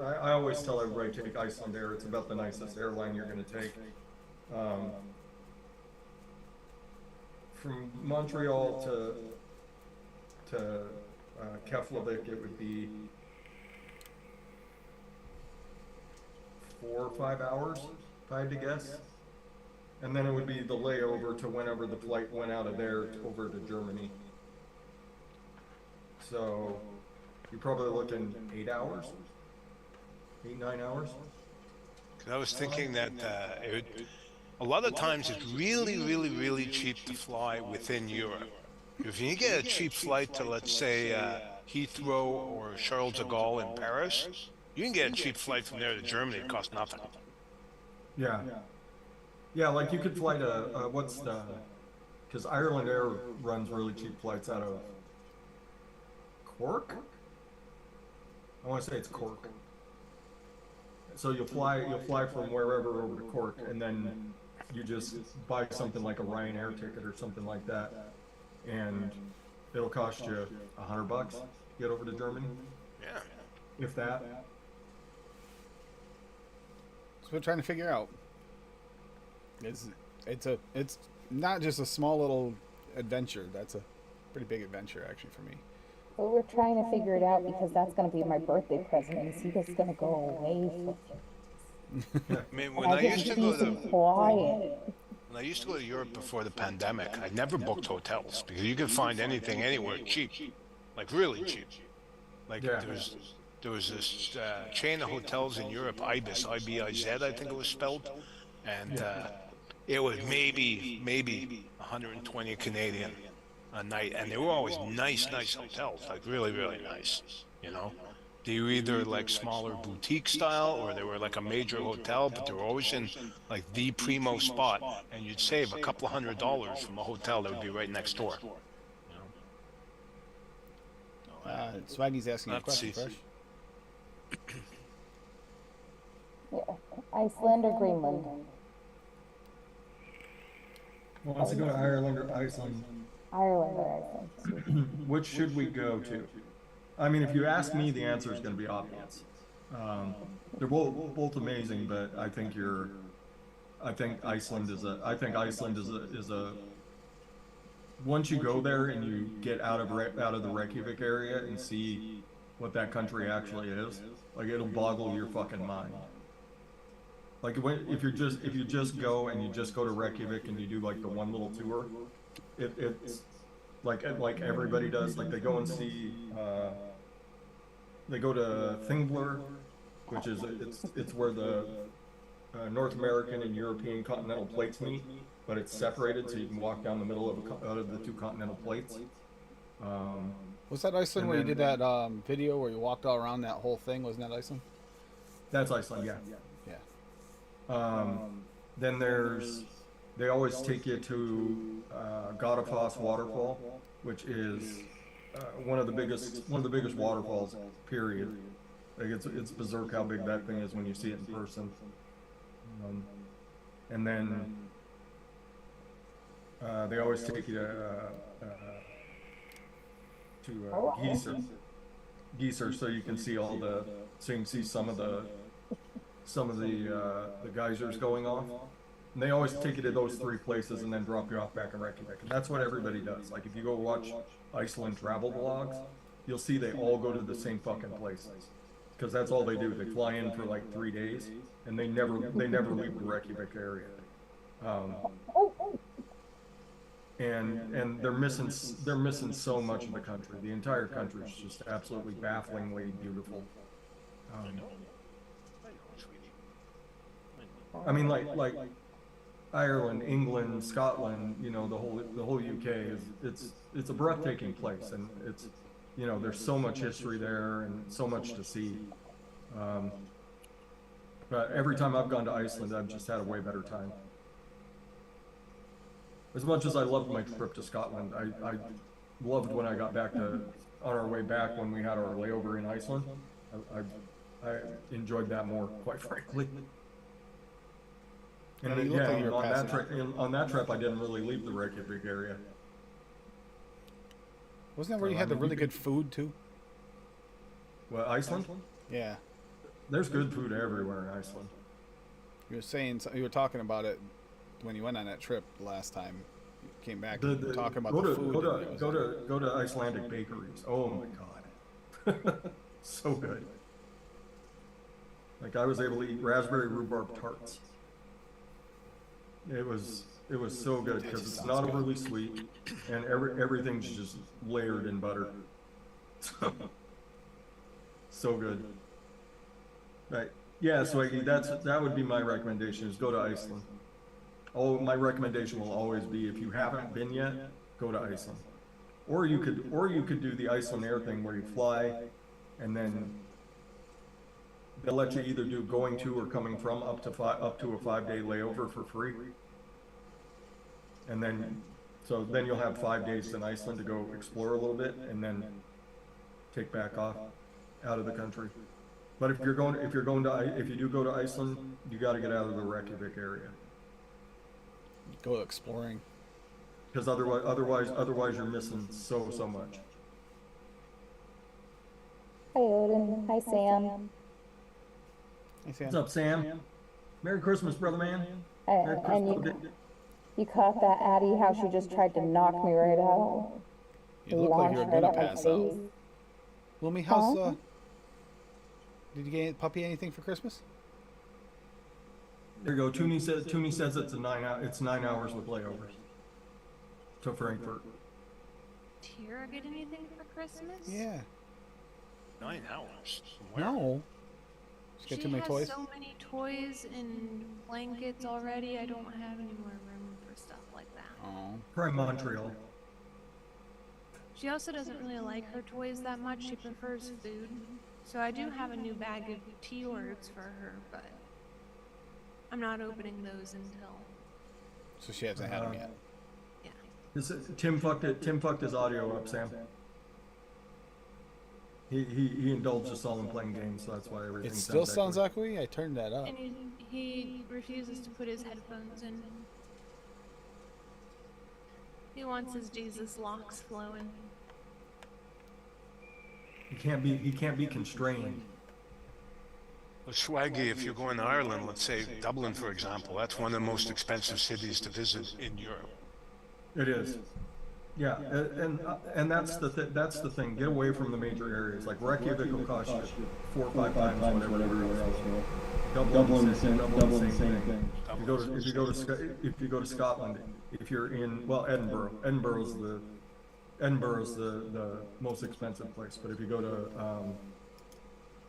S7: I always tell everybody take Icelandair. It's about the nicest airline you're going to take. From Montreal to Keflavik, it would be 4 or 5 hours, if I had to guess. And then it would be the layover to whenever the flight went out of there over to Germany. So you're probably looking 8 hours, 8-9 hours.
S4: I was thinking that a lot of times it's really, really, really cheap to fly within Europe. If you get a cheap flight to, let's say, Heathrow or Charles de Gaulle in Paris, you can get a cheap flight from there to Germany. It costs nothing.
S7: Yeah. Yeah, like you could fly to, because Ireland Air runs really cheap flights out of Cork? I want to say it's Cork. So you'll fly from wherever over to Cork, and then you just buy something like a Ryanair ticket or something like that, and it'll cost you $100 to get over to Germany.
S4: Yeah.
S7: If that.
S2: So we're trying to figure out. It's not just a small little adventure. That's a pretty big adventure actually for me.
S1: Well, we're trying to figure it out because that's going to be my birthday present. Is he just going to go away?
S4: I mean, when I used to go to Europe before the pandemic, I never booked hotels because you could find anything anywhere cheap, like really cheap. Like there was this chain of hotels in Europe, Ibis, I-B-I-Z, I think it was spelled, and it was maybe 120 Canadian a night, and they were always nice hotels, like really nice. You know, they were either like smaller boutique style, or they were like a major hotel, but they were always in like the primo spot, and you'd save a couple of $100 from a hotel that would be right next door.
S2: Swaggy's asking a
S4: Let's
S2: question
S4: see.
S2: first.
S1: Yeah. Iceland or Greenland?
S7: Wants to go to Ireland or Iceland?
S1: Ireland or Iceland.
S7: Which should we go to? I mean, if you ask me, the answer is going to be obvious. They're both amazing, but I think Iceland is a. Once you go there and you get out of the Reykjavik area and see what that country actually is, like it'll boggle your fucking mind. Like if you just go and you just go to Reykjavik and you do like the one little tour, it's like everybody does. Like they go and see, they go to Thingvellir, which is it's where the North American and European continental plates meet, but it's separated so you can walk down the middle out of the two continental plates.
S2: Was that Iceland where you did that video where you walked all around that whole thing? Wasn't that Iceland?
S7: That's Iceland, yeah.
S2: Yeah.
S7: Then they always take you to Godafoss waterfall, which is one of the biggest waterfalls, period. Like it's berserk how big that thing is when you see it in person. And then they always take you to Geysir, so you can see some of the geysers going off. And they always take you to those three places and then drop you off back in Reykjavik. And that's what everybody does. Like if you go watch Iceland travel vlogs, you'll see they all go to the same fucking places. Because that's all they do. They fly in for like 3 days and they never leave the Reykjavik area. And they're missing so much of the country. The entire country is just absolutely bafflingly beautiful. I mean, like Ireland, England, Scotland, you know, the whole UK it's a breathtaking place, and it's, you know, there's so much history there and so much to see. But every time I've gone to Iceland, I've just had a way better time. As much as I loved my trip to Scotland, I loved when I got back on our way back when we had our layover in Iceland. I enjoyed that more, quite frankly. And on that trip, I didn't really leave the Reykjavik area.
S2: Wasn't that where you had the really good food too?
S7: Well, Iceland?
S2: Yeah.
S7: There's good food everywhere in Iceland.
S2: You were talking about it when you went on that trip last time. You came back and you were talking about the food.
S7: Go to Icelandic bakeries. Oh my god. So good. Like I was able to eat raspberry rhubarb tarts. It was so good because it's not overly sweet, and everything's just layered in butter. So good. Right. Yeah, so that would be my recommendation, is go to Iceland. Oh, my recommendation will always be, if you haven't been yet, go to Iceland. Or you could do the Iceland Air thing where you fly and then they'll let you either do going to or coming from up to a 5-day layover for free. And then you'll have 5 days in Iceland to go explore a little bit and then take back off out of the country. But if you do go to Iceland, you got to get out of the Reykjavik area.
S2: Go exploring.
S7: Because otherwise you're missing so much.
S1: Hi Odin. Hi Sam.
S2: Hey, Sam.
S7: What's up, Sam? Merry Christmas, brother man. Merry
S1: And
S7: Christmas.
S1: you caught that Addie, how she just tried to knock me right out.
S2: You look like you're gonna pass out.
S1: face.
S2: Lumi, how's did you get puppy anything for Christmas?
S7: There you go. Tooney says it's 9 hours with layovers to Frankfurt.
S11: Tira get anything for Christmas?
S2: Yeah.
S4: 9 hours? Where?
S2: No. Just
S11: She
S2: get too many
S11: has
S2: toys.
S11: so many toys and blankets already. I don't have any more room for stuff like that.
S2: Oh.
S7: Probably Montreal.
S11: She also doesn't really like her toys that much. She prefers food. So I do have a new bag of tea orders for her, but I'm not opening those until.
S2: So she hasn't had them yet.
S11: Yeah.
S7: Tim fucked his audio up, Sam. He indulged us all in playing games, so that's why everything.
S2: It still sounds echoey. I turned that up.
S11: And he refuses to put his headphones in. He wants his Jesus locks flowing.
S7: He can't be constrained.
S4: Well, Swaggy, if you're going to Ireland, let's say Dublin, for example, that's one of the most expensive cities to visit in Europe.
S7: It is. Yeah, and that's the thing. Get away from the major areas. Like Reykjavik will cost you 4 or 5 times whatever everywhere else will. Dublin the same thing. If you go to Scotland, if you're in Edinburgh's the most expensive place. But if you go to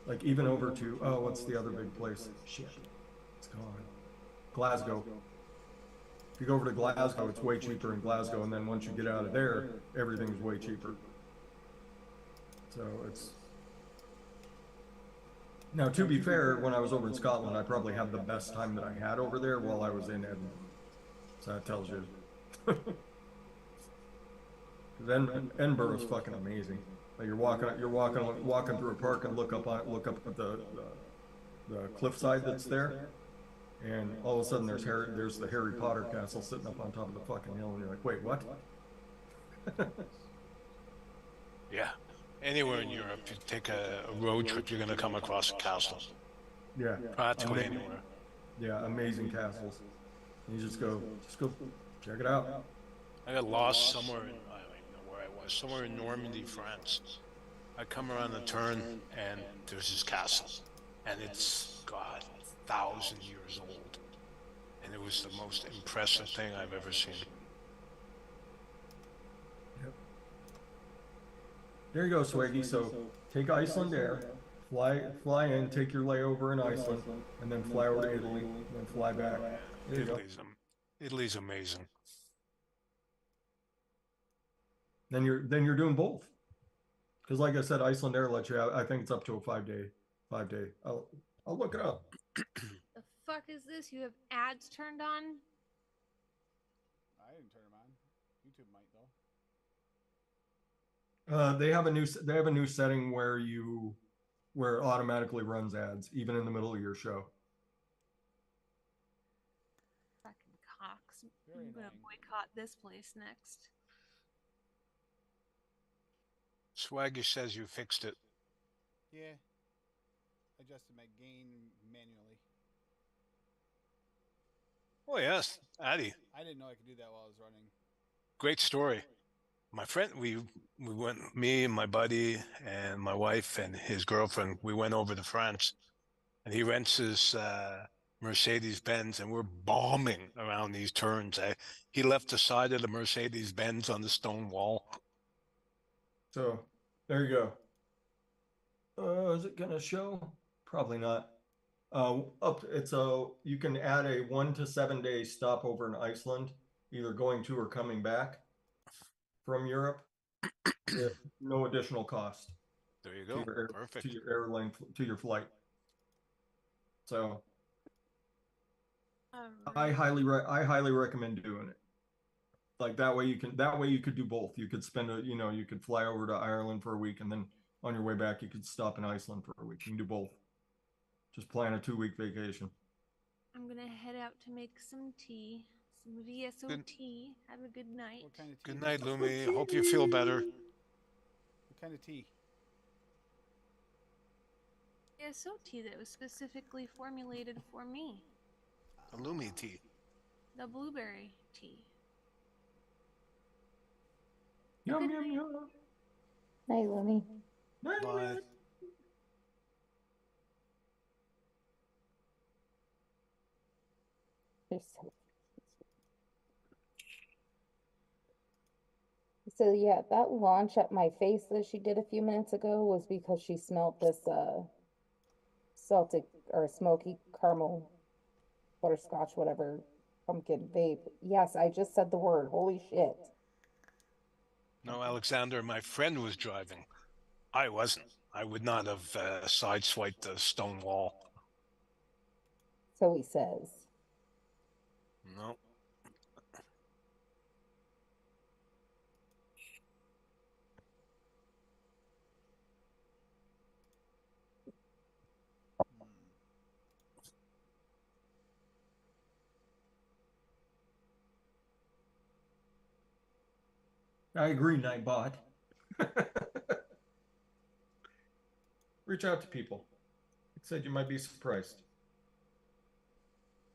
S7: like even over to what's the other big place? Shit, it's gone. Glasgow. If you go over to Glasgow, it's way cheaper in Glasgow, and then once you get out of there, everything's way cheaper. So it's... Now, to be fair, when I was over in Scotland, I probably had the best time that I had over there while I was in Edinburgh. So that tells you. Then Edinburgh is fucking amazing. Like you're walking through a park and look up at the cliffside that's there. And all of a sudden there's the Harry Potter castle sitting up on top of the fucking hill, and you're like, wait, what?
S4: Yeah. Anywhere in Europe, you take a road trip, you're going to come across a castle.
S7: Yeah.
S4: Practically anywhere.
S7: Yeah, amazing castles. You just go check it out.
S4: I got lost somewhere in, I don't even know where I was, somewhere in Normandy, France. I come around the turn, and there's this castle. And it's, God, 1,000 years old. And it was the most impressive thing I've ever seen.
S7: Yep. There you go, Swaggy. So take Iceland Air, fly in, take your layover in Iceland, and then fly over to Italy, and then fly back. There you go.
S4: Italy's amazing.
S7: Then you're doing both. Because like I said, Iceland Air lets you out, I think it's up to a 5-day. I'll look it up.
S11: The fuck is this? You have ads turned on?
S2: I didn't turn them on. YouTube might though.
S7: They have a new setting where it automatically runs ads even in the middle of your show.
S11: Fucking cocks. I'm gonna boycott this place next.
S4: Swaggy says you fixed it.
S2: Yeah. Adjusted my gain manually.
S4: Oh yes, Addy.
S2: I didn't know I could do that while I was running.
S4: Great story. My friend, we went, me and my buddy and my wife and his girlfriend, we went over to France, and he rents his Mercedes-Benz, and we're bombing around these turns. He left the side of the Mercedes-Benz on the stone wall.
S7: So there you go. Is it gonna show? Probably not. You can add a 1 to 7 day stopover in Iceland, either going to or coming back from Europe, with no additional cost.
S4: There you go. Perfect.
S7: To your airline, to your flight. So I highly recommend doing it. Like that way you could do both. You could you could fly over to Ireland for a week, and then on your way back you could stop in Iceland for a week. You can do both. Just plan a 2-week vacation.
S11: I'm gonna head out to make some tea. Some VSO tea. Have a good night.
S2: What kind of tea?
S4: Good night, Lumi. Hope you feel better.
S2: What kind of tea?
S11: VSO tea that was specifically formulated for me.
S4: A Lumi tea.
S11: The blueberry tea.
S7: Yum, yum, yum.
S1: Night, Lumi.
S4: Bye.
S1: So yeah, that launch at my face that she did a few minutes ago was because she smelled this salted or smoky caramel butterscotch, whatever, pumpkin vape. Yes, I just said the word. Holy shit.
S4: No, Alexander, my friend was driving. I wasn't. I would not have sideswiped the stone wall.
S1: So he says.
S4: No.
S7: I agree, Nightbot. Reach out to people. It said you might be surprised.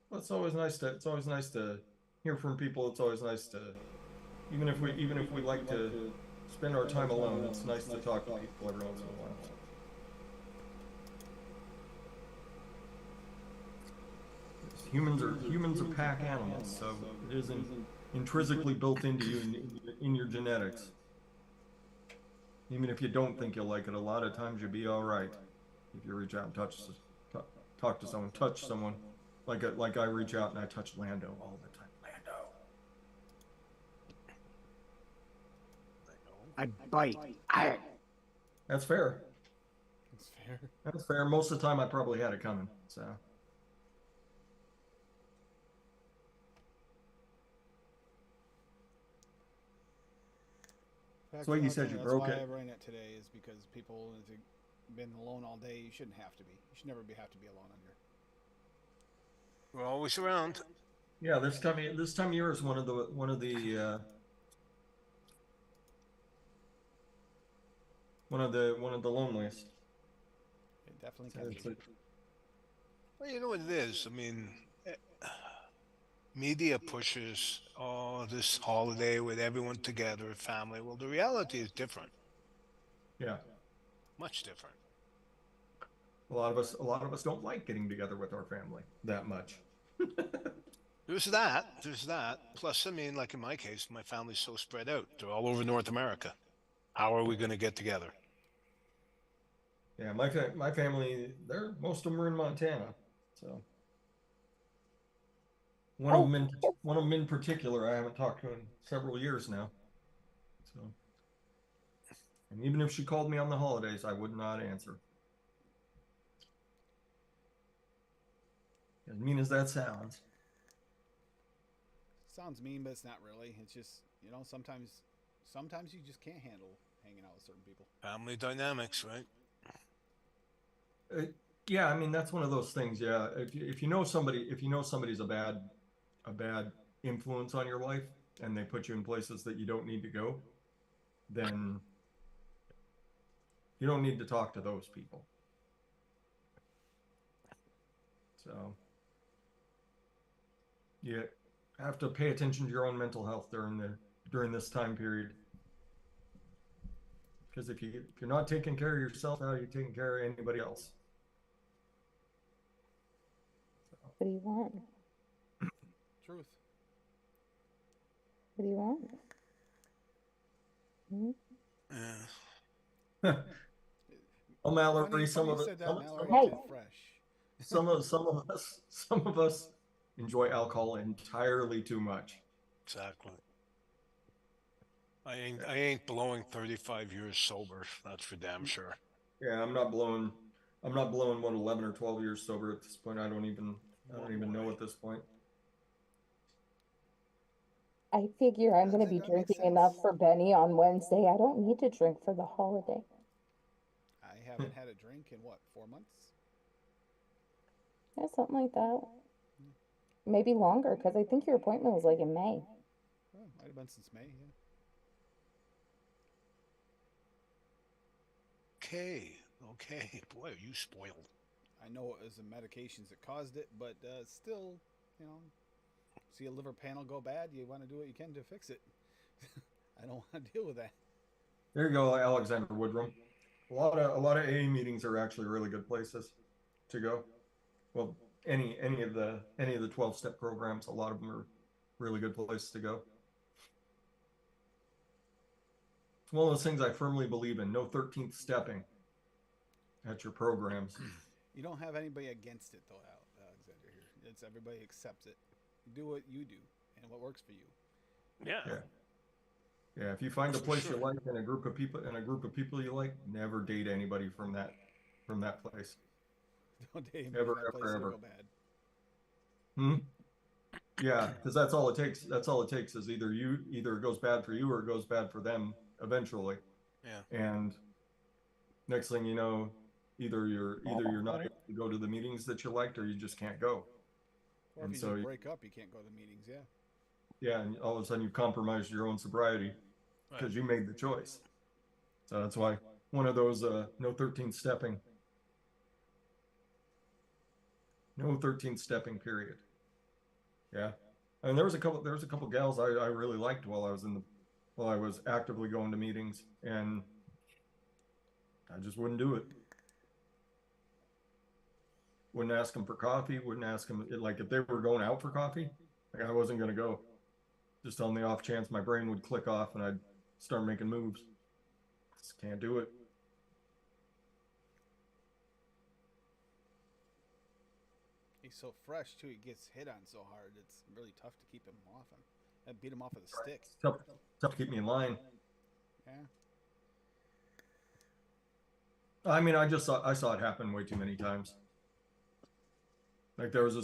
S7: Well, it's always nice to hear from people. It's always nice to, even if we like to spend our time alone, it's nice to talk to people every once in a while. Humans are pack animals, so it isn't intrinsically built into you in your genetics. Even if you don't think you'll like it, a lot of times you'll be all right if you reach out and talk to someone, touch someone, like I reach out and I touch Lando all the time. Lando.
S10: I bite.
S7: That's fair.
S2: That's fair.
S7: That's fair. Most of the time, I probably had it coming. So. Swiggy says you broke it.
S2: That's why I ran it today, is because people have been alone all day. You shouldn't have to be. You should never have to be alone on here.
S4: We're always around.
S7: Yeah, this time of year is one of the loneliest.
S2: It definitely can be.
S4: Well, you know what it is. I mean, media pushes this holiday with everyone together, family. Well, the reality is different.
S7: Yeah.
S4: Much different.
S7: A lot of us don't like getting together with our family that much.
S4: There's that. Plus, I mean, like in my case, my family's so spread out. They're all over North America. How are we going to get together?
S7: Yeah, my family, most of them are in Montana. So one of them in particular, I haven't talked to in several years now. So, and even if she called me on the holidays, I would not answer. As mean as that sounds.
S2: Sounds mean, but it's not really. It's just, sometimes you just can't handle hanging out with certain people.
S4: Family dynamics, right?
S7: Yeah, I mean that's one of those things. Yeah, if you know somebody's a bad influence on your life, and they put you in places that you don't need to go, then you don't need to talk to those people. So you have to pay attention to your own mental health during this time period. Because if you're not taking care of yourself, how are you taking care of anybody else?
S1: What do you want?
S2: Truth.
S1: What do you want? Hmm?
S4: Yeah.
S7: Oh, Mallory, some of us enjoy alcohol entirely too much.
S4: Exactly. I ain't blowing 35 years sober. That's for damn sure.
S7: Yeah, I'm not blowing 11 or 12 years sober at this point. I don't even know at this point.
S1: I figure I'm going to be drinking enough for Benny on Wednesday. I don't need to drink for the holiday.
S2: I haven't had a drink in 4 months?
S1: Yeah, something like that. Maybe longer, because I think your appointment was like in May.
S2: Oh, might have been since May, yeah.
S4: Okay. Boy, are you spoiled.
S2: I know it was the medications that caused it, but still, see a liver panel go bad, you want to do what you can to fix it. I don't want to deal with that.
S7: There you go, Alexander Woodrum. A lot of AA meetings are actually really good places to go. Well, any of the 12-step programs, a lot of them are really good places to go. It's one of those things I firmly believe in. No 13th stepping at your programs.
S2: You don't have anybody against it, though, Alexander, here. It's everybody accepts it. Do what you do and what works for you.
S4: Yeah.
S7: Yeah, if you find a
S4: For
S7: place you
S4: sure.
S7: like and a group of people you like, never date anybody from that place.
S2: Don't date him.
S7: Ever,
S2: That place
S7: ever,
S2: will
S7: ever.
S2: go bad.
S7: Hmm? Yeah, because that's all it takes. That's all it takes is either it goes bad for you or it goes bad for them eventually.
S4: Yeah.
S7: And next thing you know, either you're not able to go to the meetings that you liked or you just can't go.
S2: Or
S7: And
S2: if you
S7: so
S2: just break up, you can't go to meetings. Yeah.
S7: yeah, and all of a sudden you've compromised your own sobriety because you made the choice. So that's why one of those no 13 stepping. No 13 stepping period. Yeah. And there was a couple gals I really liked while I was actively going to meetings, and I just wouldn't do it. Wouldn't ask them for coffee, wouldn't ask them like if they were going out for coffee, like I wasn't gonna go. Just on the off chance my brain would click off and I'd start making moves. Just can't do it.
S2: He's so fresh too. He gets hit on so hard. It's really tough to keep him off him. And beat him off with a stick.
S7: It's tough to keep me in line.
S2: Yeah.
S7: I mean, I saw it happen way too many times. Like there was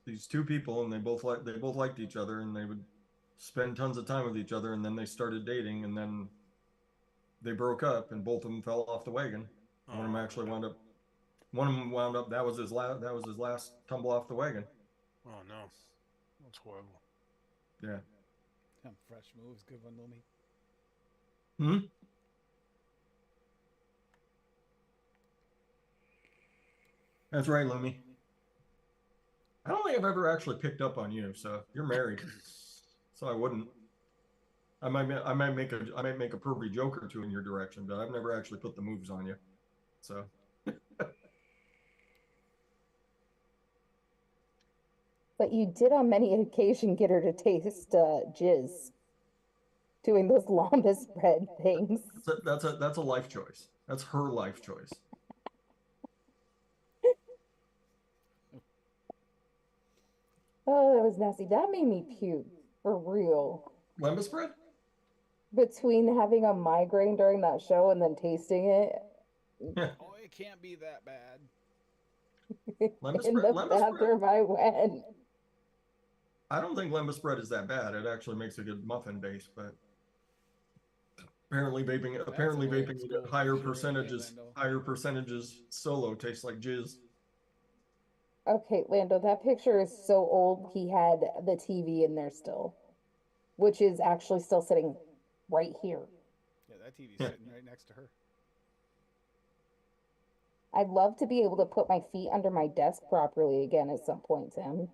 S7: these two people and they both liked each other and they would spend tons of time with each other and then they started dating and then they broke up and both of them fell off the wagon. One of them actually wound up that was his last tumble off the wagon.
S4: Oh no. That's horrible.
S7: Yeah.
S2: Fresh moves, good one, Lumi.
S7: Hmm. That's right, Lumi. I don't think I've ever actually picked up on you, so you're married. So I wouldn't. I might make a pervy joke or two in your direction, but I've never actually put the moves on you. So
S1: But you did on many occasions get her to taste jizz, doing those lambus bread things.
S7: that's a life choice. That's her life choice.
S1: Oh, that was nasty. That made me puke for real.
S7: Lembas bread?
S1: Between having a migraine during that show and then tasting it.
S2: Oh, it can't be that bad.
S1: In the bathroom I went.
S7: I don't think lembas bread is that bad. It actually makes a good muffin base, but apparently vaping at higher percentages solo tastes like jizz.
S1: Okay, Lando, that picture is so old. He had the TV in there still, which is actually still sitting right here.
S2: Yeah, that TV's sitting right next to her.
S1: I'd love to be able to put my feet under my desk properly again at some point, Tim.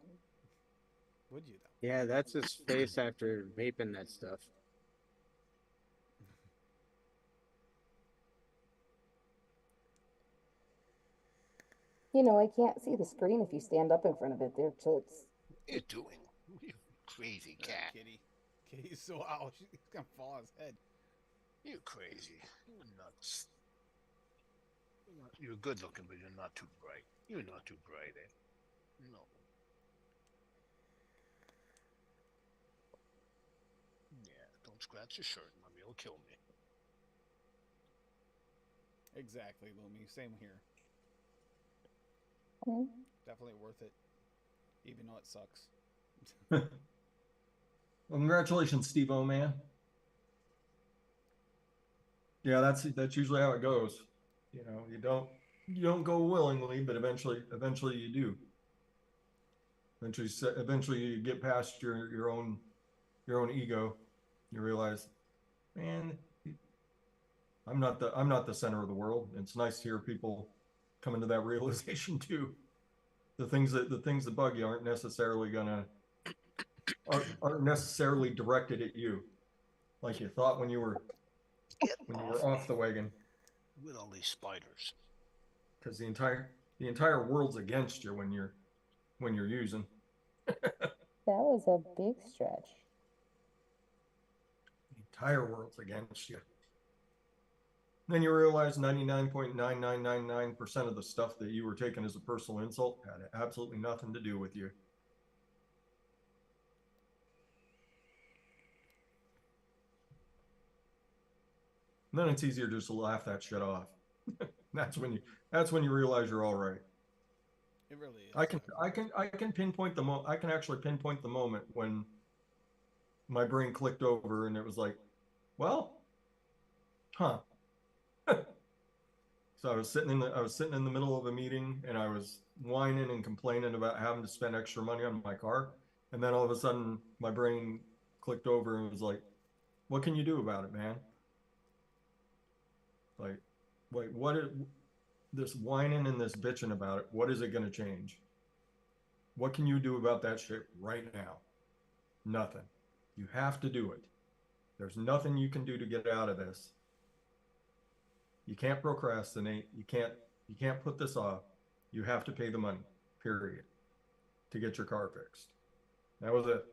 S2: Would you though?
S10: Yeah, that's his face after vaping that stuff.
S1: You know, I can't see the screen if you stand up in front of it there, Toots.
S4: What are you doing? You crazy cat.
S2: Kitty's so out. She's gonna fall on his head.
S4: You crazy. You're nuts. You're good looking, but you're not too bright. You're not too bright, eh? No. Yeah, don't scratch your shirt, mommy. It'll kill me.
S2: Exactly, Lumi. Same here. Definitely worth it, even though it sucks.
S7: Well, congratulations, Steve-O, man. Yeah, that's usually how it goes. You know, you don't go willingly, but eventually you do. Eventually you get past your own ego. You realize, man, I'm not the center of the world. It's nice to hear people come into that realization too. The things that bug you aren't necessarily directed at you, like you thought when you were off the wagon.
S4: With all these spiders.
S7: Because the entire world's against you when you're using.
S1: That was a big stretch.
S7: The entire world's against you. Then you realize 99.9999% of the stuff that you were taking as a personal insult had absolutely nothing to do with you. And then it's easier just to laugh that shit off. That's when you realize you're all right.
S2: It really is.
S7: I can pinpoint I can actually pinpoint the moment when my brain clicked over and it was like, well, huh. So I was sitting in the middle of a meeting and I was whining and complaining about having to spend extra money on my car. And then all of a sudden my brain clicked over and was like, what can you do about it, man? Like, this whining and this bitching about it, what is it going to change? What can you do about that shit right now? Nothing. You have to do it. There's nothing you can do to get out of this. You can't procrastinate. You can't put this off. You have to pay the money, period, to get your car fixed. That was it.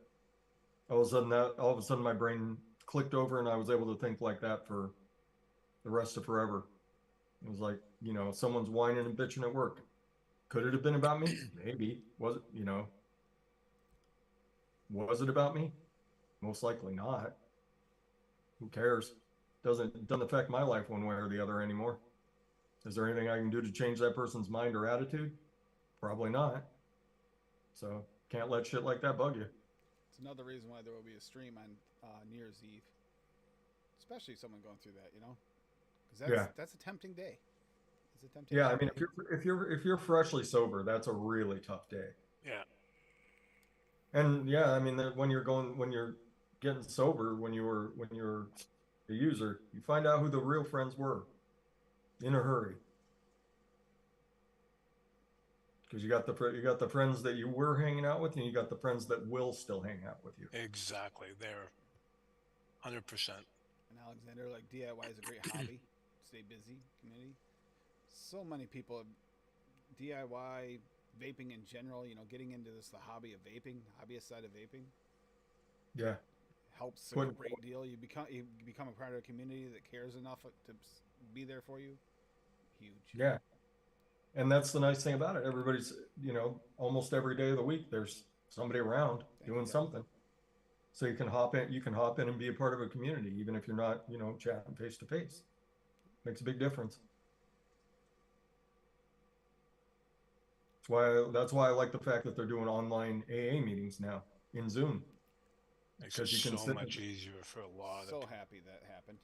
S7: All of a sudden my brain clicked over and I was able to think like that for the rest of forever. It was like, someone's whining and bitching at work. Could it have been about me? Maybe. Was it, was it about me? Most likely not. Who cares? Doesn't affect my life one way or the other anymore. Is there anything I can do to change that person's mind or attitude? Probably not. So can't let shit like that bug you.
S2: It's another reason why there will be a stream on New Year's Eve, especially someone going through that, because that's a tempting day. It's a tempting.
S7: Yeah, I mean, if you're freshly sober, that's a really tough day.
S4: Yeah.
S7: And yeah, I mean, when you're getting sober, when you're a user, you find out who the real friends were in a hurry. Because you got the friends that you were hanging out with, and you got the friends that will still hang out with you.
S4: Exactly. They're 100%.
S2: And Alexander, like DIY is a great hobby. Stay busy, community. So many people have DIY, vaping in general, getting into the hobby of vaping, hobbyist side of vaping.
S7: Yeah.
S2: Helps a great deal. You become a part of a community that cares enough to be there for you. Huge.
S7: Yeah. And that's the nice thing about it. Everybody's, almost every day of the week, there's somebody around doing something. So you can hop in and be a part of a community, even if you're not, chatting face to face. Makes a big difference. That's why I like the fact that they're doing online AA meetings now in Zoom.
S4: Makes it so much easier for a lot of people.
S2: So happy that happened.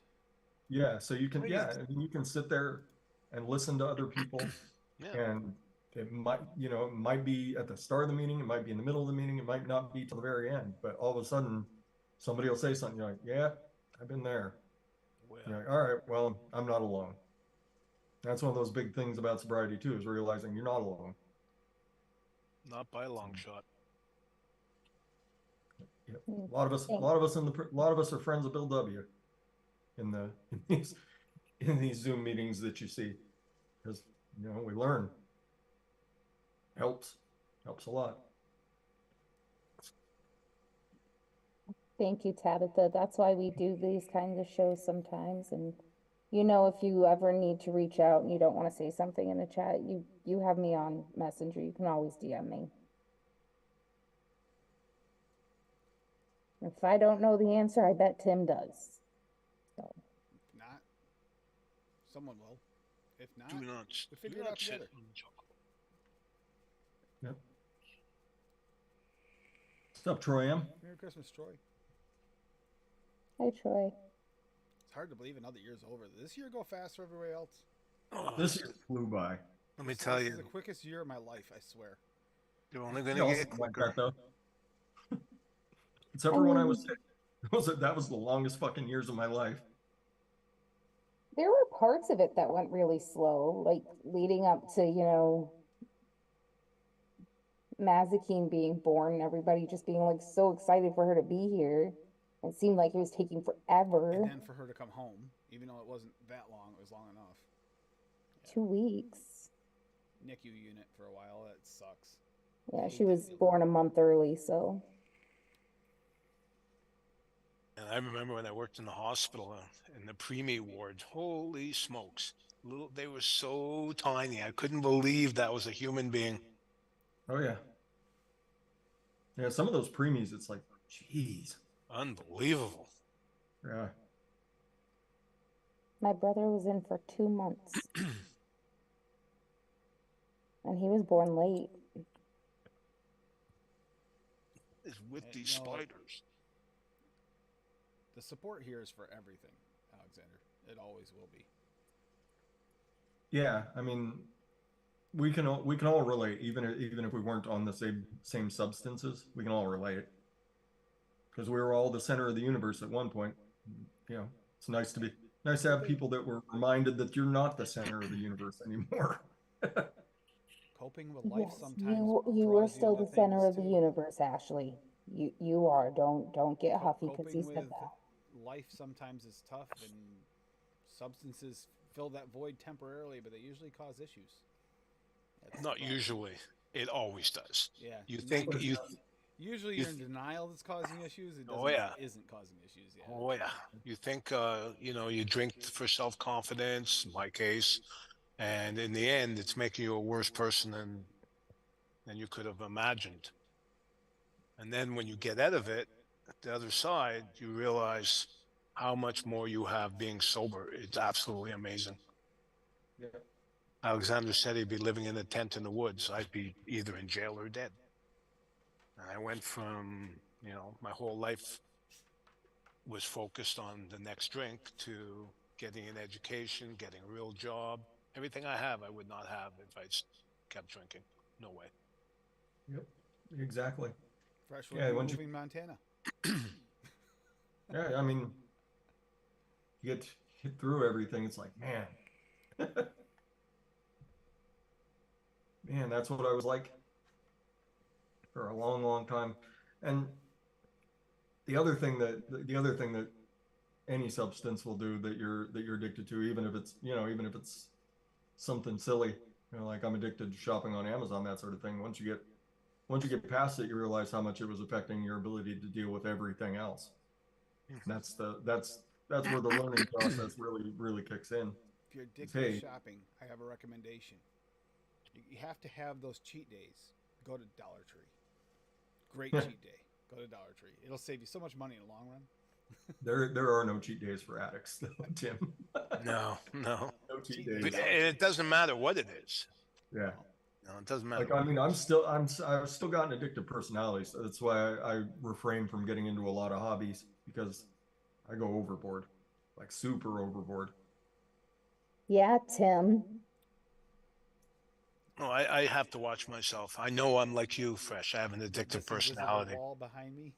S7: Yeah, so you can you can sit there and listen to other people.
S4: Yeah.
S7: And it might be at the start of the meeting, it might be in the middle of the meeting, it might not be till the very end, but all of a sudden somebody will say something, you're like, yeah, I've been there.
S4: Well,
S7: You're like, all right, well, I'm not alone. That's one of those big things about sobriety too, is realizing you're not alone.
S4: not by a long shot.
S7: Yeah. A lot of us are friends of Bill W. in these Zoom meetings that you see, because we learn. Helps a lot.
S1: Thank you, Tabitha. That's why we do these kinds of shows sometimes. And if you ever need to reach out and you don't want to say something in the chat, you have me on Messenger. You can always DM me. If I don't know the answer, I bet Tim does. So.
S2: If not, someone will. If not,
S4: Do not
S2: we'll figure it out together.
S7: Yep. What's up, Troy M?
S2: Merry Christmas, Troy.
S1: Hi, Troy.
S2: It's hard to believe another year's over. Did this year go fast for everybody else?
S7: This year flew by.
S4: Let me tell
S2: This
S4: you,
S2: is the quickest year of my life, I swear.
S4: you're only going to get quicker.
S7: Except for when I was sick. That was the longest fucking years of my life.
S1: There were parts of it that went really slow, like leading up to, Mazikeen being born and everybody just being like so excited for her to be here. It seemed like it was taking forever.
S2: And then for her to come home, even though it wasn't that long, it was long enough.
S1: 2 weeks.
S2: NICU unit for a while, that sucks.
S1: Yeah, she was born a month early, so.
S4: And I remember when I worked in the hospital in the preemie ward. Holy smokes! They were so tiny. I couldn't believe that was a human being.
S7: Oh yeah. Yeah, some of those preemies, it's like, geez.
S4: Unbelievable.
S7: Yeah.
S1: My brother was in for 2 months. And he was born late.
S4: Is with these
S2: No,
S4: spiders.
S2: the support here is for everything, Alexander. It always will be.
S7: Yeah, I mean, we can all relate, even if we weren't on the same substances. We can all relate because we were all the center of the universe at one point. You know, it's nice to have people that were reminded that you're not the center of the universe anymore.
S2: Coping with life
S1: Yes,
S2: sometimes
S1: you were
S2: draws you
S1: still
S2: to
S1: the center
S2: things
S1: of the
S2: too.
S1: universe, Ashley. You are. Don't get huffy because
S2: Coping
S1: you said
S2: with
S1: that.
S2: life sometimes is tough, and substances fill that void temporarily, but they usually cause issues. That's
S4: Not
S2: the problem.
S4: usually. It always does.
S2: Yeah.
S4: You think you.
S2: Usually
S4: you
S2: you're in denial that's causing issues. It doesn't
S4: Oh yeah.
S2: isn't causing issues. Yeah.
S4: Oh yeah. You think you drink for self-confidence, in my case, and in the end it's making you a worse person than you could have imagined. And then when you get out of it, at the other side, you realize how much more you have being sober. It's absolutely amazing.
S7: Yeah.
S4: Alexander said he'd be living in a tent in the woods. I'd be either in jail or dead. And I went from, my whole life was focused on the next drink to getting an education, getting a real job. Everything I have, I would not have if I kept drinking. No way.
S7: Yep, exactly.
S2: Freshwood
S7: Yeah,
S2: moving Montana.
S7: Yeah, I mean, you get hit through everything. It's like, man, man, that's what I was like for a long, long time. And the other thing that any substance will do that you're addicted to, even if it's something silly, like I'm addicted to shopping on Amazon, that sort of thing. Once you get past it, you realize how much it was affecting your ability to deal with everything else. That's where the learning process really kicks in.
S2: If you're addicted to shopping, I have a recommendation. You have to have those cheat days. Go to Dollar Tree. Great cheat day. Go to Dollar Tree. It'll save you so much money in the long run.
S7: There are no cheat days for addicts, though, Tim.
S4: No.
S7: No cheat days.
S4: But it doesn't matter what it is.
S7: Yeah.
S4: No, it doesn't matter.
S7: Like, I mean, I've still got an addictive personality, so that's why I refrain from getting into a lot of hobbies, because I go overboard, like super overboard.
S1: Yeah, Tim.
S4: No, I have to watch myself. I know I'm like you, Fresh. I have an addictive personality.
S2: Wall behind me.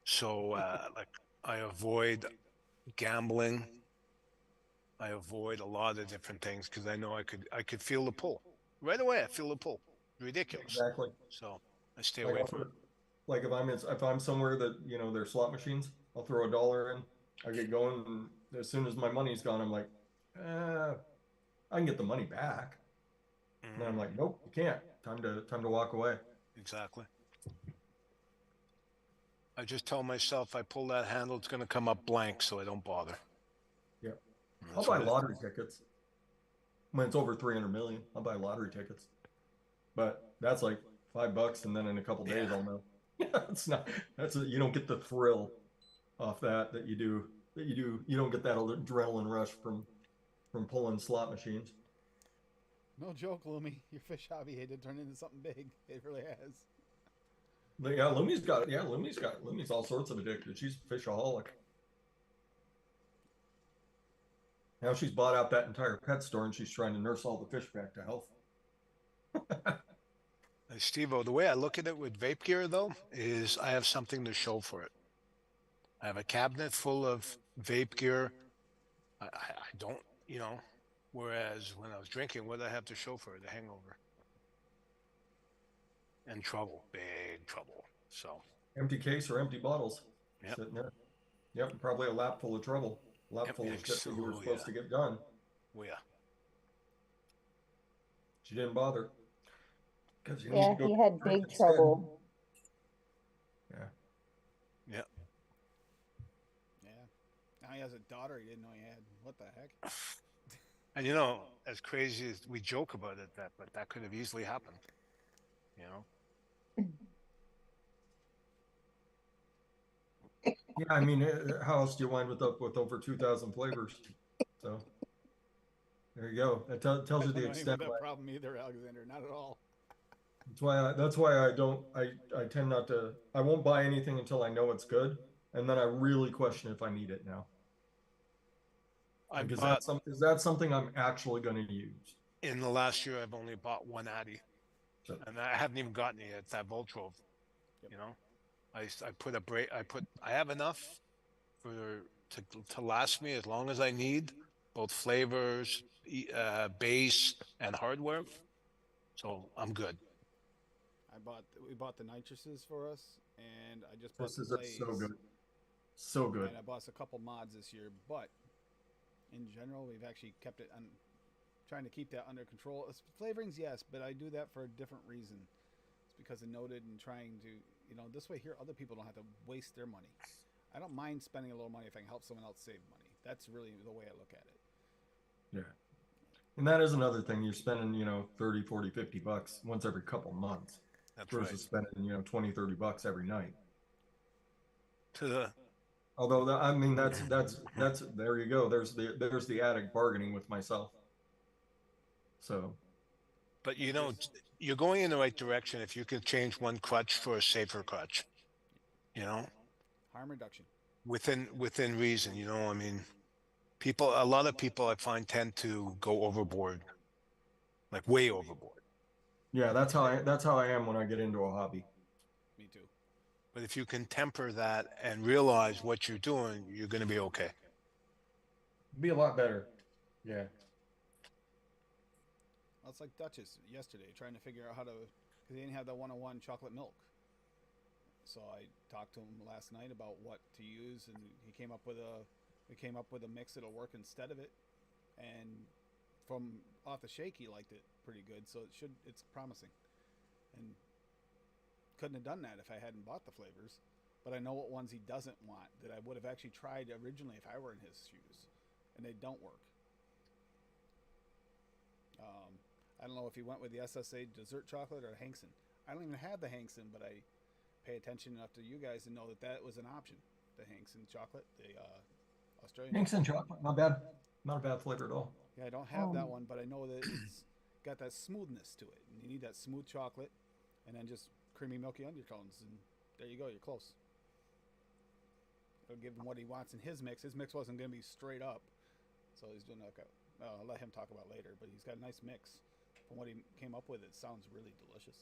S4: So, I avoid gambling. I avoid a lot of different things because I know I could feel the pull right away. I feel the pull. Ridiculous.
S7: Exactly.
S4: So I stay away from it.
S7: Like if I'm somewhere that there's slot machines, I'll throw $1 in. I get going, and as soon as my money's gone, I'm like, I can get the money back. And I'm like, nope, you can't. Time to walk away.
S4: Exactly. I just tell myself I pull that handle, it's going to come up blank, so I don't bother.
S7: Yeah. I'll buy lottery tickets. When it's over 300 million, I'll buy lottery tickets. But that's like $5, and then in a couple days I'll know. You don't get the thrill off that you do. You don't get that adrenaline rush from pulling slot machines.
S2: No joke, Lumi. Your fish hobby did turn into something big. It really has.
S7: But yeah, Lumi's all sorts of addicted. She's a fishaholic. Now she's bought out that entire pet store, and she's trying to nurse all the fish back to health.
S4: Steve-O, the way I look at it with vape gear, though, is I have something to show for it. I have a cabinet full of vape gear. I don't, whereas when I was drinking, what did I have to show for it? The hangover. And trouble, big trouble. So
S7: empty case or empty bottles.
S4: Yep.
S7: Sitting there. Yep, probably a lap full of trouble. A lap full of shit that you were supposed to get done.
S4: Oh, yeah.
S7: She didn't bother.
S1: Yeah, he had big trouble.
S7: Yeah.
S4: Yeah.
S2: Yeah. Now he has a daughter he didn't know he had. What the heck?
S4: And as crazy as we joke about it, but that could have easily happened.
S7: Yeah, I mean, how else do you wind with over 2,000 flavors? So there you go. That tells you the
S2: I don't have
S7: extent.
S2: that problem either, Alexander. Not at all.
S7: That's why I don't. I tend not to. I won't buy anything until I know it's good, and then I really question if I need it now.
S4: I
S7: Like,
S4: bought
S7: is that something I'm actually going to use?
S4: in the last year. I've only bought one Addy,
S7: So,
S4: and I haven't even gotten it yet. It's that Voltrove. You know, I put a break. I have enough to last me as long as I need, both flavors, base, and hardware. So I'm good.
S2: We bought the nitruses for us, and I just bought
S7: this
S2: the
S7: is
S2: Blaze.
S7: so good. So good.
S2: And I bought us a couple mods this year, but in general, we've actually kept it on, trying to keep that under control. Flavorings, yes, but I do that for a different reason. It's because of noted and trying to, this way here, other people don't have to waste their money. I don't mind spending a little money if I can help someone else save money. That's really the way I look at it.
S7: Yeah. And that is another thing. You're spending, 30, 40, 50 bucks once every couple months versus spending, 20, 30 bucks every night. Although that's there you go. There's the added bargaining with myself. So,
S4: but you're going in the right direction if you can change one clutch for a safer clutch.
S2: Harm reduction
S4: within reason. I mean, a lot of people I find tend to go overboard, like way overboard.
S7: Yeah, that's how I am when I get into a hobby.
S2: Me too.
S4: But if you can temper that and realize what you're doing, you're going to be okay.
S7: Be a lot better. Yeah.
S2: Well, it's like Duchess yesterday, trying to figure out how to, because he didn't have that 101 chocolate milk. So I talked to him last night about what to use, and we came up with a mix that'll work instead of it. And from off the shake, he liked it pretty good, so it's promising. And couldn't have done that if I hadn't bought the flavors, but I know what ones he doesn't want that I would have actually tried originally if I were in his shoes, and they don't work. I don't know if he went with the SSA dessert chocolate or Hankson. I don't even have the Hankson, but I pay attention enough to you guys to know that was an option. The Hankson chocolate, the Australian
S7: Hankson chocolate, not bad, not a bad flavor at all.
S2: Yeah, I don't have that one, but I know that it's got that smoothness to it, and you need that smooth chocolate, and then just creamy milky undertones, and there you go, you're close. It'll give him what he wants in his mix. His mix wasn't going to be straight up, so he's doing I'll let him talk about later, but he's got a nice mix. From what he came up with, it sounds really delicious.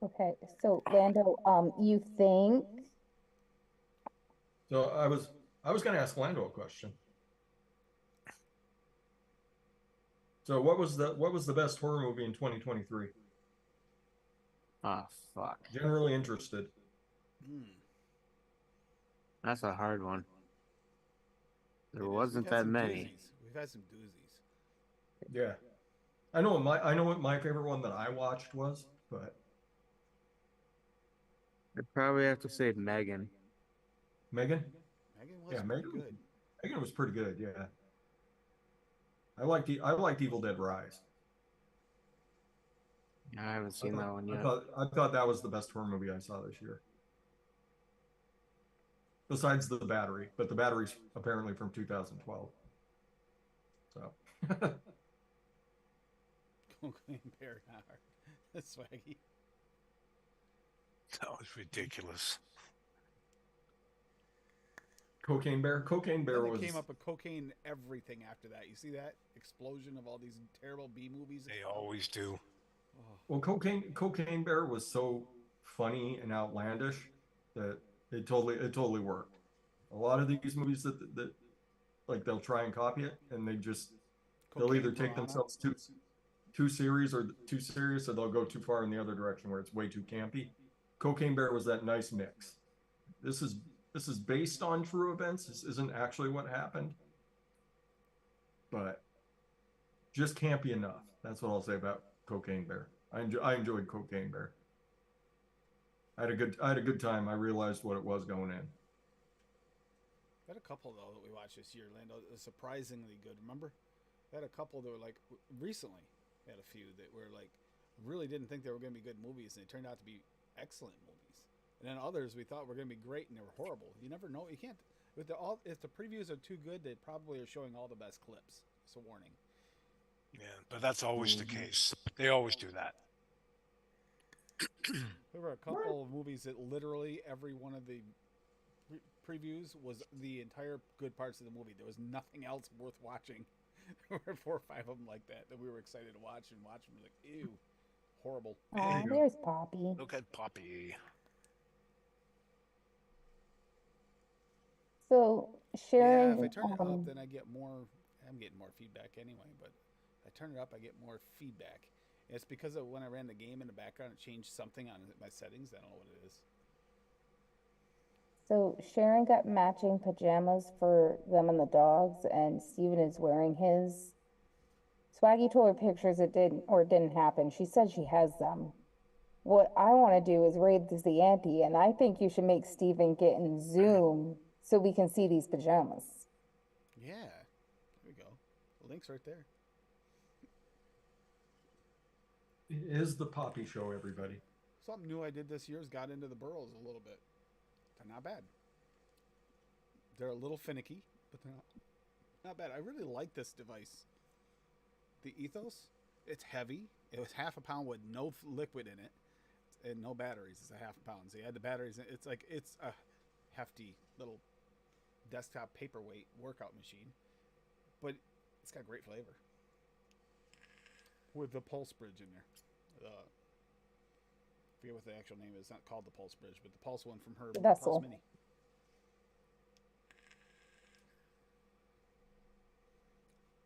S1: Okay, so Lando, you think?
S7: So I was going to ask Lando a question. So what was the best horror movie in 2023?
S10: Ah, fuck.
S7: Generally interested.
S10: That's a hard one. There wasn't that many.
S2: We've had some doozies.
S7: Yeah. I know what my favorite one that I watched was, but
S10: I'd probably have to say Megan.
S7: Megan?
S2: Megan was pretty good.
S7: Megan was pretty good, yeah. I liked Evil Dead Rise.
S10: I haven't seen that one yet.
S7: I thought that was the best horror movie I saw this year. Besides The Battery, but The Battery's apparently from 2012. So.
S2: Cocaine Bear, that's swaggy.
S4: That was ridiculous.
S7: Cocaine Bear
S2: came up with cocaine everything after that. You see that explosion of all these terrible B movies?
S4: They always do.
S7: Well, Cocaine Bear was so funny and outlandish that it totally worked. A lot of these movies that like they'll try and copy it, and they'll either take themselves too serious, or they'll go too far in the other direction where it's way too campy. Cocaine Bear was that nice mix. This is based on true events. This isn't actually what happened, but just campy enough. That's what I'll say about Cocaine Bear. I enjoyed Cocaine Bear. I had a good time. I realized what it was going in.
S2: We had a couple though that we watched this year, Lando. It was surprisingly good. Remember, we had a couple that were like recently. We had a few that were like really didn't think they were going to be good movies, and they turned out to be excellent movies. And then others we thought were going to be great, and they were horrible. You never know. You can't. With if the previews are too good, they probably are showing all the best clips. It's a warning.
S4: Yeah, but that's always the case. They always do that.
S2: There were a couple of movies that literally every one of the previews was the entire good parts of the movie. There was nothing else worth watching. There were 4 or 5 of them like that we were excited to watch and watch them. Like, ew, horrible.
S1: Oh, there's Poppy.
S4: Look at Poppy.
S1: So Sharon.
S2: Yeah, if I turn it up, then I get more. I'm getting more feedback anyway, but if I turn it up, I get more feedback. It's because of when I ran the game in the background, it changed something on my settings. I don't know what it is.
S1: So Sharon got matching pajamas for them and the dogs, and Steven is wearing his. Swaggy told her pictures it didn't happen. She said she has them. What I want to do is raise the ante, and I think you should make Steven get in Zoom so we can see these pajamas.
S2: Yeah, there we go. The link's right there.
S7: It is the Poppy Show, everybody.
S2: Something new I did this year is got into the burrows a little bit. They're not bad. They're a little finicky, but they're not bad. I really like this device. The Ethos, it's heavy. It was half a pound with no liquid in it and no batteries. It's a half a pound. So you add the batteries. It's a hefty little desktop paperweight workout machine, but it's got great flavor with the Pulse Bridge in there. I forget what the actual name is. It's not called the Pulse Bridge, but the Pulse one from her Pulse Mini.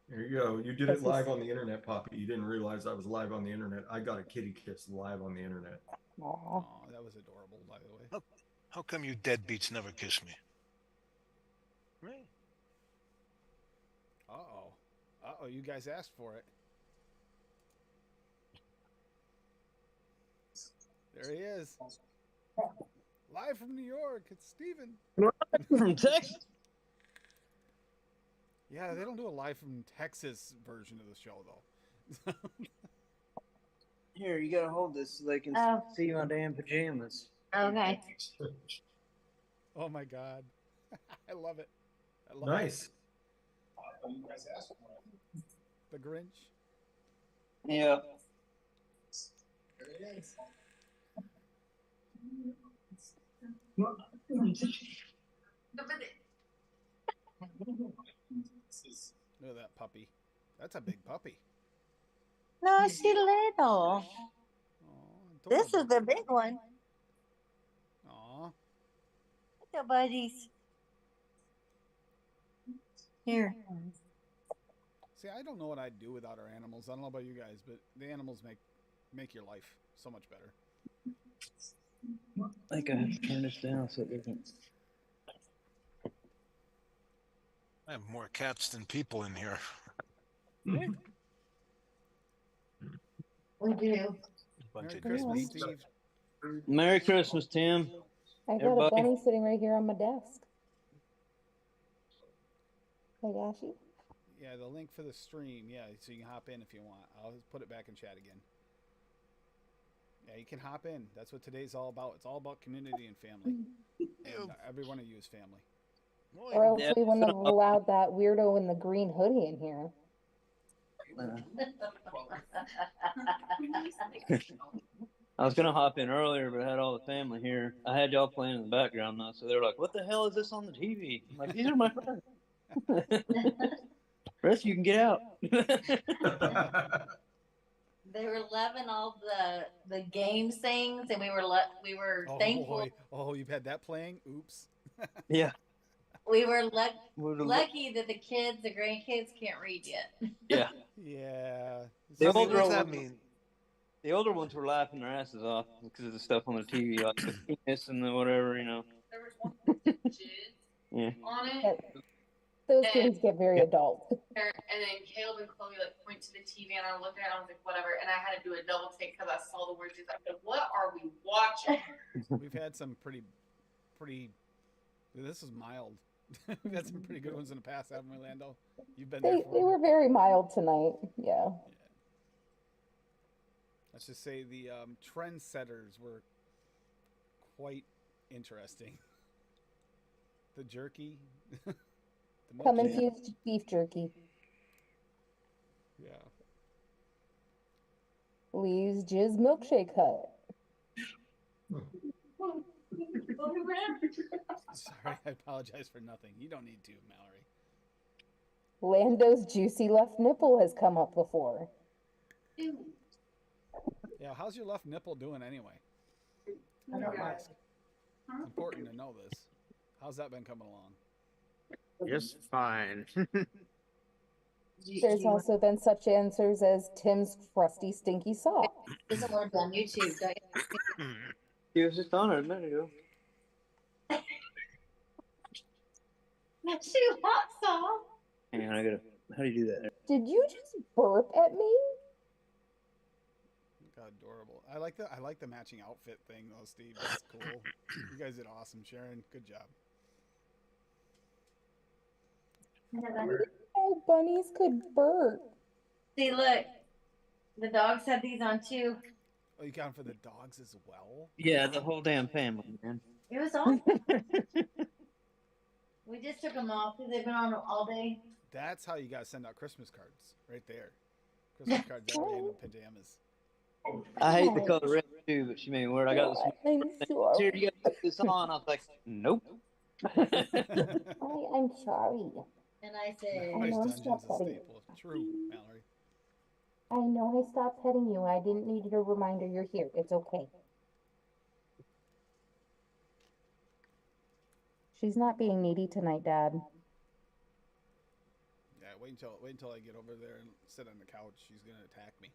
S7: There you go. You did it live on the internet, Poppy. You didn't realize I was live on the internet. I got a kitty kiss live on the internet.
S2: Oh, that was adorable, by the way.
S4: How come you deadbeats never kiss me? Right.
S2: Uh-oh. Uh-oh, you guys asked for it. There he is. Live from New York. It's Steven.
S12: From Texas?
S2: Yeah, they don't do a live from Texas version of the show, though.
S12: Here, you gotta hold this so they can see my damn pajamas.
S13: Okay.
S2: Oh, my God. I love it. I love
S7: Nice.
S2: It. You guys asked for it. The Grinch.
S12: Yeah.
S2: There it is.
S13: Look
S2: at that puppy. That's a big puppy.
S13: No, she's little. This is the big one.
S2: Aw.
S13: Look at buddies. Here.
S2: See, I don't know what I'd do without our animals. I don't know about you guys, but the animals make your life so much better.
S12: I think I have to turn this down so it doesn't.
S4: I have more cats than people in here.
S13: We do.
S2: Merry Christmas, Steve.
S12: Merry Christmas, Tim.
S1: I got a bunny sitting right here on my desk. Higashi?
S2: Yeah, the link for the stream. Yeah, so you can hop in if you want. I'll put it back in chat again. Yeah, you can hop in. That's what today's all about. It's all about community and family. And every one of you is family.
S1: Or else we wouldn't have allowed that weirdo in the green hoodie in here.
S12: I was gonna hop in earlier, but I had all the family here. I had y'all playing in the background though, so they're like, "What the hell is this on the TV?" I'm like, "These are my friends." Rest, you can get out.
S13: They were loving all the game things, and we were thankful.
S2: Boy. Oh, you've had that playing? Oops.
S12: Yeah.
S13: We were lucky that the grandkids can't read yet.
S12: Yeah.
S2: Yeah.
S12: The
S4: What does that mean?
S12: The older ones were laughing their asses off because of the stuff on the TV, like the penis and the whatever, you know.
S14: There was one with images on it.
S1: Those things get very adult.
S14: And then Caleb and Chloe point to the TV, and I looked at it, and I was like, whatever. And I had to do a double take because I saw the words. I said, what are we watching?
S2: We've had some pretty. This is mild. We've had some pretty good ones in the past, haven't we, Lando? You've been there.
S1: They were very mild tonight. Yeah.
S2: Let's just say the trendsetters were quite interesting. The jerky. The
S1: Come
S2: milkshake.
S1: infused beef jerky.
S2: Yeah.
S1: Lee's Jizz Milkshake Hut.
S2: Sorry, I apologize for nothing. You don't need to, Mallory.
S1: Lando's Juicy Left Nipple has come up before.
S2: Yeah, how's your left nipple doing anyway?
S1: I don't know.
S2: It's important to know this. How's that been coming along?
S10: Just fine.
S1: There's also been such answers as Tim's crusty, stinky sock.
S13: Doesn't work on YouTube, don't you?
S12: He was just on it a minute ago.
S13: She hot sauce.
S12: Hang on, I gotta. How do you do that?
S1: Did you just burp at me?
S2: God, adorable. I like the matching outfit thing though, Steve. That's cool. You guys did awesome, Sharon. Good job.
S1: Oh, bunnies could burp.
S13: See, look. The dogs had these on too.
S2: Oh, you got them for the dogs as well?
S12: Yeah, the whole damn family, man.
S13: It was awesome. We just took them off because they've been on all day.
S2: That's how you gotta send out Christmas cards, right there. Christmas cards every day in the pajamas.
S12: I hate the color red too, but she made me wear it. I got this.
S1: I'm sorry.
S12: Here, you gotta put this on. I was like, nope.
S1: I'm sorry.
S13: And I said,
S1: I know I
S2: Dungeon's
S1: stopped
S2: a
S1: petting you.
S2: staple. True, Mallory.
S1: I know I stopped petting you. I didn't need your reminder you're here. It's okay. She's not being needy tonight, Dad.
S2: Yeah, wait until I get over there and sit on the couch. She's gonna attack me.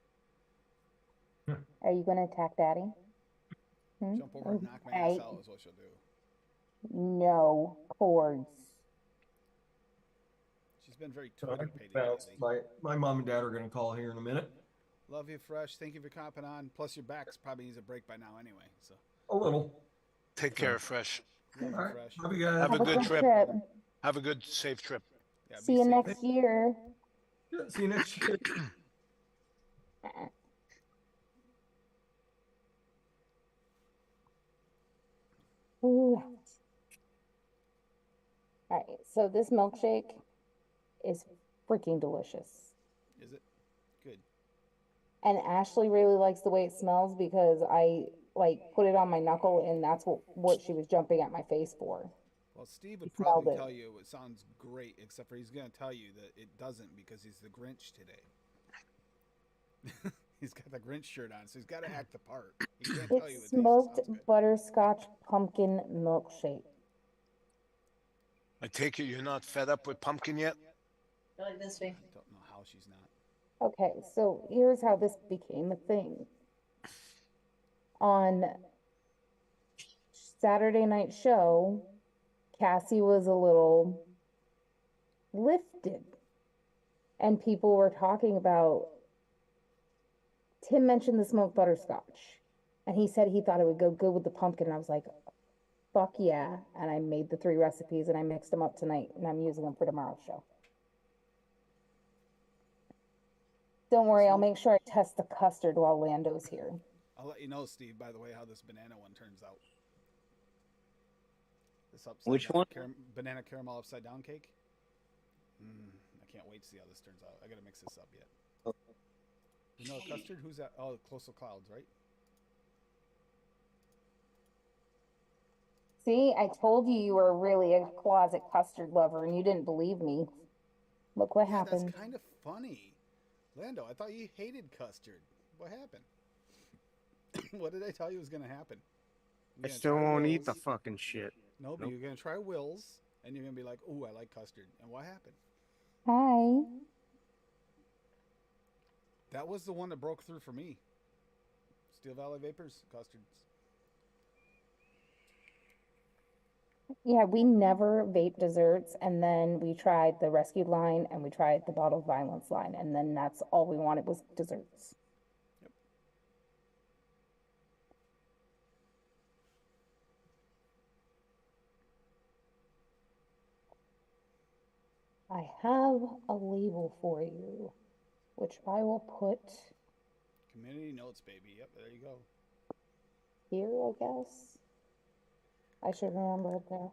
S1: Are you going to attack Daddy? Hmm?
S2: Jump over and knock my ass out is what she'll do.
S1: No, cords.
S2: She's been very Twitter pated
S7: Bounce.
S2: lately.
S7: My mom and dad are going to call here in a minute.
S2: Love you, Fresh. Thank you for copping on. Plus, your back's probably needs a break by now anyway. So
S7: A little.
S4: Take care of Fresh.
S2: love you,
S7: All right.
S2: Fresh.
S7: Love you guys.
S4: Have a good trip. Have a good, safe trip.
S2: Yeah,
S1: See
S2: be
S1: you
S2: safe.
S1: next year.
S7: Yeah, see you next year.
S1: Ooh. All right, so this milkshake is freaking delicious.
S2: Is it good?
S1: And Ashley really likes the way it smells because I like put it on my knuckle and that's what she was jumping at my face for.
S2: Well, Steve would
S1: He smelled
S2: probably
S1: it.
S2: tell you it sounds great, except for he's going to tell you that it doesn't because he's the Grinch today. He's got the Grinch shirt on, so he's got to act the part. He can't tell you it
S1: It's
S2: tastes
S1: smoked
S2: sounds good.
S1: butterscotch pumpkin milkshake.
S4: I take it you're not fed up with pumpkin yet?
S13: Go like this way.
S2: I don't know how she's not.
S1: Okay, so here's how this became a thing. On Saturday night show, Cassie was a little lifted. And people were talking about, Tim mentioned the smoked butterscotch. And he said he thought it would go good with the pumpkin. And I was like, fuck yeah. And I made the 3 recipes and I mixed them up tonight. And I'm using them for tomorrow's show. Don't worry, I'll make sure I test the custard while Lando's here.
S2: I'll let you know, Steve, by the way, how this banana one turns out. This upside
S12: Which
S2: down
S12: one?
S2: Banana caramel upside down cake. I can't wait to see how this turns out. I gotta mix this up yet. You know custard? Who's that? Oh, Coastal Clouds, right?
S1: See, I told you you were really a closet custard lover and you didn't believe me. Look what
S2: Yeah,
S1: happened.
S2: that's kind of funny. Lando, I thought you hated custard. What happened? What did I tell you was gonna happen?
S10: I
S2: You're gonna
S10: still
S2: try
S10: won't eat the
S2: Will's.
S10: fucking shit.
S2: No, but you're gonna try Will's, and you're gonna be like, "Ooh, I like custard." And what happened?
S1: Hi.
S2: That was the one that broke through for me. Steel Valley Vapors custards.
S1: Yeah, we never vape desserts, and then we tried the rescued line and we tried the bottled violence line, and then that's all we wanted was desserts.
S2: Yep.
S1: I have a label for you, which I will put
S2: Community notes, baby. Yep, there you go.
S1: here, I guess. I should remember it there.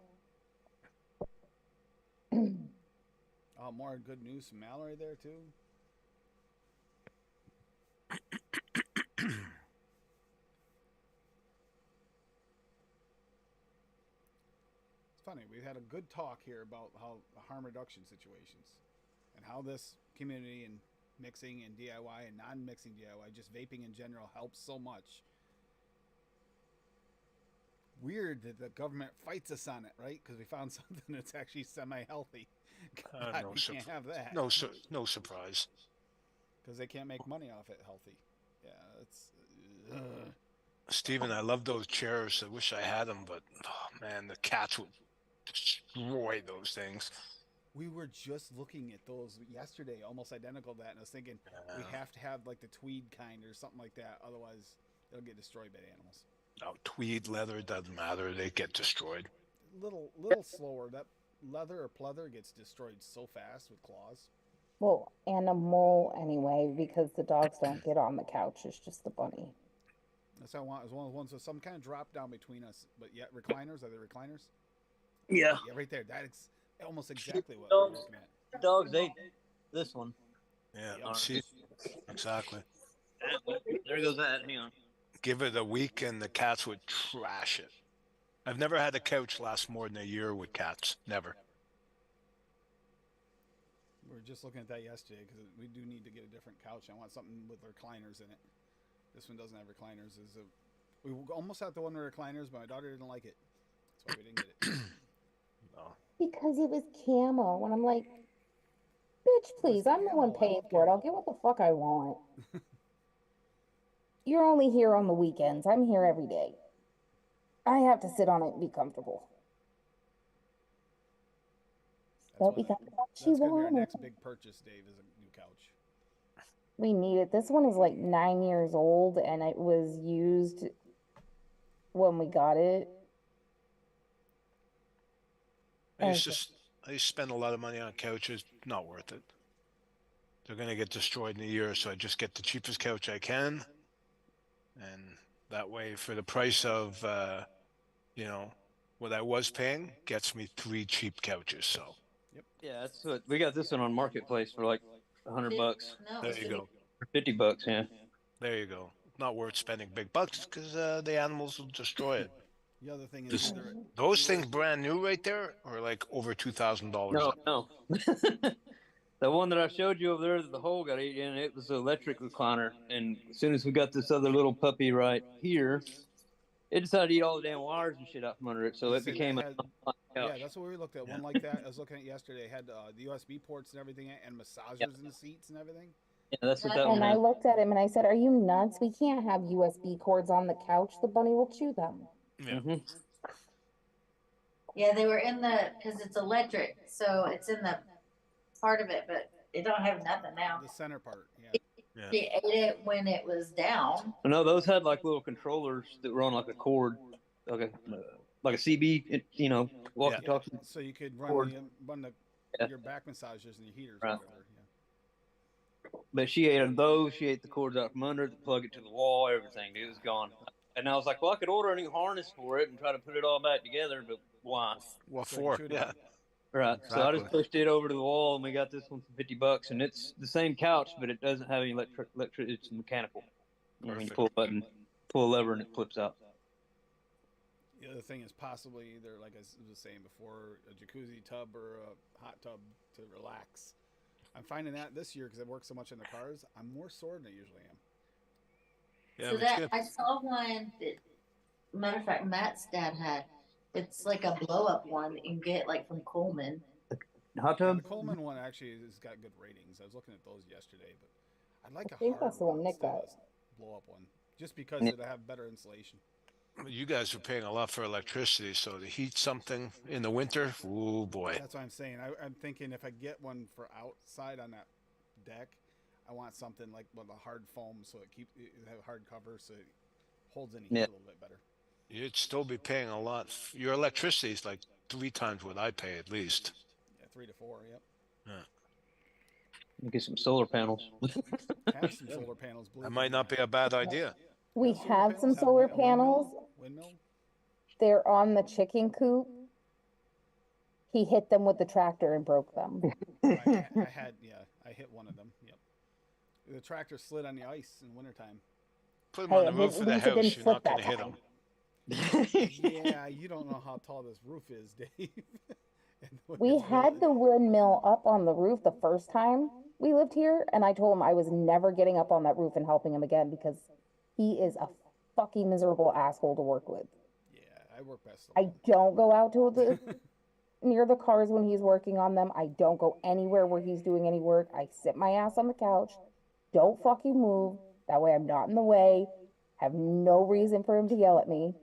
S2: More good news from Mallory there too. It's funny. We've had a good talk here about how the harm reduction situations and how this community and mixing and DIY and non-mixing DIY, just vaping in general, helps so much. Weird that the government fights us on it, right? Because we found something that's actually semi-healthy. God, we can't have that.
S4: No surprise.
S2: Because they can't make money off it healthy. Yeah, it's...
S4: Steven, I love those chairs. I wish I had them, but, oh, man, the cats would destroy those things.
S2: We were just looking at those yesterday, almost identical to that, and I was thinking we have to have like the tweed kind or something like that, otherwise they'll get destroyed by the animals.
S4: No, tweed, leather, it doesn't matter. They get destroyed.
S2: Little slower. That leather or pleather gets destroyed so fast with claws.
S1: Well, animal anyway, because the dogs don't get on the couch. It's just the bunny.
S2: That's what I want. Is one of the ones with some kind of drop down between us. But yet, recliners, are they recliners?
S12: Yeah.
S2: Yeah, right there. That's almost exactly what
S12: dogs,
S2: we're looking at.
S12: Dogs ate this one.
S4: Yeah, see, exactly.
S12: There goes that. Hang on.
S4: Give it a week and the cats would trash it. I've never had a couch last more than a year with cats. Never.
S2: We were just looking at that yesterday because we do need to get a different couch. I want something with recliners in it. This one doesn't have recliners. We almost had the one with recliners, but my daughter didn't like it. That's why we didn't get it.
S4: No.
S1: Because it was camo. And I'm like, bitch, please, I'm the one paying for it. I'll get what the fuck I want. You're only here on the weekends. I'm here every day. I have to sit on it and be comfortable. But we got what she
S2: That's going to be our
S1: wanted.
S2: next big purchase, Dave, is a new couch.
S1: We need it. This one is like 9 years old, and it was used when we got it.
S4: I used to spend a lot of money on couches. Not worth it. They're going to get destroyed in a year, so I just get the cheapest couch I can. And that way, for the price of, what I was paying, gets me 3 cheap couches. So.
S2: Yep.
S12: Yeah, that's what we got. This one on Marketplace for like $100.
S4: There you go.
S12: $50, yeah.
S4: There you go. Not worth spending big bucks because the animals will destroy it.
S2: The other thing is
S4: Those things brand new right there are like over $2,000.
S12: No. The one that I showed you over there that the hole got eaten in, it was an electric recliner. And as soon as we got this other little puppy right here, it decided to eat all the damn wires and shit out from under it. So it became a couch.
S2: Yeah, that's what we looked at. One like that. I was looking at yesterday. It had the USB ports and everything, and massagers in the seats and everything.
S12: Yeah, that's what that one
S1: And I
S12: had.
S1: looked at him and I said, "Are you nuts? We can't have USB cords on the couch. The bunny will chew them."
S4: Yeah.
S13: Yeah, they were in because it's electric, so it's in the part of it, but they don't have nothing now.
S2: The center part, yeah.
S13: She ate it when it was down.
S12: No, those had like little controllers that were on like a cord, like a CB, walkie-talkie.
S2: So you could
S12: cord.
S2: run your back massagers and your heaters.
S12: Right.
S2: Or whatever, yeah.
S12: But she ate those. She ate the cords out from under it, plug it to the wall, everything. Dude, it was gone. And I was like, well, I could order a new harness for it and try to put it all back together, but why?
S4: What for? Yeah.
S12: Right. So I just pushed it over to the wall, and we got this one for $50, and it's the same couch, but it doesn't have any electric. It's mechanical. You pull a button, pull a lever, and it flips out.
S2: The other thing is possibly either, like I was saying before, a jacuzzi tub or a hot tub to relax. I'm finding that this year because I work so much in the cars, I'm more sore than I usually am.
S4: Yeah,
S13: So that I saw one that, matter of fact, Matt's dad had. It's like a blow up one that you can get like from Coleman.
S12: Hot tub?
S2: The Coleman one actually has got good ratings. I was looking at those yesterday, but I'd like
S1: I
S2: a
S1: think
S2: hard
S1: that's the one Nick
S2: instead
S1: got.
S2: of a blow up one, just because it'll have better insulation.
S4: You guys are paying a lot for electricity, so to heat something in the winter, oh boy.
S2: That's what I'm saying. I'm thinking if I get one for outside on that deck, I want something like with a hard foam so it have a hard cover so it holds any heat a little bit better.
S4: You'd still be paying a lot. Your electricity is like 3 times what I pay at least.
S2: Yeah, 3 to 4. Yep.
S4: Yeah.
S12: Get some solar panels.
S2: Have some solar panels.
S4: That might not be a bad idea.
S1: We have some solar panels.
S2: Windmill?
S1: They're on the chicken coop He hit them with the tractor and broke them.
S2: I hit one of them. Yep. The tractor slid on the ice in wintertime.
S4: Put him on the roof of the house. You're not going to hit him.
S2: Yeah, you don't know how tall this roof is, Dave.
S1: We had the windmill up on the roof the first time we lived here, and I told him I was never getting up on that roof and helping him again because he is a fucking miserable asshole to work with.
S2: Yeah, I work best.
S1: I don't go out to the near the cars when he's working on them. I don't go anywhere where he's doing any work. I sit my ass on the couch. Don't fucking move. That way I'm not in the way. Have no reason for him to yell at me.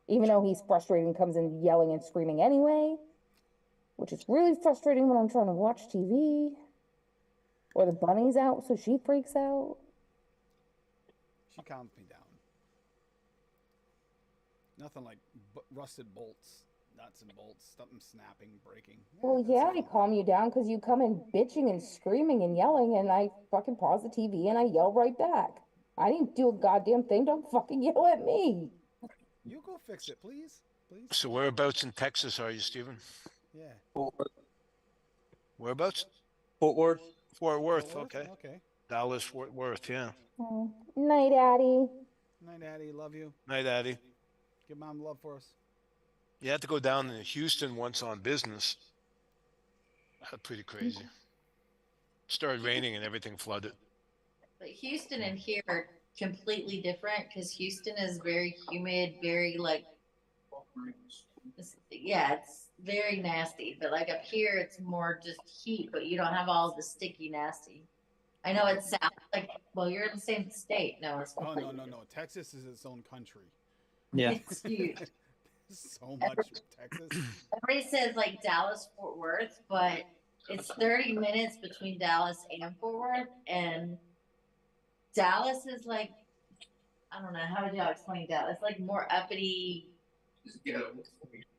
S1: Even though he's frustrated and comes in yelling and screaming anyway. Which is really frustrating when I'm trying to watch TV. Or the bunny's out, so she freaks out.
S2: She calms me down. Nothing like rusted bolts, nuts and bolts, something snapping, breaking.
S1: Well, yeah, I calm you down because you come in bitching and screaming and yelling, and I fucking pause the TV and I yell right back. I didn't do a goddamn thing. Don't fucking yell at me.
S2: You go fix it, please. Please.
S4: So whereabouts in Texas are you, Stephen?
S2: Yeah.
S12: Fort Worth.
S4: Whereabouts?
S12: Fort Worth.
S4: Fort Worth, okay. Dallas, Fort Worth, yeah.
S1: Oh. Night, Addie.
S2: Night, Addie. Love you.
S4: Night, Addie.
S2: Give Mom love for us.
S4: You had to go down to Houston once on business. That's pretty crazy. It started raining and everything flooded.
S13: But Houston and here are completely different because Houston is very humid, very like, it's very nasty. But like up here, it's more just heat, but you don't have all the sticky nasty. I know it sounds like, well, you're in the same state. No, it's
S2: no. Texas is its own country.
S12: Yeah.
S13: It's huge.
S2: So much Texas.
S13: Everybody says like Dallas, Fort Worth, but it's 30 minutes between Dallas and Fort Worth, and Dallas is like, I don't know, how would y'all explain Dallas? It's like more uppity.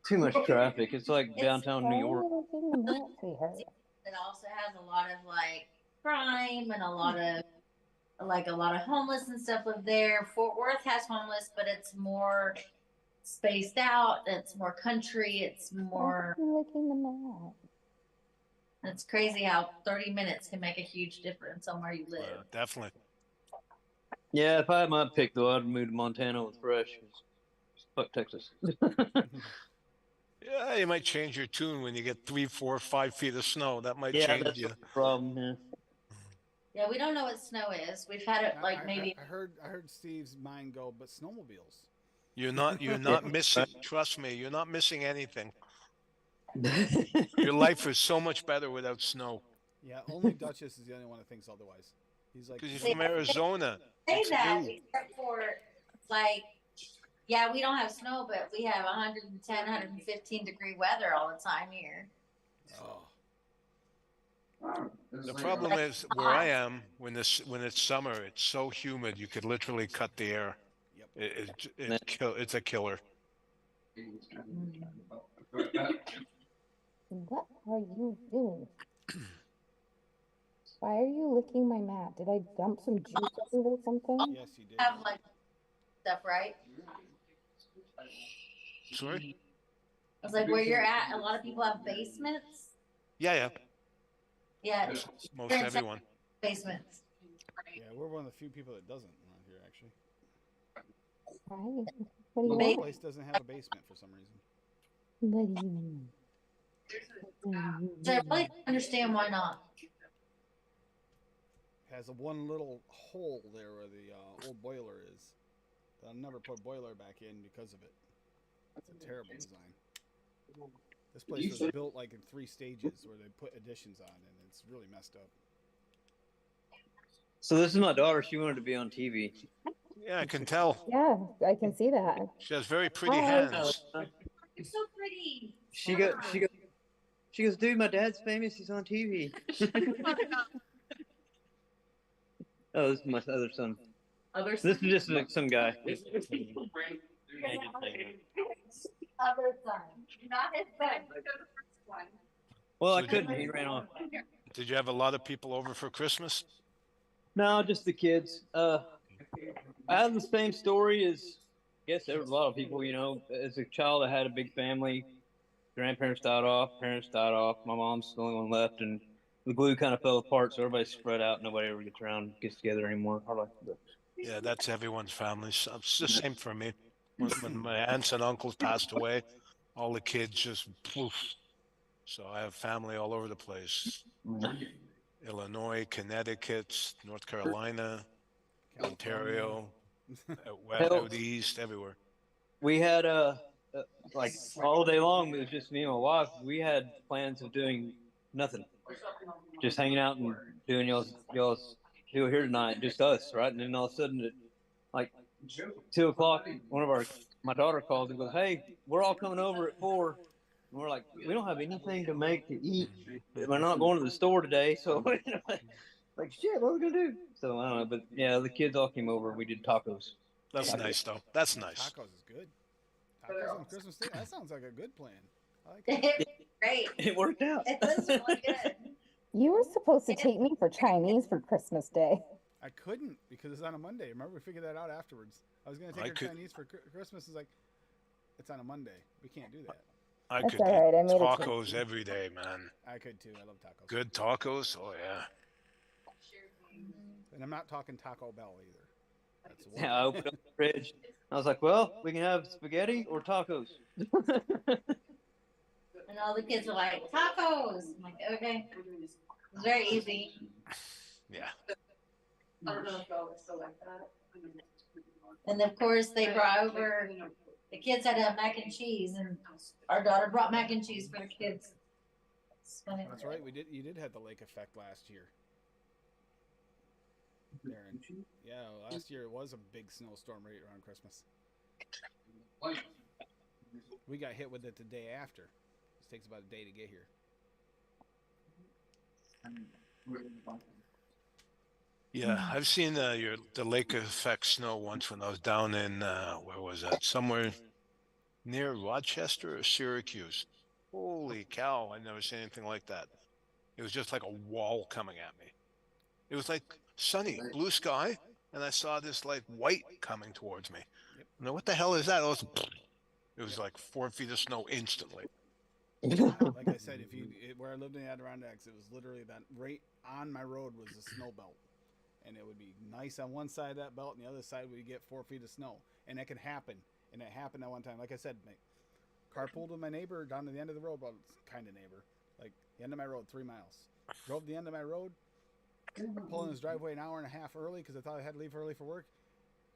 S12: Too much traffic. It's like downtown New York.
S13: It also has a lot of like crime and a lot of homeless and stuff live there. Fort Worth has homeless, but it's more spaced out. It's more country. It's more.
S1: Looking the map.
S13: It's crazy how 30 minutes can make a huge difference on where you live.
S4: Definitely.
S12: Yeah, if I had my pick though, I'd move to Montana with Fresh. Fuck Texas.
S4: Yeah, you might change your tune when you get 3, 4, 5 feet of snow. That might change
S12: that's
S4: you.
S12: the problem. Yeah.
S13: Yeah, we don't know what snow is. We've had it like maybe.
S2: I heard Steve's mind go, but snowmobiles.
S4: You're not missing. Trust me, you're not missing anything. Your life is so much better without snow.
S2: Yeah, only Duchess is the only one that thinks otherwise. He's like,
S4: because he's from Arizona.
S13: Say
S4: It's
S13: that
S4: new.
S13: except for like, yeah, we don't have snow, but we have 110, 115 degree weather all the time here.
S2: Oh.
S4: The problem is where I am when it's summer, it's so humid you could literally cut the air.
S2: Yep.
S4: It's a killer.
S1: What are you doing? Why are you licking my mat? Did I dump some juice over or something?
S2: Yes, you did.
S13: Have like stuff, right?
S4: Sorry?
S13: I was like, where you're at, a lot of people have basements.
S4: Yeah.
S13: Yeah.
S4: Most everyone.
S13: Basements.
S2: Yeah, we're one of the few people that doesn't around here, actually.
S1: Right. What do you
S2: My
S1: mean?
S2: place doesn't have a basement for some reason.
S1: What do you mean?
S13: So I really don't understand why not.
S2: Has a one little hole there where the old boiler is. I'll never put boiler back in because of it. It's a terrible design. This place was built like in 3 stages where they put additions on, and it's really messed up.
S12: So this is my daughter. She wanted to be on TV.
S4: Yeah, I can tell.
S1: Yeah, I can see that.
S4: She has very pretty
S1: Hi.
S4: hands.
S13: You're so pretty.
S12: She goes, dude, my dad's famous. He's on TV. Oh, this is my other son. This is just like some guy.
S13: Other son, not his son.
S12: Well, I couldn't. He ran off.
S4: Did you have a lot of people over for Christmas?
S12: No, just the kids. I have the same story as, I guess there was a lot of people, you know. As a child, I had a big family. grandparents died off, parents died off. My mom's the only one left, and the glue kind of fell apart, so everybody's spread out. Nobody ever gets together anymore.
S4: Yeah, that's everyone's family. So it's the same for me. When my aunts and uncles passed away, all the kids just poof. So I have family all over the place. Illinois, Connecticut, North Carolina, Ontario, out east, everywhere.
S12: We had like all day long. It was just me and my wife. We had plans of doing nothing, just hanging out and doing y'all's deal here tonight, just us, right? And then all of a sudden, like 2 o'clock, my daughter calls and goes, "Hey, we're all coming over at 4." And we're like, "We don't have anything to make to eat. We're not going to the store today, so like shit, what are we gonna do?" So I don't know, but yeah, the kids all came over. We did tacos.
S4: That's nice, though. That's nice.
S2: Tacos is good. Tacos on Christmas Day. That sounds like a good plan. I like that.
S13: Great.
S12: It worked out.
S13: It was really good.
S1: You were supposed to take me for Chinese for Christmas Day.
S2: I couldn't because it's on a Monday. Remember, we figured that out afterwards. I was going to take her Chinese for Christmas. It's like, it's on a Monday. We can't do that.
S4: I
S1: That's
S4: could
S1: all right. I
S4: eat
S1: made it
S4: tacos every day, man.
S2: I could too. I love tacos.
S4: Good tacos? Oh, yeah.
S2: And I'm not talking Taco Bell either. That's
S12: Yeah, I opened up the fridge. I was like, "Well, we can have spaghetti or tacos."
S13: And all the kids were like, tacos. I'm like, okay. It's very easy.
S4: Yeah.
S14: I don't know if y'all are still like that.
S13: And of course, they brought over, the kids had to have mac and cheese, and our daughter brought mac and cheese for the kids.
S2: That's right. You did have the lake effect last year. Darren. Yeah, last year it was a big snowstorm right around Christmas. We got hit with it the day after. It takes about a day to get here.
S4: Yeah, I've seen the lake effect snow once when I was down in, where was that? Somewhere near Rochester or Syracuse. Holy cow, I've never seen anything like that. It was just like a wall coming at me. It was like sunny, blue sky, and I saw this like white coming towards me. Now, what the hell is that? It was like 4 feet of snow instantly.
S2: Like I said, where I lived in the Adirondacks, it was literally that right on my road was a snow belt. And it would be nice on one side of that belt, and the other side would get 4 feet of snow. And that could happen. And it happened at one time. Like I said, carpooled with my neighbor down to the end of the road. Well, kind of neighbor. Like the end of my road, 3 miles. Drove to the end of my road, pulling his driveway an hour and a half early because I thought I had to leave early for work.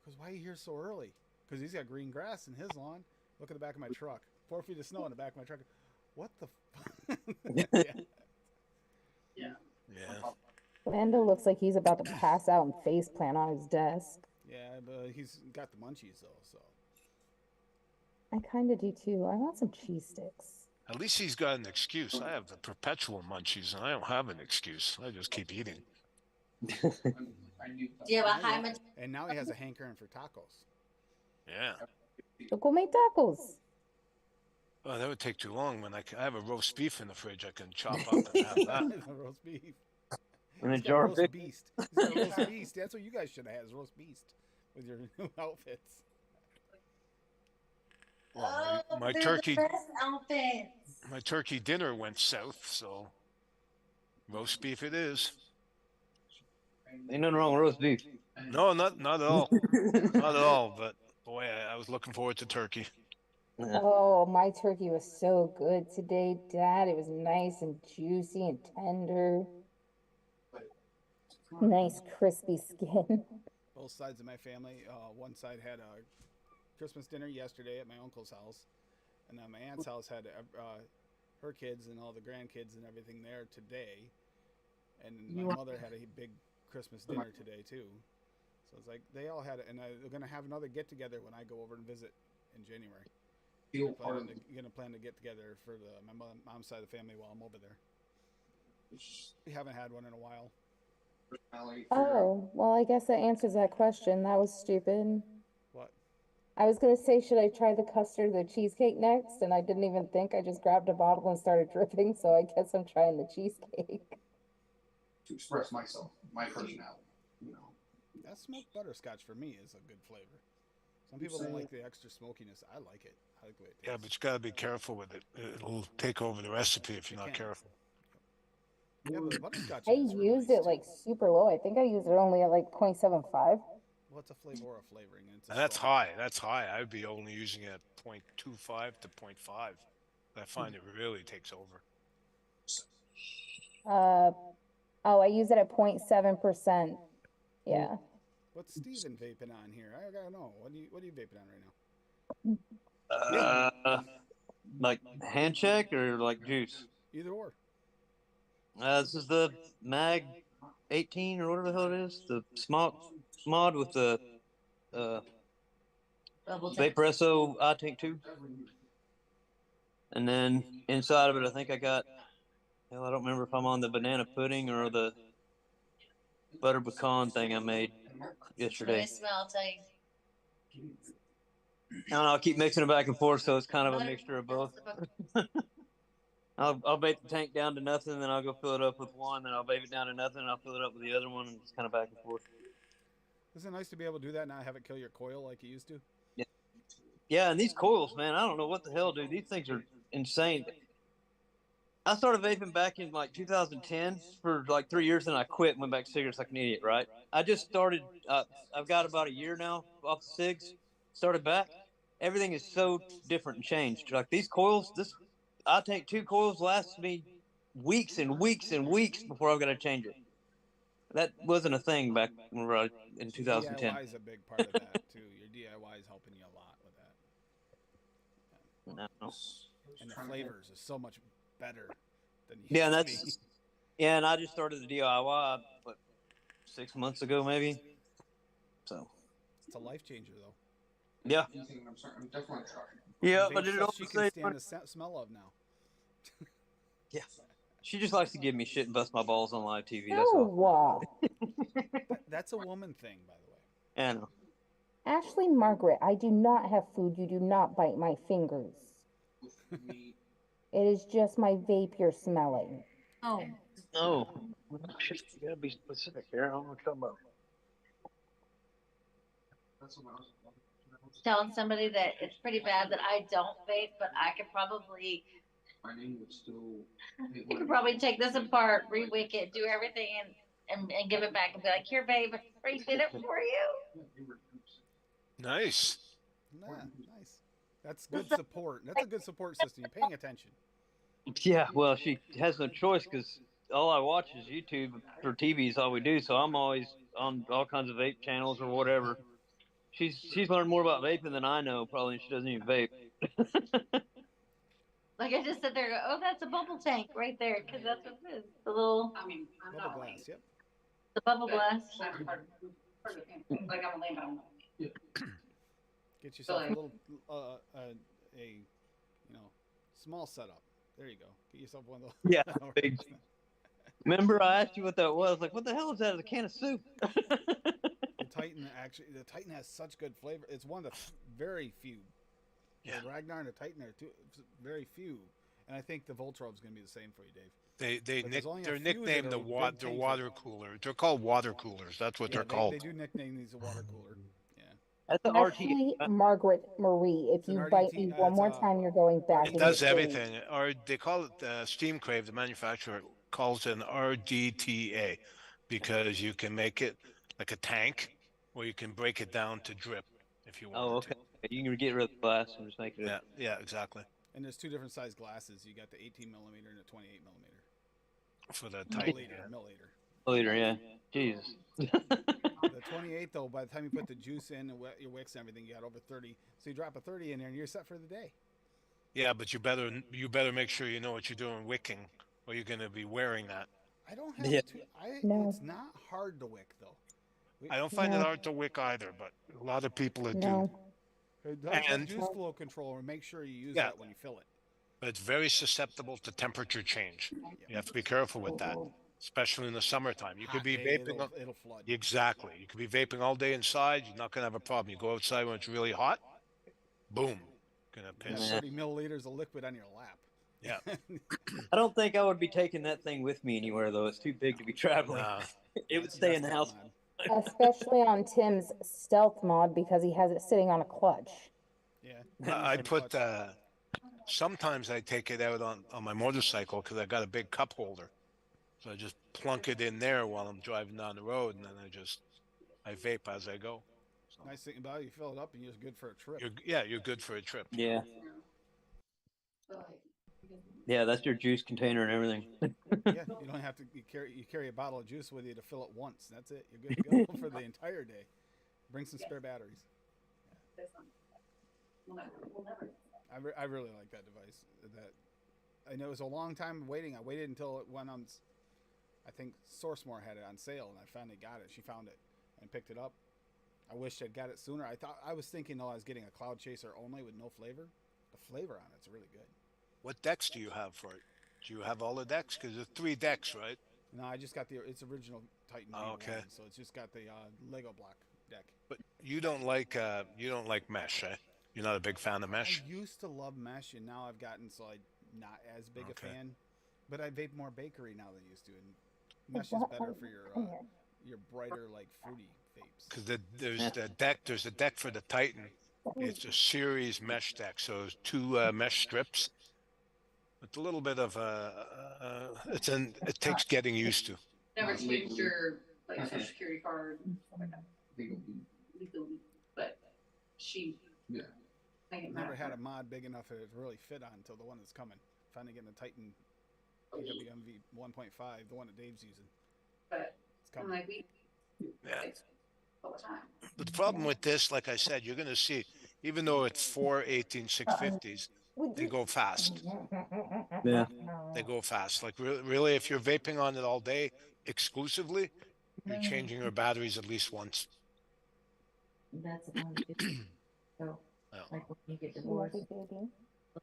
S2: Because why are you here so early? Because he's got green grass in his lawn. Look at the back of my truck. 4 feet of snow in the back of my truck. What the
S4: Yeah.
S1: Lando looks like he's about to pass out and face plant on his desk.
S2: Yeah, but he's got the munchies though, so.
S1: I kind of do too. I want some cheese sticks.
S4: At least he's got an excuse. I have the perpetual munchies, and I don't have an excuse. I just keep eating.
S13: Do you have a high much?
S2: And now he has a hankering for tacos.
S4: Yeah.
S1: So go make tacos.
S4: Oh, that would take too long. When I have a roast beef in the fridge, I can chop up and have that.
S2: Roast beef.
S12: And a jar of
S2: roast beast. Roast beast. That's what you guys should have had, is roast beast with your new outfits.
S4: Well,
S13: Oh,
S4: my
S13: they're
S4: turkey,
S13: the best outfits.
S4: my turkey dinner went south, so roast beef it is.
S12: Ain't nothing wrong with roast beef.
S4: No, not at all, not at all. But boy, I was looking forward to turkey.
S1: Oh, my turkey was so good today, Dad. It was nice and juicy and tender. Nice crispy skin.
S2: Both sides of my family. One side had a Christmas dinner yesterday at my uncle's house, and then my aunt's house had her kids and all the grandkids and everything there today. And my mother had a big Christmas dinner today too. So it's like they all had it, and they're gonna have another get together when I go over and visit in January. Gonna plan to get together for my mom's side of the family while I'm over there. We haven't had one in a while.
S1: Oh, well, I guess that answers that question. That was stupid.
S2: What?
S1: I was gonna say, should I try the custard or the cheesecake next? And I didn't even think. I just grabbed a bottle and started dripping, so I guess I'm trying the cheesecake.
S15: To express myself, my personality, you know.
S2: That smoked butterscotch for me is a good flavor. Some people don't like the extra smokiness. I like it. I like the way it tastes.
S4: Yeah, but you gotta be careful with it. It'll take over the recipe if you're not careful.
S2: Yeah, but the butterscotch
S1: I
S2: is really
S1: used
S2: nice
S1: it
S2: too.
S1: like super low. I think I used it only at like 0.75.
S2: Well, it's a flavor flavoring. And it's a
S4: And that's
S2: strong-
S4: high. That's high. I would be only using it at 0.25 to 0.5. I find it really takes over.
S1: Oh, I use it at 0.7%. Yeah.
S2: What's Steven vaping on here? I gotta know. What are you vaping on right now?
S12: Like handshake or like juice?
S2: Either or.
S12: This is the Mag 18 or whatever the hell it is. The mod with the Vaporesso I-Tank 2. And then inside of it, I think I got, hell, I don't remember if I'm on the banana pudding or the butter pecan thing I made yesterday.
S13: Smell, I'll tell you.
S12: I don't know, I'll keep mixing it back and forth, so it's kind of a mixture of both. I'll vape the tank down to nothing, then I'll go fill it up with one, then I'll vape it down to nothing, and I'll fill it up with the other one, and it's kind of back and forth.
S2: Isn't it nice to be able to do that and not have it kill your coil like you used to?
S12: Yeah, and these coils, man, I don't know what the hell, dude. These things are insane. I started vaping back in like 2010 for like 3 years, and I quit and went back to cigarettes like an idiot, right? I just started, I've got about a year now off the cigs, started back. Everything is so different and changed. Like these coils, I take 2 coils lasts me weeks and weeks and weeks before I've got to change it. That wasn't a thing back when in 2010.
S2: DIY is a big part of that too. Your DIY is helping you a lot with that.
S12: No.
S2: And the flavors is so much better than you
S12: Yeah, and
S2: used to
S12: that's
S2: be.
S12: and I just started the DIY 6 months ago maybe. So
S2: It's a life changer though.
S12: yeah.
S15: I'm definitely trying.
S12: Yeah,
S2: Vape
S12: but it
S2: stuff
S12: also
S2: she can
S12: say
S2: stand the smell of now.
S12: yeah. She just likes to give me shit and bust my balls on live TV. That's
S1: Oh,
S12: all.
S1: wow.
S2: That's a woman thing, by the way.
S12: I know.
S1: Ashley Margaret, I do not have food. You do not bite my fingers. It is just my vape you're smelling.
S13: Oh.
S12: No. Shit, you gotta be specific here. I don't know what you're talking about.
S13: Telling somebody that it's pretty bad that I don't vape, but I could probably
S15: My name would still.
S13: you could probably take this apart, rewick it, do everything and give it back and be like, here babe, I did it for you.
S4: Nice.
S2: Nah, nice. That's good support. That's a good support system. You're paying attention.
S12: Yeah, well, she has no choice because all I watch is YouTube for TV is all we do. So I'm always on all kinds of vape channels or whatever. She's learned more about vaping than I know, probably, and she doesn't even vape.
S13: Like I just sit there and go, oh, that's a bubble tank right there, because that's what it is. The little
S14: I'm
S2: Bubble
S14: not
S2: glass, yep.
S13: the bubble glass.
S14: Like I'm a layman.
S2: Get yourself a little, small setup. There you go. Get yourself one of those.
S12: Yeah, big. Remember, I asked you what that was. Like, what the hell is that? It's a can of soup.
S2: The Titan has such good flavor. It's one of the very few.
S4: Yeah.
S2: The Ragnar and the Titan are very few, and I think the Voltrove's going to be the same for you, Dave.
S4: They're
S2: But there's only a few
S4: nicknamed
S2: that
S4: the
S2: are big
S4: water
S2: tanks
S4: water
S2: like-
S4: cooler. They're called water coolers. That's what
S2: Yeah,
S4: they're called.
S2: They do nickname these a water cooler. Yeah.
S12: That's the
S1: Ashley Margaret Marie, if
S2: an
S1: you bite
S2: RDT,
S1: me one more time, you're going back.
S4: It
S1: in
S4: does
S1: your cage.
S4: everything. Or they call it Steam Crave. The manufacturer calls it an RDTA because you can make it like a tank, or you can break it down to drip if you want.
S12: Oh, okay. You can get rid of the glass and just make it.
S4: Yeah, yeah, exactly.
S2: And there's 2 different size glasses. You got the 18 millimeter and the 28 millimeter.
S4: For the Titan.
S2: Milliliter.
S12: Milliliter, yeah. Jesus.
S2: The 28 though, by the time you put the juice in and your wicks and everything, you got over 30. So you drop a 30 in there and you're set for the day.
S4: Yeah, but you better make sure you know what you're doing wicking, or you're going to be wearing that.
S2: I don't have
S1: No.
S2: It's not hard to wick though.
S4: I don't find
S1: No.
S4: it hard to wick either, but a lot of people that do.
S1: No.
S2: It does have
S4: And-
S2: juice flow control, and make sure you use
S4: Yeah.
S2: that when you fill it.
S4: But it's very susceptible to temperature change. You have to be careful with that, especially in the summertime. You could
S2: Hot
S4: be
S2: day,
S4: vaping.
S2: it'll flood.
S4: Exactly. You could be vaping all day inside. You're not going to have a problem. You go outside when it's really hot, boom, going to
S2: You got
S4: piss.
S2: 30 milliliters of liquid on your lap.
S4: Yeah.
S12: I don't think I would be taking that thing with me anywhere, though. It's too big to be traveling.
S4: Nah.
S12: It would stay in the house.
S1: Especially on Tim's stealth mod because he has it sitting on a clutch.
S2: Yeah.
S4: I put sometimes I take it out on my motorcycle because I got a big cup holder, so I just plunk it in there while I'm driving down the road, and then I vape as I go. So
S2: Nice thing about it, you fill it up and you're good for a trip.
S4: you're good for a trip.
S12: Yeah. Yeah, that's your juice container and everything.
S2: Yeah, you don't have to. You carry a bottle of juice with you to fill it once. That's it. You're good to go for the entire day. Bring some spare batteries. I really like that device. That I know it was a long time waiting. I waited until it went on. I think Sourcemore had it on sale, and I finally got it. She found it and picked it up. I wish I'd got it sooner. I was thinking though I was getting a Cloud Chaser only with no flavor. The flavor on it's really good.
S4: What decks do you have for it? Do you have all the decks? Because there's 3 decks, right?
S2: No, I just got it's original Titan.
S4: Oh, okay.
S2: So it's just got the Lego block deck.
S4: But you don't like mesh, eh? You're not a big fan of mesh.
S2: I used to love mesh, and now I've gotten so I'm not as big a fan. But I vape more bakery now than I used to, and mesh is better for your brighter, like fruity vapes.
S4: Because there's a deck for the Titan. It's a series mesh deck, so it's 2 mesh strips. It's a little bit of it takes getting used to.
S14: Never changed your like social security card and stuff like that. Legally, but she.
S15: Yeah.
S2: Never had a mod big enough to really fit on until the one that's coming. Finally getting the Titan PWMV 1.5, the one that Dave's using.
S14: But
S2: it's coming.
S14: I'm like all the time.
S4: But the problem with this, like I said, you're going to see, even though it's 4 18650s, they go fast.
S12: Yeah.
S4: They go fast. Like really, if you're vaping on it all day exclusively, you're changing your batteries at least once.
S13: That's the one. So, like when you get divorced,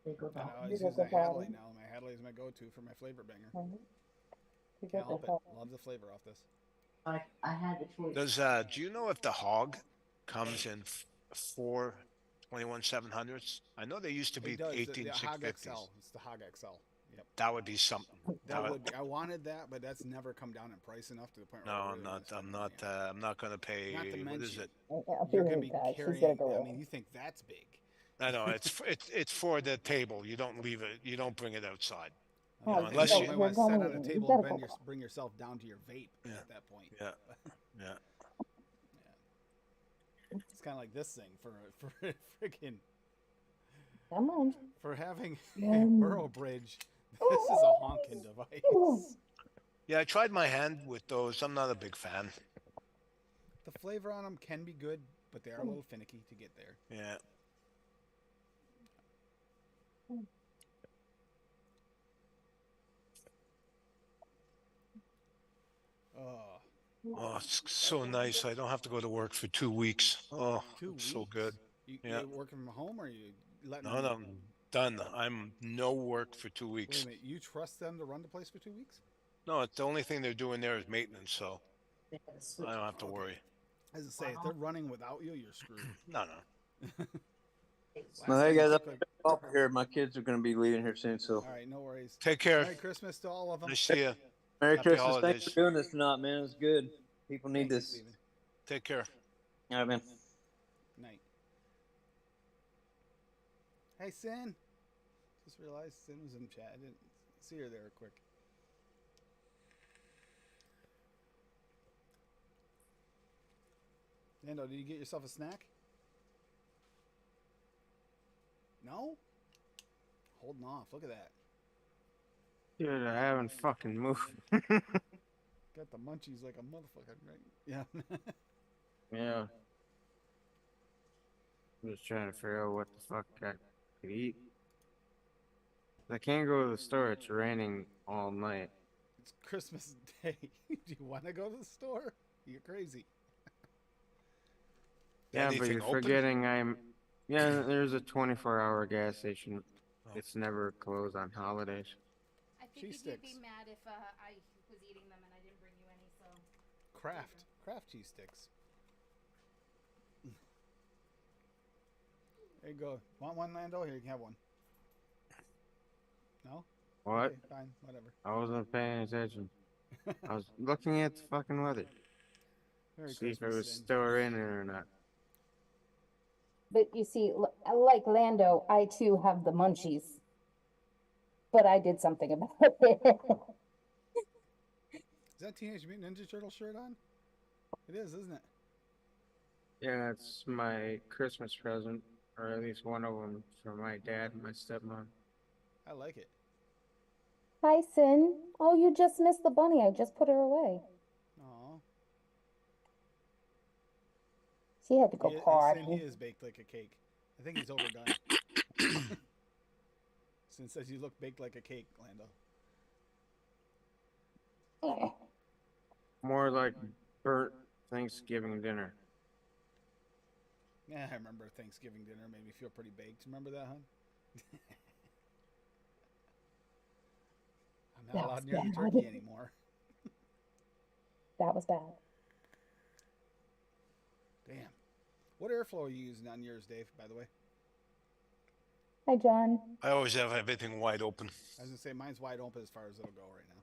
S13: they go
S2: I
S13: down.
S2: know, I was using a Hadley now. My Hadley is my go-to for my flavor banger. Can't help it. Love the flavor off this.
S13: I had the choice.
S4: Do you know if the Hog comes in 4 21/700s? I know they used to be
S2: It does.
S4: 18
S2: the Hog
S4: 650s.
S2: XL. It's the Hog XL. Yep.
S4: That would be something.
S2: I wanted that, but that's never come down in price enough to the point.
S4: No, I'm not going to pay.
S2: Not to
S4: What
S2: mention,
S4: is it?
S2: You're going to be carrying. I mean, you think that's big?
S4: I know it's for the table. You don't leave it. You don't bring it outside.
S1: Oh,
S4: Unless
S2: you
S4: you.
S2: might want to sit on a table and bring yourself down to your vape at that point.
S4: Yeah. Yeah.
S2: It's kind of like this thing for freaking.
S1: Come on.
S2: For having a Burrow Bridge, this is a honking device.
S4: Yeah, I tried my hand with those. I'm not a big fan.
S2: The flavor on them can be good, but they are a little finicky to get there.
S4: Yeah. Oh, it's so nice. I don't have to go to work for 2 weeks. Oh,
S2: 2 weeks?
S4: so good.
S2: Yeah. You working from home, or are you letting?
S4: No, I'm done. I'm no work for 2 weeks.
S2: Wait a minute. You trust them to run the place for 2 weeks?
S4: No, it's the only thing they're doing there is maintenance, so I don't have to worry.
S2: As I say, if they're running without you, you're screwed.
S4: No.
S12: Well, hey guys, I'm off here. My kids are going to be leaving here soon, so.
S2: All right, no worries.
S4: Take care.
S2: Merry Christmas to all of them.
S4: Nice to see you.
S12: Merry
S4: Happy
S12: Christmas.
S4: holidays.
S12: Thanks for doing this tonight, man. It's good. People need this.
S4: Take care.
S12: All right, man.
S2: Night. Hey, Sin. Just realized Sin was in chat. I didn't see her there quick. Nando, did you get yourself a snack? No? Holding off. Look at that.
S10: Dude, I haven't fucking moved.
S2: Got the munchies like a motherfucker, right? Yeah.
S10: Yeah. I'm just trying to figure out what the fuck I could eat. I can't go to the store. It's raining all night.
S2: It's Christmas Day. Do you want to go to the store? You're crazy.
S10: Yeah, but you're forgetting Yeah, there's a 24-hour gas station. It's never closed on holidays.
S16: I
S2: Cheese
S16: figured you'd be
S2: sticks.
S16: mad if I was eating them and I didn't bring you any, so.
S2: Kraft cheese sticks. There you go. Want one, Lando? Here, you can have one. No?
S10: What?
S2: Okay, fine, whatever.
S10: I wasn't paying attention. I was looking at the fucking weather.
S2: Merry
S10: See if it
S2: Christmas,
S10: was
S2: Sin.
S10: still in there or not.
S1: But you see, like Lando, I too have the munchies. But I did something about it.
S2: Is that Teenage Mutant Ninja Turtle shirt on? It is, isn't it?
S10: Yeah, it's my Christmas present, or at least one of them, for my dad and my stepmom.
S2: I like it.
S1: Hi, Sin. Oh, you just missed the bunny. I just put her away.
S2: Aw.
S1: She had to go
S2: Sin,
S1: potty.
S2: he is baked like a cake. I think he's overdone. Sin says you look baked like a cake, Lando.
S10: More like burnt Thanksgiving dinner.
S2: Yeah, I remember Thanksgiving dinner made me feel pretty baked. Remember that, hon? I'm not allowed near the turkey anymore.
S1: That was bad.
S2: Damn. What airflow are you using on yours, Dave, by the way?
S1: Hi, John.
S4: I always have everything wide open,
S2: I was going to say mine's wide open as far as it'll go right now.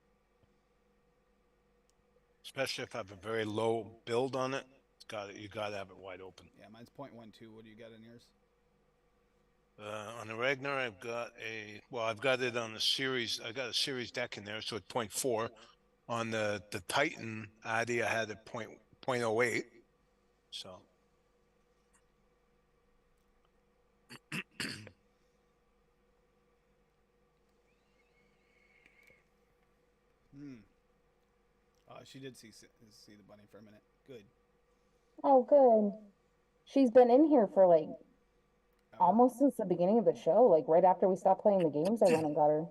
S4: especially if I have a very low build on it. You gotta have it wide open.
S2: Yeah, mine's 0.12. What do you got on yours?
S4: On the Ragnar, I've got it on the series. I got a series deck in there, so it's 0.4. On the Titan Addy, I had it 0.08. So.
S2: She did see the bunny for a minute. Good.
S1: Oh, good. She's been in here for like almost since the beginning of the show. Like right after we stopped playing the games, I went and got her.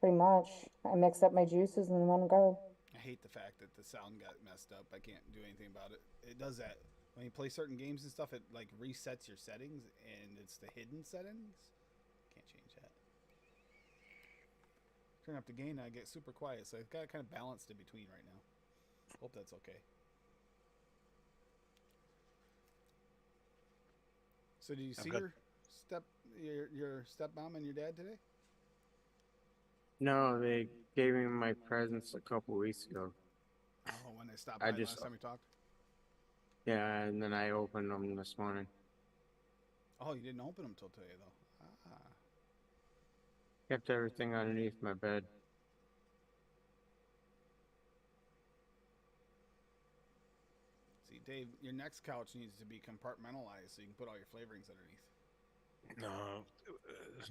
S1: Pretty much. I mixed up my juices and went and got her.
S2: I hate the fact that the sound got messed up. I can't do anything about it. It does that. When you play certain games and stuff, it like resets your settings, and it's the hidden settings. Can't change that. Turn up the gain, I get super quiet, so I've got it kind of balanced in between right now. Hope that's okay. So did you see your stepmom and your dad today?
S10: No, they gave me my presents a couple weeks ago.
S2: Oh, when they stopped by last time we talked?
S10: Yeah, and then I opened them this morning.
S2: Oh, you didn't open them till today, though. Ah.
S10: Kept everything underneath my bed.
S2: See, Dave, your next couch needs to be compartmentalized so you can put all your flavorings underneath.
S4: No,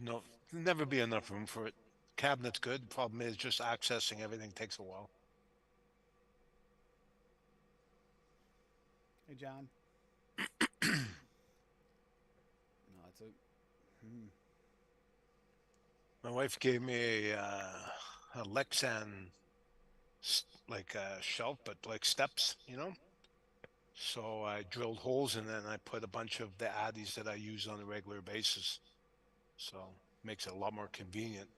S4: there'll never be enough room for it. Cabinet's good. The problem is just accessing everything takes a while.
S2: Hey, John. No, it's a.
S4: My wife gave me a Lexan, like a shelf, but like steps, you know? So I drilled holes in it and I put a bunch of the Addies that I use on a regular basis. So makes it a lot more convenient.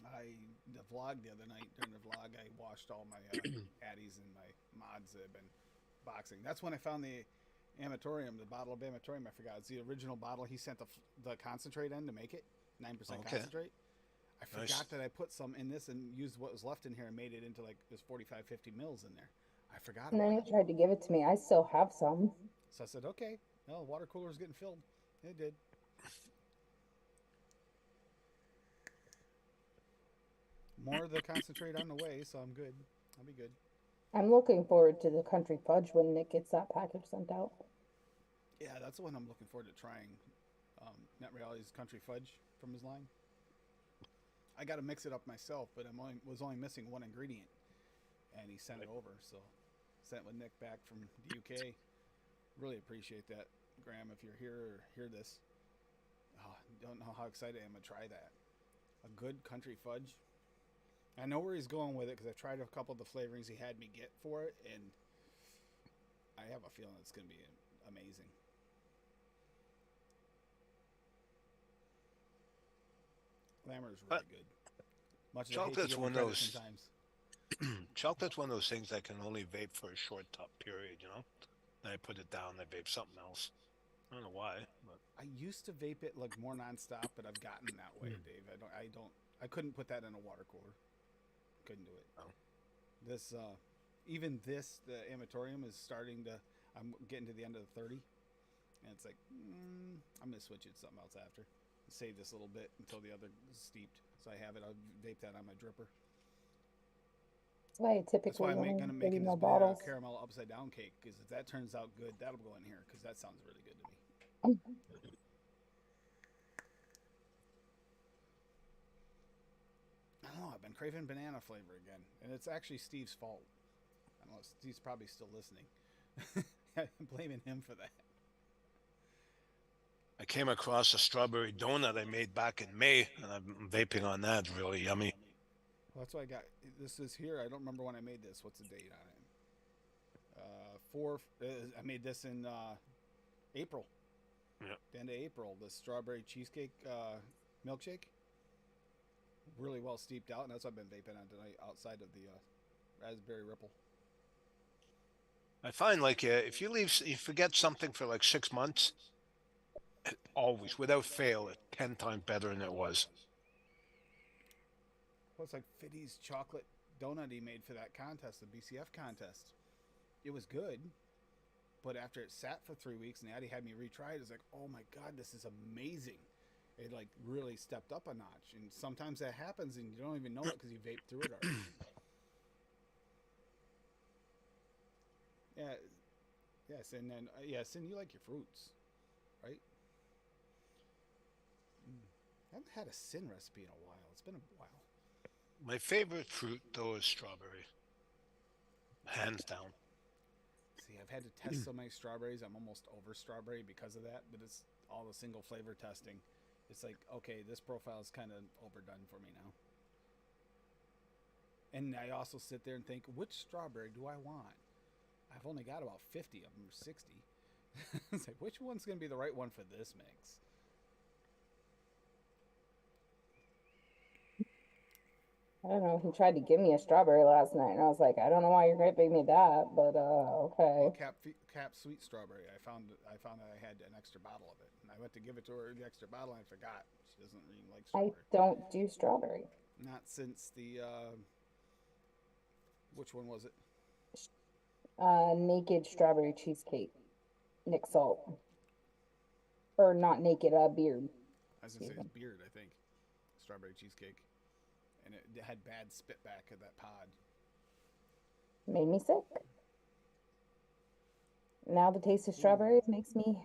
S2: The vlog the other night, during the vlog, I washed all my Addies and my mods that have been boxing. That's when I found the Amatorium, the bottle of Amatorium. I forgot. It's the original bottle he sent the concentrate in to make it. 9% concentrate. I forgot that I put some in this and used what was left in here and made it into like there's 45, 50 mils in there. I forgot.
S1: And then he tried to give it to me. I still have some.
S2: So I said, okay, no, the water cooler's getting filled. It did. More of the concentrate on the way, so I'm good. I'll be good.
S1: I'm looking forward to the country fudge when Nick gets that package sent out.
S2: Yeah, that's the one I'm looking forward to trying. Net Reality's country fudge from his line. I got to mix it up myself, but was only missing one ingredient, and he sent it over. So sent with Nick back from the UK. Really appreciate that, Graham. If you're here or hear this, don't know how excited I am to try that. A good country fudge. I know where he's going with it because I tried a couple of the flavorings he had me get for it, and I have a feeling it's going to be amazing. Glamour is really good. Much as
S4: Chocolate's one of those.
S2: Sometimes.
S4: Chocolate's one of those things I can only vape for a short period, you know. Then I put it down, I vape something else. I don't know why, but
S2: I used to vape it like more nonstop, but I've gotten that way, Dave. I couldn't put that in a water cooler. Couldn't do it.
S4: Oh.
S2: This even this, the Amatorium is starting to. I'm getting to the end of the 30, and it's like I'm gonna switch it to something else after. Save this a little bit until the other is steeped, so I have it. I'll vape that on my dripper.
S1: That's why I
S2: That's
S1: typically
S2: why I'm
S1: only
S2: gonna make
S1: baby
S2: this
S1: more bottles.
S2: caramel upside down cake, because if that turns out good, that'll go in here, because that sounds really good to me. I don't know. I've been craving banana flavor again, and it's actually Steve's fault. I don't know. Steve's probably still listening. I'm blaming him for that.
S4: I came across a strawberry donut I made back in May, and I'm vaping on that. It's really yummy.
S2: Well, that's what I got. This is here. I don't remember when I made this. What's the date on it? I made this in April.
S4: Yeah.
S2: The end of April. The strawberry cheesecake milkshake. Really well steeped out, and that's what I've been vaping on tonight outside of the raspberry ripple.
S4: I find like if you forget something for like 6 months, always, without fail, it's 10 times better than it was.
S2: Well, it's like Fiddy's chocolate donut he made for that contest, the BCF contest. It was good, but after it sat for 3 weeks and Addie had me retry it, it's like, oh my God, this is amazing. It like really stepped up a notch, and sometimes that happens and you don't even know it because you vaped through it already. Yeah, yes, and then Sin, you like your fruits, right? I haven't had a Sin recipe in a while. It's been a while.
S4: My favorite fruit though is strawberry, hands down.
S2: See, I've had to test so many strawberries. I'm almost over strawberry because of that, but it's all the single flavor testing. It's like, okay, this profile is kind of overdone for me now. And I also sit there and think, which strawberry do I want? I've only got about 50 of them, or 60. It's like, which one's going to be the right one for this mix?
S1: I don't know. He tried to give me a strawberry last night, and I was like, I don't know why you're giving me that, but okay.
S2: Well, Cap sweet strawberry. I found that I had an extra bottle of it, and I went to give it to her the extra bottle, and I forgot. She doesn't really like
S1: I
S2: strawberry.
S1: don't do strawberry.
S2: Not since the which one was it?
S1: Naked strawberry cheesecake. Nick Salt. Or not naked, Beard.
S2: I was gonna say it's Beard, I think. Strawberry cheesecake. And it had bad spit back of that pod.
S1: Made me sick. Now the taste of strawberries makes me...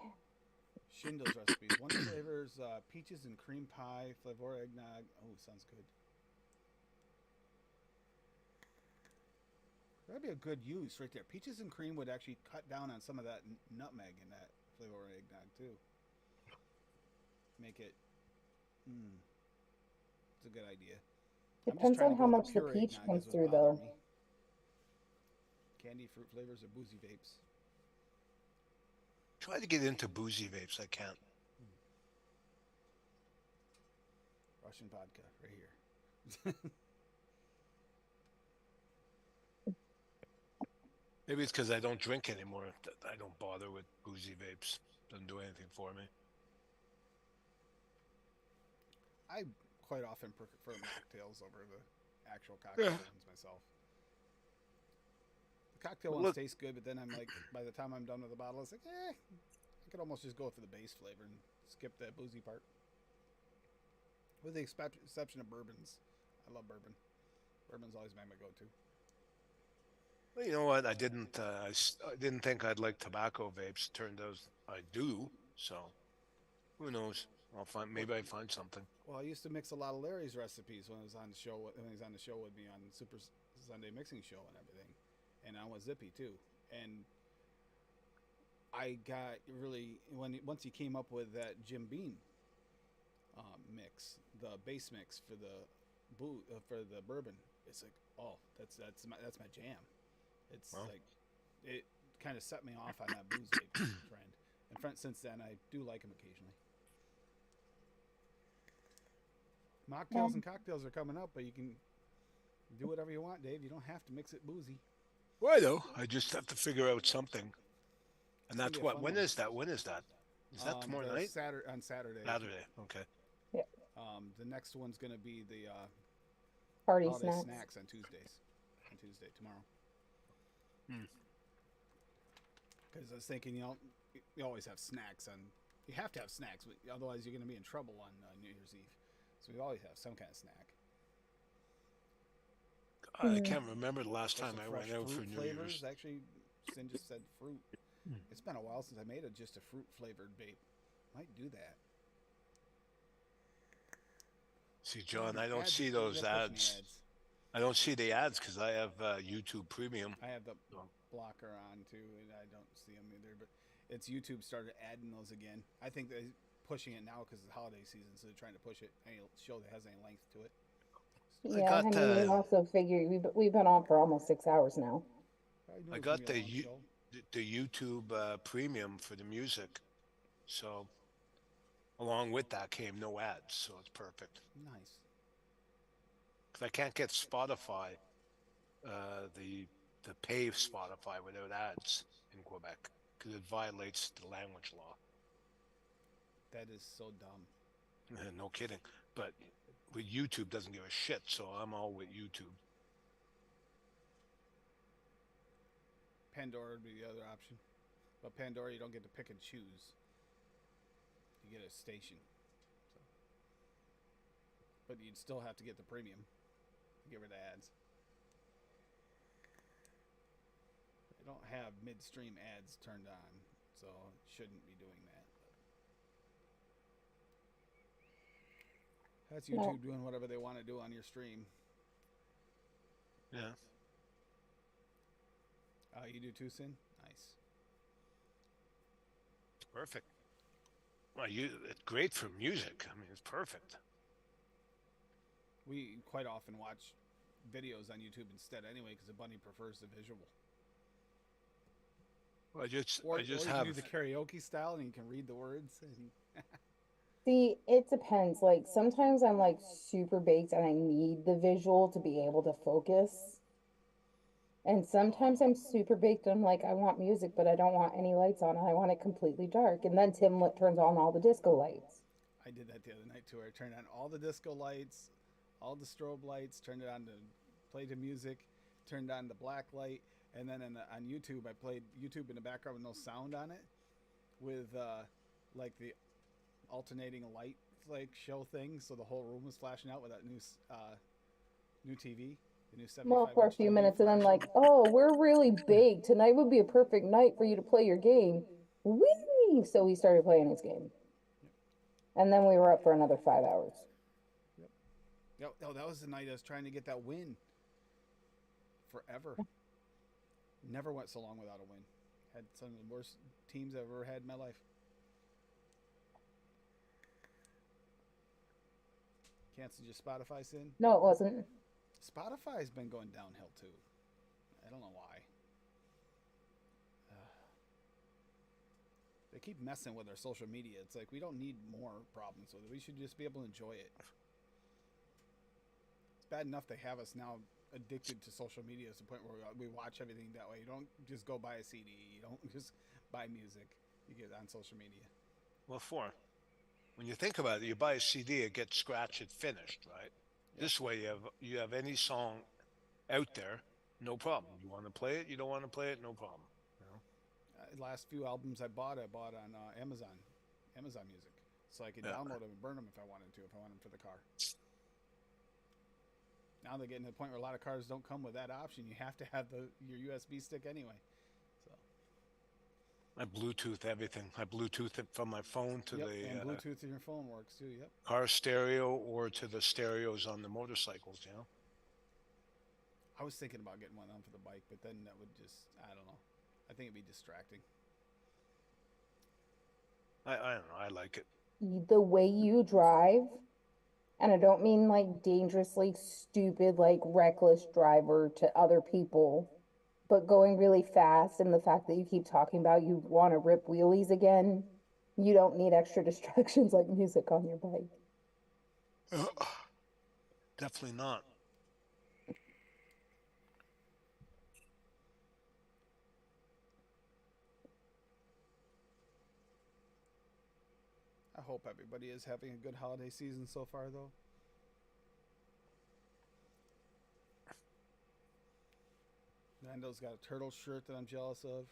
S2: Shindo's recipes. One flavor's peaches and cream pie, flavor eggnog. Oh, sounds good. That'd be a good use right there. Peaches and cream would actually cut down on some of that nutmeg in that flavor eggnog too. Make it... It's a good idea.
S1: Depends on how much the peach comes through, though.
S2: Candy, fruit flavors, or boozy vapes.
S4: Try to get into boozy vapes. I can't.
S2: Russian vodka, right here.
S4: Maybe it's because I don't drink anymore. I don't bother with boozy vapes. Doesn't do anything for me.
S2: I quite often prefer mocktails over the actual cocktail ones myself. The cocktail ones taste good, but then I'm like, by the time I'm done with the bottle, it's like, I could almost just go for the base flavor and skip that boozy part. With the exception of bourbons. I love bourbon. Bourbon's always been my go-to.
S4: Well, you know what? I didn't think I'd like tobacco vapes. Turned out I do. So, who knows? Maybe I find something.
S2: Well, I used to mix a lot of Larry's recipes when he was on the show. When he was on the show with me on Super Sunday Mixing Show and everything, and I was Zippy too. And I got really once he came up with that Jim Beam mix, the base mix for the bourbon. It's like, oh, that's my jam. It's like it kind of set me off on that booze vape trend. And since then, I do like them occasionally. Mocktails and cocktails are coming up, but you can do whatever you want, Dave. You don't have to mix it boozy.
S4: Why though? I just have to figure out something. And that's what. When is that? When is that? Is that tomorrow night?
S2: On Saturday.
S4: Saturday. Okay.
S1: Yeah.
S2: The next one's going to be the
S1: party
S2: holiday
S1: snacks
S2: on Tuesdays. On Tuesday tomorrow. Because I was thinking, you always have snacks on. You have to have snacks, otherwise you're going to be in trouble on New Year's Eve. So we always have some kind of snack.
S4: I can't remember the last time
S2: Some
S4: I
S2: fresh
S4: went out for
S2: fruit
S4: New
S2: flavors.
S4: Year's.
S2: Actually, Sin just said fruit. It's been a while since I made just a fruit flavored vape. Might do that.
S4: See, John, I don't
S2: Ads,
S4: see those
S2: they're pushing
S4: ads. I don't see the ads because I have YouTube Premium.
S2: I have the blocker on too, and I don't see them either. But it's YouTube started adding those again. I think they're pushing it now because it's the holiday season, so they're trying to push it. Any show that has any length to it.
S1: Yeah, I mean, you also figure we've been on for almost 6 hours now.
S4: I got the YouTube Premium for the music, so along with that came no ads, so it's perfect.
S2: Nice.
S4: Because I can't get Spotify, the pay Spotify without ads in Quebec, because it violates the language law.
S2: That is so dumb.
S4: No kidding. But with YouTube doesn't give a shit, so I'm all with YouTube.
S2: Pandora would be the other option. But Pandora, you don't get to pick and choose. You get a station. So. But you'd still have to get the premium to get rid of ads. They don't have midstream ads turned on, so it shouldn't be doing that. That's YouTube doing whatever they want to do on your stream.
S4: Yeah.
S2: You do too, Sin? Nice.
S4: Perfect. Well, it's great for music. I mean, it's perfect.
S2: We quite often watch videos on YouTube instead anyway, because the bunny prefers the visual.
S4: Well, I just
S2: or
S4: have
S2: you can do the karaoke style, and you can read the words. And
S1: See, it depends. Like sometimes I'm like super baked and I need the visual to be able to focus. And sometimes I'm super baked and I'm like, I want music, but I don't want any lights on. I want it completely dark. And then Tim turns on all the disco lights.
S2: I did that the other night too. I turned on all the disco lights, all the strobe lights, turned it on to play the music, turned on the black light, and then on YouTube I played YouTube in the background with no sound on it, with like the alternating light like show thing, so the whole room was flashing out with that new TV. The new 75
S1: Well, for a few minutes, and then like,
S2: flashing.
S1: oh, we're really big. Tonight would be a perfect night for you to play your game. Whee! So we started playing his game. And then we were up for another 5 hours.
S2: Yep. Oh, that was the night I was trying to get that win. Forever. Never went so long without a win. Had some of the worst teams I've ever had in my life. Cancel your Spotify, Sin?
S1: No, it wasn't.
S2: Spotify's been going downhill too. I don't know why. They keep messing with our social media. It's like we don't need more problems with it. We should just be able to enjoy it. It's bad enough they have us now addicted to social media to the point where we watch everything that way. You don't just go buy a CD. You don't just buy music. You get it on social media.
S4: Well, when you think about it, you buy a CD, it gets scratched and finished, right? Yep. This way, you have any song out there, no problem. You want to play it, you don't want to play it, no problem. You know?
S2: Last few albums I bought on Amazon Music, so I could download them and burn them if I wanted to, if I wanted them for the car. Now they're getting to the point where a lot of cars don't come with that option. You have to have your USB stick anyway. So
S4: I Bluetooth everything. I Bluetooth it from my phone to the
S2: and Bluetooth in your phone works too. Yep.
S4: Car stereo or to the stereos on the motorcycles. You know.
S2: I was thinking about getting one on for the bike, but then that would I don't know. I think it'd be distracting.
S4: I don't know. I like it.
S1: The way you drive, and I don't mean like dangerously stupid, like reckless driver to other people, but going really fast, and the fact that you keep talking about you want to rip wheelies again, you don't need extra distractions like music on your bike.
S4: Definitely not.
S2: I hope everybody is having a good holiday season so far, though. I Lando's got a turtle shirt that I'm jealous of.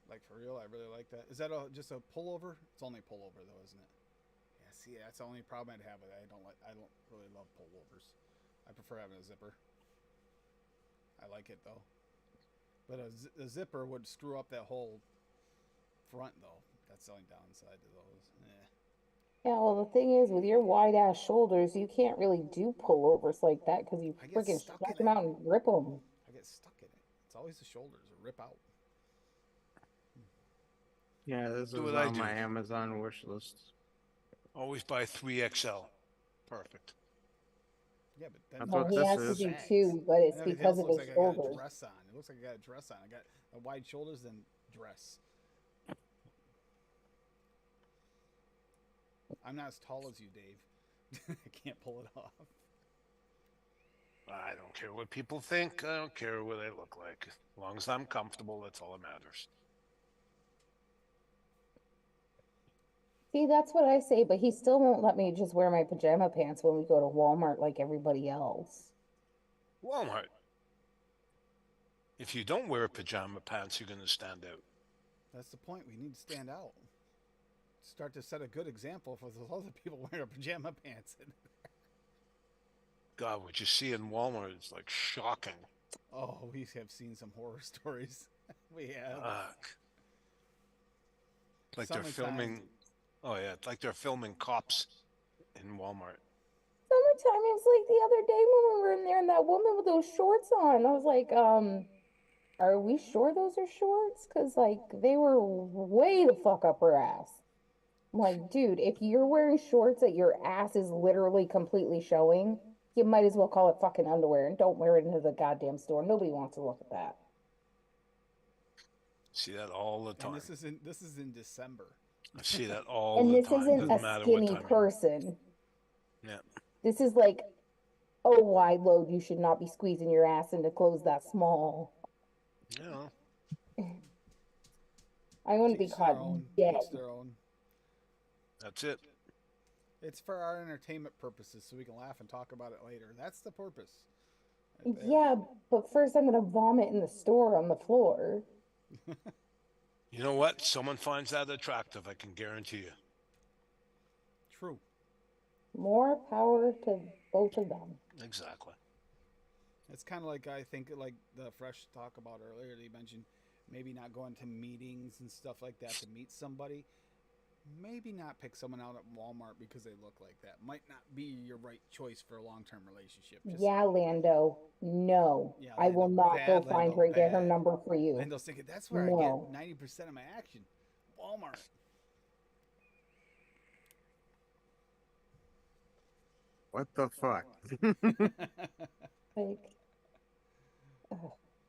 S2: Like, for real, I really like that. Is that just a pullover? It's only a pullover, though, isn't it? Yeah, see, that's the only problem I'd have with it. I don't really love pullovers. I prefer having a zipper. I like it, though. But a zipper would screw up that whole front, though. That's the only downside to those.
S1: Yeah, well, the thing is, with your wide ass shoulders, you can't really do pullovers like that because you
S2: I get
S1: freaking
S2: stuck
S1: stretch
S2: in
S1: them
S2: it.
S1: out and rip them.
S2: I get stuck in it. It's always the shoulders that rip out.
S10: Yeah, this
S4: Do
S10: is
S4: what I
S10: on
S4: do.
S10: my Amazon wish list.
S4: Always buy 3XL. Perfect.
S2: Yeah, but then
S10: That's
S1: Well,
S10: what
S1: he
S10: this
S1: has
S10: is.
S1: to do two, but it's
S2: And everything
S1: because
S2: else
S1: of
S2: looks
S1: his
S2: like I got a
S1: shoulders.
S2: dress on. It looks like I got a dress on. I got a wide shoulders and dress. I'm not as tall as you, Dave. I can't pull it off.
S4: I don't care what people think. I don't care what they look like. As long as I'm comfortable, that's all that matters.
S1: See, that's what I say, but he still won't let me just wear my pajama pants when we go to Walmart like everybody else.
S4: Walmart. If you don't wear pajama pants, you're going to stand out.
S2: That's the point. We need to stand out. Start to set a good example for those other people wearing pajama pants.
S4: God, what you see in Walmart is like shocking.
S2: Oh, we have seen some horror stories. We have.
S4: Like they're
S2: Summertime.
S4: filming. Oh yeah, it's like they're filming cops in Walmart.
S1: Summertime, it was like the other day when we were in there and that woman with those shorts on. I was like, are we sure those are shorts? Because, like, they were way the fuck up her ass. I'm like, dude, if you're wearing shorts that your ass is literally completely showing, you might as well call it fucking underwear and don't wear it into the goddamn store. Nobody wants to look at that.
S4: See that all the time.
S2: And this is in December.
S4: I see that all
S1: And
S4: the
S1: this
S4: time.
S1: isn't
S4: Doesn't
S1: a
S4: matter what
S1: skinny
S4: time.
S1: person.
S4: Yeah.
S1: This is like, oh, wide load. You should not be squeezing your ass into clothes that small.
S4: Yeah.
S1: I want to be
S2: Each their
S1: caught
S2: own.
S1: dead.
S2: Each their own.
S4: That's it.
S2: It's for our entertainment purposes, so we can laugh and talk about it later. That's the purpose. Right there.
S1: Yeah, but first I'm gonna vomit in the store on the floor.
S4: You know what? Someone finds that attractive, I can guarantee you.
S2: True.
S1: More power to both of them.
S4: Exactly.
S2: It's kind of like, I think, like the Fresh talk about earlier. They mentioned maybe not going to meetings and stuff like that to meet somebody. Maybe not pick someone out at Walmart because they look like that. Might not be your right choice for a long-term relationship. Just
S1: Yeah, Lando. No.
S2: Yeah,
S1: I will
S2: Lando.
S1: not
S2: Bad,
S1: go find
S2: Lando,
S1: her and get her
S2: bad.
S1: number for you.
S2: Lando's thinking, that's where
S1: No.
S2: I get 90% of my action. Walmart.
S10: What the fuck?
S1: Like,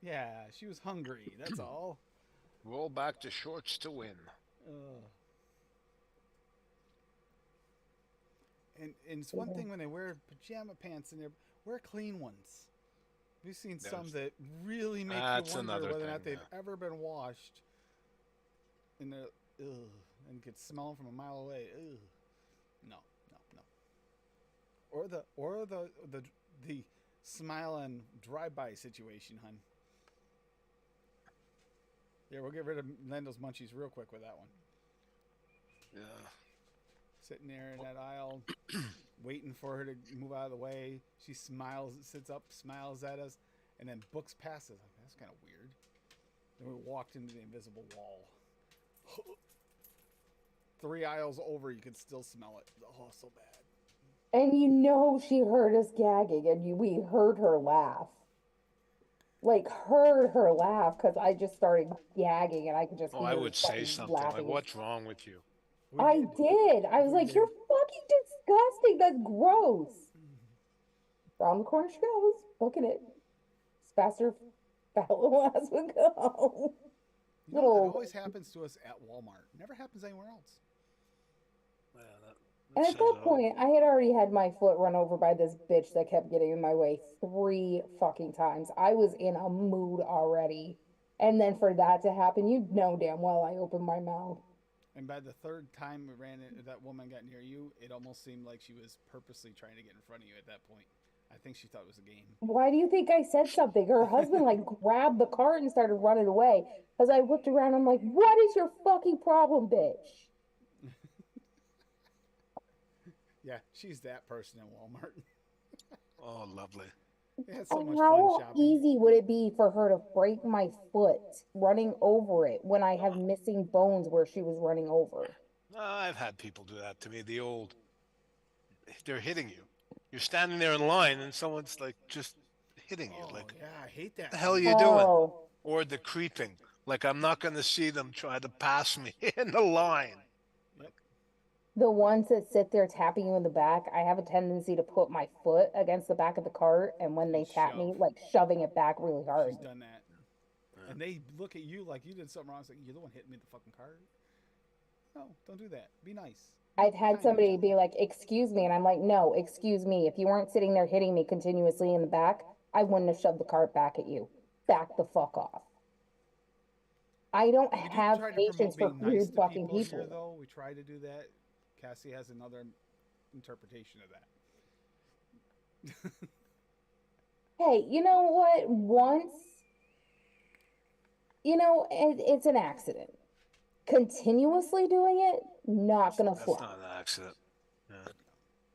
S2: Yeah, she was hungry. That's all.
S4: Roll back to shorts to win.
S2: And it's one thing when they wear pajama pants and they wear clean ones. We've seen some that really make
S4: That's
S2: you wonder
S4: another
S2: whether or not
S4: thing,
S2: they've ever been washed. And they're, ugh, and you could smell them from a mile away. Ugh. No. Or the smile and drive-by situation, hun. Yeah, we'll get rid of Lando's munchies real quick with that one.
S4: Yeah.
S2: Sitting there in that aisle, waiting for her to move out of the way. She smiles, sits up, smiles at us, and then books past us. Like, that's kind of weird. Then we walked into the invisible wall. 3 aisles over, you could still smell it. Oh, so bad.
S1: and you know she heard us gagging and we heard her laugh. Like, heard her laugh because I just started gagging and I could just
S4: Oh,
S1: hear
S4: I
S1: her
S4: would say
S1: fucking
S4: something like,
S1: laughing.
S4: what's wrong with you?
S1: I did. I was like, you're fucking disgusting. That's gross. Around the corner she goes, booking it. As fast as fat little ass would go.
S2: You know,
S1: Little.
S2: that always happens to us at Walmart. Never happens anywhere else.
S1: And at that point, I had already had my foot run over by this bitch that kept getting in my way 3 fucking times. I was in a mood already. And then for that to happen, you know damn well I opened my mouth.
S2: And by the 3rd time we ran it, that woman got near you, it almost seemed like she was purposely trying to get in front of you at that point. I think she thought it was a game.
S1: Why do you think I said something? Her husband like grabbed the cart and started running away. As I looked around, I'm like, what is your fucking problem, bitch?
S2: Yeah, she's that person in Walmart.
S4: Oh, lovely.
S2: They had so
S1: And
S2: much fun
S1: how
S2: shopping.
S1: easy would it be for her to break my foot running over it when I have missing bones where she was running over?
S4: I've had people do that to me. They're hitting you. You're standing there in line and someone's like just hitting you. Like,
S2: yeah, I hate that.
S4: What the hell are you doing? Or the creeping. Like, I'm not going to see them try to pass me in the line.
S1: The ones that sit there tapping you in the back, I have a tendency to put my foot against the back of the cart, and when they tap me, like shoving it back really hard.
S2: She's done that. And they look at you like you did something wrong. It's like, you're the one hitting me in the fucking cart. No, don't do that. Be nice.
S1: I've had somebody be like, excuse me, and I'm like, no, excuse me. If you weren't sitting there hitting me continuously in the back, I wouldn't have shoved the cart back at you. Back the fuck off. I don't have patience for rude fucking people.
S2: Here, though, we try to do that. Cassie has another interpretation of that.
S1: Hey, you know what? Once, it's an accident. Continuously doing it, not gonna fly.
S4: That's not an accident. Yeah.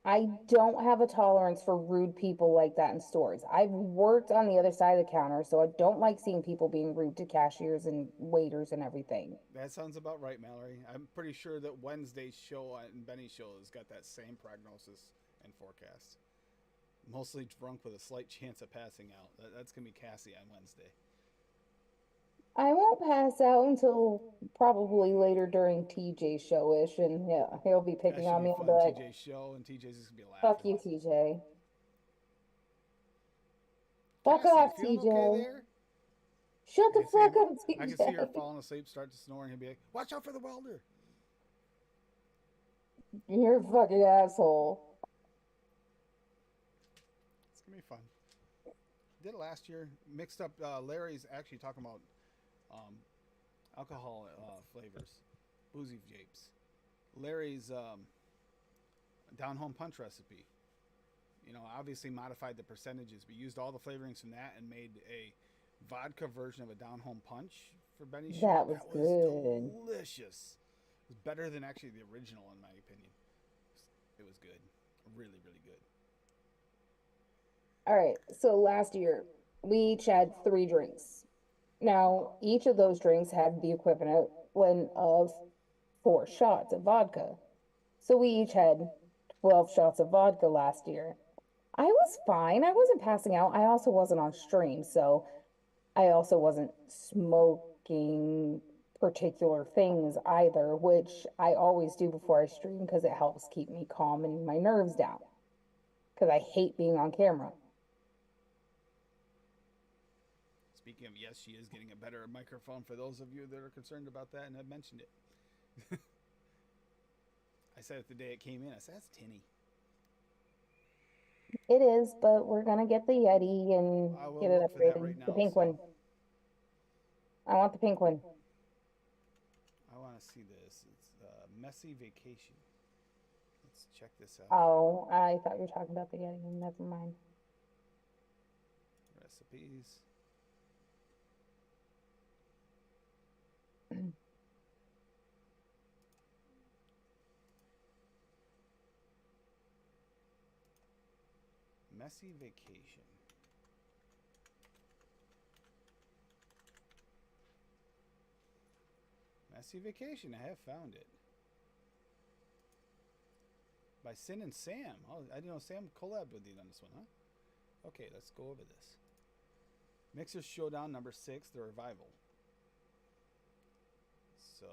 S1: I don't have a tolerance for rude people like that in stores. I've worked on the other side of the counter, so I don't like seeing people being rude to cashiers and waiters and everything.
S2: That sounds about right, Mallory. I'm pretty sure that Wednesday's show and Benny's show has got that same prognosis and forecast. Mostly drunk with a slight chance of passing out. That's going to be Cassie on Wednesday.
S1: I won't pass out until probably later during TJ's show-ish, and yeah, he'll be picking on me and be like,
S2: TJ's show, and TJ's just going to be laughing.
S1: fuck you, TJ. Fuck off, TJ.
S2: Okay.
S1: Shut the fuck up, TJ.
S2: I can see her falling asleep, start to snore, and he'll be like, watch out for the welder.
S1: You're a fucking asshole.
S2: It's going to be fun. Did it last year. Mixed up, Larry's actually talking about alcohol flavors, boozy japes. Larry's down home punch recipe. Obviously modified the percentages, but used all the flavorings from that and made a vodka version of a down home punch for Benny's show.
S1: That was good.
S2: Delicious. It was better than actually the original, in my opinion. It was good. Really, really good.
S1: All right, so last year, we each had 3 drinks. Now, each of those drinks had the equivalent of 4 shots of vodka. So we each had 12 shots of vodka last year. I was fine. I wasn't passing out. I also wasn't on stream, so I also wasn't smoking particular things either, which I always do before I stream because it helps keep me calm and my nerves down. Because I hate being on camera.
S2: Speaking of, yes, she is getting a better microphone for those of you that are concerned about that, and I've mentioned it. I said it the day it came in. I said, that's tinny.
S1: It is, but we're going to get the Yeti and get it upgraded.
S2: Right now,
S1: the pink one. I want the pink one.
S2: I want to see this. It's Messy Vacation. Let's check this out.
S1: Oh, I thought you were talking about the Yeti. Never mind.
S2: Recipes. Messy Vacation. Messy Vacation. I have found it. By Sin and Sam. Oh, I didn't know Sam collabed with you on this one, huh? Okay, let's go over this. Mixers Showdown number 6, the revival. So,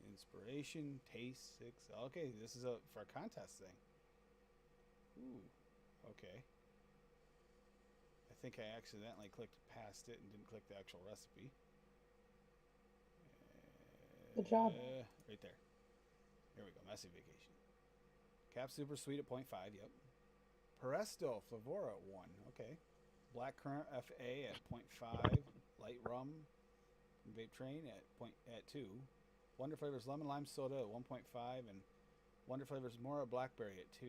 S2: inspiration, taste 6. Okay, this is for a contest thing. Ooh, okay. I think I accidentally clicked past it and didn't click the actual recipe.
S1: Good job.
S2: Right there. Here we go. Messy Vacation. Cap Super Sweet at 0.5. Yep. Peresto Flavora at 1. Okay. Black Currant FA at 0.5. Light Rum Vape Train at 2. Wonder Flavors Lemon Lime Soda at 1.5. And Wonder Flavors Mora Blackberry at 2.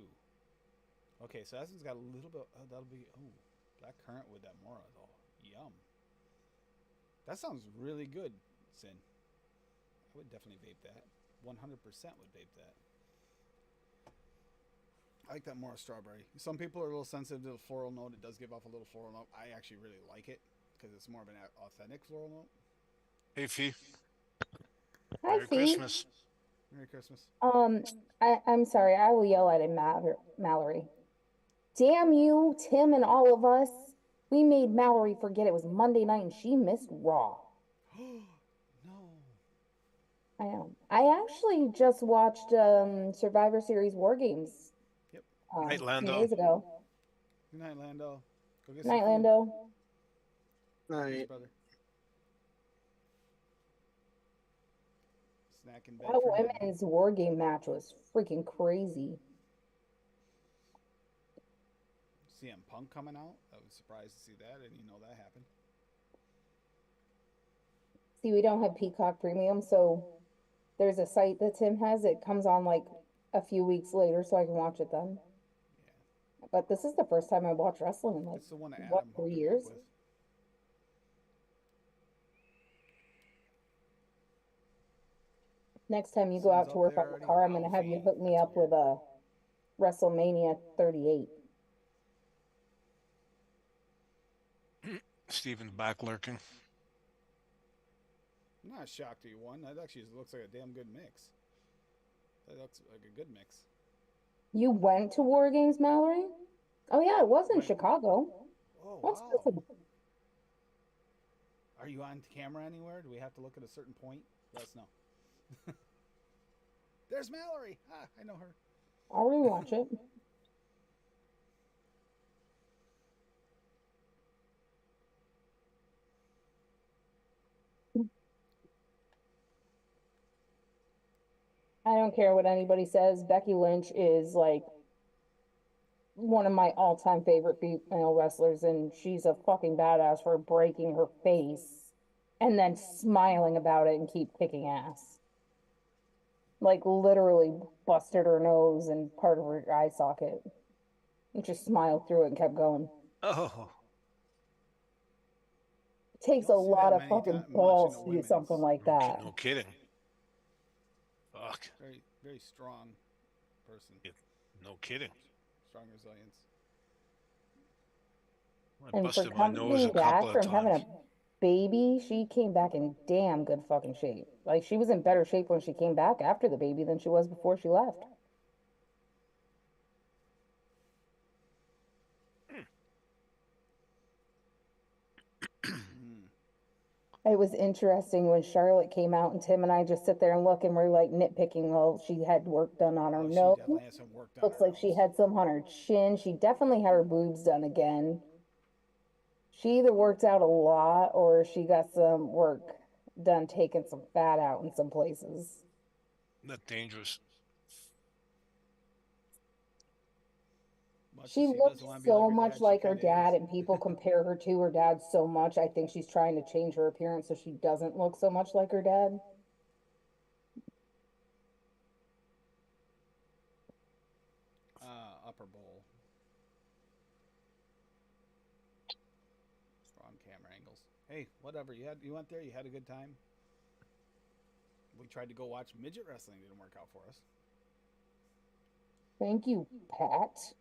S2: Okay, so that one's got a little bit. That'll be black currant with that mora though. Yum. That sounds really good, Sin. I would definitely vape that. 100% would vape that. I like that mora strawberry. Some people are a little sensitive to the floral note. It does give off a little floral note. I actually really like it because it's more of an authentic floral note.
S4: Hey, Fee.
S1: Hi,
S4: Merry
S1: Fee.
S4: Christmas.
S2: Merry Christmas.
S1: I'm sorry. I will yell at him, Mallory. Damn you, Tim, and all of us. We made Mallory forget it was Monday night and she missed Raw.
S2: No.
S1: I know. I actually just watched Survivor Series War Games.
S2: Yep.
S4: Night,
S1: 2
S4: Lando.
S1: days ago.
S2: Good night, Lando. Go get
S1: Night,
S2: some food.
S1: Lando.
S2: Cheers,
S10: Night.
S2: brother. Snack in bed
S1: That
S2: for him.
S1: women's War Game match was freaking crazy.
S2: CM Punk coming out. I was surprised to see that. I didn't know that happened.
S1: See, we don't have Peacock Premium, so there's a site that Tim has. It comes on like a few weeks later, so I can watch it then. But this is the first time I watched wrestling in like,
S2: It's the one that
S1: what,
S2: Adam
S1: 3
S2: hooked me
S1: years?
S2: up with.
S1: Next time you go out
S2: Sun's
S1: to
S2: up
S1: work
S2: there
S1: on the
S2: already?
S1: car, I'm
S2: Wow,
S1: gonna have you
S2: Fee.
S1: hook me
S2: That's
S1: up with a WrestleMania 38.
S4: Steven's back lurking.
S2: I'm not shocked you won. That actually looks like a damn good mix. That looks like a good mix.
S1: You went to War Games, Mallory? Oh yeah, it was in Chicago.
S2: Oh,
S1: What's
S2: wow.
S1: this?
S2: Are you on camera anywhere? Do we have to look at a certain point? Let us know. There's Mallory. Ah, I know her.
S1: I'll rewatch it. I don't care what anybody says. Becky Lynch is like one of my all-time favorite female wrestlers, and she's a fucking badass for breaking her face and then smiling about it and keep kicking ass. Like literally busted her nose and part of her eye socket. And just smiled through it and kept going.
S4: Oh.
S1: It takes a
S2: don't see
S1: lot
S2: that
S1: of
S2: many
S1: fucking
S2: much in
S1: balls
S2: the
S1: to do something like that.
S4: No kidding. Fuck.
S2: Very, very strong person.
S4: No kidding.
S2: Strong resilience.
S4: I
S1: And for
S4: busted my nose a
S1: coming back
S4: couple of
S1: from having
S4: times.
S1: a baby, she came back in damn good fucking shape. Like she was in better shape when she came back after the baby than she was before she left. It was interesting when Charlotte came out and Tim and I just sit there and look and we're like nitpicking. Well, she had work done on her
S2: Oh, she
S1: nose.
S2: definitely has some work done.
S1: Looks like she had some on her chin. She definitely had her boobs done again. She either worked out a lot or she got some work done taking some fat out in some places.
S4: That's dangerous.
S1: She looks so much like her dad, and people compare her to her dad so much. I think she's trying to change her appearance so she doesn't look so much like her dad.
S2: Upper bowl. Strong camera angles. Hey, whatever. You went there. You had a good time. We tried to go watch midget wrestling. Didn't work out for us.
S1: Thank you, Pat.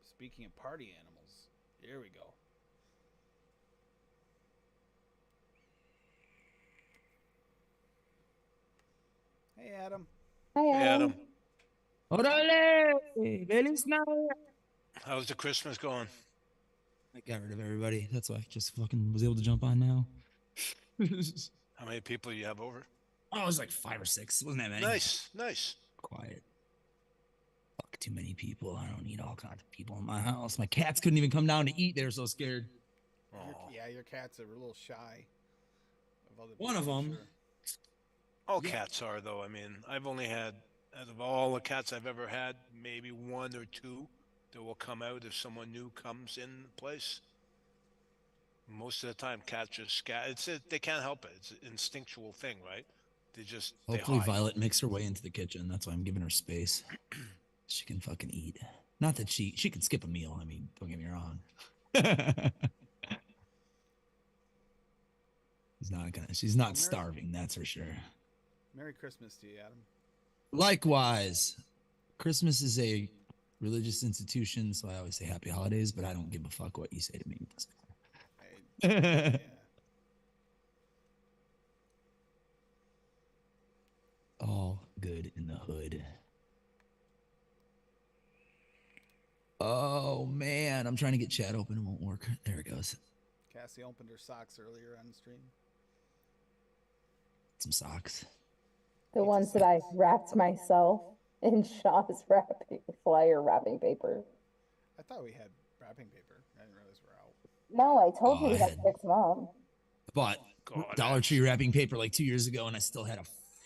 S2: Speaking of party animals, here we go. Hey, Adam.
S1: Hi,
S4: Adam.
S17: Orale! Feliz Navidad!
S4: How's the Christmas going?
S17: I got rid of everybody. That's why I just fucking was able to jump on now.
S4: How many people you have over?
S17: Oh, it was like 5 or 6. Wasn't that many?
S4: Nice, nice.
S17: Quiet. Fuck, too many people. I don't need all kinds of people in my house. My cats couldn't even come down to eat. They were so scared.
S2: Your cats are a little shy of other
S17: One of
S2: people, I'm
S17: them.
S2: sure.
S4: All cats are, though. I mean, I've only had, out of all the cats I've ever had, maybe 1 or 2 that will come out if someone new comes in the place. Most of the time, cats just they can't help it. It's an instinctual thing, right? they
S17: Hopefully
S4: hide.
S17: Violet makes her way into the kitchen. That's why I'm giving her space. She can fucking eat. Not that she can skip a meal. I mean, don't get me wrong. She's not starving, that's for sure.
S2: Merry Christmas to you, Adam.
S17: Likewise, Christmas is a religious institution, so I always say happy holidays, but I don't give a fuck what you say to me. It doesn't matter. All good in the hood. Oh man, I'm trying to get chat open. It won't work. There it goes.
S2: Cassie opened her socks earlier on the stream.
S17: Some socks.
S1: The ones that I wrapped myself in Shaw's flyer wrapping paper.
S2: I thought we had wrapping paper. I didn't realize we're out.
S1: No, I told you we had to fix them up.
S17: I bought Dollar Tree wrapping paper like 2 years ago, and I still had a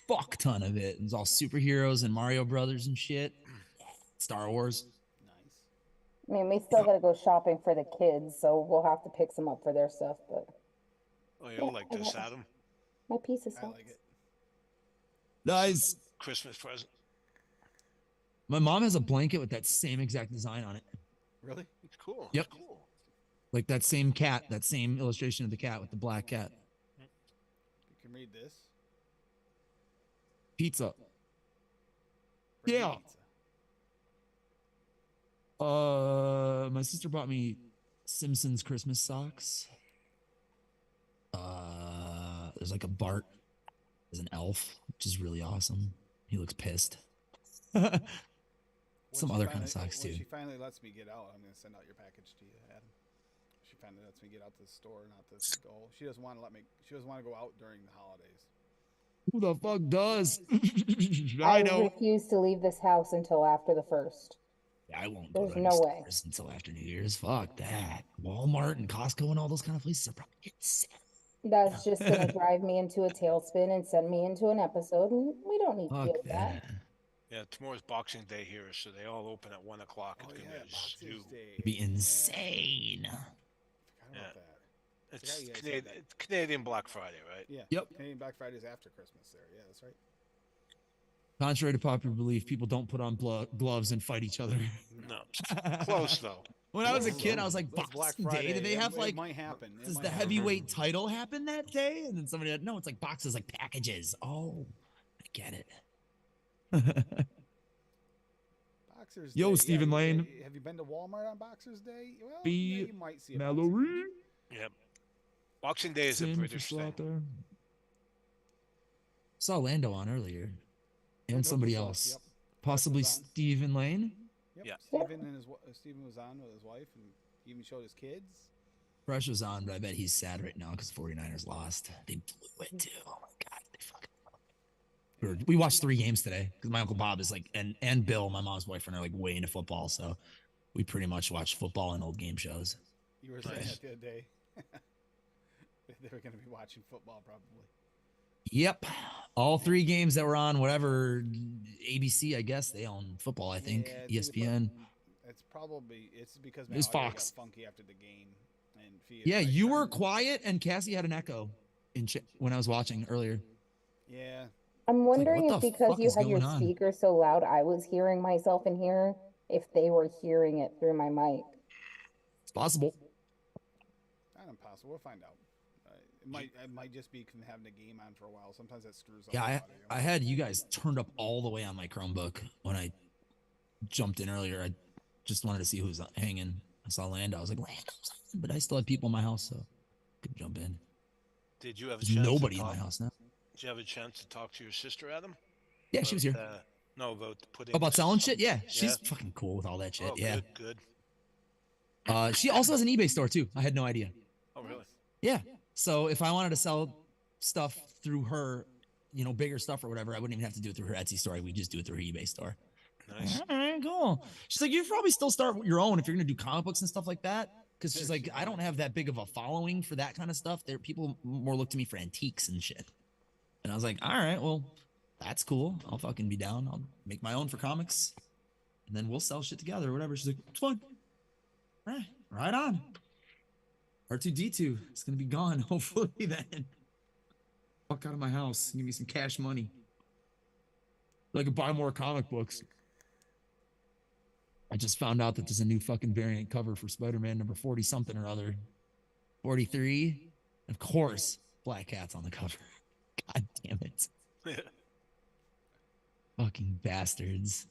S17: fuck ton of it. It was all superheroes and Mario Brothers and shit. Star Wars.
S1: I mean, we still gotta go shopping for the kids, so we'll have to pick some up for their stuff, but
S4: Oh, you'll like this, Adam.
S1: my piece of
S2: I
S1: socks.
S2: like it.
S17: Nice.
S4: Christmas present.
S17: My mom has a blanket with that same exact design on it.
S2: Really?
S4: It's cool.
S17: Yep.
S4: It's cool.
S17: Like that same cat, that same illustration of the cat with the black cat.
S2: You can read this.
S17: Pizza.
S2: Bring
S17: Yeah.
S2: pizza.
S17: My sister bought me Simpsons Christmas socks. There's like a Bart as an elf, which is really awesome. He looks pissed. Some
S2: When
S17: other
S2: she
S17: kind of
S2: finally-
S17: socks
S2: when
S17: too.
S2: She finally lets me get out. I'm gonna send out your package to you, Adam. She finally lets me get out to the store, not to go. She doesn't want to let me. She doesn't want to go out during the holidays.
S17: Who the fuck does?
S1: I refuse to leave this house until after the 1st.
S17: I won't go
S1: There's
S17: to
S1: no
S17: any
S1: way.
S17: stores until after New Year's. Fuck that. Walmart and Costco and all those kind of places are probably insane.
S1: That's just gonna drive me into a tailspin and send me into an episode, and we don't need to
S17: Fuck
S1: deal with that.
S4: Yeah, tomorrow's Boxing Day here, so they all open at 1 o'clock. It's gonna be a stew.
S17: It'd be insane.
S4: Yeah.
S2: Forgot
S4: It's
S2: you guys had
S4: Canadian,
S2: that.
S4: it's Canadian Black Friday, right?
S2: Yeah.
S17: Yep.
S2: Canadian Black Friday is after Christmas there. Yeah, that's right.
S17: Contrary to popular belief, people don't put on gloves and fight each other.
S4: No. Close, though.
S17: When I was a kid, I was like,
S2: That's Black
S17: Boxing Day?
S2: Friday.
S17: Do they have
S2: It
S17: like,
S2: might happen. It
S17: does
S2: might
S17: the
S2: happen.
S17: heavyweight title happen that day? And then somebody had, no, it's like boxes, like packages. Oh, I get it.
S2: Boxers
S17: Yo,
S2: Day.
S17: Stephen
S2: yeah,
S17: Lane.
S2: Have you been to Walmart on Boxers Day? Well,
S17: Be
S2: yeah, you might see a
S17: Mallory.
S4: Yep. Boxing Day is a
S17: Same
S4: British
S17: people
S4: thing.
S17: out there. Saw Lando on earlier.
S2: Yeah,
S17: And somebody
S2: Noble
S17: else.
S2: Sauce, yep.
S17: Possibly
S2: was on.
S17: Stephen Lane.
S2: Yep.
S4: Yeah.
S2: Stephen was on with his wife and even showed his kids.
S17: Fresh was on, but I bet he's sad right now because 49ers lost. They blew it too. Oh my god, they fucking. We watched 3 games today because my uncle Bob is like, and Bill, my mom's boyfriend, are like way into football, so we pretty much watch football and old game shows.
S2: You were saying that the other day. They were going to be watching football probably.
S17: Yep, all 3 games that were on whatever ABC, I guess they own football. I think
S2: Yeah, it's either
S17: ESPN.
S2: It's because
S17: It was
S2: my audio
S17: Fox.
S2: got funky after the game. And
S17: Yeah, you were quiet, and Cassie had an echo when I was watching earlier.
S2: Yeah.
S1: I'm wondering
S17: what
S1: if
S17: the
S1: because
S17: fuck
S1: you
S17: is
S1: had your
S17: going on?
S1: speaker so loud, I was hearing myself in here, if they were hearing it through my mic.
S17: It's possible.
S2: Not impossible. We'll find out. It might just be having the game on for a while. Sometimes that screws up.
S17: Yeah,
S2: the
S17: I
S2: audio.
S17: had you guys turned up all the way on my Chromebook when I jumped in earlier. I just wanted to see who was hanging. I saw Lando. I was like, Lando's on, but I still had people in my house, so I could jump in.
S4: Did you have a
S17: There's
S4: chance
S17: nobody
S4: to
S17: in
S4: talk,
S17: my house now.
S4: Did you have a chance to talk to your sister, Adam?
S17: Yeah, she was here.
S4: No, about putting.
S17: Oh, about selling shit? Yeah,
S4: Yeah.
S17: she's fucking cool with all that shit.
S4: Oh,
S17: yeah.
S4: Good.
S17: She also has an eBay store too. I had no idea.
S4: Oh, really?
S17: Yeah. So if I wanted to sell stuff through her, bigger stuff or whatever, I wouldn't even have to do it through her Etsy store. We just do it through her eBay store.
S4: Nice.
S17: All right, cool. She's like, you probably still start your own if you're gonna do comic books and stuff like that. Because she's like, I don't have that big of a following for that kind of stuff. There, people more look to me for antiques and shit. And I was like, all right, well, that's cool. I'll fucking be down. I'll make my own for comics, and then we'll sell shit together or whatever. She's like, it's fun. Right on. R2D2 is gonna be gone hopefully then. Fuck out of my house. Give me some cash money. So I could buy more comic books. I just found out that there's a new fucking variant cover for Spider-Man number 40 something or other. 43. Of course, Black Cat's on the cover. God damn it. Fucking bastards.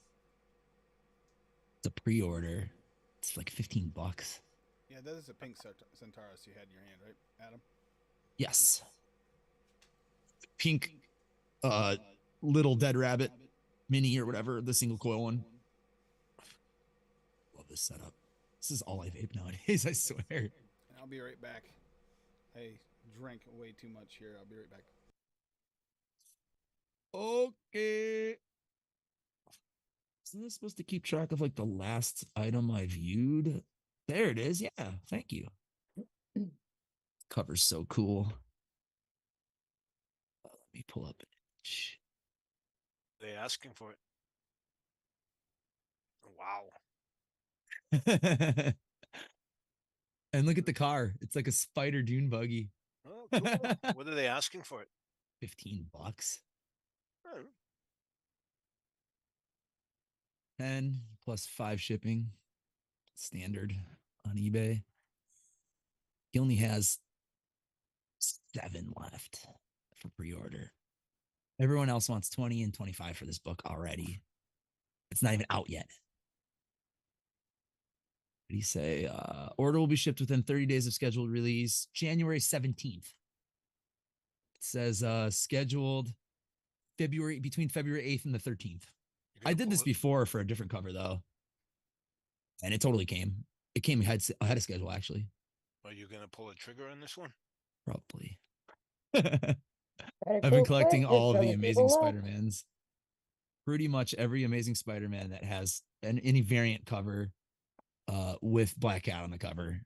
S17: It's a pre-order. It's like $15.
S2: Yeah, that is a pink Centaurus you had in your hand, right, Adam?
S17: Yes. Pink little dead rabbit mini or whatever, the single coil one. Love this setup. This is all I vape nowadays, I swear.
S2: And I'll be right back. Hey, drank way too much here. I'll be right back.
S17: Okay. Isn't this supposed to keep track of like the last item I viewed? There it is. Yeah, thank you. Cover's so cool. Let me pull up.
S4: They asking for it. Wow.
S17: And look at the car. It's like a spider dune buggy.
S4: Oh, cool. What are they asking for it?
S17: $15.
S4: Oh.
S17: 10 plus 5 shipping. Standard on eBay. He only has 7 left for pre-order. Everyone else wants 20 and 25 for this book already. It's not even out yet. What did he say? Order will be shipped within 30 days of scheduled release, January 17th. It says scheduled between February 8th and the 13th. I did this before for a different cover though. And it totally came. It came ahead of schedule actually.
S4: Are you gonna pull a trigger on this one?
S17: Probably. I've been collecting all of the Amazing Spider-Mans. Pretty much every Amazing Spider-Man that has any variant cover with Black Cat on the cover.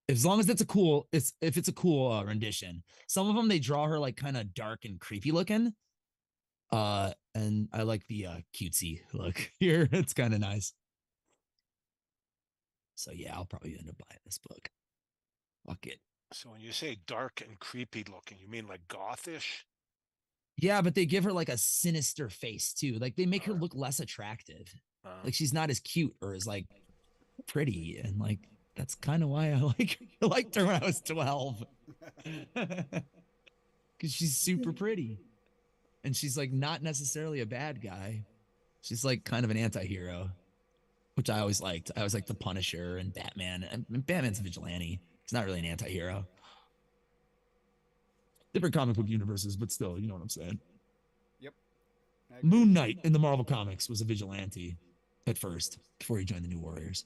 S17: As long as it's a cool, if it's a cool rendition. Some of them they draw her like kind of dark and creepy looking. And I like the cutesy look here. It's kind of nice. So yeah, I'll probably end up buying this book. Fuck it.
S4: So when you say dark and creepy looking, you mean like gothish?
S17: Yeah, but they give her like a sinister face too. Like they make her look less attractive. Like she's not as cute or as like pretty, and like that's kind of why I liked her when I was 12. Because she's super pretty, and she's like not necessarily a bad guy. She's like kind of an anti-hero, which I always liked. I always liked the Punisher and Batman. And Batman's a vigilante. He's not really an anti-hero. Different comic book universes, but still, you know what I'm saying.
S2: Yep.
S17: Moon Knight in the Marvel Comics was a vigilante at first, before he joined the New Warriors.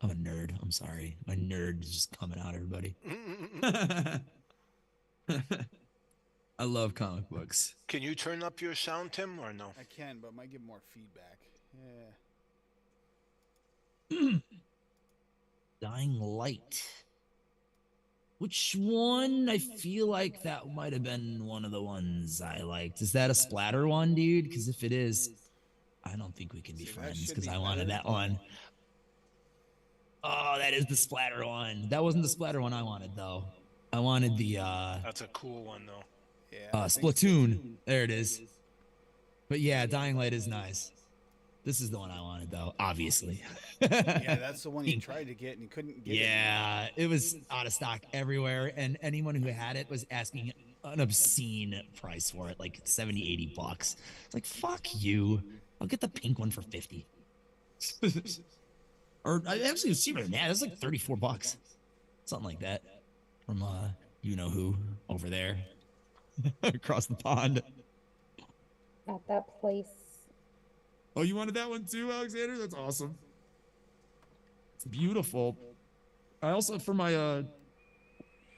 S17: I'm a nerd. I'm sorry. My nerd is just coming out, everybody. I love comic books.
S4: Can you turn up your sound, Tim, or no?
S2: I can, but it might give more feedback. Yeah.
S17: Dying Light. Which one? I feel like that might have been one of the ones I liked. Is that a splatter one, dude? Because if it is, I don't think we can be friends because I wanted that one. Oh, that is the splatter one. That wasn't the splatter one I wanted, though. I wanted the
S4: That's a cool one, though.
S2: Yeah.
S17: Splatoon. There it is. But yeah, Dying Light is nice. This is the one I wanted, though, obviously.
S2: Yeah, that's the one you tried to get and you couldn't get.
S17: Yeah, it was out of stock everywhere, and anyone who had it was asking an obscene price for it, like 70, 80 bucks. It's like, fuck you. I'll get the pink one for 50. Or I actually see it now. It's like 34 bucks. Something like that. From you know who over there. Across the pond.
S1: At that place.
S17: Oh, you wanted that one too, Alexander? That's awesome. It's beautiful. I also, for my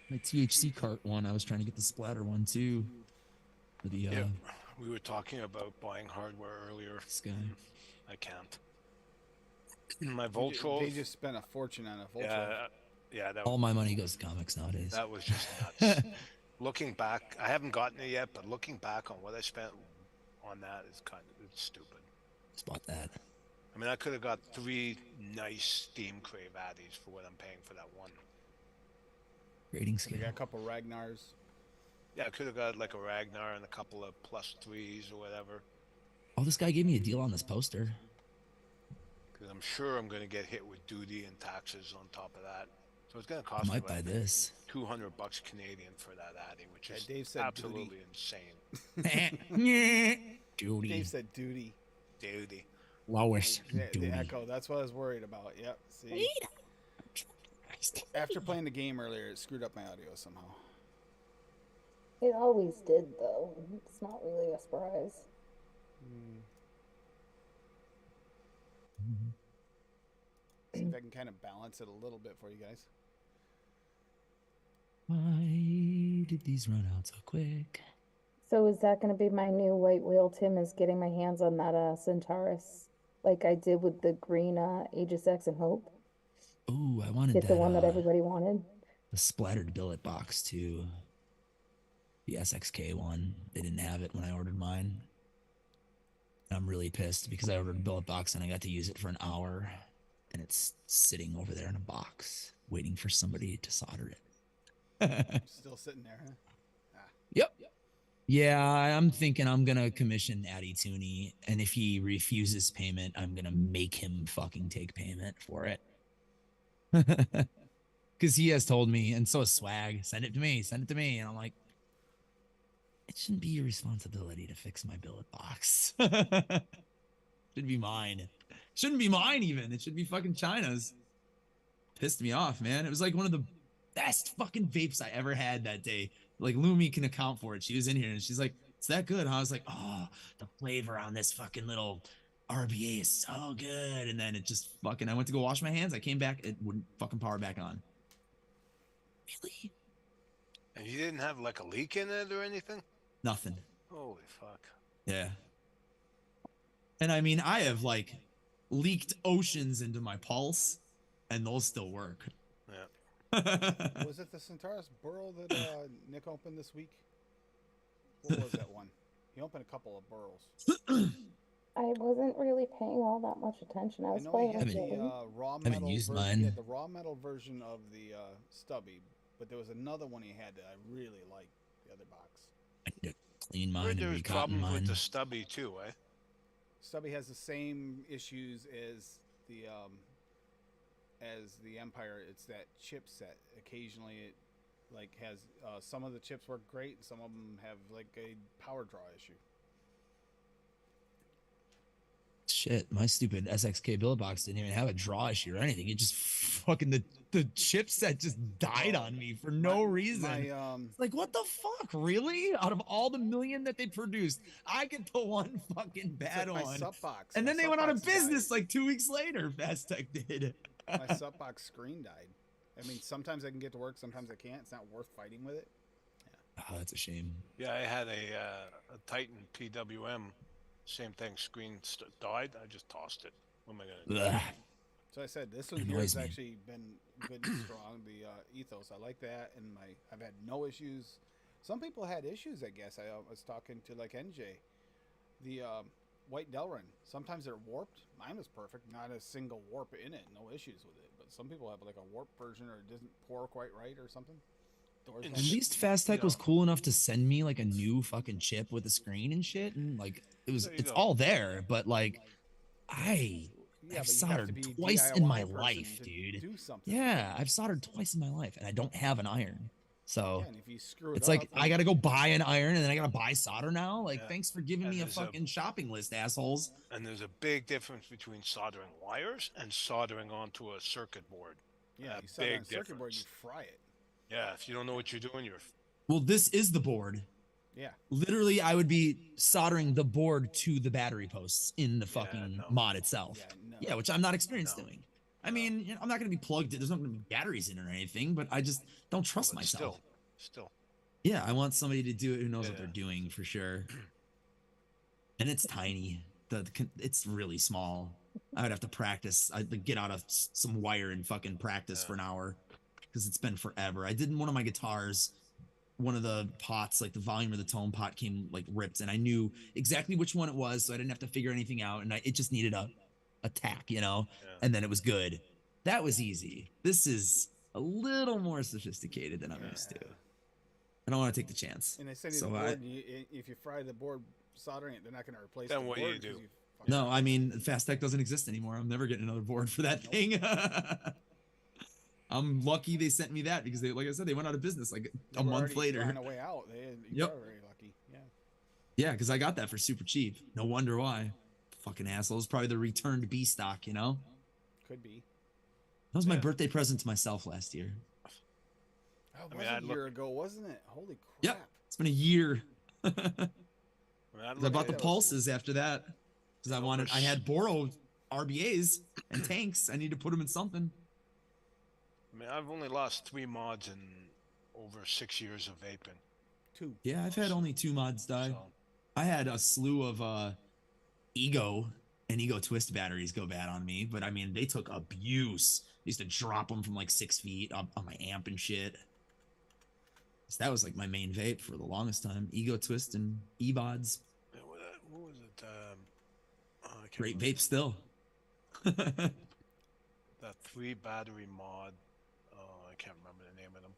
S17: my THC cart one, I was trying to get the splatter one too. For the
S4: Yeah, we were talking about buying hardware earlier.
S17: This guy.
S4: I can't. My Voltron.
S2: They just spent a fortune on a Voltron.
S4: Yeah, that.
S17: All my money goes to comics nowadays.
S4: That was just nuts. Looking back, I haven't gotten it yet, but looking back on what I spent on that is it's stupid.
S17: Spot that.
S4: I mean, I could have got 3 nice Steam Crave for what I'm paying for that one.
S17: Rating
S2: We
S17: scale.
S2: got a couple Ragnars.
S4: Yeah, I could have got like a Ragnar and a couple of +3s or whatever.
S17: Oh, this guy gave me a deal on this poster.
S4: Because I'm sure I'm going to get hit with duty and taxes on top of that. So it's going to cost
S17: I
S4: me
S17: might buy
S4: like
S17: this.
S4: $200 Canadian for that Addy, which is
S2: Dave said
S4: absolutely
S2: duty.
S4: insane.
S17: Duty.
S2: Dave said duty.
S4: Duty.
S17: Lois.
S2: The echo. That's what I was worried about. Yep. See. After playing the game earlier, it screwed up my audio somehow.
S1: It always did, though. It's not really a surprise.
S2: See if I can kind of balance it a little bit for you guys.
S17: Why did these run out so quick?
S1: So is that going to be my new white whale, Tim, is getting my hands on that Centaurus, like I did with the green Aegis X and Hope?
S17: Ooh, I wanted
S1: Get
S17: that,
S1: the one that everybody wanted?
S17: the splattered billet box too. The SXK one. They didn't have it when I ordered mine. I'm really pissed because I ordered a billet box and I got to use it for an hour, and it's sitting over there in a box waiting for somebody to solder it.
S2: Still sitting there, huh?
S17: Yep. Yeah, I'm thinking I'm gonna commission Addy Tooney, and if he refuses payment, I'm gonna make him fucking take payment for it. Because he has told me, and so is Swag, send it to me, and I'm like, it shouldn't be your responsibility to fix my billet box. Should be mine. Shouldn't be mine even. It should be fucking China's. Pissed me off, man. It was like one of the best fucking vapes I ever had that day. Like Lumi can account for it. She was in here and she's like, "It's that good?" I was like, "Oh, the flavor on this fucking little RBA is so good." And then it just fucking, I went to go wash my hands. I came back, it wouldn't fucking power back on. Really?
S4: And you didn't have like a leak in it or anything?
S17: Nothing.
S4: Holy fuck.
S17: Yeah. And I mean, I have like leaked oceans into my pulse, and those still work.
S4: Yeah.
S2: Was it the Centaurus Burrow that Nick opened this week? What was that one? He opened a couple of burrows.
S1: I wasn't really paying all that much attention. I
S2: I
S1: was
S2: know
S1: playing
S2: he had
S1: with
S2: the
S1: Jane.
S2: raw
S17: haven't
S2: metal
S17: used
S2: version.
S17: mine.
S2: He had the raw metal version of the stubby, but there was another one he had that I really liked. The other box.
S17: I need to clean
S4: I
S17: mine
S4: heard
S17: and
S4: there was
S17: recotton
S4: problems
S17: mine.
S4: with the stubby too, eh?
S2: Stubby has the same issues as the Empire. It's that chipset. Occasionally, it like has some of the chips work great, and some of them have like a power draw issue.
S17: Shit, my stupid SXK billet box didn't even have a draw issue or anything. It just fucking, the chipset just died on me for no reason. It's like, what the fuck, really? Out of all the million that they produced, I get the one fucking bad
S2: my
S17: one.
S2: sub box.
S17: And
S2: My
S17: then they
S2: sub
S17: went out
S2: box
S17: of business like 2 weeks later. Fastech did.
S2: My sub box screen died. I mean, sometimes I can get to work, sometimes I can't. It's not worth fighting with it.
S17: Oh, that's a shame.
S4: Yeah, I had a Titan PWM. Same thing. Screen died. I just tossed it. What am I gonna do?
S17: Ugh.
S2: So I said this one here
S17: Annoys
S2: has
S17: me.
S2: actually been good and strong. The ethos, I like that, and I've had no issues. Some people had issues, I guess. I was talking to like NJ, the White Delrin. Sometimes they're warped. Mine was perfect, not a single warp in it, no issues with it. But some people have like a warped version, or it doesn't pour quite right, or something. Doors
S17: At least Fastech was cool enough to send me like a new fucking chip with a screen and shit, and like it's all there, but like I
S2: Yeah,
S17: have
S2: but you have to
S17: soldered
S2: be a
S17: twice in
S2: DIY
S17: my
S2: person
S17: life,
S2: to
S17: dude.
S2: do something.
S17: Yeah, I've soldered twice in my life, and I don't have an iron. So
S2: Yeah, and if you screw it
S17: it's
S2: up,
S17: like I gotta go buy an iron, and then I gotta buy solder now. Like,
S4: Yeah.
S17: thanks for giving
S4: And
S17: me a
S4: there's
S17: fucking shopping list, assholes.
S4: And there's a big difference between soldering wires and soldering onto a circuit board.
S2: Yeah,
S4: A
S2: you solder on
S4: big
S2: a circuit board, you
S4: difference.
S2: fry it.
S4: Yeah, if you don't know what you're doing, you're
S17: Well, this is the board.
S2: Yeah.
S17: Literally, I would be soldering the board to the battery posts in the fucking mod itself. Yeah, which I'm not experienced doing. I mean, you know, I'm not going to be plugged in. There's not going to be batteries in it or anything, but I just don't trust myself.
S4: still.
S17: Yeah, I want somebody to do it who knows what they're doing for sure. And it's tiny. It's really small. I would have to practice. I'd get out of some wire and fucking practice for an hour because it's been forever. I did in one of my guitars. One of the pots, like the volume of the tone pot came like ripped, and I knew exactly which one it was, so I didn't have to figure anything out, and it just needed a tack, you know, and then it was good. That was easy. This is a little more sophisticated than I'm used to. I don't want to take the chance.
S2: And they send you
S17: So
S2: the board. If you fry the board soldering it, they're not going to replace
S4: Then
S2: the
S4: what
S2: board.
S4: do you
S2: 'cause
S4: do?
S17: No, I mean, Fast Tech doesn't exist anymore. I'm never getting another board for that thing. I'm lucky they sent me that because they, like I said, they went out of business like
S2: They
S17: a
S2: were
S17: month
S2: already
S17: later.
S2: On the way out, you
S17: Yep.
S2: are very lucky. Yeah.
S17: Yeah, because I got that for super cheap. No wonder why. Fucking assholes. Probably the returned B stock, you know?
S2: Could be.
S17: That was my birthday present to myself last year.
S2: Oh, it was a year ago, wasn't it? Holy crap.
S17: Yep. It's been a year.
S4: I
S17: 'Cause I bought the pulses after that. Because I had Boro RBAs and tanks. I need to put them in something.
S4: I mean, I've only lost 3 mods in over 6 years of vaping.
S2: 2.
S17: Yeah, I've had only 2 mods die.
S4: So,
S17: I had a slew of Ego and Ego Twist batteries go bad on me, but I mean, they took abuse. I used to drop them from like 6 feet up on my amp and shit. So that was like my main vape for the longest time. Ego Twist and E-Bods.
S4: what was it? I can't
S17: Great
S4: remember.
S17: vape still.
S4: That 3 battery mod. I can't remember the name of them.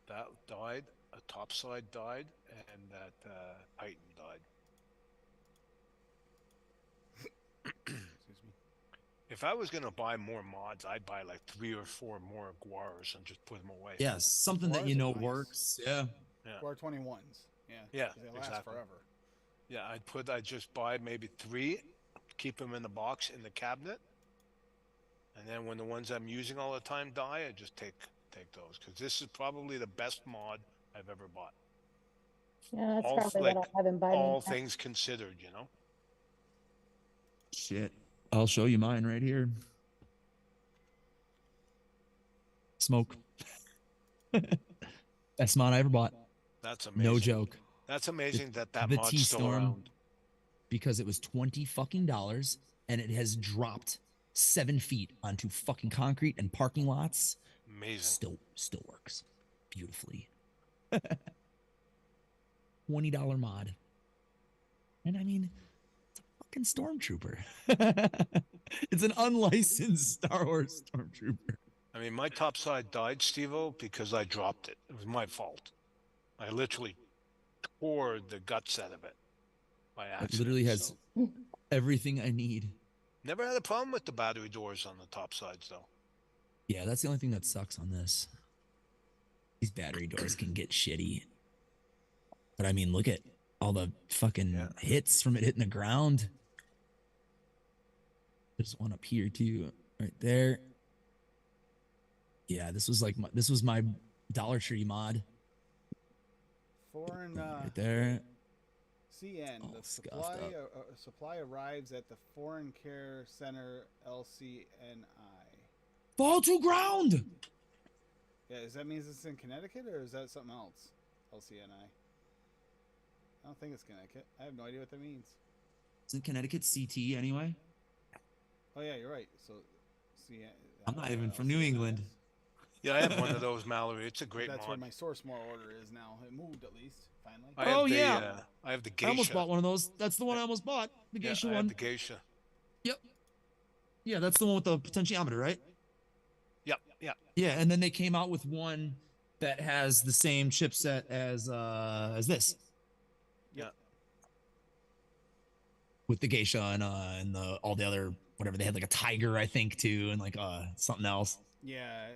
S4: That died. A topside died, and that Titan died.
S2: Excuse me.
S4: If I was gonna buy more mods, I'd buy like 3 or 4 more Guars and just put them away.
S17: Yeah, something that you know works. Yeah.
S4: Yeah.
S2: Guar 21s. Yeah.
S4: Yeah,
S2: 'cause they last
S4: exactly.
S2: forever.
S4: Yeah, I'd just buy maybe 3, keep them in the box in the cabinet, and then when the ones I'm using all the time die, I just take those, because this is probably the best mod I've ever bought.
S1: Yeah, that's
S4: All,
S1: probably
S4: like,
S1: what I'll have him buy me.
S4: all things considered, you know.
S17: Shit. I'll show you mine right here. Smoke. Best mod I ever bought.
S4: That's amazing.
S17: No joke.
S4: That's amazing that
S17: The
S4: mod's still
S17: T-Storm,
S4: around.
S17: because it was $20 fucking and it has dropped 7 feet onto fucking concrete and parking lots.
S4: Amazing.
S17: Still works beautifully. $20 mod. And I mean, it's a fucking stormtrooper. It's an unlicensed Star Wars stormtrooper.
S4: I mean, my topside died, Steve-O, because I dropped it. It was my fault. I literally tore the guts out of it by accident.
S17: It literally has everything I need.
S4: Never had a problem with the battery doors on the top sides, though.
S17: Yeah, that's the only thing that sucks on this. These battery doors can get shitty. But I mean, look at all the fucking hits from it hitting the ground. There's one up here too, right there. Yeah, this was my Dollar Tree mod.
S2: Foreign
S17: Right there.
S2: CN.
S17: All
S2: The
S17: scuffed
S2: supply arrives at the Foreign Care Center LCNI.
S17: Fall to ground.
S2: Yeah, does that mean it's in Connecticut or is that something else? LCNI. I don't think it's Connecticut. I have no idea what that means.
S17: Isn't Connecticut CT anyway?
S2: Oh yeah, you're right. So, CN.
S17: I'm not even from New England.
S4: Yeah, I have one of those, Mallory. It's a great
S2: That's
S4: mod.
S2: where my source more order is now. It moved at least finally.
S4: I have I have the Geisha.
S17: I almost bought one of those. That's the one I almost bought. The
S4: Yeah,
S17: Geisha
S4: I have
S17: one.
S4: the Geisha.
S17: Yep. Yeah, that's the one with the potentiometer, right?
S4: Yep, yep.
S17: Yeah, and then they came out with one that has the same chipset as this.
S4: Yeah.
S17: With the Geisha and the all the other whatever they had, like a Tiger, I think, too, and like something else.
S2: Yeah,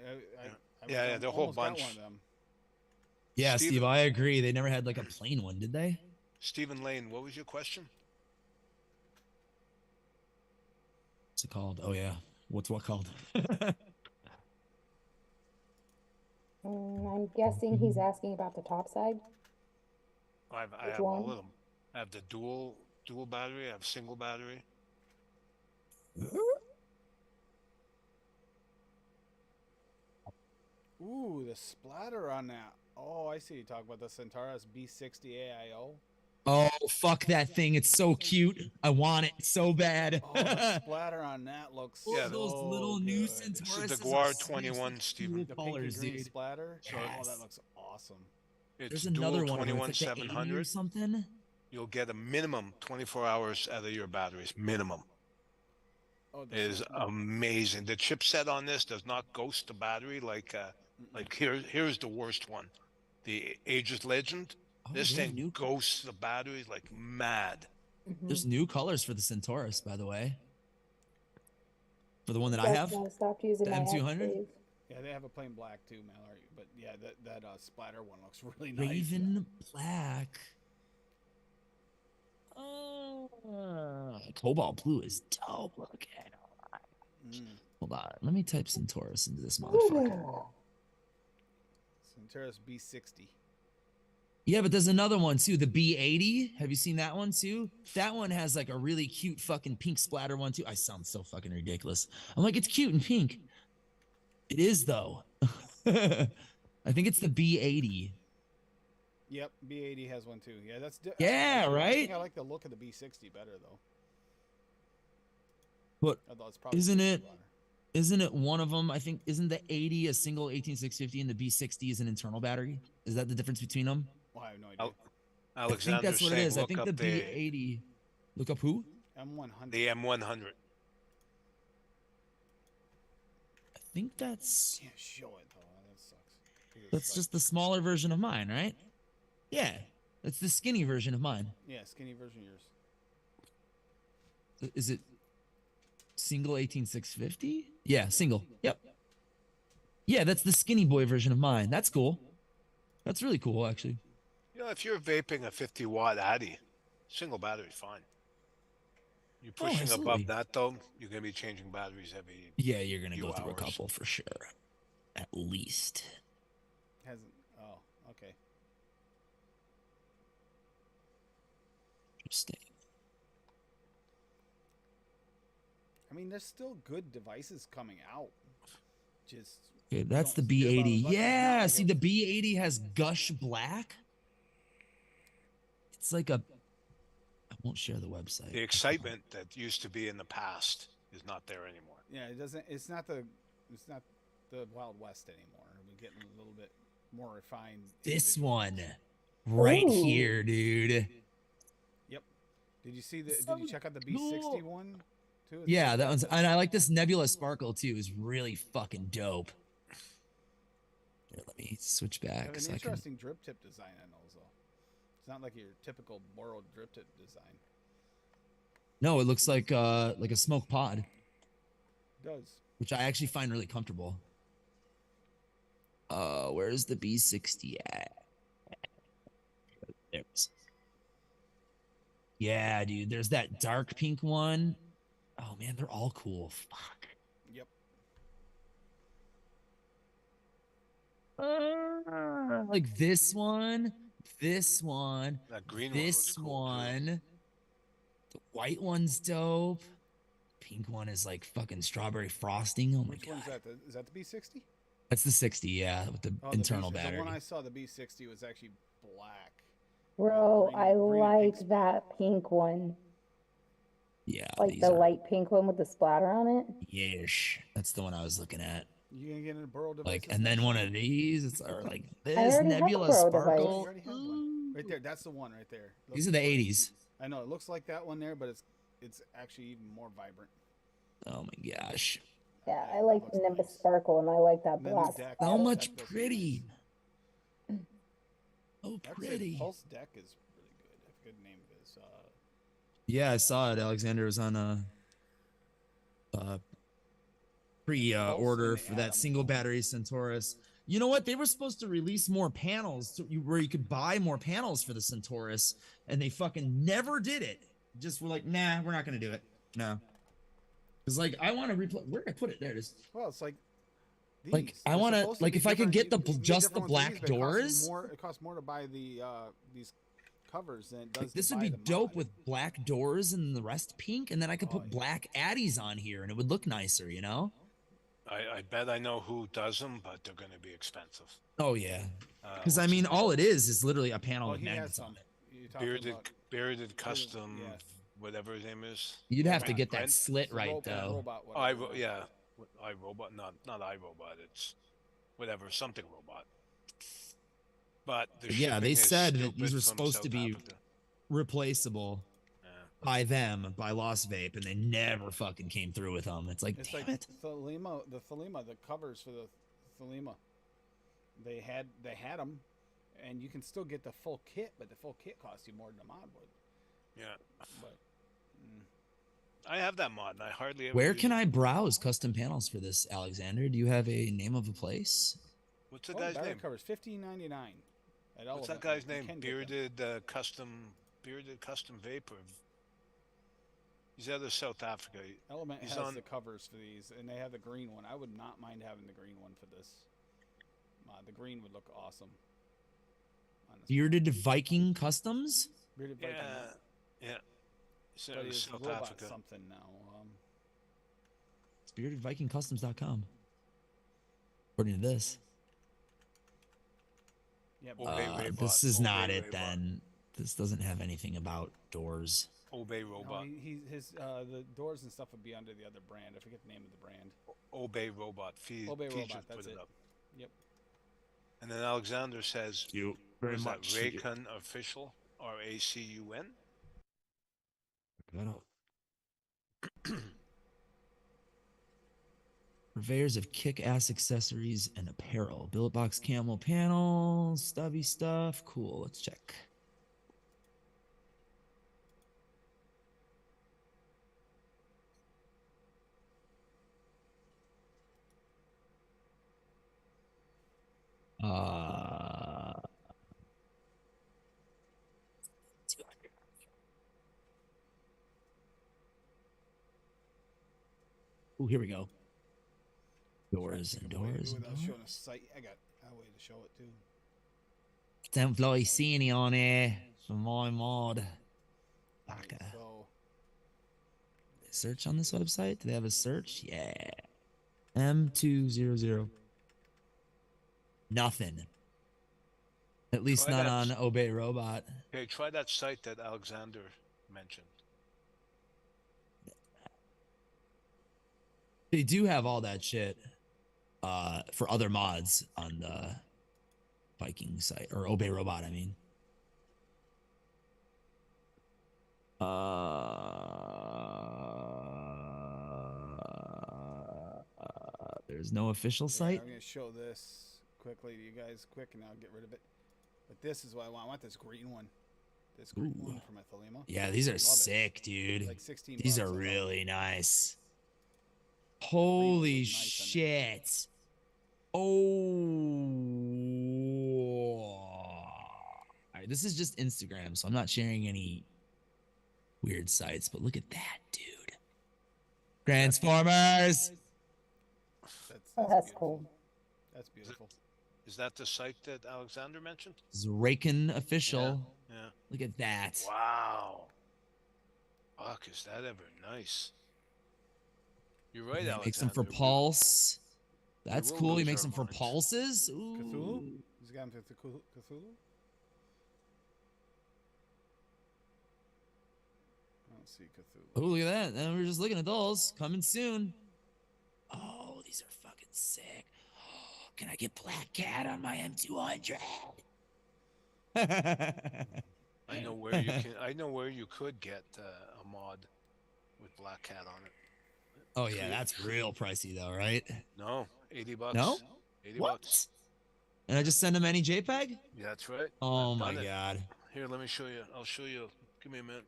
S4: Yeah, the whole
S2: almost got
S4: bunch.
S2: one of them.
S17: Yeah,
S4: Steve-
S17: Steve, I agree. They never had like a plain one, did they?
S4: Stephen Lane, what was your question?
S17: What's it called? Oh yeah, what's what called?
S1: I'm guessing he's asking about the top side.
S4: I
S1: Which
S4: have all
S1: one?
S4: of them. I have the dual battery. I have single battery.
S2: Ooh, the splatter on that. Oh, I see you talk about the Centaurus B60 AIO.
S17: Oh fuck that thing! It's so cute. I want it so bad.
S2: Oh, the splatter on that looks
S4: Yeah,
S17: those
S2: so
S17: little new
S2: good.
S17: Centauruses
S4: This is the
S17: are
S4: Guar
S17: seriously
S4: 21, Stephen.
S17: cool
S2: The pink
S17: colors,
S2: and green
S17: dude.
S2: splatter. Oh,
S17: Yes.
S2: that looks awesome.
S4: It's
S17: There's another
S4: dual
S17: one. Where
S4: 21
S17: it's like the 80 or
S4: 700.
S17: something.
S4: You'll get a minimum 24 hours out of your batteries. Minimum.
S2: Oh,
S4: It is amazing. The chipset on this does not ghost the battery like here's the worst one. the Aegis Legend.
S17: Oh,
S4: This
S17: they have
S4: thing ghosts the batteries like mad.
S17: There's new colors for the Centaurus, by the way. For the one that I
S1: That's
S17: have,
S1: why I stopped using
S17: the
S1: my
S17: M200.
S1: X-Wave.
S2: Yeah, they have a plain black too, Mallory. But yeah, that splatter one looks really nice.
S17: Raven Black. Cobalt Blue is dope looking. Hold on, let me type Centaurus into this motherfucker.
S2: Centaurus B60.
S17: Yeah, but there's another one too, the B80. Have you seen that one too? That one has like a really cute fucking pink splatter one too. I sound so fucking ridiculous. I'm like, it's cute and pink. It is though. I think it's the B80.
S2: Yep, B80 has one too. Yeah, that's
S17: Yeah,
S2: I
S17: right?
S2: think I like the look of the B60 better though.
S17: But
S2: Although it's probably
S17: isn't it one of them? I think isn't the 80 a single 18650 and the B60 is an internal battery? Is that the difference between them?
S2: Well, I have no idea.
S17: I think that's what it is. I think the B80. Look up who?
S2: M100.
S4: The M100.
S17: I think that's.
S2: Can't show it though. That sucks.
S17: That's just the smaller version of mine, right? Yeah, that's the skinny version of mine.
S2: Yeah, skinny version of yours.
S17: Is it single 18650? Yeah, single. Yep. Yeah, that's the skinny boy version of mine. That's cool. That's really cool, actually.
S4: You know, if you're vaping a 50-watt Addy, single battery, fine. You're pushing
S17: absolutely.
S4: above that, though, you're going to be changing batteries every
S17: Yeah, you're gonna
S4: few
S17: go through a
S4: hours.
S17: couple for sure, at least.
S2: Hasn't. Oh, okay.
S17: Interesting.
S2: I mean, there's still good devices coming out. Just
S17: Okay, that's the
S2: don't see them on
S17: B80.
S2: the button.
S17: Yeah,
S2: Not
S17: see
S2: like
S17: the B80 has Gush Black. It's like a. I won't share the website.
S4: The excitement that used to be in the past is not there anymore.
S2: Yeah, it doesn't. It's not the Wild West anymore. We're getting a little bit more refined.
S17: This one, right
S1: Ooh.
S17: here, dude.
S2: Yep. Did you see the? Did you check out the B60 one too? It's
S17: Yeah,
S2: like-
S17: that one's, and I like this Nebula Sparkle too. Is really fucking dope. Here, let me switch
S2: They have
S17: back
S2: an
S17: so I can.
S2: interesting drip tip design on those though. It's not like your typical borrowed drip tip design.
S17: No, it looks like a smoke pod,
S2: It does.
S17: which I actually find really comfortable. Where's the B60 at? There it is. Yeah, dude. There's that dark pink one. Oh man, they're all cool. Fuck.
S2: Yep.
S17: Like this one, this one,
S4: That green one
S17: this
S4: looks cool, too.
S17: one. The white one's dope. Pink one is like fucking strawberry frosting. Oh my
S2: Which
S17: god.
S2: one's that? Is that the B60?
S17: That's the 60, yeah, with the
S2: Oh,
S17: internal
S2: the
S17: battery.
S2: The one I saw, the B60, was actually black.
S1: Bro, I
S2: green and pink
S1: like that pink one.
S17: Yeah,
S1: Like
S17: these
S1: the
S17: are
S1: light pink one with the splatter on it.
S17: yeesh. That's the one I was looking at.
S2: You gonna get into Burrow devices?
S17: Like, and then one of these, it's or like this
S1: already have a
S17: Nebula
S1: Burrow
S2: You
S17: Sparkle.
S2: already have one. Right there. That's the one right there.
S17: These are the 80s.
S2: I know it looks like that one there, but it's actually even more vibrant.
S17: Oh my gosh.
S1: Yeah, I like the Nimbus Sparkle and I like that
S2: And then the
S1: black.
S2: deck.
S17: So
S2: that
S17: much
S2: does-
S17: pretty. Oh,
S2: I'd say
S17: pretty.
S2: Pulse deck is really good. I forget the name of his.
S17: Yeah, I saw it. Alexander was on a pre-order for that single battery Centaurus. You know what? They were supposed to release more panels where you could buy more panels for the Centaurus, and they fucking never did it. Just were like, nah, we're not gonna do it. No. It's like I want to replay. Where did I put it? There it is.
S2: Well, it's like.
S17: Like,
S2: these.
S17: I
S2: They're
S17: wanna-
S2: supposed to
S17: like,
S2: be
S17: if I could
S2: different.
S17: get the
S2: You can
S17: just
S2: different
S17: the
S2: ones of
S17: black
S2: these, but it costs
S17: doors.
S2: More, it costs more to buy the these covers than it does.
S17: Like,
S2: to
S17: this would
S2: buy
S17: be
S2: the
S17: dope
S2: mod.
S17: with black doors and the rest pink, and then I could put black Addies on here, and it would look nicer, you know?
S4: I bet I know who does them, but they're going to be expensive.
S17: Oh yeah,
S4: Uh,
S17: because I
S4: what's
S17: mean,
S4: his
S17: all
S4: name?
S17: it is literally a panel
S2: Oh,
S17: with
S2: he has
S17: magnets
S2: some.
S17: on it.
S2: You're talking
S4: Bearded,
S2: about-
S4: bearded custom,
S2: yeah.
S4: whatever his name is.
S17: You'd have to
S4: Brent-
S17: get that
S4: Brent?
S17: slit right
S2: Robot-
S17: though.
S2: robot,
S4: Oh,
S2: whatever.
S4: yeah, iRobot, not iRobot. It's whatever, something robot. But the
S17: Yeah, they
S4: shipping is
S17: said that
S4: stupid
S17: these were
S4: from
S17: supposed
S4: South
S17: to be
S4: Africa.
S17: replaceable by them, by Lost Vape, and they never fucking came through with them. It's like,
S2: It's
S17: damn
S2: like
S17: it.
S2: Thelema, the covers for the Thelema. They had them, and you can still get the full kit, but the full kit costs you more than a mod would.
S4: Yeah.
S2: But
S4: I have that mod, and I hardly ever.
S17: Where
S4: use
S17: can
S4: it.
S17: I browse custom panels for this, Alexander? Do you have a name of a place?
S4: What's the guy's
S2: battery
S4: name?
S2: covers $15.99.
S4: What's that guy's name? Bearded custom vapor. He's out of South Africa.
S2: Element
S4: He's
S2: has
S4: on
S2: the covers for these, and they have the green one. I would not mind having the green one for this mod. The green would look awesome.
S17: Bearded Viking Customs?
S2: Bearded Viking.
S4: Yeah. So
S2: But it's
S4: South
S2: robot
S4: Africa.
S2: something now.
S17: It's beardedvikingcustoms.com. According to this.
S2: Yeah,
S17: this is not it then. This doesn't have anything about doors.
S4: Obey Robot.
S2: The doors and stuff would be under the other brand. I forget the name of the brand.
S4: Obey Robot.
S2: Obey
S4: Feed
S2: Robot.
S4: just
S2: That's
S4: put
S2: it.
S4: up.
S2: Yep.
S4: And then Alexander says,
S3: you very
S4: was
S3: much.
S4: that Raycon Official, RACUN?
S17: Purveyors of kick-ass accessories and apparel. Billet box camel panels, stubby stuff. Cool, let's check. Oh, here we go. Doors and doors and
S2: Without
S17: doors.
S2: showing a site, I got a way to show it too.
S17: Don't fly see any on here for my mod. Baka.
S2: So
S17: Search on this website? Do they have a search? Yeah. M200. Nothing. At least
S4: Try
S17: not
S4: that.
S17: on Obey Robot.
S4: Okay, try that site that Alexander mentioned.
S17: They do have all that shit for other mods on the Viking site, or Obey Robot, I mean. There's no official site.
S2: I'm gonna show this quickly to you guys, quick, and I'll get rid of it. But this is what I want. I want this green one. This green one from Ethelema.
S17: Yeah, these
S2: I
S17: are
S2: love it.
S17: sick, dude.
S2: Like 16
S17: These
S2: bucks,
S17: are
S2: I love it.
S17: really nice. Holy shit. Oh. Alright, this is just Instagram, so I'm not sharing any weird sites, but look at that, dude. Transformers!
S1: That's cool.
S2: That's beautiful.
S4: Is that the site that Alexander mentioned?
S17: This is Raycon Official.
S4: Yeah.
S17: Look at that.
S4: Wow. Fuck, is that ever nice? You're right,
S17: He
S4: Alexander.
S17: makes them for Pulse. That's
S4: will
S17: cool. He
S4: lose
S17: makes
S4: our
S17: them for
S4: minds.
S17: pulses. Ooh.
S2: Cthulhu? He's got him for Cthulhu? I don't see Cthulhu.
S17: Oh, look at that. And we're just looking at those. Coming soon. Oh, these are fucking sick. Oh, can I get Black Cat on my M200?
S4: I know where you can. I know where you could get a mod with Black Cat on it.
S17: Oh, yeah, that's real pricey, though, right?
S4: No, 80 bucks.
S17: No?
S4: 80
S17: What?
S4: bucks.
S17: And I just send them any JPEG?
S4: Yeah, that's right.
S17: Oh,
S4: I've
S17: my
S4: done it.
S17: God.
S4: Here, let me show you. I'll show you. Give me a minute.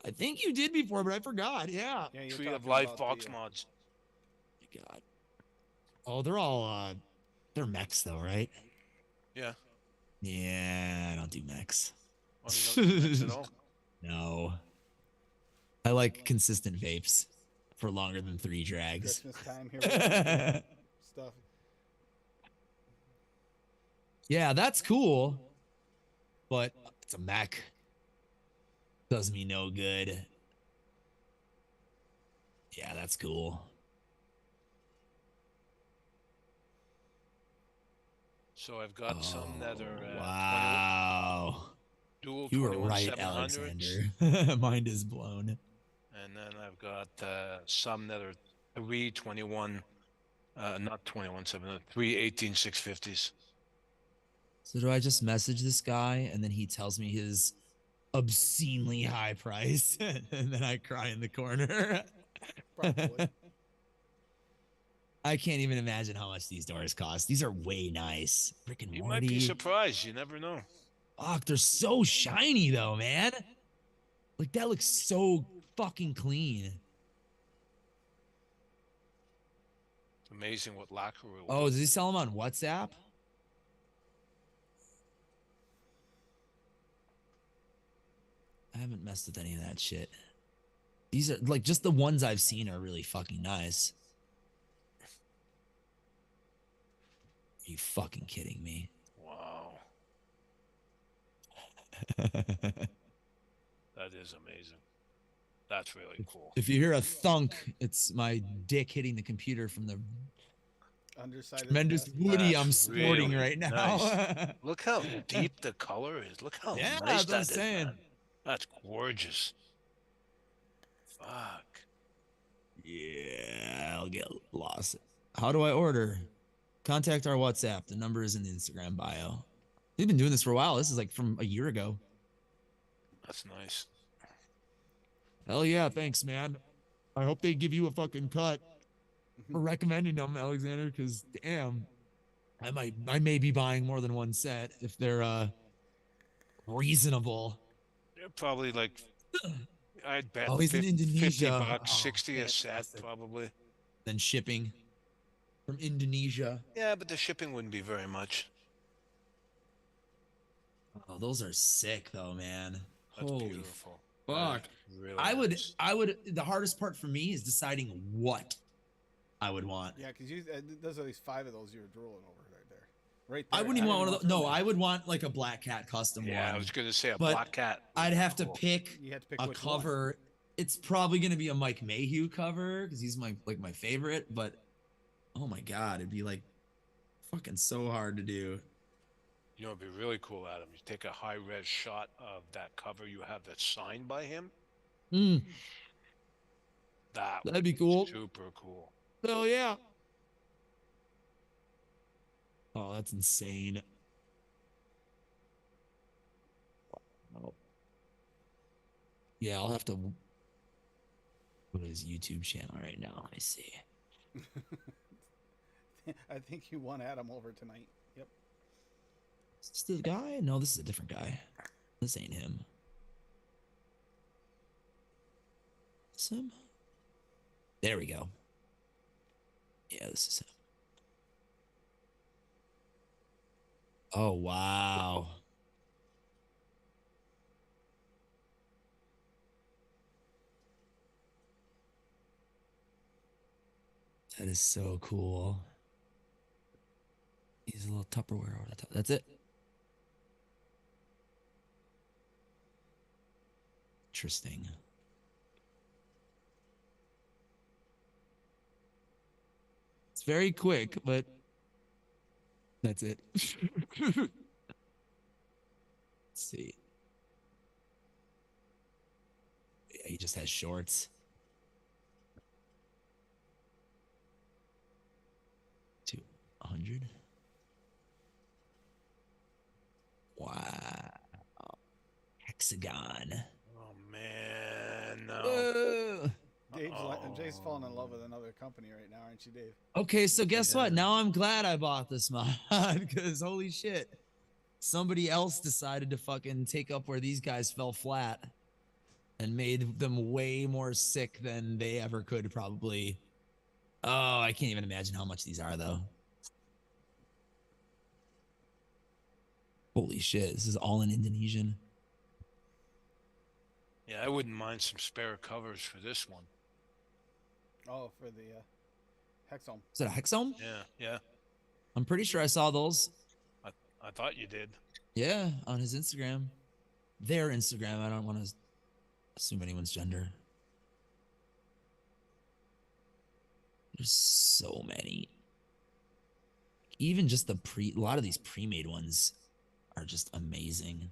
S17: I think you did before, but I forgot. Yeah.
S4: Tree of Life box mods.
S17: God. Oh, they're all, they're mechs, though, right?
S4: Yeah.
S17: Yeah, I don't do mechs.
S4: Oh, you don't do mechs at all?
S17: No. I like consistent vapes for longer than 3 drags.
S2: Christmas time here. We got stuff.
S17: Yeah, that's cool. But it's a mech. Does me no good. Yeah, that's cool.
S4: So I've got some that are
S17: Wow.
S4: dual
S17: You were right,
S4: 2700s.
S17: Alexander. Mind is blown.
S4: And then I've got some that are 321, not 21.7, 318 650s.
S17: So do I just message this guy and then he tells me his obscenely high price and then I cry in the corner?
S2: Probably.
S17: I can't even imagine how much these doors cost. These are way nice. Rick and
S4: You
S17: Morty.
S4: might be surprised. You never know.
S17: Fuck, they're so shiny though, man. Like that looks so fucking clean.
S4: It's amazing what lacquer will
S17: Oh,
S4: do.
S17: does he sell them on WhatsApp? I haven't messed with any of that shit. These are like just the ones I've seen are really fucking nice. Are you fucking kidding me?
S4: Wow. That is amazing. That's really cool.
S17: If you hear a thunk, it's my dick hitting the computer from the
S2: Underside of the
S17: tremendous
S2: desk.
S17: woody
S4: That's
S17: I'm sporting
S4: really
S17: right now.
S4: nice. Look how deep the color is. Look how
S17: Yeah,
S4: nice
S17: that's what I'm
S4: that is,
S17: saying.
S4: man. That's gorgeous. Fuck.
S17: Yeah, I'll get lost. How do I order? Contact our WhatsApp. The number is in the Instagram bio. We've been doing this for a while. This is like from a year ago.
S4: That's nice.
S17: Hell yeah, thanks, man. I hope they give you a fucking cut for recommending them, Alexander, because damn, I may be buying more than one set if they're reasonable.
S4: They're probably like, I'd bet
S17: Oh, he's in
S4: 50
S17: Indonesia.
S4: bucks,
S17: Oh,
S4: 60 a set, probably.
S17: Then shipping from Indonesia.
S4: Yeah, but the shipping wouldn't be very much.
S17: Oh, those are sick though, man.
S4: That's
S17: Holy
S4: beautiful.
S17: fuck.
S4: Really
S17: I would the hardest part for me is deciding what I would want.
S2: Yeah, because there's at least 5 of those you're drooling over right there. Right there.
S17: I wouldn't even want one of those. No, I would want like a black cat custom one.
S4: Yeah, I was gonna say a
S17: but
S4: black cat.
S17: I'd have to pick
S2: You had to pick
S17: a
S2: which
S17: cover. It's probably gonna be a Mike Mayhew cover because he's my favorite. But oh my god, it'd be like fucking so hard to do.
S4: You know, it'd be really cool, Adam. You take a high res shot of that cover you have that's signed by him.
S17: Mm,
S4: That
S17: that'd be
S4: would
S17: cool.
S4: Super cool.
S17: Hell yeah. Oh, that's insane. Oh. Yeah, I'll have to go to his YouTube channel right now. Let me see.
S2: I think you won Adam over tonight. Yep.
S17: Is this the guy? No, this is a different guy. This ain't him. Is this him? There we go. Yeah, this is him. Oh, wow. That is so cool. He's a little Tupperware over the top. That's it. Interesting. It's very quick, but that's it. Let's see. Yeah, he just has shorts. 200. Wow. Hexagon.
S4: Oh man, no.
S17: Whoa.
S2: Jay's falling in love with another company right now, aren't you, Dave?
S17: Okay, so guess what? Now I'm glad I bought this mod because holy shit. Somebody else decided to fucking take up where these guys fell flat and made them way more sick than they ever could probably. Oh, I can't even imagine how much these are though. Holy shit, this is all in Indonesian.
S4: Yeah, I wouldn't mind some spare covers for this one.
S2: Oh, for the Hexome.
S17: Is that a Hexome?
S4: Yeah, yeah.
S17: I'm pretty sure I saw those.
S4: I thought you did.
S17: Yeah, on his Instagram. Their Instagram. I don't want to assume anyone's gender. There's so many. Even just a lot of these pre-made ones are just amazing.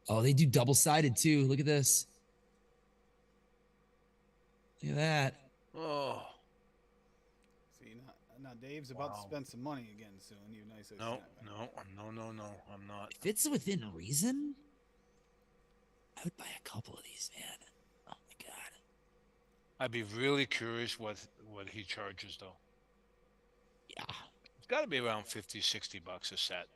S17: Oh, they do double-sided too. Look at this. Look at that.
S4: Oh.
S2: See, now Dave's about to spend some money again soon. You nice.
S4: No, I'm not.
S17: If it's within reason, I would buy a couple of these, man. Oh my god.
S4: I'd be really curious what he charges though.
S17: Yeah.
S4: It's got to be around 50, 60 bucks a set.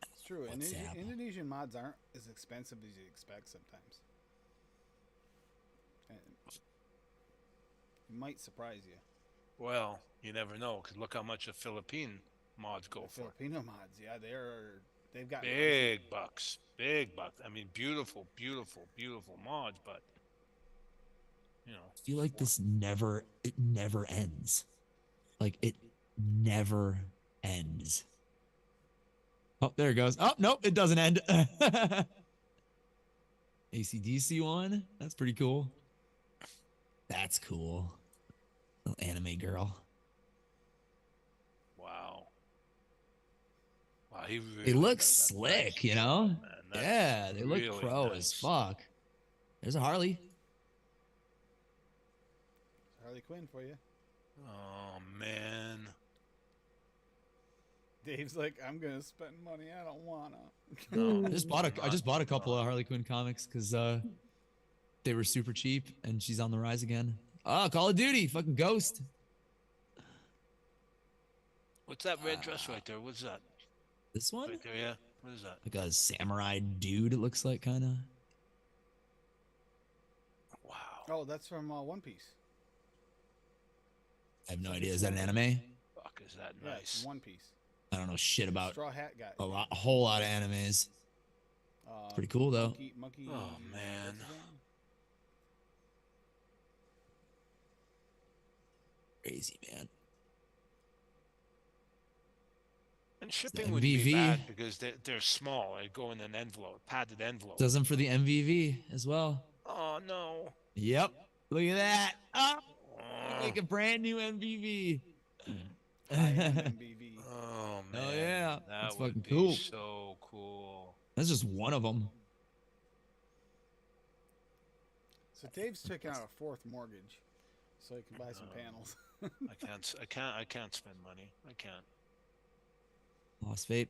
S2: It's true.
S17: WhatsApp.
S2: Indonesian mods aren't as expensive as you expect sometimes. And it might surprise you.
S4: Well, you never know. Cause look how much the Philippine mods go
S2: The
S4: for.
S2: Filipino mods, yeah, they've got
S4: Big bucks. Big bucks. I mean, beautiful, beautiful, beautiful mods, but you know.
S17: I feel like it never ends. Like it never ends. Oh, there it goes. Oh, nope, it doesn't end. AC/DC one. That's pretty cool. That's cool. Little anime girl.
S4: Wow. Wow, he really
S17: They look
S4: does that
S17: slick,
S4: nice
S17: you know?
S4: job, man. That's
S17: Yeah, they look
S4: really
S17: pro
S4: nice.
S17: as fuck. There's a Harley.
S2: Harley Quinn for you.
S4: Oh man.
S2: Dave's like, I'm gonna spend money. I don't wanna.
S4: No.
S17: I just bought a couple of Harley Quinn comics because they were super cheap and she's on the rise again. Oh, Call of Duty, fucking Ghost.
S4: What's that red dress right there? What's that?
S17: This one?
S4: Right there, yeah. What is that?
S17: Like a samurai dude, it looks like, kind of.
S2: Oh, that's from One Piece.
S17: I have no idea. Is that an anime?
S4: Fuck, is that
S2: Yeah,
S4: nice?
S2: it's One Piece.
S17: I don't know shit about
S2: Straw Hat guy.
S17: a whole lot of animes. It's pretty cool though.
S2: Monkey.
S4: Oh man.
S17: Crazy, man.
S4: And shipping would be
S17: MVV.
S4: bad because they're small. They go in an envelope, padded envelope.
S17: Does them for the MVV as well.
S4: Oh no.
S17: Yep. Look at that. Oh, like a brand new MVV.
S2: MVV.
S4: Oh man.
S17: Oh yeah.
S4: That
S17: That's
S4: would
S17: fucking
S4: be
S17: cool.
S4: so cool.
S17: That's just one of them.
S2: So Dave's taking out a fourth mortgage, so he can buy some panels.
S4: I can't spend money. I can't.
S17: Lost vape.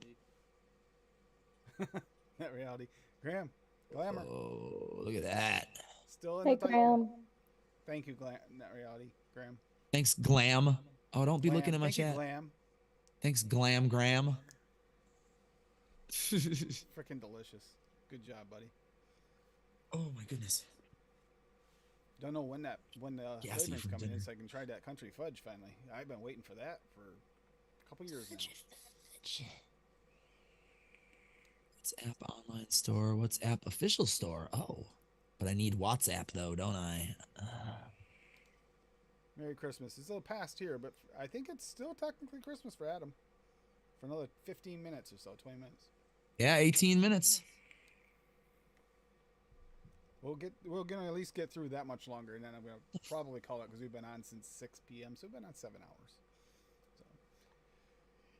S2: That reality. Graham, Glamour.
S17: Oh, look at that.
S2: Still in
S1: Hey,
S2: the title.
S1: Graham.
S2: Thank you, That reality. Graham.
S17: Thanks, Glam. Oh, don't be
S2: Glam.
S17: looking at my
S2: Thank you,
S17: chat.
S2: Glam.
S17: Thanks, Glam Graham.
S2: Freaking delicious. Good job, buddy.
S17: Oh my goodness.
S2: Don't know when the
S17: Gassy
S2: flavor's
S17: from
S2: coming in,
S17: dinner.
S2: so I can try that country fudge finally. I've been waiting for that for a couple years now.
S17: WhatsApp online store. WhatsApp official store. Oh, but I need WhatsApp though, don't I?
S2: Merry Christmas. It's a little past here, but I think it's still technically Christmas for Adam. For another 15 minutes or so, 20 minutes.
S17: Yeah, 18 minutes.
S2: We're gonna at least get through that much longer, and then I'm gonna probably call it because we've been on since 6 p.m. So we've been on 7 hours. So,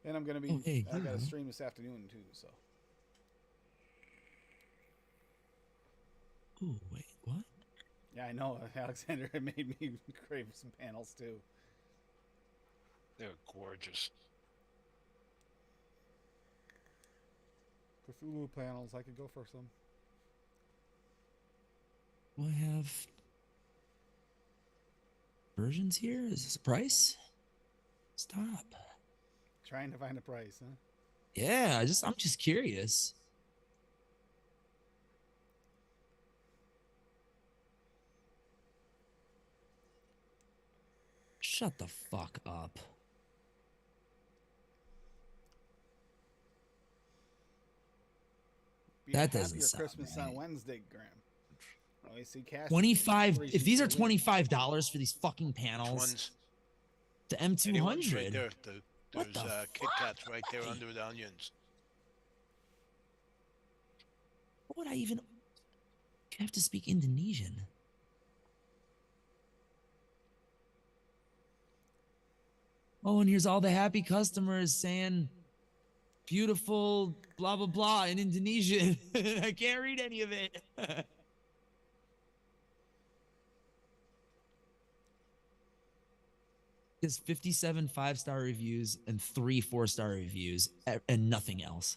S2: and I'm gonna be.
S17: Oh, hey,
S2: I got
S17: hello.
S2: a stream this afternoon too. So.
S17: Oh wait, what?
S2: Yeah, I know. Alexander made me crave some panels too.
S4: They're gorgeous.
S2: Cthulhu panels. I could go for some.
S17: Do I have versions here? Is this a price? Stop.
S2: Trying to find a price, huh?
S17: Yeah, I'm just curious. Shut the fuck up.
S2: Be
S17: That
S2: a
S17: doesn't
S2: happier
S17: sound
S2: Christmas
S17: right.
S2: on Wednesday, Graham. Oh, I see Cassie.
S17: 25. If these are
S2: Inspiration for
S17: $25 for these fucking panels,
S4: Ones.
S17: the
S4: Anyone's
S17: M200.
S4: right there.
S17: What
S4: There's
S17: the
S4: Kit Kats right there under the onions.
S17: What would I even? I have to speak Indonesian. Oh, and here's all the happy customers saying beautiful blah blah blah in Indonesian. I can't read any of it. There's 57 5-star reviews and 3 4-star reviews and nothing else.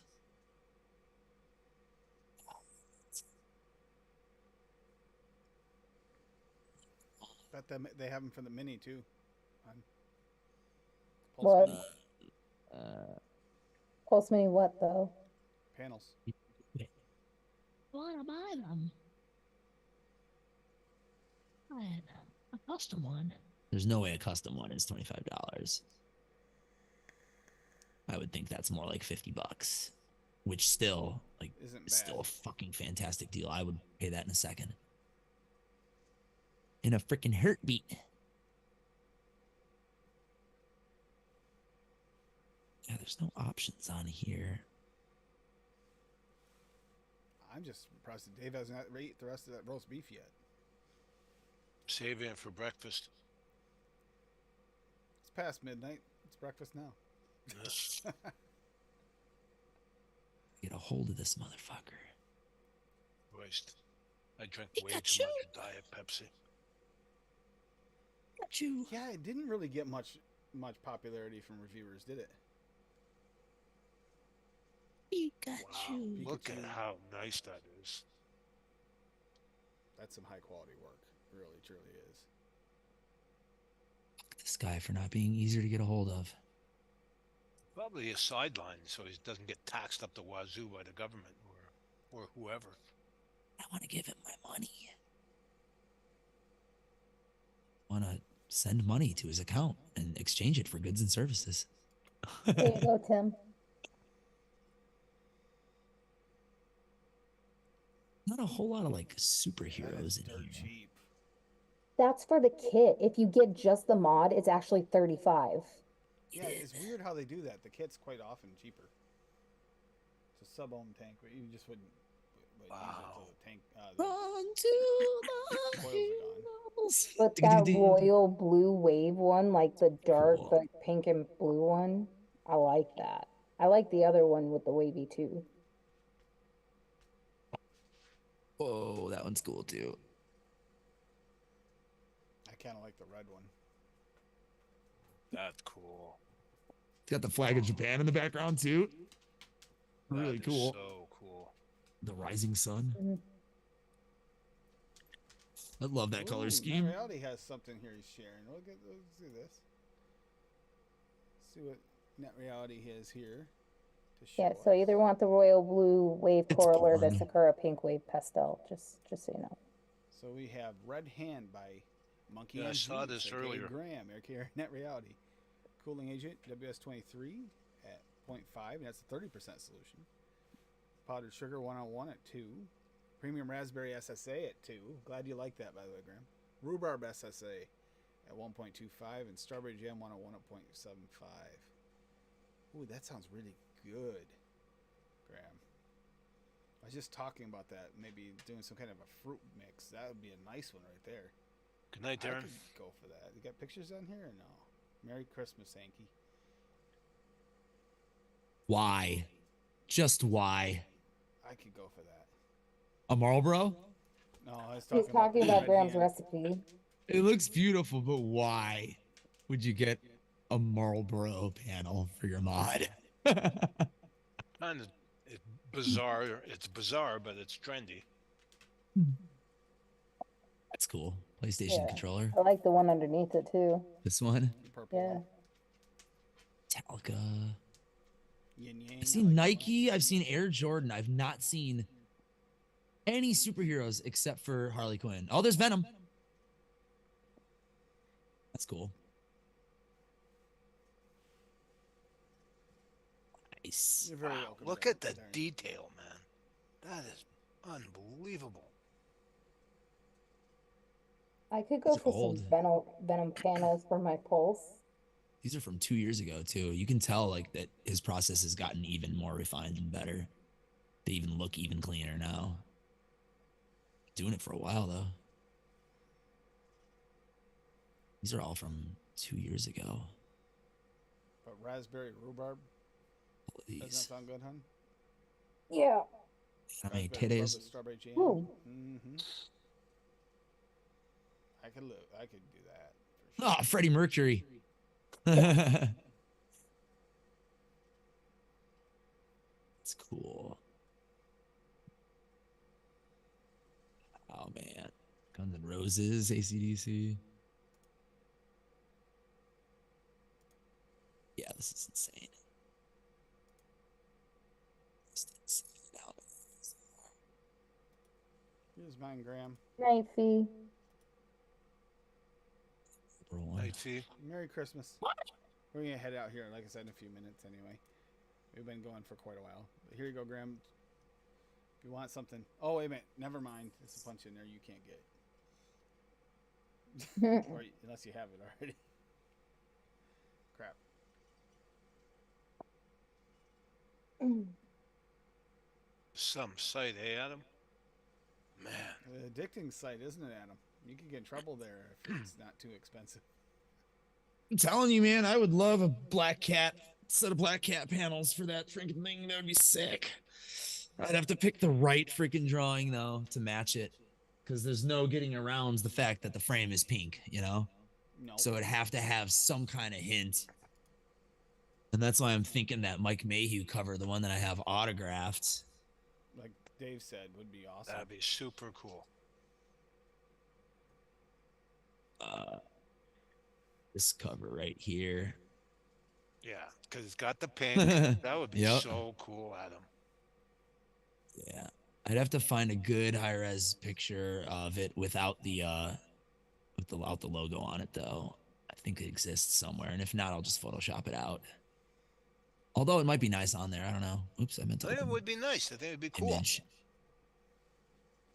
S2: got them. They have them for the Mini too. On
S1: What?
S2: Mini
S1: Pulse Mini what though?
S2: panels.
S17: I want to buy them. A custom one. There's no way a custom one is $25. I would think that's more like $50, which still
S2: Isn't
S17: is still
S2: bad.
S17: a fucking fantastic deal. I would pay that in a second. In a freaking heartbeat. Yeah, there's no options on here.
S2: I'm just impressed that Dave hasn't ate the rest of that roast beef yet.
S4: Saving it for breakfast.
S2: It's past midnight. It's breakfast now.
S17: Get a hold of this motherfucker.
S4: Christ. I drank way too much Diet Pepsi.
S17: Pikachu.
S2: Yeah, it didn't really get much popularity from reviewers, did it?
S17: Pikachu.
S4: Look at how nice that is.
S2: That's some high quality work. It really, truly is.
S17: This guy for not being easier to get a hold of.
S4: Probably a sideline so he doesn't get taxed up the wazoo by the government or whoever.
S17: I want to give him my money. I want to send money to his account and exchange it for goods and services.
S1: There you go, Tim.
S17: Not a whole lot of like superheroes in here.
S2: Cheap.
S1: That's for the kit. If you get just the mod, it's actually $35.
S2: Yeah, it's weird how they do that. The kit's quite often cheaper. It's a sub-ohm tank, but you just wouldn't use it until the tank.
S17: Run to the
S2: coils
S1: But that royal blue wave one, like the dark, like pink and blue one, I like that. I like the other one with the wavy too.
S17: Whoa, that one's cool too.
S2: I kind of like the red one.
S4: That's cool.
S17: It's got the flag of Japan in the background too. Really
S4: That is
S17: cool.
S4: So cool.
S17: The rising sun. I love that color
S2: Ooh,
S17: scheme.
S2: Reality has something here he's sharing. Let's do this. See what Net Reality has here.
S1: Yeah, so you either want the royal blue wave coral or the Sakura pink wave pastel, just so you know.
S2: So we have Red Hand by Monkey
S4: Yeah, I
S2: and
S4: saw
S2: Zeus,
S4: this
S2: aka
S4: earlier.
S2: Graham, aka Net Reality. Cooling agent WS23 at 0.5, and that's a 30% solution. Powdered sugar 101 at 2. Premium raspberry SSA at 2. Glad you like that, by the way, Graham. Rhubarb SSA at 1.25, and strawberry jam 101 at 0.75. Ooh, that sounds really good, Graham. I was just talking about that, maybe doing some kind of a fruit mix. That would be a nice one right there.
S4: Good night,
S2: I
S4: Darren.
S2: could go for that. You got pictures on here or no? Merry Christmas, Sankey.
S17: Why? Just why?
S2: I could go for that.
S17: A Marlboro?
S2: No, I was
S1: He's talking
S2: the
S1: about
S2: Red
S1: Graham's
S2: Hand.
S1: recipe.
S17: It looks beautiful, but why would you get a Marlboro panel for your mod?
S4: Kind of it's bizarre. It's bizarre, but it's trendy.
S17: That's cool. PlayStation
S1: Yeah.
S17: controller.
S1: I like the one underneath it too.
S17: This one.
S1: Yeah.
S17: Metallica.
S2: Yin Yang.
S17: I've seen Nike. I've seen Air Jordan. I've not seen any superheroes except for Harley Quinn. Oh, there's Venom. That's cool. Nice.
S2: You're very
S4: Wow,
S2: welcome.
S4: look
S2: Darren.
S4: at the detail, man. That is unbelievable.
S1: I could go
S17: These are
S1: for
S17: old.
S1: some Venom panels for my pulse.
S17: These are from 2 years ago too. You can tell like that his process has gotten even more refined and better. They even look even cleaner now. Doing it for a while though. These are all from 2 years ago.
S2: But raspberry rhubarb. Doesn't that
S17: Please.
S2: sound good, hun?
S1: Yeah.
S17: How many
S2: Raspberry rhubarb
S17: titties?
S2: with strawberry jam.
S1: Ooh.
S2: Mm-hmm. I could do that.
S17: Oh, Freddie Mercury. It's cool. Oh man. Guns N' Roses, AC/DC.
S2: Here's mine, Graham.
S1: Night, Fee.
S4: Night, Fee.
S2: Merry Christmas. We're gonna head out here, like I said, in a few minutes anyway. We've been going for quite a while. But here you go, Graham. If you want something. Oh, wait a minute. Never mind. There's a punch in there you can't get. Or, unless you have it already. Crap.
S4: Some sight, eh, Adam? Man.
S2: An addicting site, isn't it, Adam? You can get in trouble there if it's not too expensive.
S17: I'm telling you, man, I would love a black cat set of black cat panels for that freaking thing. That would be sick. I'd have to pick the right freaking drawing though to match it, because there's no getting around the fact that the frame is pink, you know.
S2: No.
S17: So it'd have to have some kind of hint. And that's why I'm thinking that Mike Mayhew cover, the one that I have autographed.
S2: Like Dave said, would be awesome.
S4: That'd be super cool.
S17: This cover right here.
S4: Yeah, because it's got the pink. That would be
S17: Yep.
S4: so cool, Adam.
S17: Yeah, I'd have to find a good high-res picture of it without the logo on it, though. I think it exists somewhere, and if not, I'll just Photoshop it out. Although it might be nice on there. I don't know. Oops, I meant to.
S4: I think it
S17: open
S4: would be nice. I think it'd be cool.
S17: image.
S4: I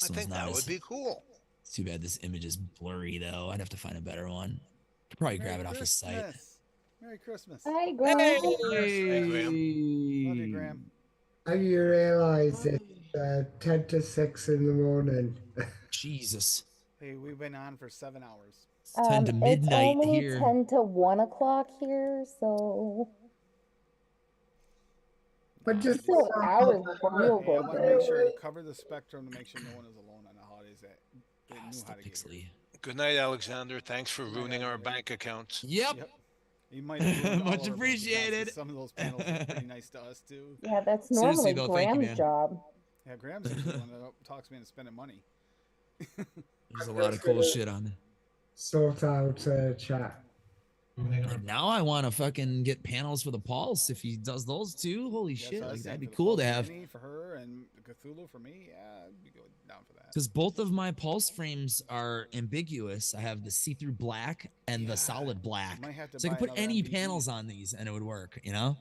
S17: This one's
S4: think that
S17: not
S4: would
S17: as-
S4: be cool.
S17: It's too bad this image is blurry, though. I'd have to find a better one. Could probably grab it off the site.
S2: Christmas. Merry Christmas.
S1: Hi, Graham.
S2: Hey, Graham. Love you, Graham.
S18: Have you realised it's 10 to 6 in the morning?
S17: Jesus.
S2: Hey, we've been on for 7 hours.
S17: 10 to midnight
S1: it's only
S17: here.
S1: 10 to 1 o'clock here, so.
S18: But just
S1: still hours real
S2: Hey, I
S1: good.
S2: want to make sure to cover the spectrum to make sure no one is alone on the holidays that they knew how to get here.
S4: Good night, Alexander. Thanks for ruining our bank accounts.
S17: Yep.
S2: You might have ruined all
S17: Much
S2: of our
S17: appreciated.
S2: businesses. Some of those panels are pretty nice to us too.
S1: Yeah, that's
S17: Seriously,
S1: normally
S17: though, thank you,
S1: Graham's
S17: man.
S1: job.
S2: Yeah, Graham's usually the one that talks me into spending money.
S17: There's a lot of cool shit on there.
S18: Sort out chat.
S17: And now I want to fucking get panels for the Pulse if he does those too. Holy
S2: That's
S17: shit,
S2: what I
S17: like,
S2: was
S17: that'd be
S2: saying, for the
S17: cool to
S2: Pulse
S17: have.
S2: Mini for her and Cthulhu for me. Yeah, I'd be going down for that.
S17: Because both of my Pulse frames are ambiguous. I have the see-through black and the solid black.
S2: Might have to
S17: So I
S2: buy
S17: can put
S2: another
S17: any
S2: MVV.
S17: panels on these and it would work, you know?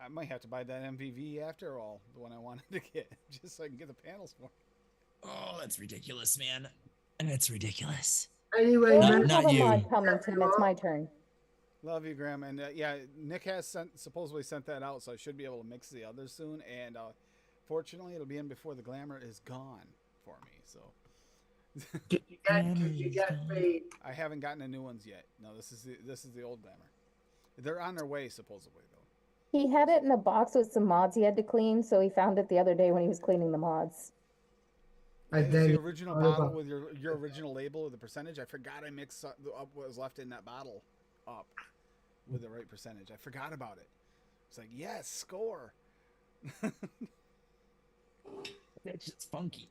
S2: I might have to buy that MVV after all, the one I wanted to get, just so I can get the panels for.
S17: Oh, that's ridiculous, man. That's ridiculous.
S18: Anyway,
S1: Well, you
S17: not
S1: have a
S17: you.
S1: mod coming, Tim. It's my turn.
S2: Love you, Graham. And yeah, Nick has supposedly sent that out, so I should be able to mix the others soon. And fortunately, it'll be in before the glamour is gone for me. So
S18: Did you get me?
S2: I haven't gotten the new ones yet. No, this is the old glamour. They're on their way supposedly though.
S1: He had it in a box with some mods he had to clean, so he found it the other day when he was cleaning the mods.
S18: And
S2: It's
S18: then
S2: the original bottle with your original label of the percentage. I forgot I mixed up what was left in that bottle up with the right percentage. I forgot about it. It's like, yes, score.
S17: It's just funky.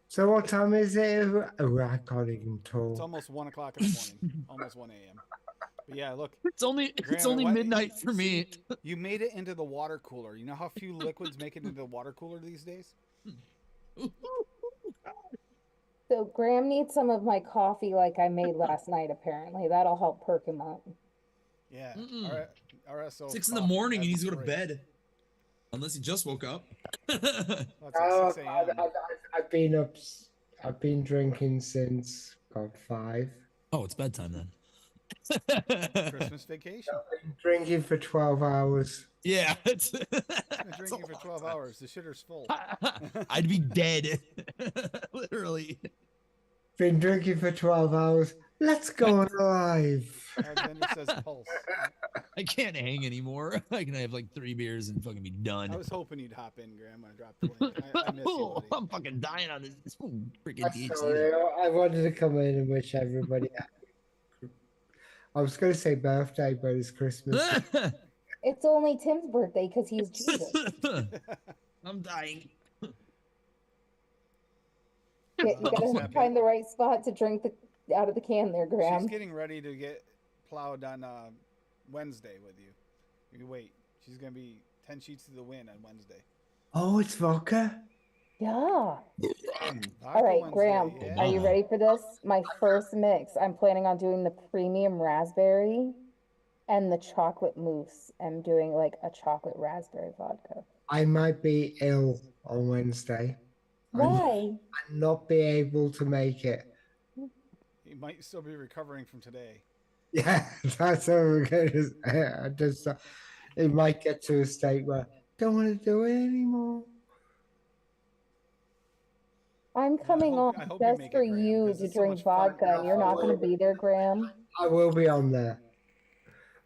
S18: So what time is it? Oh, I can't even
S2: It's
S18: talk.
S2: almost 1 o'clock in the morning, almost 1 a.m. But yeah, look.
S17: It's only
S2: Graham,
S17: midnight for me.
S2: You made it into the water cooler. You know how few liquids make it into the water cooler these days?
S1: So Graham needs some of my coffee like I made last night, apparently. That'll help perk him up.
S2: Yeah.
S17: Mm-mm.
S2: RSO
S17: 6 in the
S2: coffee,
S17: morning and
S2: that'd
S17: he's
S2: be
S17: going to
S2: great.
S17: bed. Unless he just woke up.
S2: Well, it's
S18: Oh,
S2: like 6 a.m.
S18: I've been up. I've been drinking since God 5.
S17: Oh, it's bedtime then.
S2: Christmas vacation.
S18: Been drinking for 12 hours.
S17: Yeah, it's
S2: Been drinking for 12 hours. The shitter's full.
S17: I'd be dead. Literally.
S18: Been drinking for 12 hours. Let's go live.
S2: Alexander says pulse.
S17: I can't hang anymore. I can have like 3 beers and fucking be done.
S2: I was hoping you'd hop in, Graham. I dropped the link. I miss you, buddy.
S17: I'm fucking dying on this freaking
S18: I'm
S17: THC.
S18: sorry, I wanted to come in and wish everybody. I was going to say birthday, but it's Christmas.
S1: It's only Tim's birthday because he's Jesus.
S17: I'm dying.
S1: You gotta find the right spot to drink out of the can there, Graham.
S2: She's getting ready to get plowed on Wednesday with you. You wait. She's going to be 10 sheets to the wind on Wednesday.
S18: Oh, it's vodka.
S1: Yeah.
S2: Vodka
S1: All right,
S2: Wednesday,
S1: Graham,
S2: yeah.
S1: are you ready for this? My first mix. I'm planning on doing the premium raspberry and the chocolate mousse. I'm doing like a chocolate raspberry vodka.
S18: I might be ill on Wednesday.
S1: Why?
S18: And not be able to make it.
S2: He might still be recovering from today.
S18: Yeah, that's what we're going to say. It might get to a state where I don't want to do it anymore.
S1: I'm coming
S2: hope
S1: on
S2: you
S1: just
S2: make
S1: for
S2: it, Graham,
S1: you
S2: 'cause
S1: to
S2: it's so
S1: drink
S2: much fun.
S1: vodka, and you're not going to be there, Graham.
S18: I will be on there.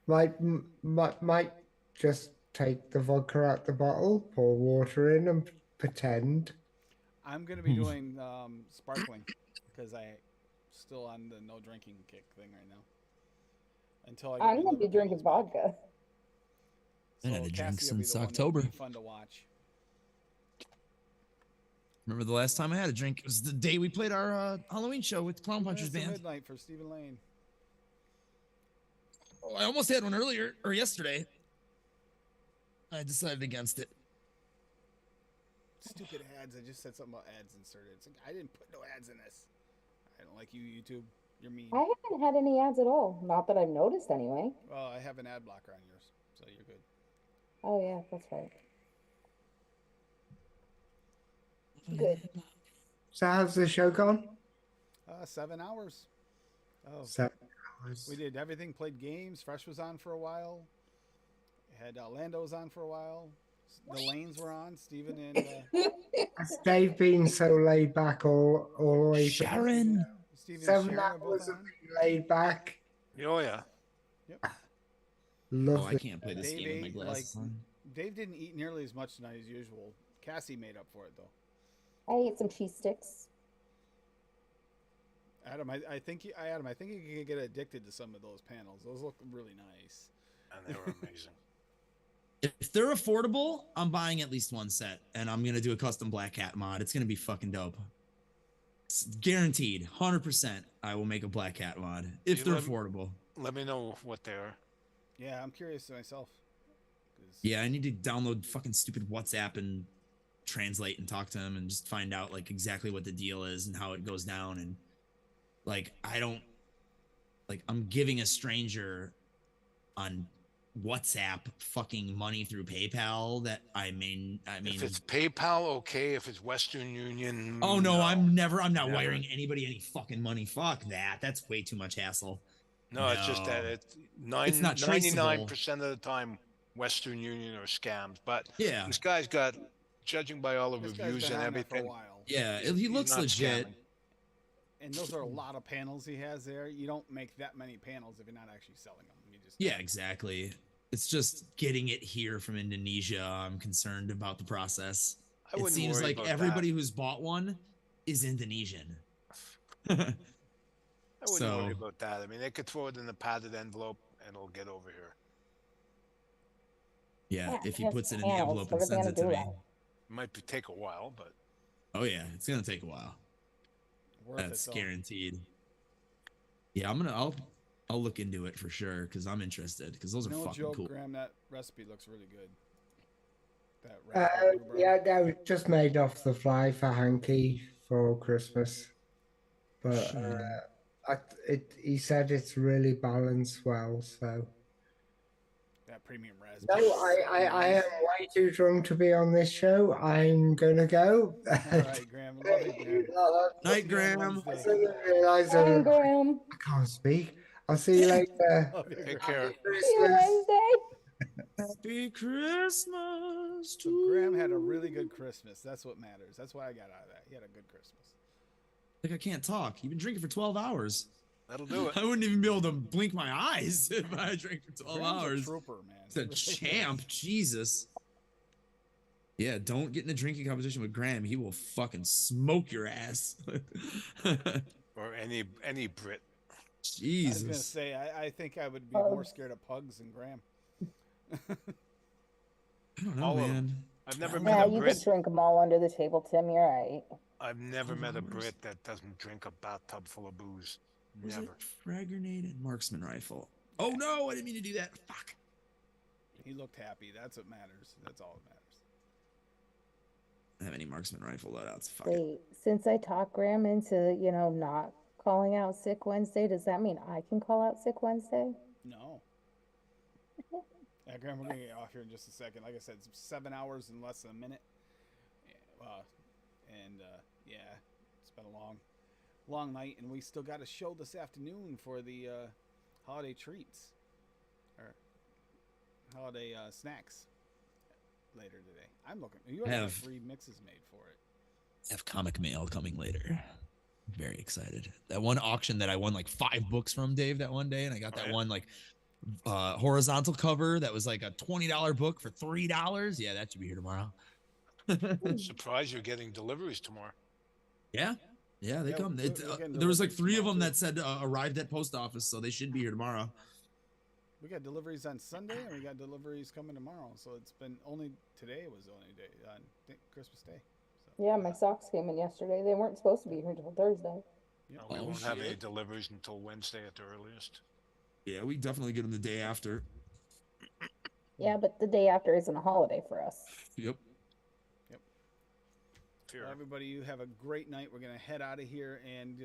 S18: Might just take the vodka out the bottle, pour water in, and pretend.
S2: I'm going to be doing sparkling because I'm still on the no drinking kick thing right now. Until I get
S1: I'm
S2: my
S1: going to be
S2: liver
S1: drinking
S2: panels back.
S1: vodka.
S17: I had a drink
S2: Cassie will be
S17: since
S2: the one that'll
S17: October.
S2: be fun to watch.
S17: Remember the last time I had a drink? It was the day we played our Halloween show with the Clown Punchers
S2: Minutes to
S17: band.
S2: Midnight for Stephen Lane.
S17: Oh, I almost had one earlier or yesterday. I decided against it.
S2: Stupid ads. I just said something about ads inserted. It's like, I didn't put no ads in this. I don't like you, YouTube. You're mean.
S1: I haven't had any ads at all. Not that I've noticed anyway.
S2: Well, I have an ad blocker on yours, so you're good.
S1: Oh, yeah, that's right. Good.
S18: So how's the show gone?
S2: 7 hours. Oh,
S18: 7 hours.
S2: we did everything. Played games. Fresh was on for a while. Had Lando was on for a while. The Lanes were on. Steven and
S18: Has Dave been so laid back all the way?
S17: Sharon.
S2: Steven and
S18: 7
S2: Sharon are both
S18: hours of
S2: on.
S18: being laid back.
S4: Oh yeah.
S2: Yep.
S18: Love
S17: Oh, I
S18: it.
S17: can't play this
S2: Dave
S17: game with my
S2: ate,
S17: glasses on.
S2: Dave didn't eat nearly as much tonight as usual. Cassie made up for it though.
S1: I ate some cheese sticks.
S2: Adam, I think you could get addicted to some of those panels. Those look really nice.
S4: And they were amazing.
S17: If they're affordable, I'm buying at least one set, and I'm gonna do a custom Black Cat mod. It's gonna be fucking dope. It's guaranteed, 100%. I will make a Black Cat mod if
S4: You
S17: they're
S4: let-
S17: affordable.
S4: Let me know what they are.
S2: Yeah, I'm curious myself.
S17: Yeah, I need to download fucking stupid WhatsApp and translate and talk to him and just find out like exactly what the deal is and how it goes down. And like, I'm giving a stranger on WhatsApp fucking money through PayPal that I mean,
S4: If it's PayPal, okay. If it's Western Union,
S17: oh no, I'm not
S4: never.
S17: wiring anybody any fucking money. Fuck that. That's way too much hassle.
S4: No, it's just that it's
S17: not traceable.
S4: 99% of the time Western Union or scams. But
S17: Yeah.
S4: this guy's got, judging by all the
S2: This guy's
S4: reviews
S2: been
S4: and
S2: on there for a
S4: everything.
S2: while.
S17: Yeah, he
S4: he's
S17: looks
S4: not
S17: legit.
S4: scamming.
S2: And those are a lot of panels he has there. You don't make that many panels if you're not actually selling them. You just
S17: Yeah, exactly. It's just getting it here from Indonesia. I'm concerned about the process.
S4: I
S17: It
S4: wouldn't
S17: seems
S4: worry
S17: like
S4: about
S17: everybody who's bought one is Indonesian.
S4: I wouldn't
S17: So-
S4: worry about that. I mean, they could throw it in a padded envelope and it'll get over here.
S17: Yeah, if he
S1: yes,
S17: puts it in the
S1: panels.
S17: envelope
S1: What
S17: and
S1: are they
S17: sends it
S1: gonna
S17: to
S1: do
S17: me.
S1: with
S4: It might take a while, but
S17: Oh yeah, it's gonna take a while.
S2: worth
S17: That's
S2: it, though.
S17: guaranteed. Yeah, I'll look into it for sure because I'm interested because those are
S2: No
S17: fucking
S2: joke,
S17: cool.
S2: Graham. That recipe looks really good. That
S18: Uh,
S2: raspberry rhubarb.
S18: yeah, that was just made off the fly for Hanky for Christmas. But he said it's really balanced well, so.
S2: That premium
S18: No,
S2: raspberry.
S18: I am way too drunk to be on this show. I'm gonna go.
S2: All right, Graham. Love you, Graham.
S17: Night,
S2: See you on
S17: Graham.
S18: I
S2: Wednesday.
S18: suddenly realised that
S1: Bye, Graham.
S18: I can't speak. I'll see you later.
S2: Love you,
S4: take
S2: Graham.
S4: care.
S1: See you Wednesday.
S17: Happy Christmas
S2: So Graham had a really good Christmas. That's what matters. That's why I got out of that. He had a good Christmas.
S17: Like I can't talk. You've been drinking for 12 hours.
S4: That'll do it.
S17: I wouldn't even be able to blink my eyes if I drank for 12
S2: Graham's
S17: hours.
S2: a trooper, man.
S17: It's a champ. Jesus. Yeah, don't get in a drinking competition with Graham. He will fucking smoke your ass.
S4: Or any Brit.
S2: I was gonna
S17: Jesus.
S2: say I think I would be more scared of pugs than Graham.
S17: I don't know,
S4: All of them.
S17: man.
S4: I've never
S1: Yeah,
S4: met a
S1: you
S4: Brit.
S1: could drink them all under the table, Tim. You're right.
S4: I've never met a Brit that doesn't drink a bathtub full of booze.
S17: Was
S4: Never.
S17: it frag grenade and marksman rifle? Oh no, I didn't mean to do that. Fuck.
S2: He looked happy. That's what matters. That's all that matters.
S17: have any marksman rifle loadouts. Fuck it.
S1: Wait, since I talked Graham into, not calling out Sick Wednesday, does that mean I can call out Sick Wednesday?
S2: No. Yeah, Graham, we're gonna get off here in just a second. Like I said, it's 7 hours and less than a minute. Yeah, it's been a long night, and we still got a show this afternoon for the holiday treats or holiday snacks later today. I'm looking. You already have 3 mixes made for it.
S17: I have comic mail coming later. I'm very excited. That one auction that I won like 5 books from, Dave, that one day, and I got that one like horizontal cover that was like a $20 book for $3. Yeah, that should be here tomorrow.
S4: Surprised you're getting deliveries tomorrow.
S17: Yeah, they come. There was like 3 of them that said arrived at post office, so they should be here tomorrow.
S2: We got deliveries on Sunday, and we got deliveries coming tomorrow. So it's been today was the only day on Christmas Day. So.
S1: Yeah, my socks came in yesterday. They weren't supposed to be here until Thursday.
S4: Yeah, we won't have any deliveries until Wednesday at the earliest.
S17: Yeah, we definitely get them the day after.
S1: Yeah, but the day after isn't a holiday for us.
S17: Yep.
S2: Well, everybody, you have a great night. We're going to head out of here and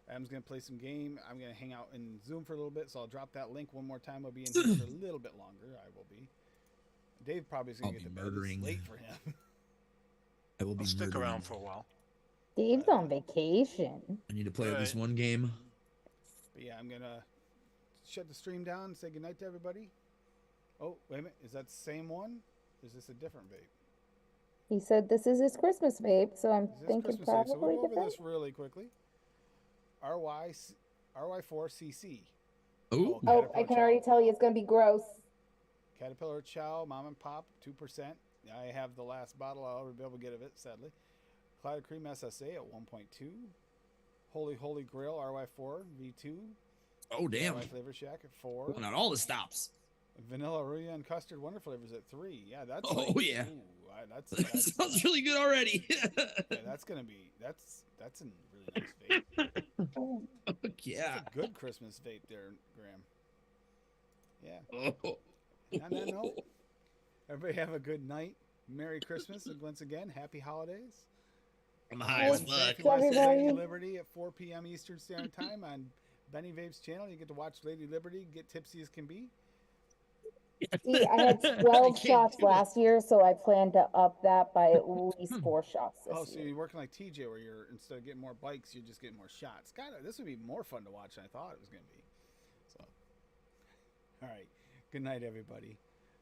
S2: Adam's going to play some game. I'm going to hang out in Zoom for a little bit, so I'll drop that link one more time. I'll be in here for a little bit longer. I will be. Dave probably is going to get to bed. It's late for him.
S17: I will be
S4: stick around for a while.
S1: Dave's on vacation.
S17: I need to play at least one game.
S2: But yeah, I'm going to shut the stream down and say goodnight to everybody. Oh, wait a minute. Is that the same one? Or is this a different vape?
S1: He said this is his Christmas vape, so I'm thinking
S2: Christmas
S1: probably
S2: vape. So we'll go over
S1: different.
S2: this really quickly. RY4CC.
S1: Oh, I can already tell you it's going to be gross.
S2: Caterpillar Chow, Mom and Pop, 2%. I have the last bottle I'll ever be able to get of it, sadly. Cloud Cream SSA at 1.2. Holy Grail RY4 V2.
S17: Oh, damn.
S2: RY Flavor Shack at 4.
S17: Pulling out all the stops.
S2: Vanilla Arugula and Custard Wonder Flavors at 3. Yeah, that's.
S17: Oh, yeah.
S2: Ooh,
S17: that sounds really good already.
S2: Yeah, that's gonna be. That's a really nice vape.
S17: Yeah.
S2: That's a good Christmas vape there, Graham. Yeah. On that note, everybody have a good night. Merry Christmas, and once again, happy holidays.
S17: I'm high as fuck.
S2: Lady Liberty at 4 p.m. Eastern Standard Time on Benny Vape's channel. You get to watch Lady Liberty get tipsy as can be.
S1: See, I had 12 shots last year, so I plan to up that by at least 4 shots this
S2: Oh, so
S1: year.
S2: you're working like TJ, where you're instead of getting more bikes, you're just getting more shots. God, this would be more fun to watch than I thought it was going to be. So, all right. Good night, everybody.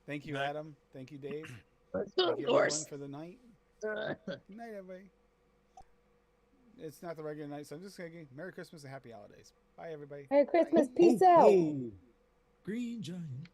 S2: Thank you, Adam. Thank you, Dave. Thank you, everyone, for the night. Good night, everybody. It's not the regular night, so I'm just saying Merry Christmas and Happy Holidays. Bye, everybody.
S1: Merry Christmas. Peace out.
S17: Green Giant.